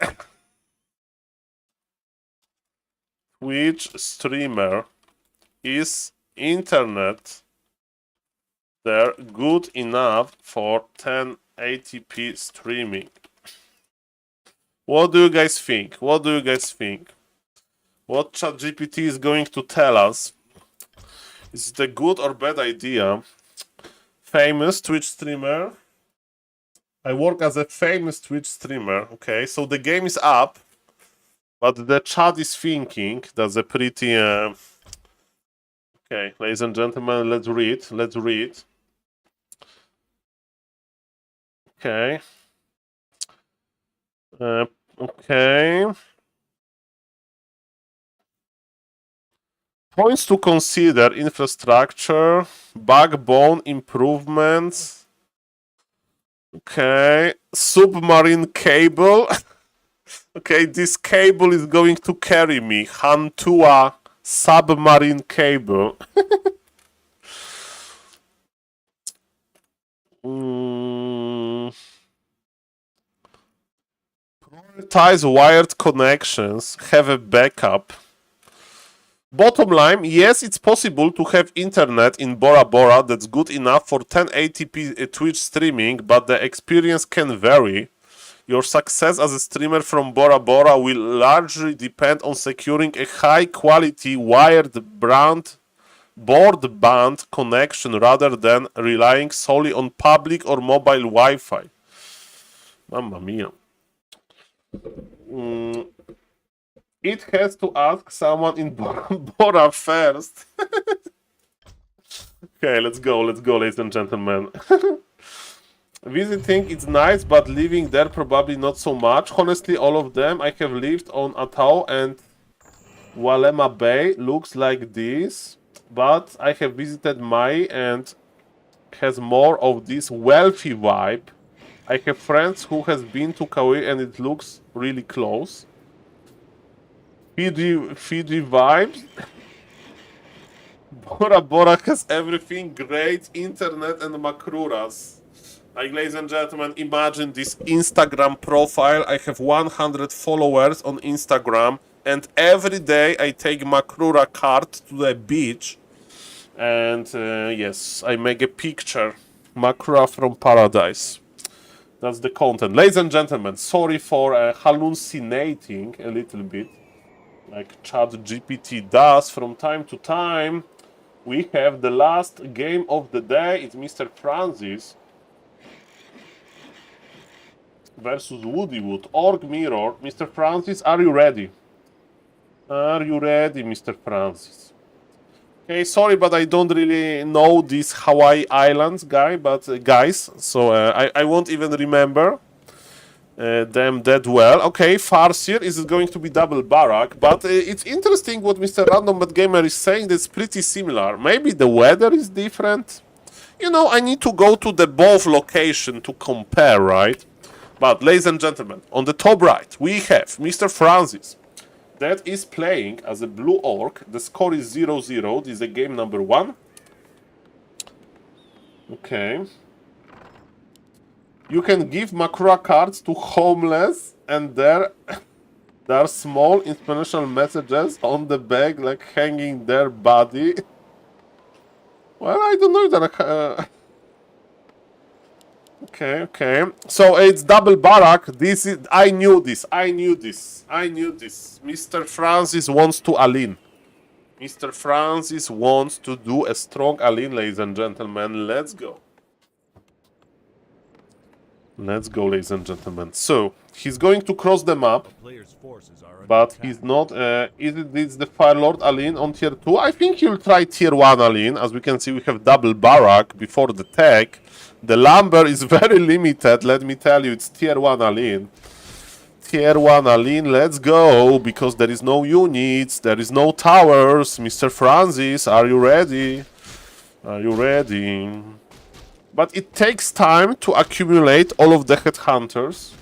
Twitch streamer. Is internet there good enough for 1080p streaming? What do you guys think? What do you guys think? What ChatGPT is going to tell us? Is it a good or bad idea? Famous Twitch streamer. I work as a famous Twitch streamer. Okay, so the game is up, but the chat is thinking. That's a pretty... Okay, ladies and gentlemen, let's read. Let's read. Okay. Okay. Points to consider: infrastructure, backbone improvements. Okay, submarine cable. Okay, this cable is going to carry me. Hantua submarine cable. Prioritize wired connections. Have a backup. Bottom line, yes, it's possible to have internet in Bora Bora that's good enough for 1080p Twitch streaming, but the experience can vary. Your success as a streamer from Bora Bora will largely depend on securing a high-quality wired broadband connection rather than relying solely on public or mobile Wi-Fi. Mamma mia. It has to ask someone in Bora first. Okay, let's go, ladies and gentlemen. Visiting it's nice, but living there probably not so much. Honestly, all of them. I have lived on Atau and Walema Bay. Looks like this. But I have visited Mai and has more of this wealthy vibe. I have friends who has been to Kauai and it looks really close. Fiji vibes. Bora Bora has everything, great internet and makruras. Like, ladies and gentlemen, imagine this Instagram profile. I have 100 followers on Instagram, and every day I take makrura cart to the beach. And yes, I make a picture. Makrura from paradise. That's the content. Ladies and gentlemen, sorry for hallucinating a little bit, like ChatGPT does from time to time. We have the last game of the day. It's Mr. Francis versus Woodywood. Org Mirror. Mr. Francis, are you ready? Are you ready, Mr. Francis? Okay, sorry, but I don't really know these Hawaii Islands guys, so I won't even remember them that well. Okay, Farseer, is it going to be double barrack? But it's interesting what Mr. Random Bad Gamer is saying. That's pretty similar. Maybe the weather is different. You know, I need to go to the both location to compare, right? But ladies and gentlemen, on the top right we have Mr. Francis that is playing as a blue orc. The score is 0-0. This is game number 1. Okay. You can give Makura cards to homeless, and there are small inspirational messages on the back, like hanging their body. Well, I don't know that. Okay. So it's double barrack. This is. I knew this. Mr. Francis wants to Aline. Mr. Francis wants to do a strong Aline, ladies and gentlemen. Let's go. Let's go, ladies and gentlemen. So he's going to cross the map, but he's not. Is this the Fire Lord Aline on tier 2? I think he'll try tier 1 Aline. As we can see, we have double barrack before the tech. The lumber is very limited. Let me tell you, it's tier 1 Aline. Tier 1 Aline, let's go, because there is no units, there is no towers. Mr. Francis, are you ready? Are you ready? But it takes time to accumulate all of the headhunters.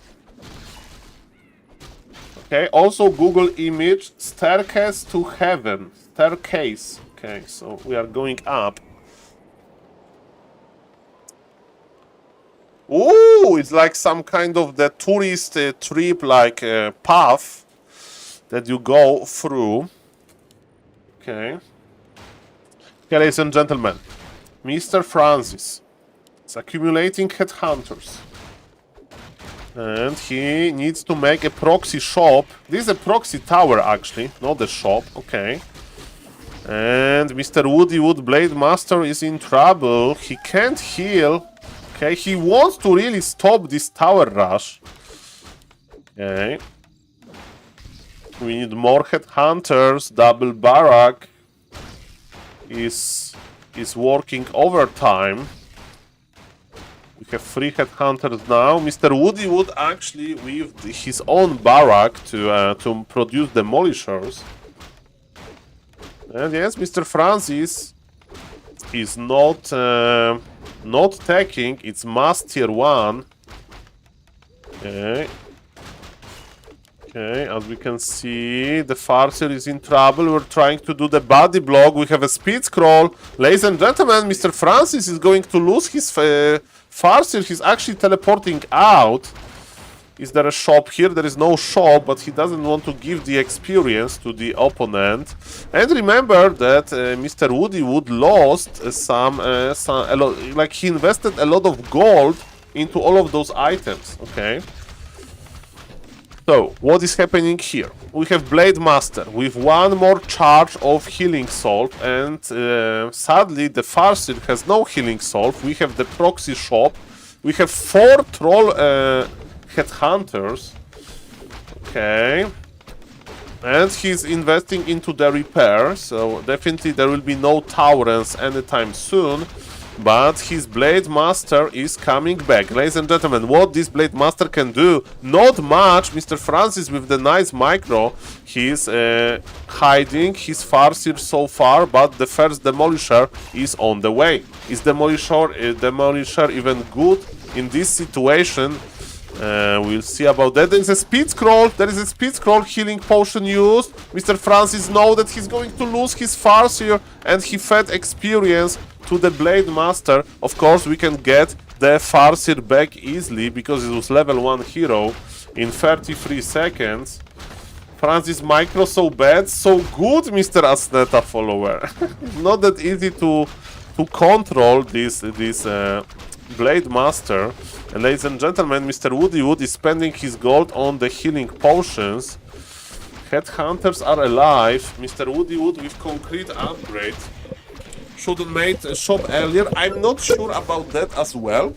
Okay, also Google image, staircase to heaven. Staircase. Okay, so we are going up. Ooh, it's like some kind of the tourist trip, like path that you go through. Okay. Okay, ladies and gentlemen, Mr. Francis is accumulating headhunters, and he needs to make a proxy shop. This is a proxy tower, actually, not a shop. Okay. And Mr. Woodywood Blade Master is in trouble. He can't heal. Okay, he wants to really stop this tower rush. Okay. We need more headhunters. Double barrack is working overtime. We have 3 headhunters now. Mr. Woodywood actually with his own barrack to produce demolishers. And yes, Mr. Francis is not taking, it's mass tier 1. Okay. Okay, as we can see, the Farseer is in trouble. We're trying to do the body block. We have a speed scroll. Ladies and gentlemen, Mr. Francis is going to lose his Farseer. He's actually teleporting out. Is there a shop here? There is no shop, but he doesn't want to give the experience to the opponent. And remember that Mr. Woodywood lost a lot, like he invested a lot of gold into all of those items. Okay. So, what is happening here? We have Blade Master with one more charge of Healing Salt, and sadly the Farseer has no Healing Salt. We have the Proxy Shop. We have 4 Troll Headhunters. Okay. And he's investing into the repair, so definitely there will be no Taurens anytime soon. But his Blade Master is coming back. Ladies and gentlemen, what this Blade Master can do? Not much. Mr. Francis with the nice micro. He's hiding his Farseer so far, but the first Demolisher is on the way. Is Demolisher even good in this situation? We'll see about that. There is a speed scroll. There is a speed scroll healing potion used. Mr. Francis knows that he's going to lose his Farseer, and he fed experience to the Blade Master. Of course, we can get the Farseer back easily because it was level 1 hero in 33 seconds. Francis micro so bad, so good, Mr. Asneta follower. Not that easy to control this Blade Master. And ladies and gentlemen, Mr. Woody Wood is spending his gold on the healing potions. Headhunters are alive. Mr. Woody Wood with concrete upgrade. Should have made a shop earlier. I'm not sure about that as well.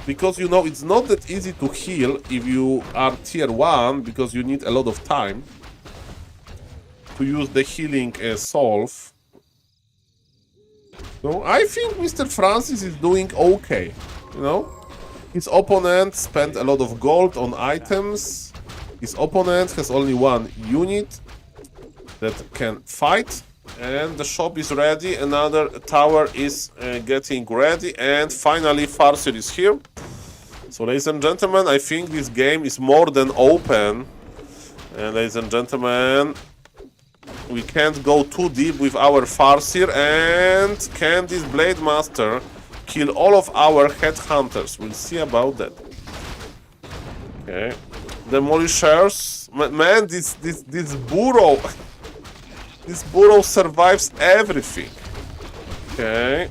Because, you know, it's not that easy to heal if you are tier 1. Because you need a lot of time to use the healing solve. So I think Mr. Francis is doing okay. You know? His opponent spent a lot of gold on items. His opponent has only 1 unit that can fight. And the shop is ready. Another tower is getting ready. And finally Farseer is here. So ladies and gentlemen, I think this game is more than open. And ladies and gentlemen, we can't go too deep with our Farseer. And can this Blade Master kill all of our Headhunters? We'll see about that. Okay. Demolishers. Man, this burrow. This burrow survives everything. Okay.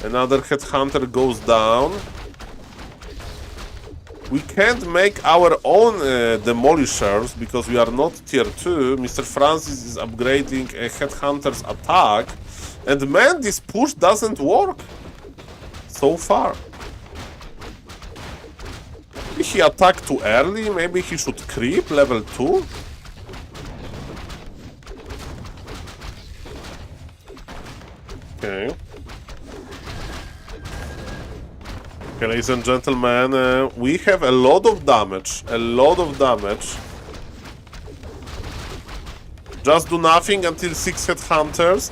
Another Headhunter goes down. We can't make our own Demolishers because we are not tier 2. Mr. Francis is upgrading a Headhunter's attack. And man, this push doesn't work so far. Maybe he attacked too early. Maybe he should creep level 2. Okay. Okay, ladies and gentlemen, we have a lot of damage. A lot of damage. Just do nothing until 6 Headhunters.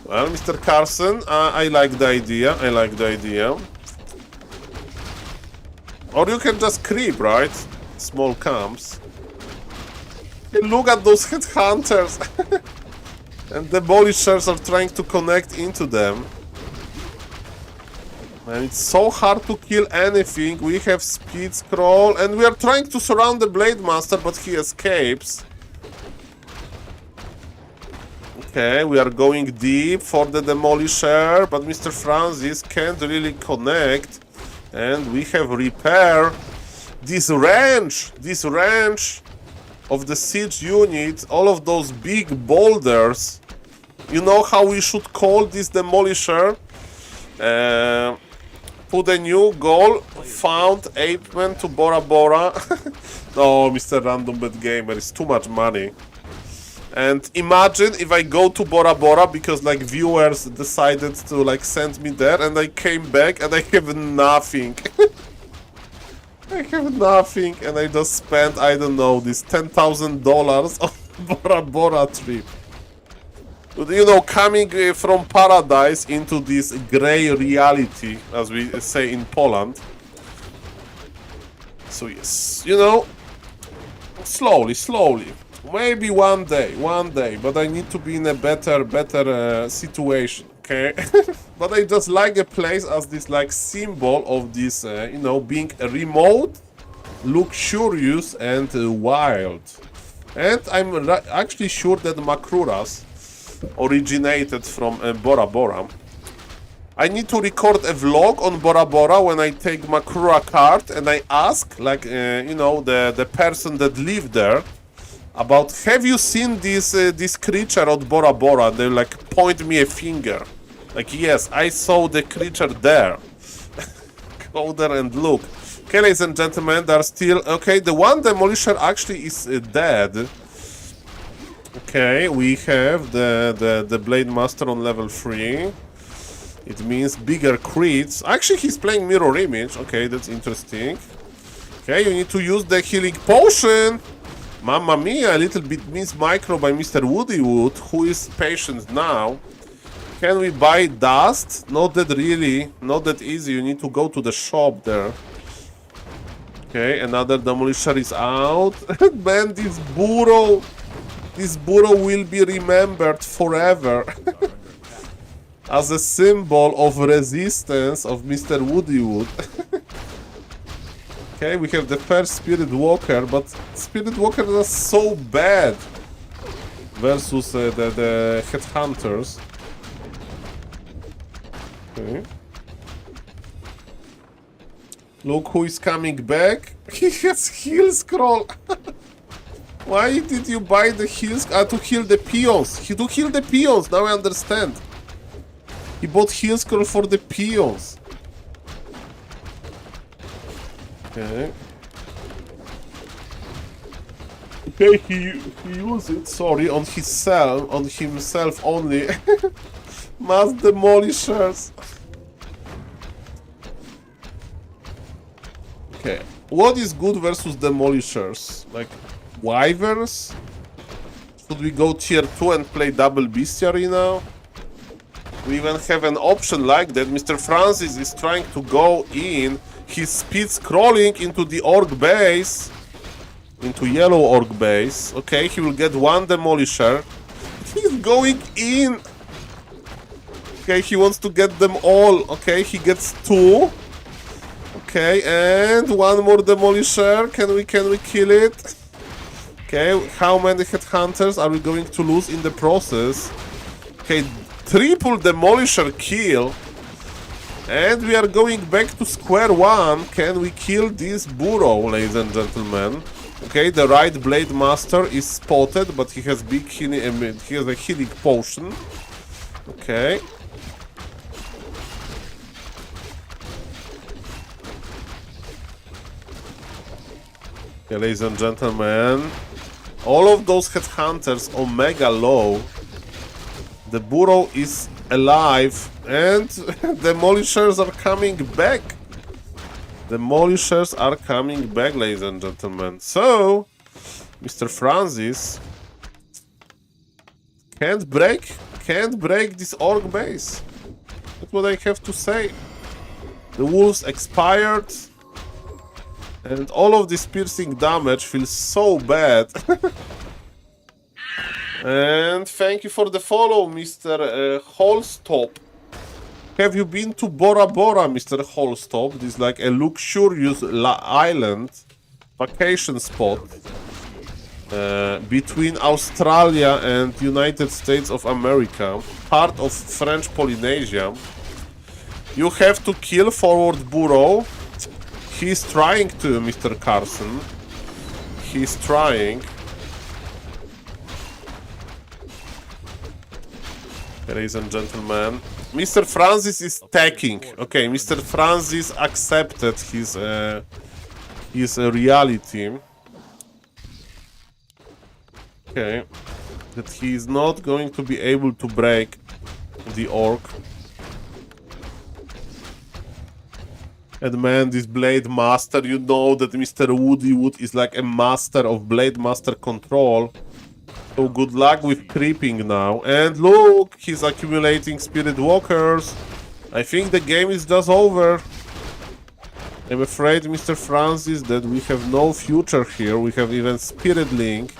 Well, Mr. Carson, I like the idea. I like the idea. Or you can just creep, right? Small camps. Hey, look at those Headhunters. And the Demolishers are trying to connect into them. And it's so hard to kill anything. We have speed scroll and we are trying to surround the Blade Master, but he escapes. Okay, we are going deep for the Demolisher, but Mr. Francis can't really connect. And we have repair. This range of the siege unit, all of those big boulders. You know how we should call this Demolisher? Put a new goal, found Apeman to Bora Bora. No, Mr. Random Bet Gamer, it's too much money. And imagine if I go to Bora Bora because like viewers decided to like send me there and I came back and I have nothing. I have nothing and I just spent, I don't know, this $10,000 on Bora Bora trip. You know, coming from paradise into this grey reality, as we say in Poland. So yes, you know, slowly. Maybe one day, but I need to be in a better situation, okay? But I just like a place as this like symbol of this, you know, being remote, luxurious and wild. And I'm actually sure that Makruras originated from Bora Bora. I need to record a vlog on Bora Bora when I take Makura card and I ask, like, you know, the person that lived there about, have you seen this creature on Bora Bora? They like point me a finger. Like, yes, I saw the creature there. Go there and look. Okay, ladies and gentlemen, there are still... Okay, the one Demolisher actually is dead. Okay, we have the Blade Master on level 3. It means bigger crits. Actually, he's playing Mirror Image. Okay, that's interesting. Okay, you need to use the Healing Potion. Mamma mia, a little bit Miss Micro by Mr. Woodywood, who is patient now. Can we buy dust? Not that really, not that easy. You need to go to the shop there. Okay, another Demolisher is out. Man, this burrow will be remembered forever. As a symbol of resistance of Mr. Woodywood. Okay, we have the first Spirit Walker, but Spirit Walkers are so bad versus the Headhunters. Okay. Look who is coming back. He has heal scroll. Why did you buy the heals? To heal the peons. To heal the peons, now I understand. He bought heal scroll for the peons. Okay. Okay, he used it, sorry, on himself only. Mass Demolishers. Okay, what is good versus Demolishers? Like, Wyverns? Should we go tier 2 and play double bestiary now? We even have an option like that. Mr. Francis is trying to go in. He's speed scrolling into the orc base. Into yellow orc base. Okay, he will get one Demolisher. He's going in. Okay, he wants to get them all. Okay, he gets two. Okay, and one more Demolisher. Can we kill it? Okay, how many Headhunters are we going to lose in the process? Okay, triple Demolisher kill. And we are going back to square one. Can we kill this burrow, ladies and gentlemen? Okay, the right Blade Master is spotted, but he has big healing, he has a healing potion. Okay. Okay, ladies and gentlemen, all of those Headhunters Omega low. The burrow is alive and Demolishers are coming back. Demolishers are coming back, ladies and gentlemen. So, Mr. Francis can't break this orc base. That's what I have to say. The wolves expired. And all of this piercing damage feels so bad. And thank you for the follow, Mr. Holstop. Have you been to Bora Bora, Mr. Holstop? This is like a luxurious island vacation spot between Australia and United States of America, part of French Polynesia. You have to kill forward burrow. He's trying to, Mr. Carson. He's trying. Ladies and gentlemen, Mr. Francis is attacking. Okay, Mr. Francis accepted his reality. Okay, that he is not going to be able to break the orc. And man, this Blade Master, you know that Mr. Woodywood is like a master of Blade Master control. So good luck with creeping now. And look, he's accumulating Spirit Walkers. I think the game is just over. I'm afraid, Mr. Francis, that we have no future here. We have even Spirit Link.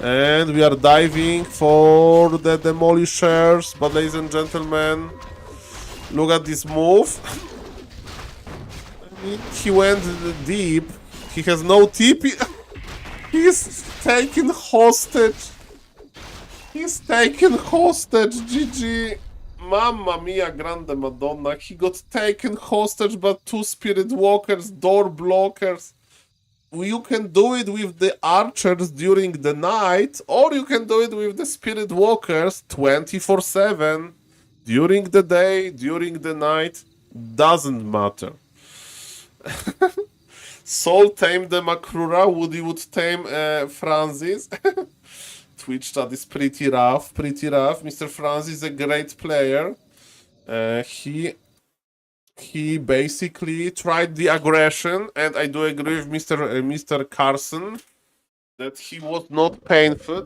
And we are diving for the Demolishers. But ladies and gentlemen, look at this move. He went deep. He has no TP. He's taken hostage. He's taken hostage. GG. Mamma mia, grande Madonna. He got taken hostage by 2 spirit walkers, door blockers. You can do it with the archers during the night, or you can do it with the spirit walkers 24/7. During the day, during the night, doesn't matter. Saul tamed the Makrura, Woody would tame Francis. Twitch chat is pretty rough, pretty rough. Mr. Francis is a great player. He basically tried the aggression, and I do agree with Mr. Carson that he was not painful.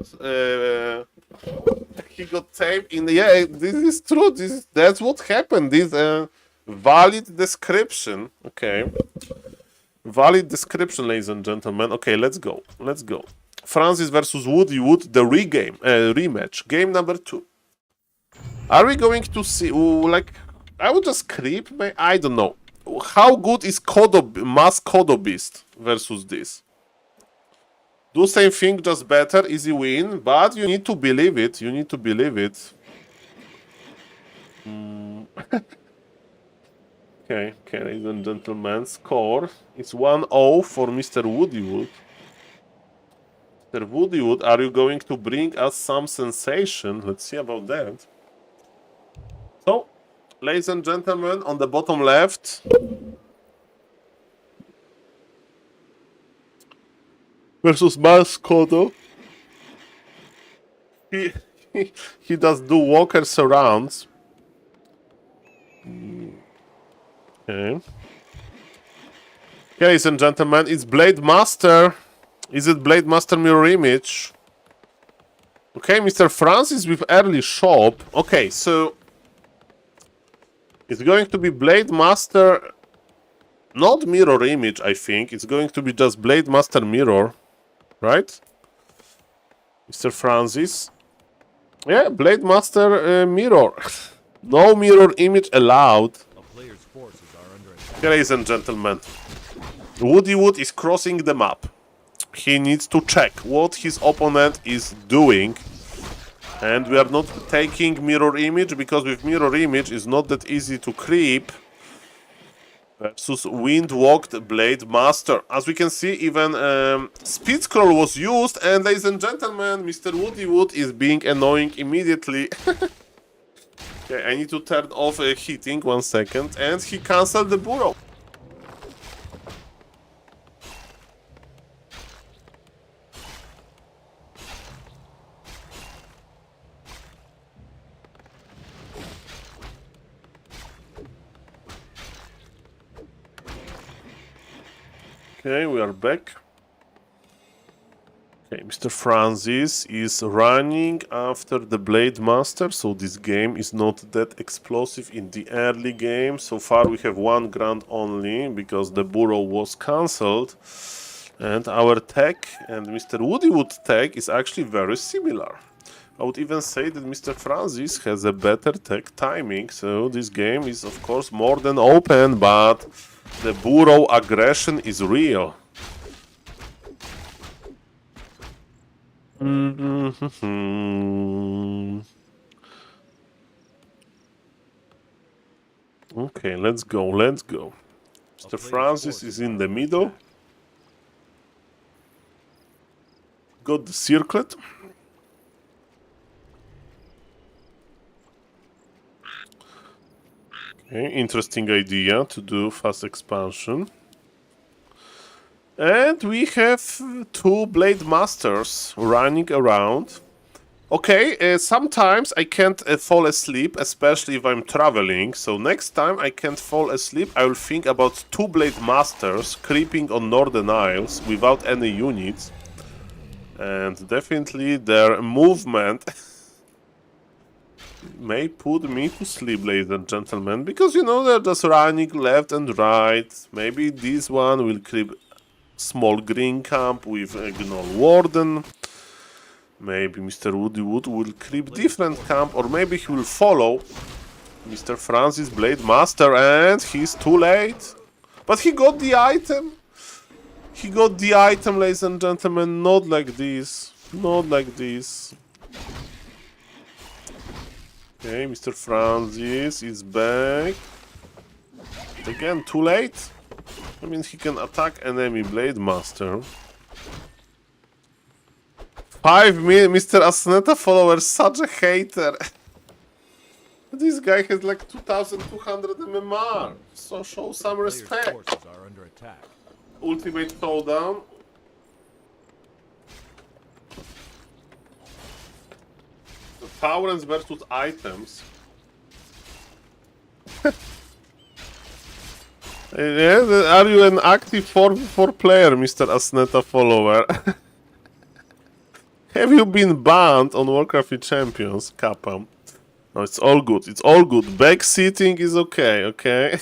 He got tamed in the yeah. This is true. That's what happened. This valid description. Okay, valid description, ladies and gentlemen. Okay, let's go. Let's go. Francis versus Woody Wood, the rematch, game number 2. Are we going to see like? I would just creep. I don't know. How good is Mass Kodo Beast versus this? Do same thing, just better, easy win. But you need to believe it. You need to believe it. Okay, ladies and gentlemen, score. It's 1-0 for Mr. Woodywood. Mr. Woodywood, are you going to bring us some sensation? Let's see about that. So, ladies and gentlemen, on the bottom left, versus Mascoto. He does do walker surrounds. Okay. Ladies and gentlemen, it's Blade Master. Is it Blade Master mirror image? Okay, Mr. Francis with early shop. Okay, so it's going to be Blade Master, not mirror image, I think. It's going to be just Blade Master mirror, right? Mr. Francis. Yeah, Blade Master mirror. No mirror image allowed. Ladies and gentlemen, Woodywood is crossing the map. He needs to check what his opponent is doing. And we are not taking mirror image, because with mirror image it's not that easy to creep. Versus Wind-Walked Blade Master. As we can see, even Speed Scroll was used, and ladies and gentlemen, Mr. Woodywood is being annoying immediately. Okay, I need to turn off heating, 1 second, and he cancelled the burrow. Okay, we are back. Okay, Mr. Francis is running after the Blade Master, so this game is not that explosive in the early game. So far we have 1 grand only, because the burrow was cancelled. And our tech and Mr. Woodywood tech is actually very similar. I would even say that Mr. Francis has a better tech timing, so this game is of course more than open, but the burrow aggression is real. Okay, let's go, let's go. Mr. Francis is in the middle. Got the circlet. Okay, interesting idea to do fast expansion. And we have 2 Blade Masters running around. Okay, sometimes I can't fall asleep, especially if I'm traveling. So next time I can't fall asleep, I will think about 2 Blade Masters creeping on Northern Isles without any units. And definitely their movement may put me to sleep, ladies and gentlemen. Because, you know, they're just running left and right. Maybe this one will creep small green camp with Gnoll Warden. Maybe Mr. Woodywood will creep different camp, or maybe he will follow Mr. Francis Blade Master, and he's too late. But he got the item. He got the item, ladies and gentlemen. Not like this. Not like this. Okay, Mr. Francis is back. Again, too late? I mean, he can attack enemy Blade Master. 5 million, Mr. Asneta followers, such a hater. This guy has like 2,200 MMR, so show some Player's respect. forces are under attack. Ultimate showdown. The Taurens versus items. Yeah, are you an active 4v4 player, Mr. Asneta follower? Have you been banned on Warcraft 3 Champions, Kappa? No, it's all good. It's all good. Backseating is okay, okay?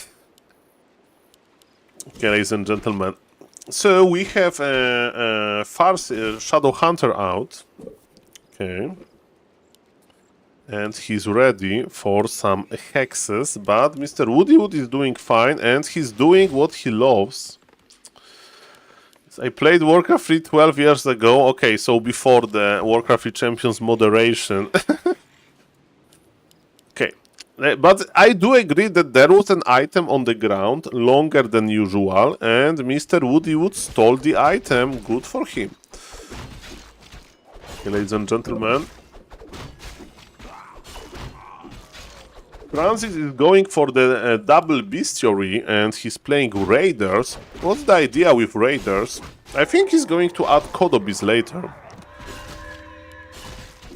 Okay, ladies and gentlemen. So we have a Shadow Hunter out. Okay. And he's ready for some hexes, but Mr. Woodywood is doing fine and he's doing what he loves. I played Warcraft 3 12 years ago. Okay, so before the Warcraft 3 Champions moderation. Okay, but I do agree that there was an item on the ground longer than usual and Mr. Woodywood stole the item. Good for him. Okay, ladies and gentlemen. Francis is going for the double bestiary and he's playing Raiders. What's the idea with Raiders? I think he's going to add Kodobis later.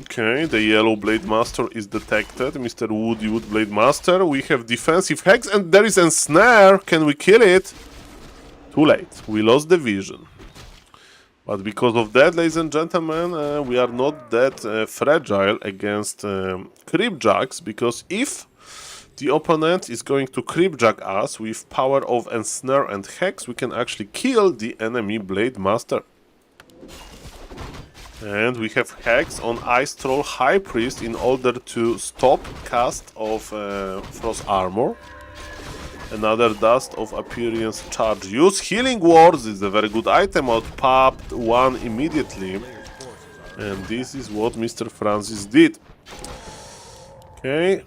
Okay, the yellow Blade Master is detected. Mr. Woodywood Blade Master. We have defensive hex and there is a snare. Can we kill it? Too late. We lost the vision. But because of that, ladies and gentlemen, we are not that fragile against Creepjacks, because if the opponent is going to Creepjack us with power of Ensnare and Hex, we can actually kill the enemy Blade Master. And we have Hex on Ice Troll High Priest in order to stop cast of Frost Armor. Another Dust of Appearance charge use. Healing Words is a very good item, outpopped one immediately. And this is what Mr. Francis did. Okay,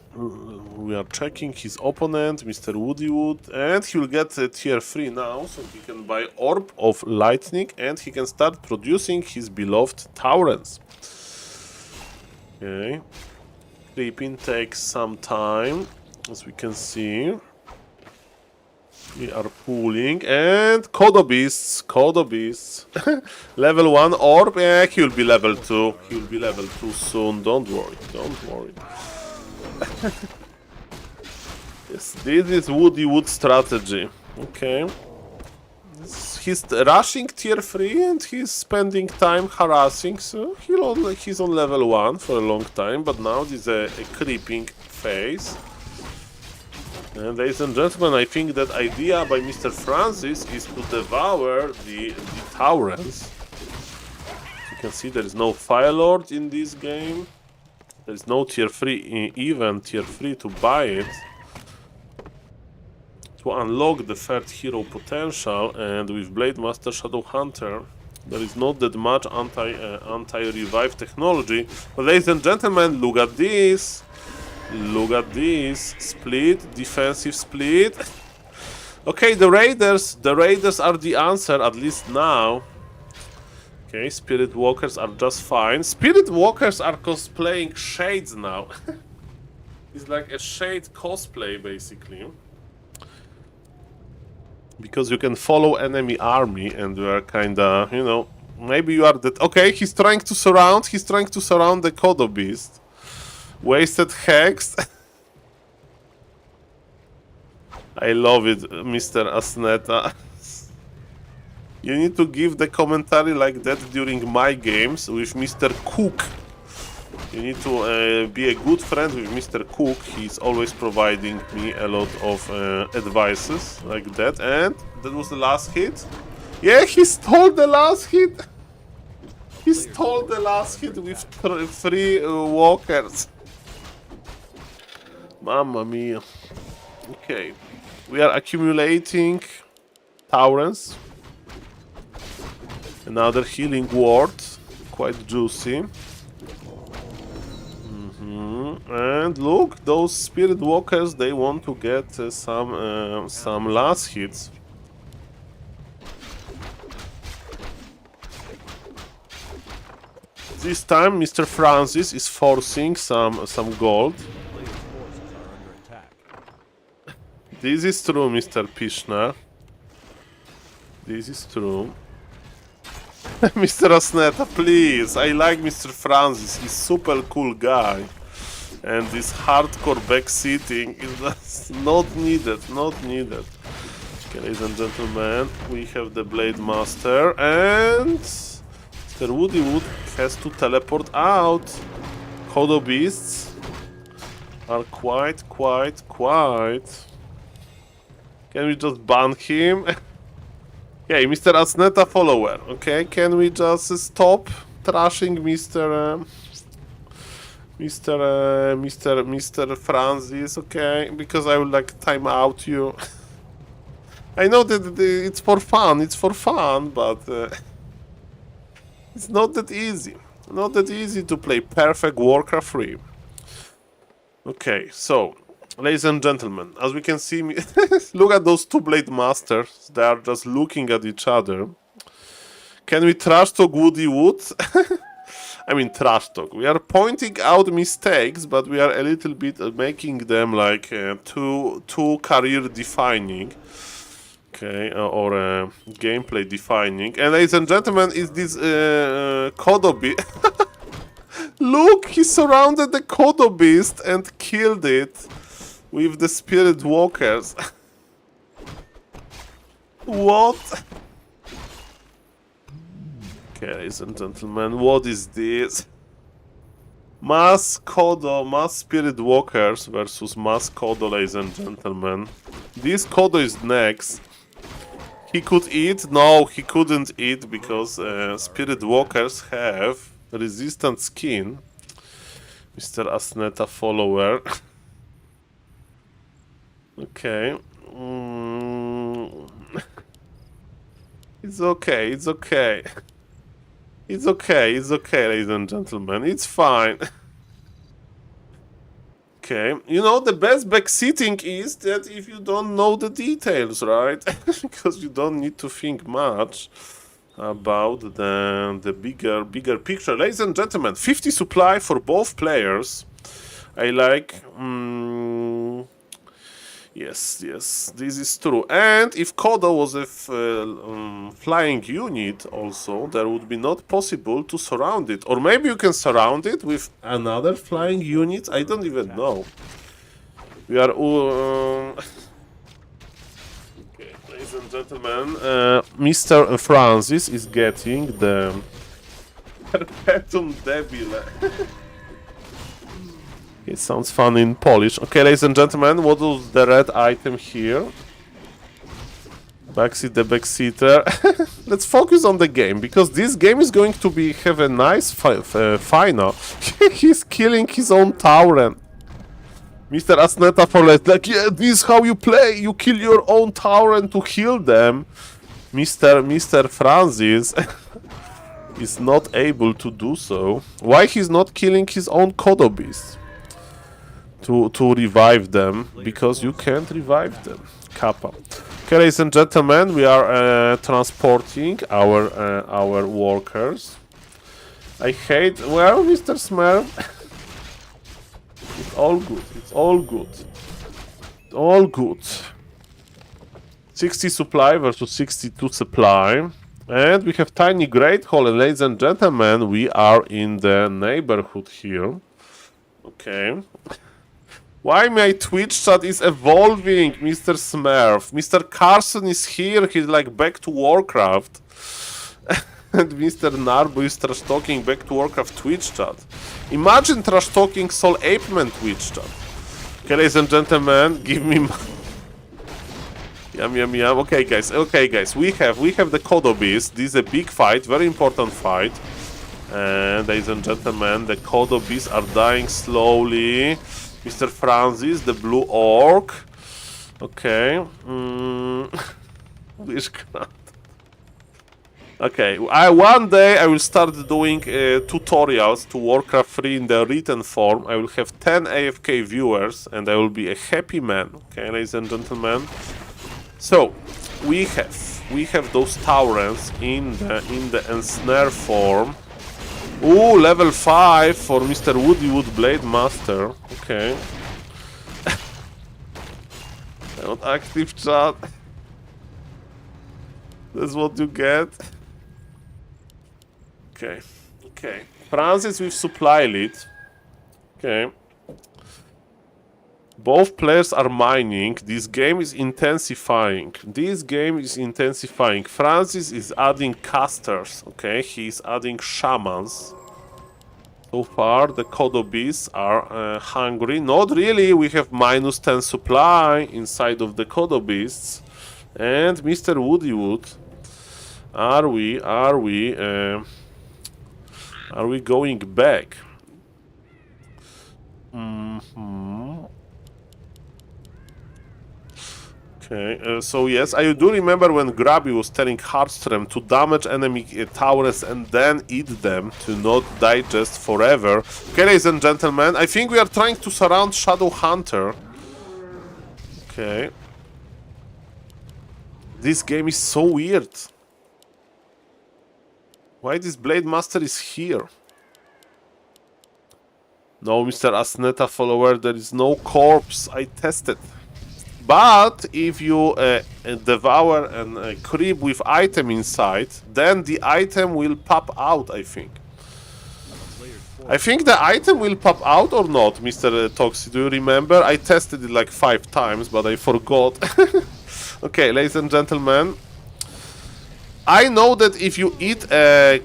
we are checking his opponent, Mr. Woodywood, and he will get tier 3 now, so he can buy Orb of Lightning and he can start producing his beloved Taurens. Okay, creeping takes some time, as we can see. We are pulling, and Kodobeasts, level 1 Orb, yeah, he will be level 2, he will be level 2 soon, don't worry, don't worry. Yes, this is Woodywood strategy. Okay. He's rushing tier 3 and he's spending time harassing, so he's on level 1 for a long time, but now this is a creeping phase. And ladies and gentlemen, I think that idea by Mr. Francis is to devour the Taurens. You can see there is no Fire Lord in this game. There is no tier 3, even tier 3 to buy it. To unlock the third hero potential, and with Blade Master Shadow Hunter, there is not that much anti-revive technology. But ladies and gentlemen, look at this. Look at this. Split, defensive split. Okay, the Raiders are the answer, at least now. Okay, Spirit Walkers are just fine. Spirit Walkers are cosplaying Shades now. It's like a Shade cosplay, basically. Because you can follow enemy army and you are kinda, you know, maybe you are that. Okay, he's trying to surround the Kodo Beast. Wasted Hex. I love it, Mr. Asneta. You need to give the commentary like that during my games with Mr. Cook. You need to be a good friend with Mr. Cook. He's always providing me a lot of advices like that. And that was the last hit. Yeah, he stole the last hit. He stole the last hit with 3 walkers. Mamma mia. Okay, we are accumulating Taurens. Another healing ward, quite juicy. And look, those spirit walkers, they want to get some last hits. This time, Mr. Francis is forcing some gold. Player's forces are under attack. This is true, Mr. Pishner. This is true. Mr. Asneta, please. I like Mr. Francis. He's super cool guy. And this hardcore backseating is just not needed. Not needed. Okay, ladies and gentlemen, we have the Blade Master. And Mr. Woody Wood has to teleport out. Kodo Beasts are quite. Can we just ban him? Okay, Mr. Asneta follower. Okay, can we just stop trashing Mr. Francis? Okay, because I would like time out you. I know that it's for fun, but it's not that easy. Not that easy to play perfect Warcraft 3. Okay, so ladies and gentlemen, as we can see, look at those two Blade Masters. They are just looking at each other. Can we trash talk Woody Wood? I mean, trash talk. We are pointing out mistakes, but we are a little bit making them like too career defining. Okay, or gameplay defining. And ladies and gentlemen, is this Kodo Beast? Look, he surrounded the Kodo Beast and killed it with the Spirit Walkers. What? Okay, ladies and gentlemen, what is this? Mass Kodo, Mass Spirit Walkers versus Mass Kodo, ladies and gentlemen. This Kodo is next. He could eat? No, he couldn't eat because Spirit Walkers have resistant skin. Mr. Asneta follower. Okay. It's okay, it's okay. It's okay, ladies and gentlemen. It's fine. Okay, you know, the best backseating is that if you don't know the details, right? Because you don't need to think much about the bigger picture. Ladies and gentlemen, 50 supply for both players. I like... Yes, this is true. And if Kodo was a flying unit also, there would be not possible to surround it. Or maybe you can surround it with another flying unit. I don't even know. We are... Okay, ladies and gentlemen, Mr. Francis is getting the Perpetuum Debile. It sounds fun in Polish. Okay, ladies and gentlemen, what was the red item here? Backseat the backseater. Let's focus on the game, because this game is going to have a nice final. He's killing his own Tauren. Mr. Asneta for like, yeah, this is how you play. You kill your own Tauren to heal them. Mr. Francis is not able to do so. Why he's not killing his own Kodo Beast? To revive them, because you can't revive them. Kappa. Okay, ladies and gentlemen, we are transporting our workers. I hate... Well, Mr. Smurf... It's all good. It's all good. All good. 60 supply versus 62 supply. And we have tiny great hole. And ladies and gentlemen, we are in the neighborhood here. Okay. Why my Twitch chat is evolving, Mr. Smurf? Mr. Carson is here, he's like back to Warcraft. And Mr. Narbo is trash talking back to Warcraft Twitch chat. Imagine trash talking SaulPlayerMan Twitch chat. Okay, ladies and gentlemen, give me Yum. Okay guys, we have the Kodo Beast. This is a big fight, very important fight. And ladies and gentlemen, the Kodo Beasts are dying slowly. Mr. Francis, the blue orc. Okay. Wishcraft. Okay, one day I will start doing tutorials to Warcraft 3 in the written form. I will have 10 AFK viewers and I will be a happy man. Okay, ladies and gentlemen. So we have those Taurens in the ensnare form. Ooh, level 5 for Mr. Woodywood Blade Master. Okay. Not active chat. That's what you get. Okay, okay. Francis with supply lead. Okay. Both players are mining. This game is intensifying. Francis is adding casters. Okay, he's adding shamans. So far, the Kodobis are hungry. Not really. We have minus 10 supply inside of the Kodobists. And Mr. Woodywood, are we going back? Okay, so yes, I do remember when Grabby was telling Hardstrom to damage enemy towers and then eat them to not digest forever. Okay, ladies and gentlemen, I think we are trying to surround Shadow Hunter. Okay. This game is so weird. Why this Blade Master is here? No, Mr. Asneta follower, there is no corpse. I tested. But if you devour a creep with item inside, then the item will pop out, I think. I think the item will pop out or not, Mr. Toxi. Do you remember? I tested it like 5 times, but I forgot. Okay, ladies and gentlemen. I know that if you eat a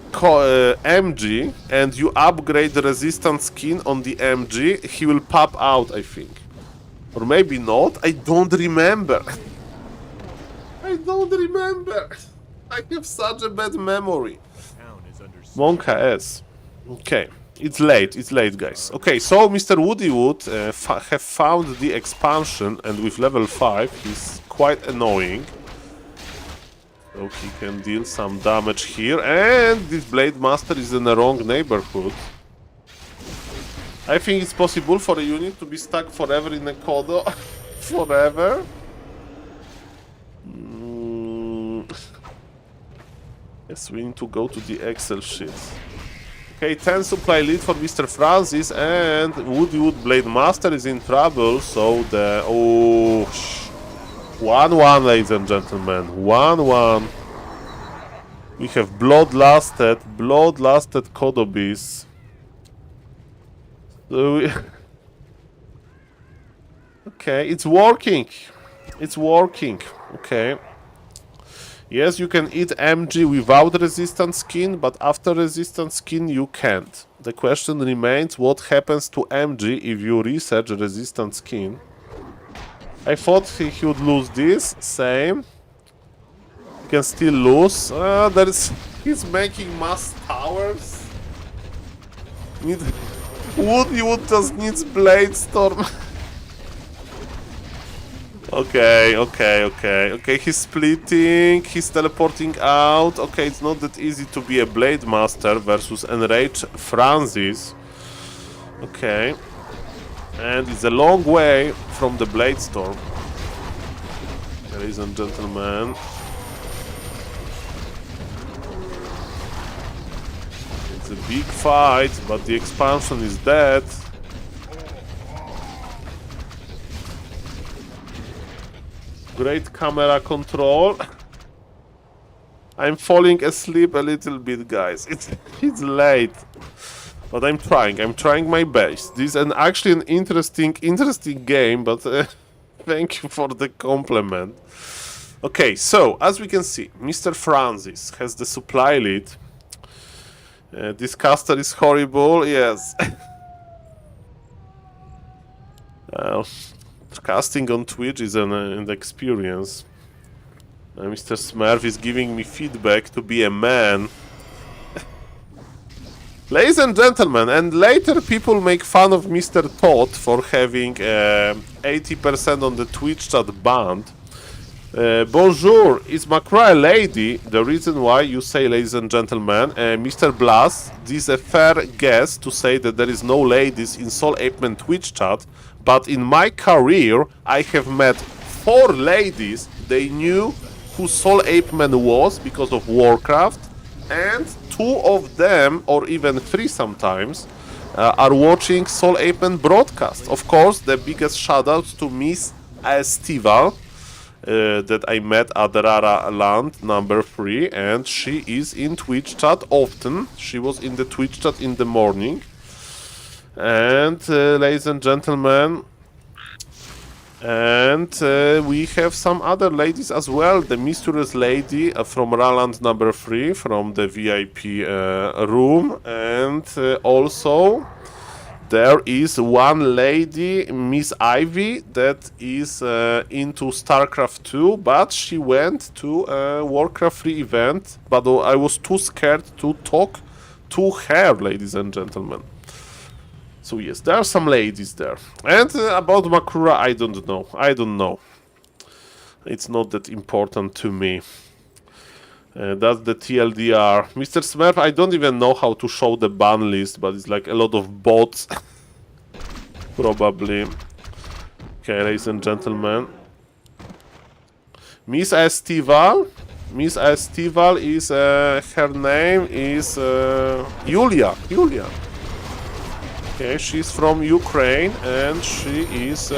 MG and you upgrade the resistant skin on the MG, he will pop out, I think. Or maybe not. I don't remember. I don't remember. I have such a bad memory. Monka S. Okay. It's late, guys. Okay, so Mr. Woodywood have found the expansion, and with level 5, he's quite annoying. So he can deal some damage here, and this Blade Master is in the wrong neighborhood. I think it's possible for a unit to be stuck forever in a Kodo. Forever. Yes, we need to go to the Excel sheet. Okay, 10 supply lead for Mr. Francis, and Woodywood Blade Master is in trouble, so the... Oh... 1-1, ladies and gentlemen. 1-1. We have bloodlusted Kodobis. So we... Okay, it's working. It's working. Okay. Yes, you can eat MG without resistant skin, but after resistant skin you can't. The question remains, what happens to MG if you research resistant skin? I thought he would lose this, same. He can still lose. He's making mass towers. Wood just needs Blade Storm. Okay, he's splitting, he's teleporting out. Okay, it's not that easy to be a Blade Master versus Enraged Francis. Okay. And it's a long way from the Blade Storm. Ladies and gentlemen. It's a big fight, but the expansion is dead. Great camera control. I'm falling asleep a little bit, guys. It's late. But I'm trying my best. This is actually an interesting game, but thank you for the compliment. Okay, so, as we can see, Mr. Francis has the supply lead. This caster is horrible, yes. Casting on Twitch is an experience. Mr. Smurf is giving me feedback to be a man. Ladies and gentlemen, and later people make fun of Mr. Todd for having 80% on the Twitch chat banned. Bonjour, is Macra a lady? The reason why you say, ladies and gentlemen, Mr. Blas, this is a fair guess to say that there is no ladies in SaulApeman Twitch chat, but in my career, I have met 4 ladies. They knew who SaulApeman was because of Warcraft, and 2 of them, or even 3 sometimes, are watching SaulApeman broadcast. Of course, the biggest shoutouts to Miss Estival, that I met at Rara Land number 3, and she is in Twitch chat often. She was in the Twitch chat in the morning. And ladies and gentlemen, and we have some other ladies as well. The mysterious lady from Raland number 3 from the VIP room, and also there is one lady, Miss Ivy, that is into StarCraft 2, but she went to a Warcraft 3 event, but I was too scared to talk to her, ladies and gentlemen. So yes, there are some ladies there. And about Makura, I don't know. I don't know. It's not that important to me. That's the TLDR. Mr. Smurf, I don't even know how to show the ban list, but it's like a lot of bots. Probably. Okay, ladies and gentlemen. Miss Estival. Miss Estival is, her name is Julia. Julia. Okay, she's from Ukraine, and she is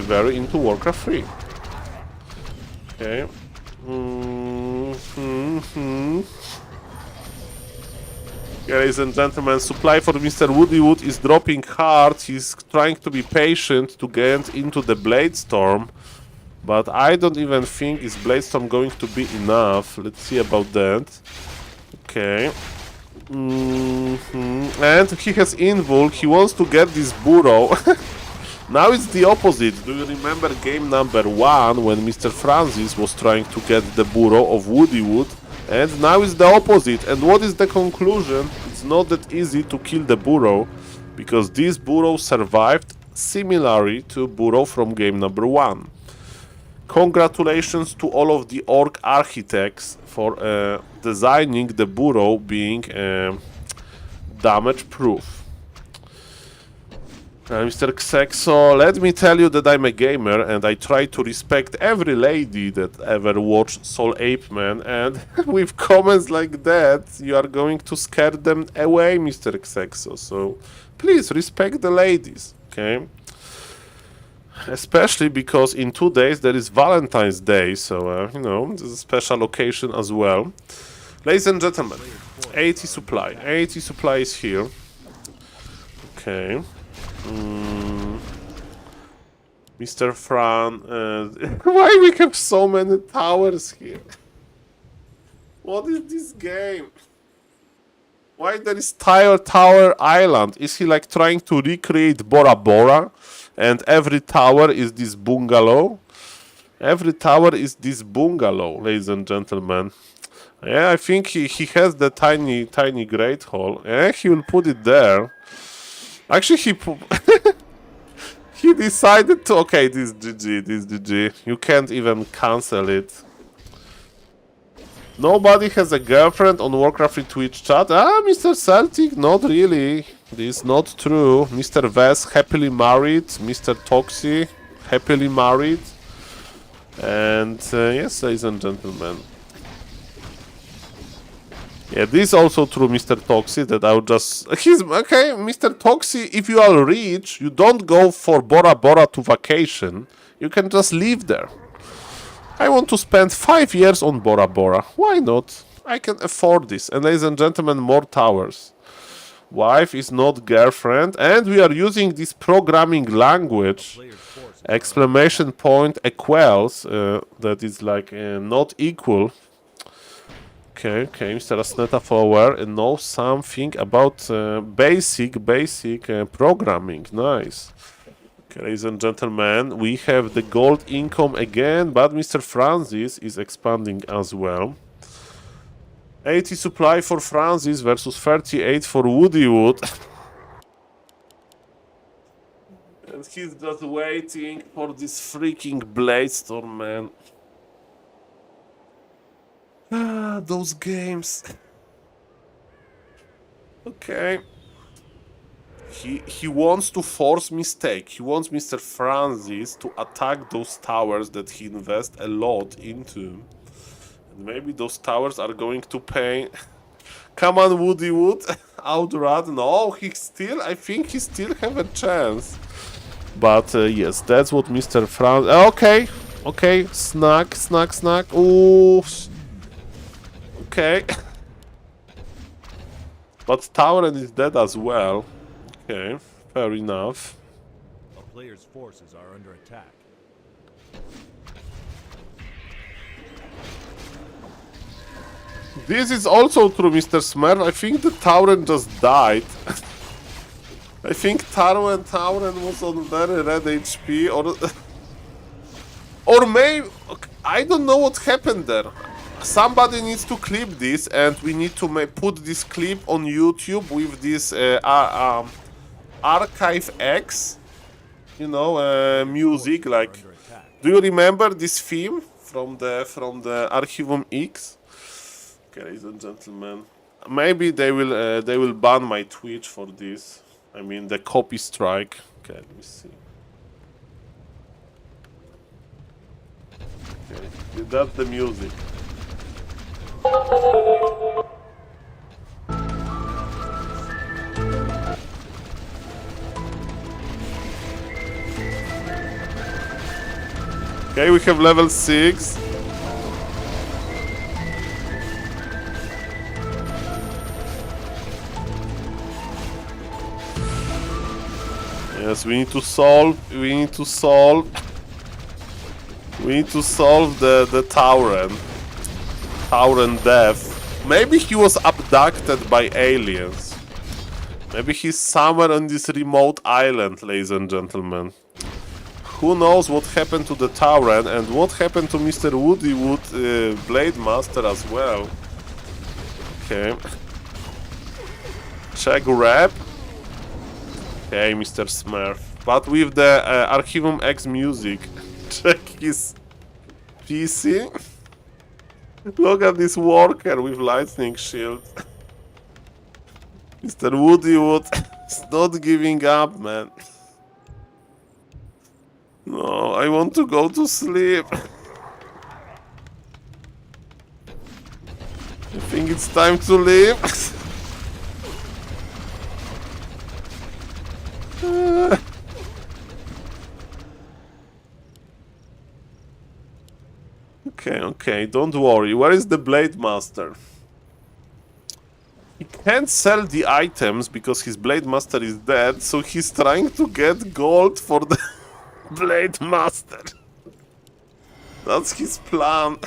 very into Warcraft 3. Okay. Ladies and gentlemen, supply for Mr. Woodywood is dropping hard. He's trying to be patient to get into the Bladestorm, but I don't even think is Bladestorm going to be enough. Let's see about that. Okay. And he has Invul. He wants to get this burrow. Now it's the opposite. Do you remember game number 1 when Mr. Francis was trying to get the burrow of Woodywood? And now it's the opposite. And what is the conclusion? It's not that easy to kill the burrow, because this burrow survived similarly to burrow from game number 1. Congratulations to all of the orc architects for designing the burrow being damage proof. Mr. Xexo, let me tell you that I'm a gamer and I try to respect every lady that ever watched SaulApeman, and with comments like that, you are going to scare them away, Mr. Xexo. So please respect the ladies, okay? Especially because in 2 days there is Valentine's Day, so you know, this is a special occasion as well. Ladies and gentlemen, 80 supply. 80 supply is here. Okay. Mr. Fran, why we have so many towers here? What is this game? Why there is Tower Island? Is he like trying to recreate Bora Bora? And every tower is this bungalow? Every tower is this bungalow, ladies and gentlemen. Yeah, I think he has the tiny great hall. Yeah, he will put it there. Actually, he decided to... Okay, this is GG. You can't even cancel it. Nobody has a girlfriend on Warcraft Twitch chat. Ah, Mr. Celtic, not really. This is not true. Mr. Vess, happily married. Mr. Toxi, happily married. And yes, ladies and gentlemen. Yeah, this is also true, Mr. Toxi, that I would just... Okay, Mr. Toxi, if you are rich, you don't go for Bora Bora to vacation. You can just live there. I want to spend 5 years on Bora Bora. Why not? I can afford this. And ladies and gentlemen, more towers. Wife is not girlfriend. And we are using this programming language. Exclamation point equals. That is like not equal. Okay, Mr. Asneta Forward knows something about basic programming. Nice. Okay, ladies and gentlemen, we have the gold income again, but Mr. Francis is expanding as well. 80 supply for Francis versus 38 for Woodywood. And he's just waiting for this freaking blade storm, man. Ah, those games. Okay. He wants to force mistake. He wants Mr. Francis to attack those towers that he invests a lot into. And maybe those towers are going to pay. Come on, Woody Wood. Outrun. No, I think he still have a chance. But yes, that's what Mr. Francis... Okay. Okay. Snack. Ooh. Okay. But Tauren is dead as well. Okay, fair enough. A player's forces are under attack. This is also true, Mr. Smurf. I think the Tauren just died. I think Tauren was on very red HP, or maybe I don't know what happened there. Somebody needs to clip this, and we need to put this clip on YouTube with this Archive X, you know, music. Like, do you remember this theme from the Archivum X? Okay, ladies and gentlemen, maybe they will ban my Twitch for this. I mean, the copy strike. Okay, let me see. Okay, that's the music. Okay, we have level 6. Yes, we need to solve the Tauren death. Maybe he was abducted by aliens. Maybe he's somewhere on this remote island, ladies and gentlemen. Who knows what happened to the Tauren and what happened to Mr. Woody Wood, Blade Master as well. Okay. Check rep. Okay, Mr. Smurf. But with the Archivum X music. Check his PC. Look at this worker with lightning shield. Mr. Woody Wood is not giving up, man. No, I want to go to sleep. I think it's time to leave. Okay, don't worry. Where is the Blade Master? He can't sell the items because his Blade Master is dead, so he's trying to get gold for the Blade Master. That's his plan.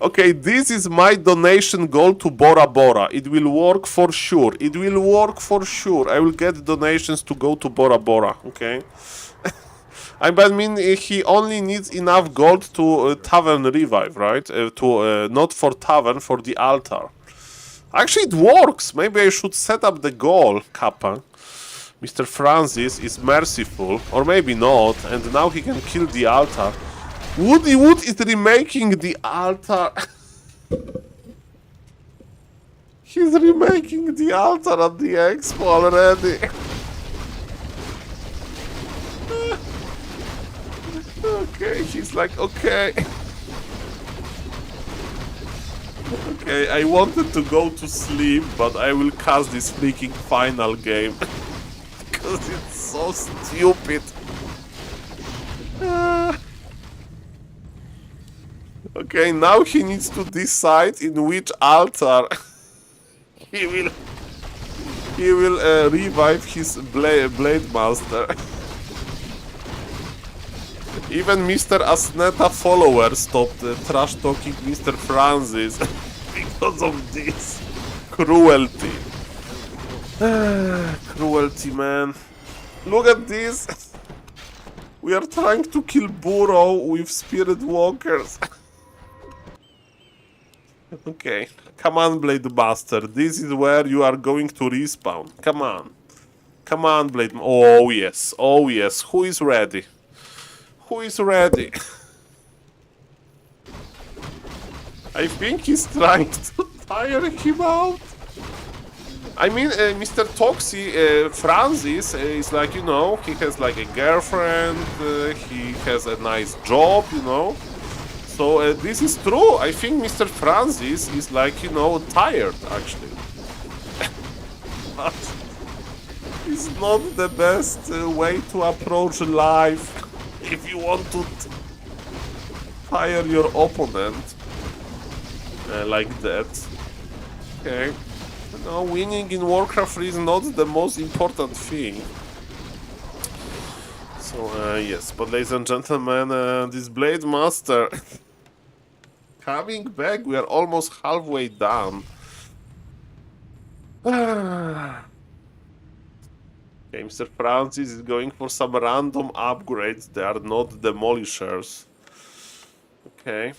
Okay, this is my donation goal to Bora Bora. It will work for sure. It will work for sure. I will get donations to go to Bora Bora, okay? I mean, he only needs enough gold to Tavern Revive, right? Not for Tavern, for the altar. Actually, it works. Maybe I should set up the goal, Kappa. Mr. Francis is merciful, or maybe not, and now he can kill the altar. Woody Wood is remaking the altar. He's remaking the altar at the expo already. Okay, he's like, okay. Okay, I wanted to go to sleep, but I will cast this freaking final game. Because it's so stupid. Okay, now he needs to decide in which altar he will revive his Blade Master. Even Mr. Asneta follower stopped trash talking Mr. Francis because of this cruelty. Cruelty, man. Look at this. We are trying to kill Burrow with Spirit Walkers. Okay, come on, Blade Master. This is where you are going to respawn. Come on. Come on, Blade. Oh yes, oh yes. Who is ready? Who is ready? I think he's trying to tire him out. I mean, Mr. Toxie, Francis, is like, you know, he has like a girlfriend, he has a nice job, you know. So this is true. I think Mr. Francis is like, you know, tired actually. But it's not the best way to approach life if you want to tire your opponent like that. Okay. No, winning in Warcraft 3 is not the most important thing. So, yes, but ladies and gentlemen, this Blade Master coming back, we are almost halfway done. Okay, Mr. Francis is going for some random upgrades, they are not demolishers. Okay.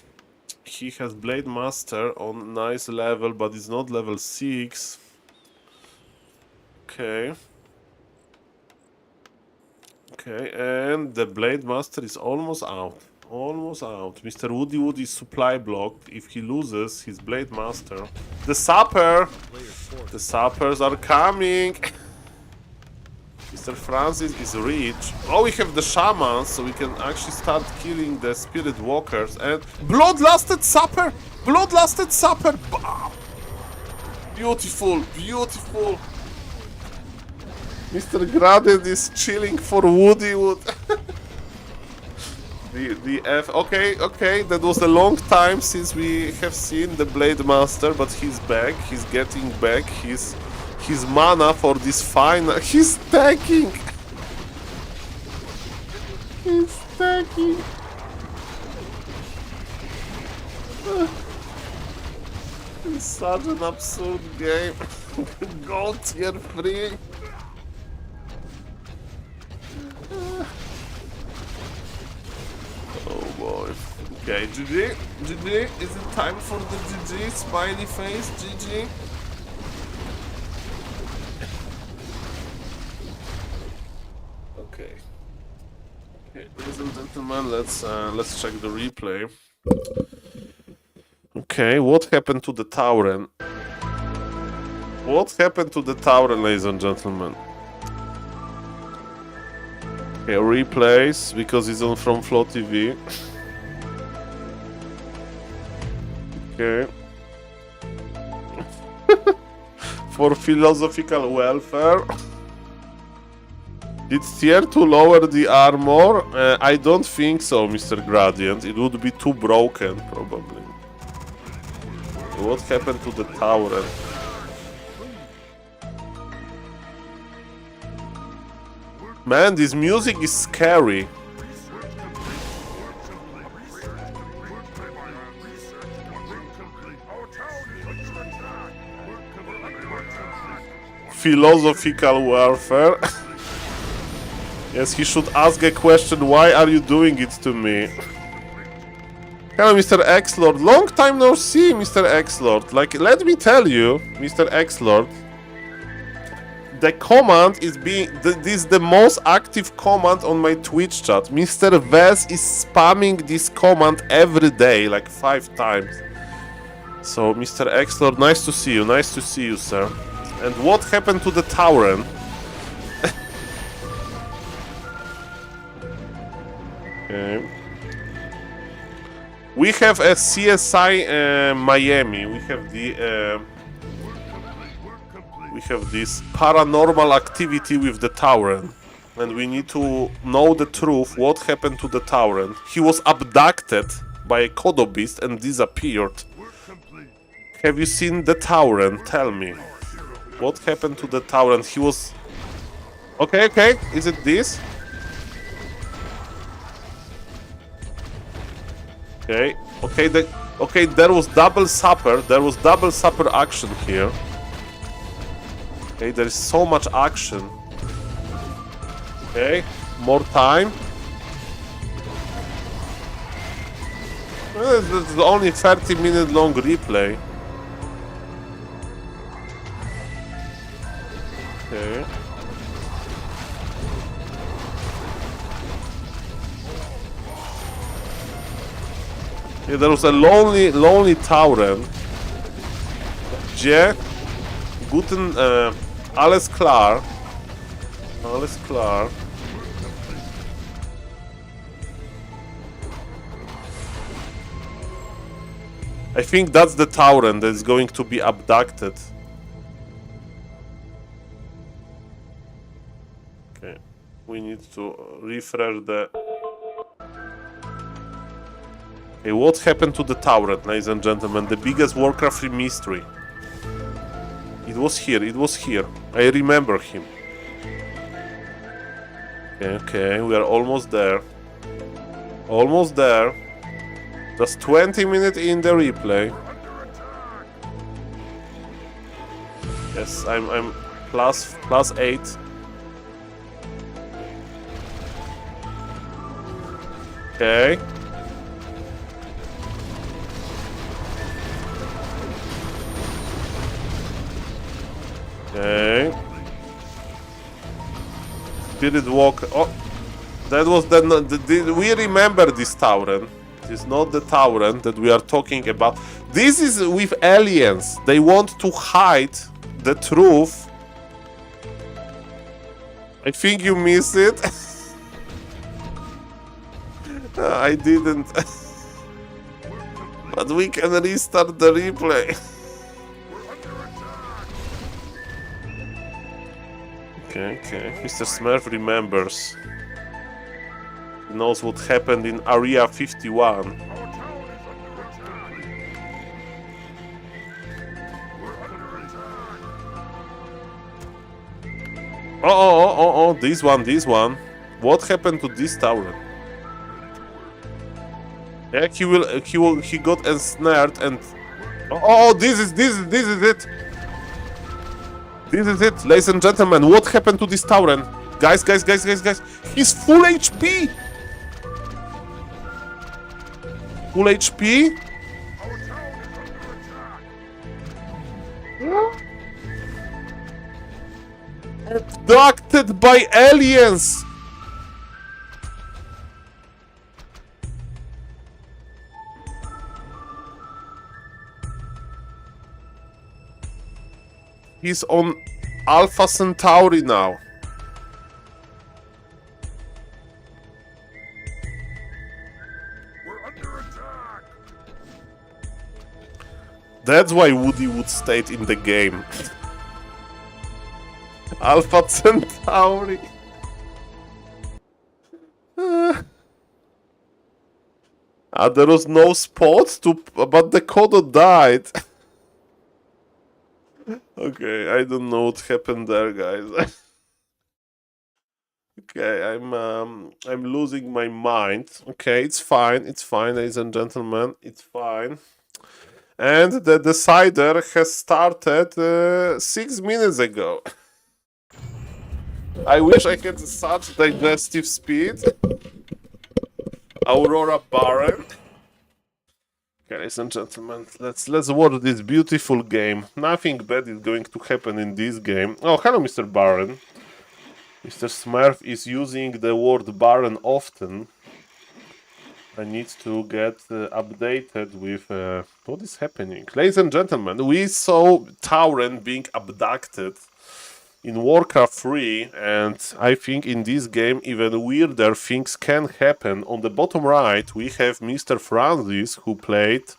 He has Blade Master on nice level, but it's not level 6. Okay. Okay, and the Blade Master is almost out. Almost out. Mr. Woody Wood is supply blocked if he loses his Blade Master. The Sapper! The Sappers are coming! Mr. Francis is rich. Oh, we have the Shamans, so we can actually start killing the Spirit Walkers. And Bloodlusted Sapper! Bloodlusted Sapper! Bam! Beautiful, beautiful! Mr. Graden is chilling for Woody Wood. the F. Okay, okay, that was a long time since we have seen the Blade Master, but he's back. He's getting back his mana for this final. He's stacking. He's stacking. It's such an absurd game. Gold tier 3. Oh boy. Okay, GG. GG. Is it time for the GG? Smiley face, GG. Okay. Okay, ladies and gentlemen, let's check the replay. Okay, what happened to the Tauren? What happened to the Tauren, ladies and gentlemen? Okay, replays, because it's on from Flow TV. Okay. For philosophical welfare. Did tier 2 lower the armor? I don't think so, Mr. Gradient. It would be too broken, probably. What happened to the Tauren? Man, this music is scary. Philosophical warfare. Yes, he should ask a question. Why are you doing it to me? Hello, Mr. X-Lord. Long time no see, Mr. X-Lord. Like, let me tell you, Mr. X-Lord. The command is being... This is the most active command on my Twitch chat. Mr. Vez is spamming this command every day, like 5 times. So, Mr. X-Lord, nice to see you. Nice to see you, sir. And what happened to the Tauren? Okay. We have a CSI Miami. We have the... we have this paranormal activity with the Tauren. And we need to know the truth, what happened to the Tauren. He was abducted by a Kodo beast and disappeared. Have you seen the Tauren? Tell me. What happened to the Tauren? He was... Okay, okay. Is it this? Okay. Okay, okay, there was double supper. There was double supper action here. Okay, there is so much action. Okay, more time. Well, this is only 30-minute long replay. Okay. Yeah, there was a lonely Tauren. Gdzie? Guten, alles klar. Alles klar. I think that's the Tauren that is going to be abducted. Okay, we need to refresh the... Okay, what happened to the Tauren, ladies and gentlemen? The biggest Warcraft 3 mystery. It was here. I remember him. Okay, we are almost there. Almost there. Just 20 minutes in the replay. Yes, I'm plus 8. Okay. Okay. Spirit Walk. Oh, that was we remember this Tauren. It is not the Tauren that we are talking about. This is with aliens. They want to hide the truth. I think you missed it. I didn't. But we can restart the replay. Okay. Mr. Smurf remembers. He knows what happened in Area 51. Oh, this one. What happened to this tower? Yeah, he got ensnared and... Oh, this is it! This is it, ladies and gentlemen. What happened to this Tauren? Guys. He's full HP! Full HP? Abducted by aliens! He's on Alpha Centauri now. We're under attack. That's why Woody would stay in the game. Alpha Centauri. There was no spot to, but the Kodo died. Okay, I don't know what happened there, guys. Okay, I'm losing my mind. Okay, it's fine, ladies and gentlemen, it's fine. And the decider has started 6 minutes ago. I wish I had such digestive speed. Aurora Baron. Okay, ladies and gentlemen, let's watch this beautiful game. Nothing bad is going to happen in this game. Oh, hello, Mr. Baron. Mr. Smurf is using the word Baron often. I need to get updated with what is happening. Ladies and gentlemen, we saw Tauren being abducted in Warcraft 3, and I think in this game even weirder things can happen. On the bottom right we have Mr. Francis, who played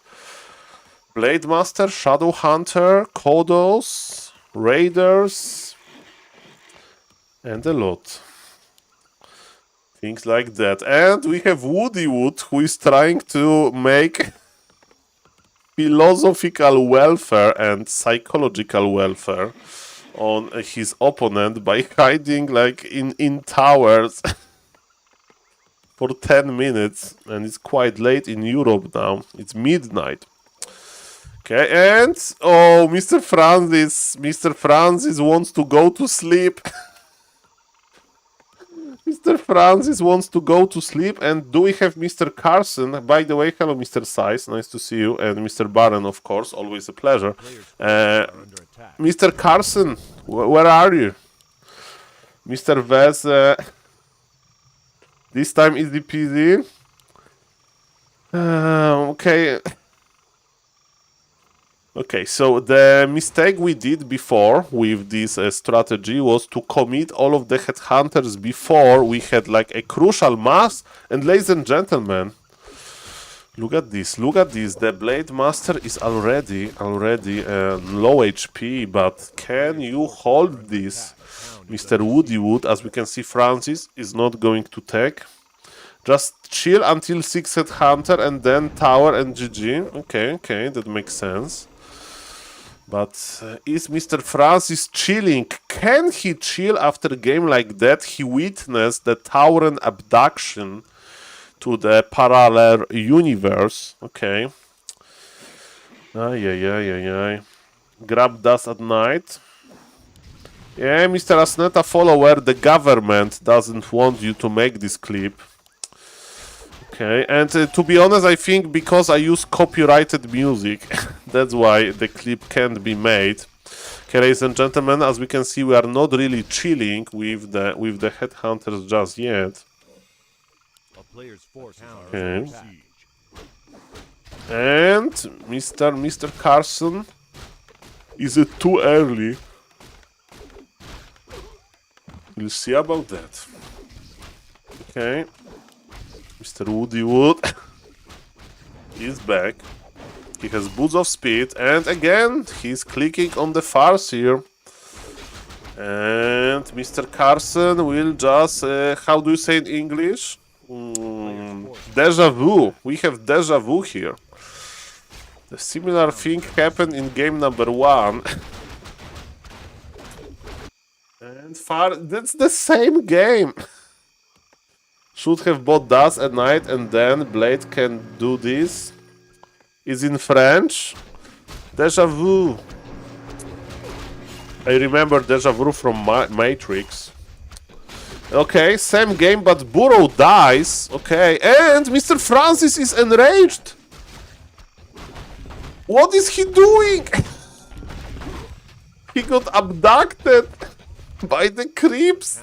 Blade Master, Shadow Hunter, Kodos, Raiders, and a lot. Things like that. And we have Woody Wood, who is trying to make philosophical welfare and psychological welfare on his opponent by hiding like in towers for 10 minutes, and it's quite late in Europe now. It's midnight. Okay, and oh, Mr. Francis wants to go to sleep. Mr. Francis wants to go to sleep. And do we have Mr. Carson? By the way, hello, Mr. Size, nice to see you, and Mr. Baron, of course, always a pleasure. Mr. Carson, where are you? Mr. Vez, this time easy peasy. Okay. Okay, so the mistake we did before with this strategy was to commit all of the headhunters before we had like a crucial mass. And ladies and gentlemen, look at this, look at this. The Blade Master is already low HP, but can you hold this? Mr. Woodywood, as we can see, Francis is not going to take. Just chill until 6 headhunter and then tower and GG. Okay, that makes sense. But is Mr. Francis chilling? Can he chill after a game like that? He witnessed the Tauren abduction to the parallel universe. Okay. Ay. Grab dust at night. Yeah, Mr. Asneta follower, the government doesn't want you to make this clip. Okay, and to be honest, I think because I use copyrighted music, that's why the clip can't be made. Okay, ladies and gentlemen, as we can see, we are not really chilling with the headhunters just yet. Okay. And Mr. Carson, is it too early? We'll see about that. Okay. Mr. Woodywood is back. He has boots of speed, and again he's clicking on the farce here. And Mr. Carson will just how do you say in English? Deja vu. We have deja vu here. The similar thing happened in game number 1. And that's the same game. Should have bought dust at night and then Blade can do this. Is in French. Deja vu. I remember deja vu from Matrix. Okay, same game, but Burrow dies. Okay, and Mr. Francis is enraged. What is he doing? He got abducted by the creeps.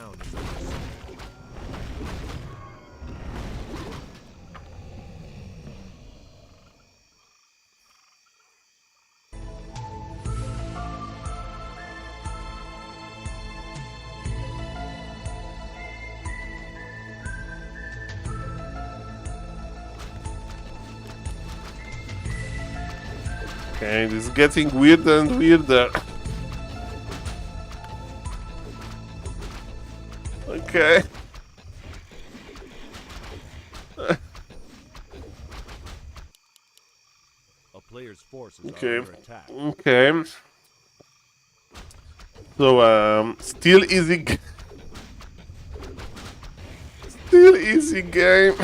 Okay, this is getting weirder and weirder. Okay. A player's forces Okay. are under attack. Okay. So, still easy. Still easy game.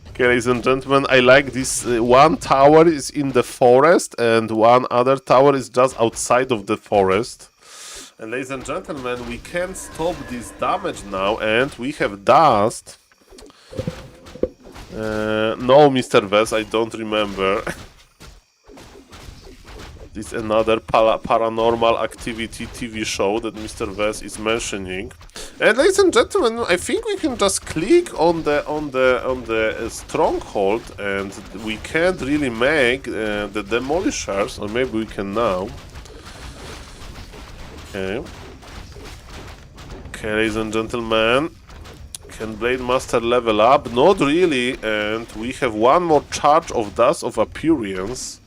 Okay, ladies and gentlemen, I like this. One tower is in the forest and one other tower is just outside of the forest. And ladies and gentlemen, we can stop this damage now and we have dust. No, Mr. Vess, I don't remember. This is another paranormal activity TV show that Mr. Vess is mentioning. And ladies and gentlemen, I think we can just click on the stronghold, and we can't really make the demolishers, or maybe we can now. Okay. Okay, ladies and gentlemen, can Blade Master level up? Not really, and we have one more charge of Dust of Appearance.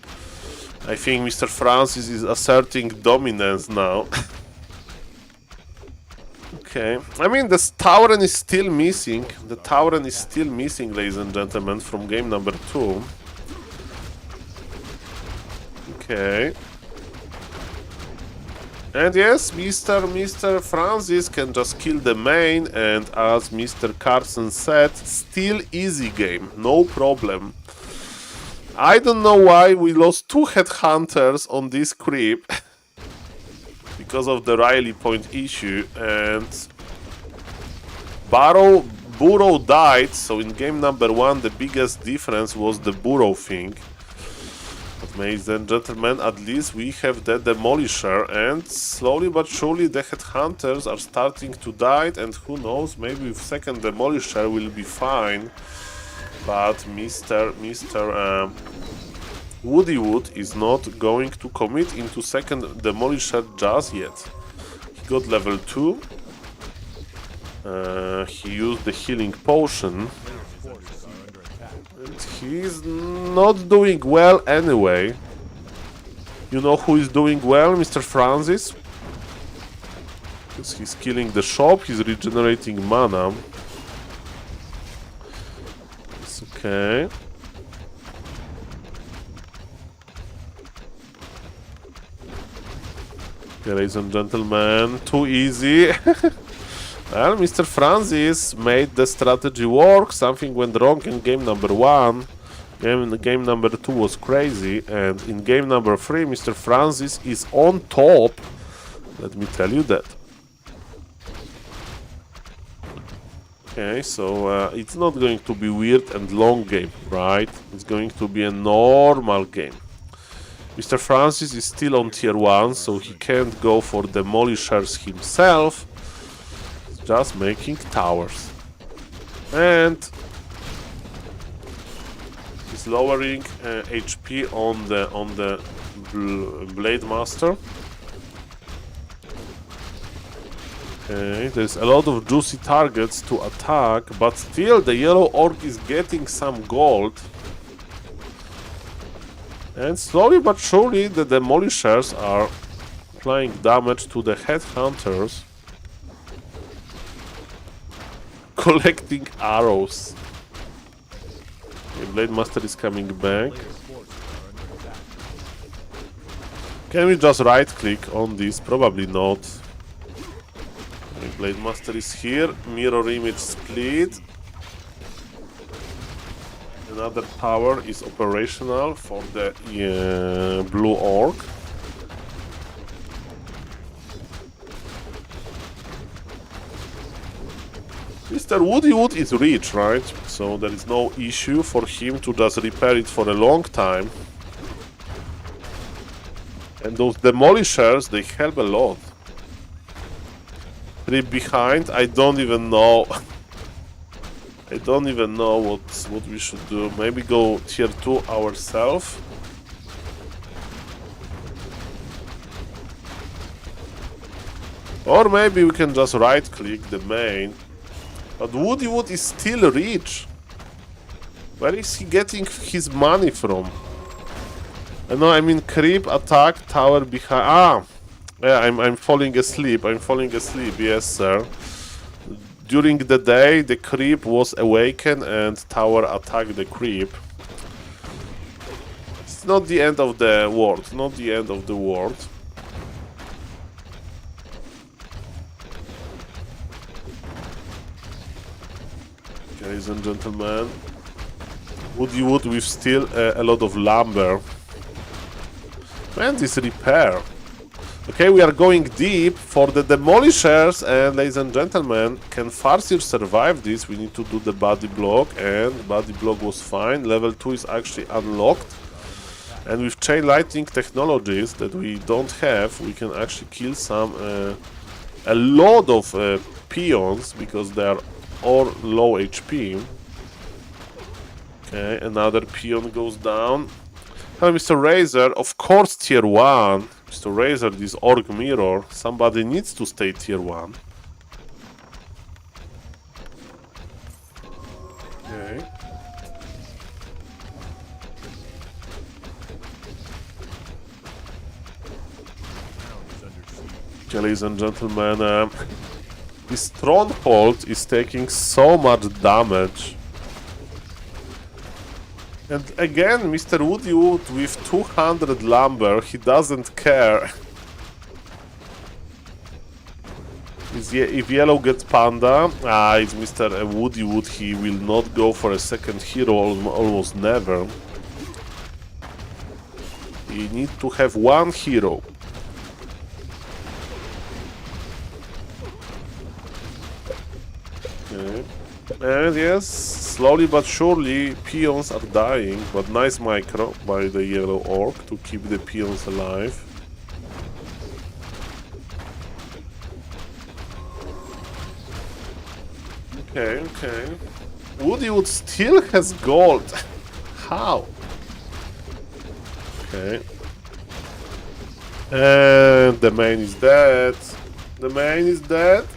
I think Mr. Francis is asserting dominance now. Okay, I mean the Tauren is still missing. The Tauren is still missing, ladies and gentlemen, from game number 2. Okay. And yes, Mr. Francis can just kill the main, and as Mr. Carson said, still easy game, no problem. I don't know why we lost 2 headhunters on this creep because of the Riley point issue, and Burrow died, so in game number 1 the biggest difference was the Burrow thing. But ladies and gentlemen, at least we have the Demolisher, and slowly but surely the Headhunters are starting to die, and who knows, maybe with second Demolisher will be fine. But Mr. Woody Wood is not going to commit into second Demolisher just yet. He got level 2. He used the healing potion. And he's not doing well anyway. You know who is doing well? Mr. Francis. Because he's killing the shop, he's regenerating mana. It's okay. Okay, ladies and gentlemen, too easy. Well, Mr. Francis made the strategy work. Something went wrong in game number 1. Game number 2 was crazy. And in game number 3, Mr. Francis is on top. Let me tell you that. Okay, so it's not going to be weird and long game, right? It's going to be a normal game. Mr. Francis is still on tier 1, so he can't go for demolishers himself. Just making towers, and he's lowering HP on the Blade Master. Okay, there's a lot of juicy targets to attack, but still the yellow orc is getting some gold. And slowly but surely the demolishers are applying damage to the headhunters. Collecting arrows. Okay, Blade Master is coming back. Can we just right click on this? Probably not. Okay, Blade Master is here. Mirror image split. Another tower is operational for the blue orc. Mr. Woody Wood is rich, right? So there is no issue for him to just repair it for a long time. And those demolishers, they help a lot. 3 behind, I don't even know. I don't even know what we should do. Maybe go tier 2 ourselves. Or maybe we can just right click the main. But Woody Wood is still rich. Where is he getting his money from? No, I mean creep, attack, tower behind. Ah! Yeah, I'm falling asleep. I'm falling asleep, yes sir. During the day, the creep was awakened and tower attacked the creep. It's not the end of the world. Not the end of the world. Ladies and gentlemen, Woody Wood with still a lot of lumber. Man, this repair. Okay, we are going deep for the demolishers, and ladies and gentlemen, can Farseer survive this? We need to do the body block, and body block was fine. Level 2 is actually unlocked. And with chain lightning technologies that we don't have, we can actually kill some a lot of peons because they are all low HP. Okay, another peon goes down. Hello, Mr. Razor, of course tier 1. Mr. Razor, this orc mirror, somebody needs to stay tier 1. Okay. Okay, ladies and gentlemen, this stronghold is taking so much damage. And again, Mr. Woody Wood with 200 lumber, he doesn't care. If yellow gets panda, it's Mr. Woody Wood, he will not go for a second hero, almost never. You need to have one hero. Okay. And yes, slowly but surely peons are dying, but nice micro by the yellow orc to keep the peons alive. Okay, okay. Woodywood still has gold. How? Okay. And the main is dead. The main is dead.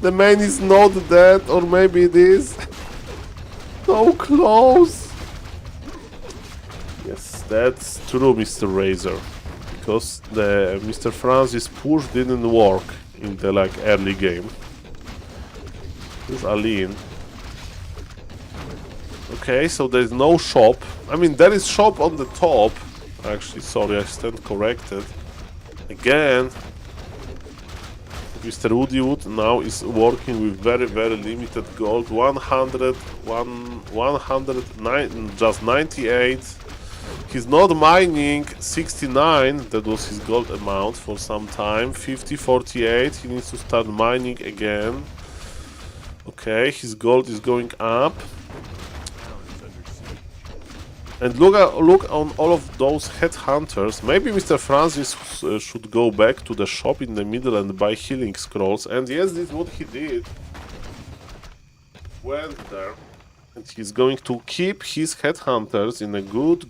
The main is not dead, or maybe it is. So close. Yes, that's true, Mr. Razor. Because the Mr. Francis push didn't work in the like early game. Who's Aline? Okay, so there's no shop. I mean, there is shop on the top. Actually, sorry, I stand corrected. Again, Mr. Woodywood now is working with very, very limited gold. 109, just 98. He's not mining 69, that was his gold amount for some time. 50, 48, he needs to start mining again. Okay, his gold is going up. And look on all of those headhunters. Maybe Mr. Francis should go back to the shop in the middle and buy healing scrolls. And yes, this is what he did. Went there. And he's going to keep his headhunters in a good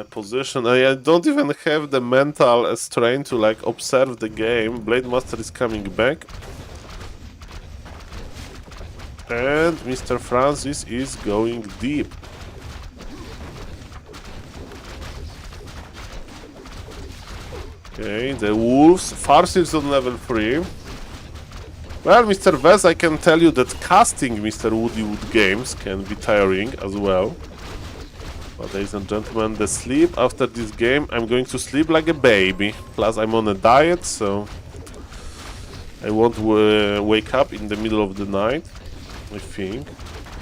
position. I don't even have the mental strength to like observe the game. Blade Master is coming back. And Mr. Francis is going deep. Okay, the wolves. Farseers on level 3. Well, Mr. Vez, I can tell you that casting Mr. Woodywood games can be tiring as well. But ladies and gentlemen, the sleep after this game, I'm going to sleep like a baby. Plus, I'm on a diet, so I won't wake up in the middle of the night, I think.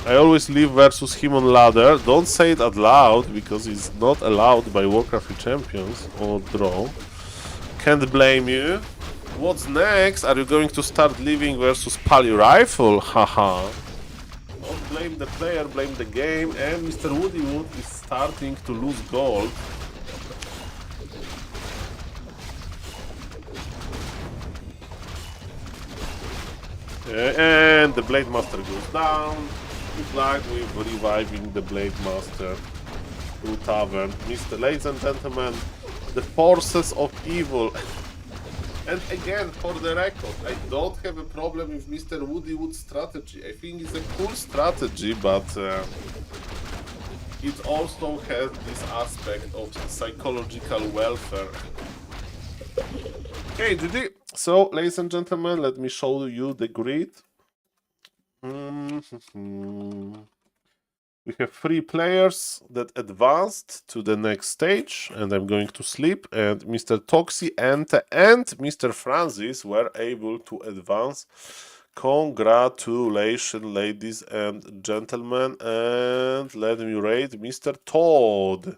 I always live versus him on ladder. Don't say it out loud, because it's not allowed by Warcraft champions or draw. Can't blame you. What's next? Are you going to start living versus Pally Rifle? Haha. Don't blame the player, blame the game. And Mr. Woodywood is starting to lose gold. And the Blade Master goes down. Good luck with reviving the Blade Master through Tavern. Ladies and gentlemen, the forces of evil. And again, for the record, I don't have a problem with Mr. Woodywood's strategy. I think it's a cool strategy, but it also has this aspect of psychological welfare. Okay, GG. So, ladies and gentlemen, let me show you the grid. We have 3 players that advanced to the next stage, and I'm going to sleep. And Mr. Toxi and Mr. Francis were able to advance. Congratulations, ladies and gentlemen. And let me rate Mr. Todd.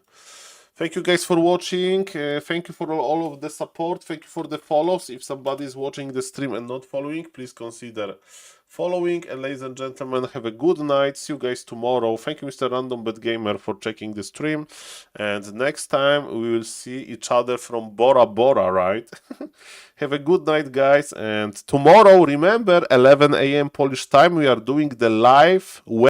Thank you guys for watching. Thank you for all of the support. Thank you for the follows. If somebody is watching the stream and not following, please consider following. And ladies and gentlemen, have a good night. See you guys tomorrow. Thank you, Mr. Random Bet Gamer, for checking the stream. And next time we will see each other from Bora Bora, right? Have a good night, guys. And tomorrow, remember, 11 AM Polish time, we are doing the live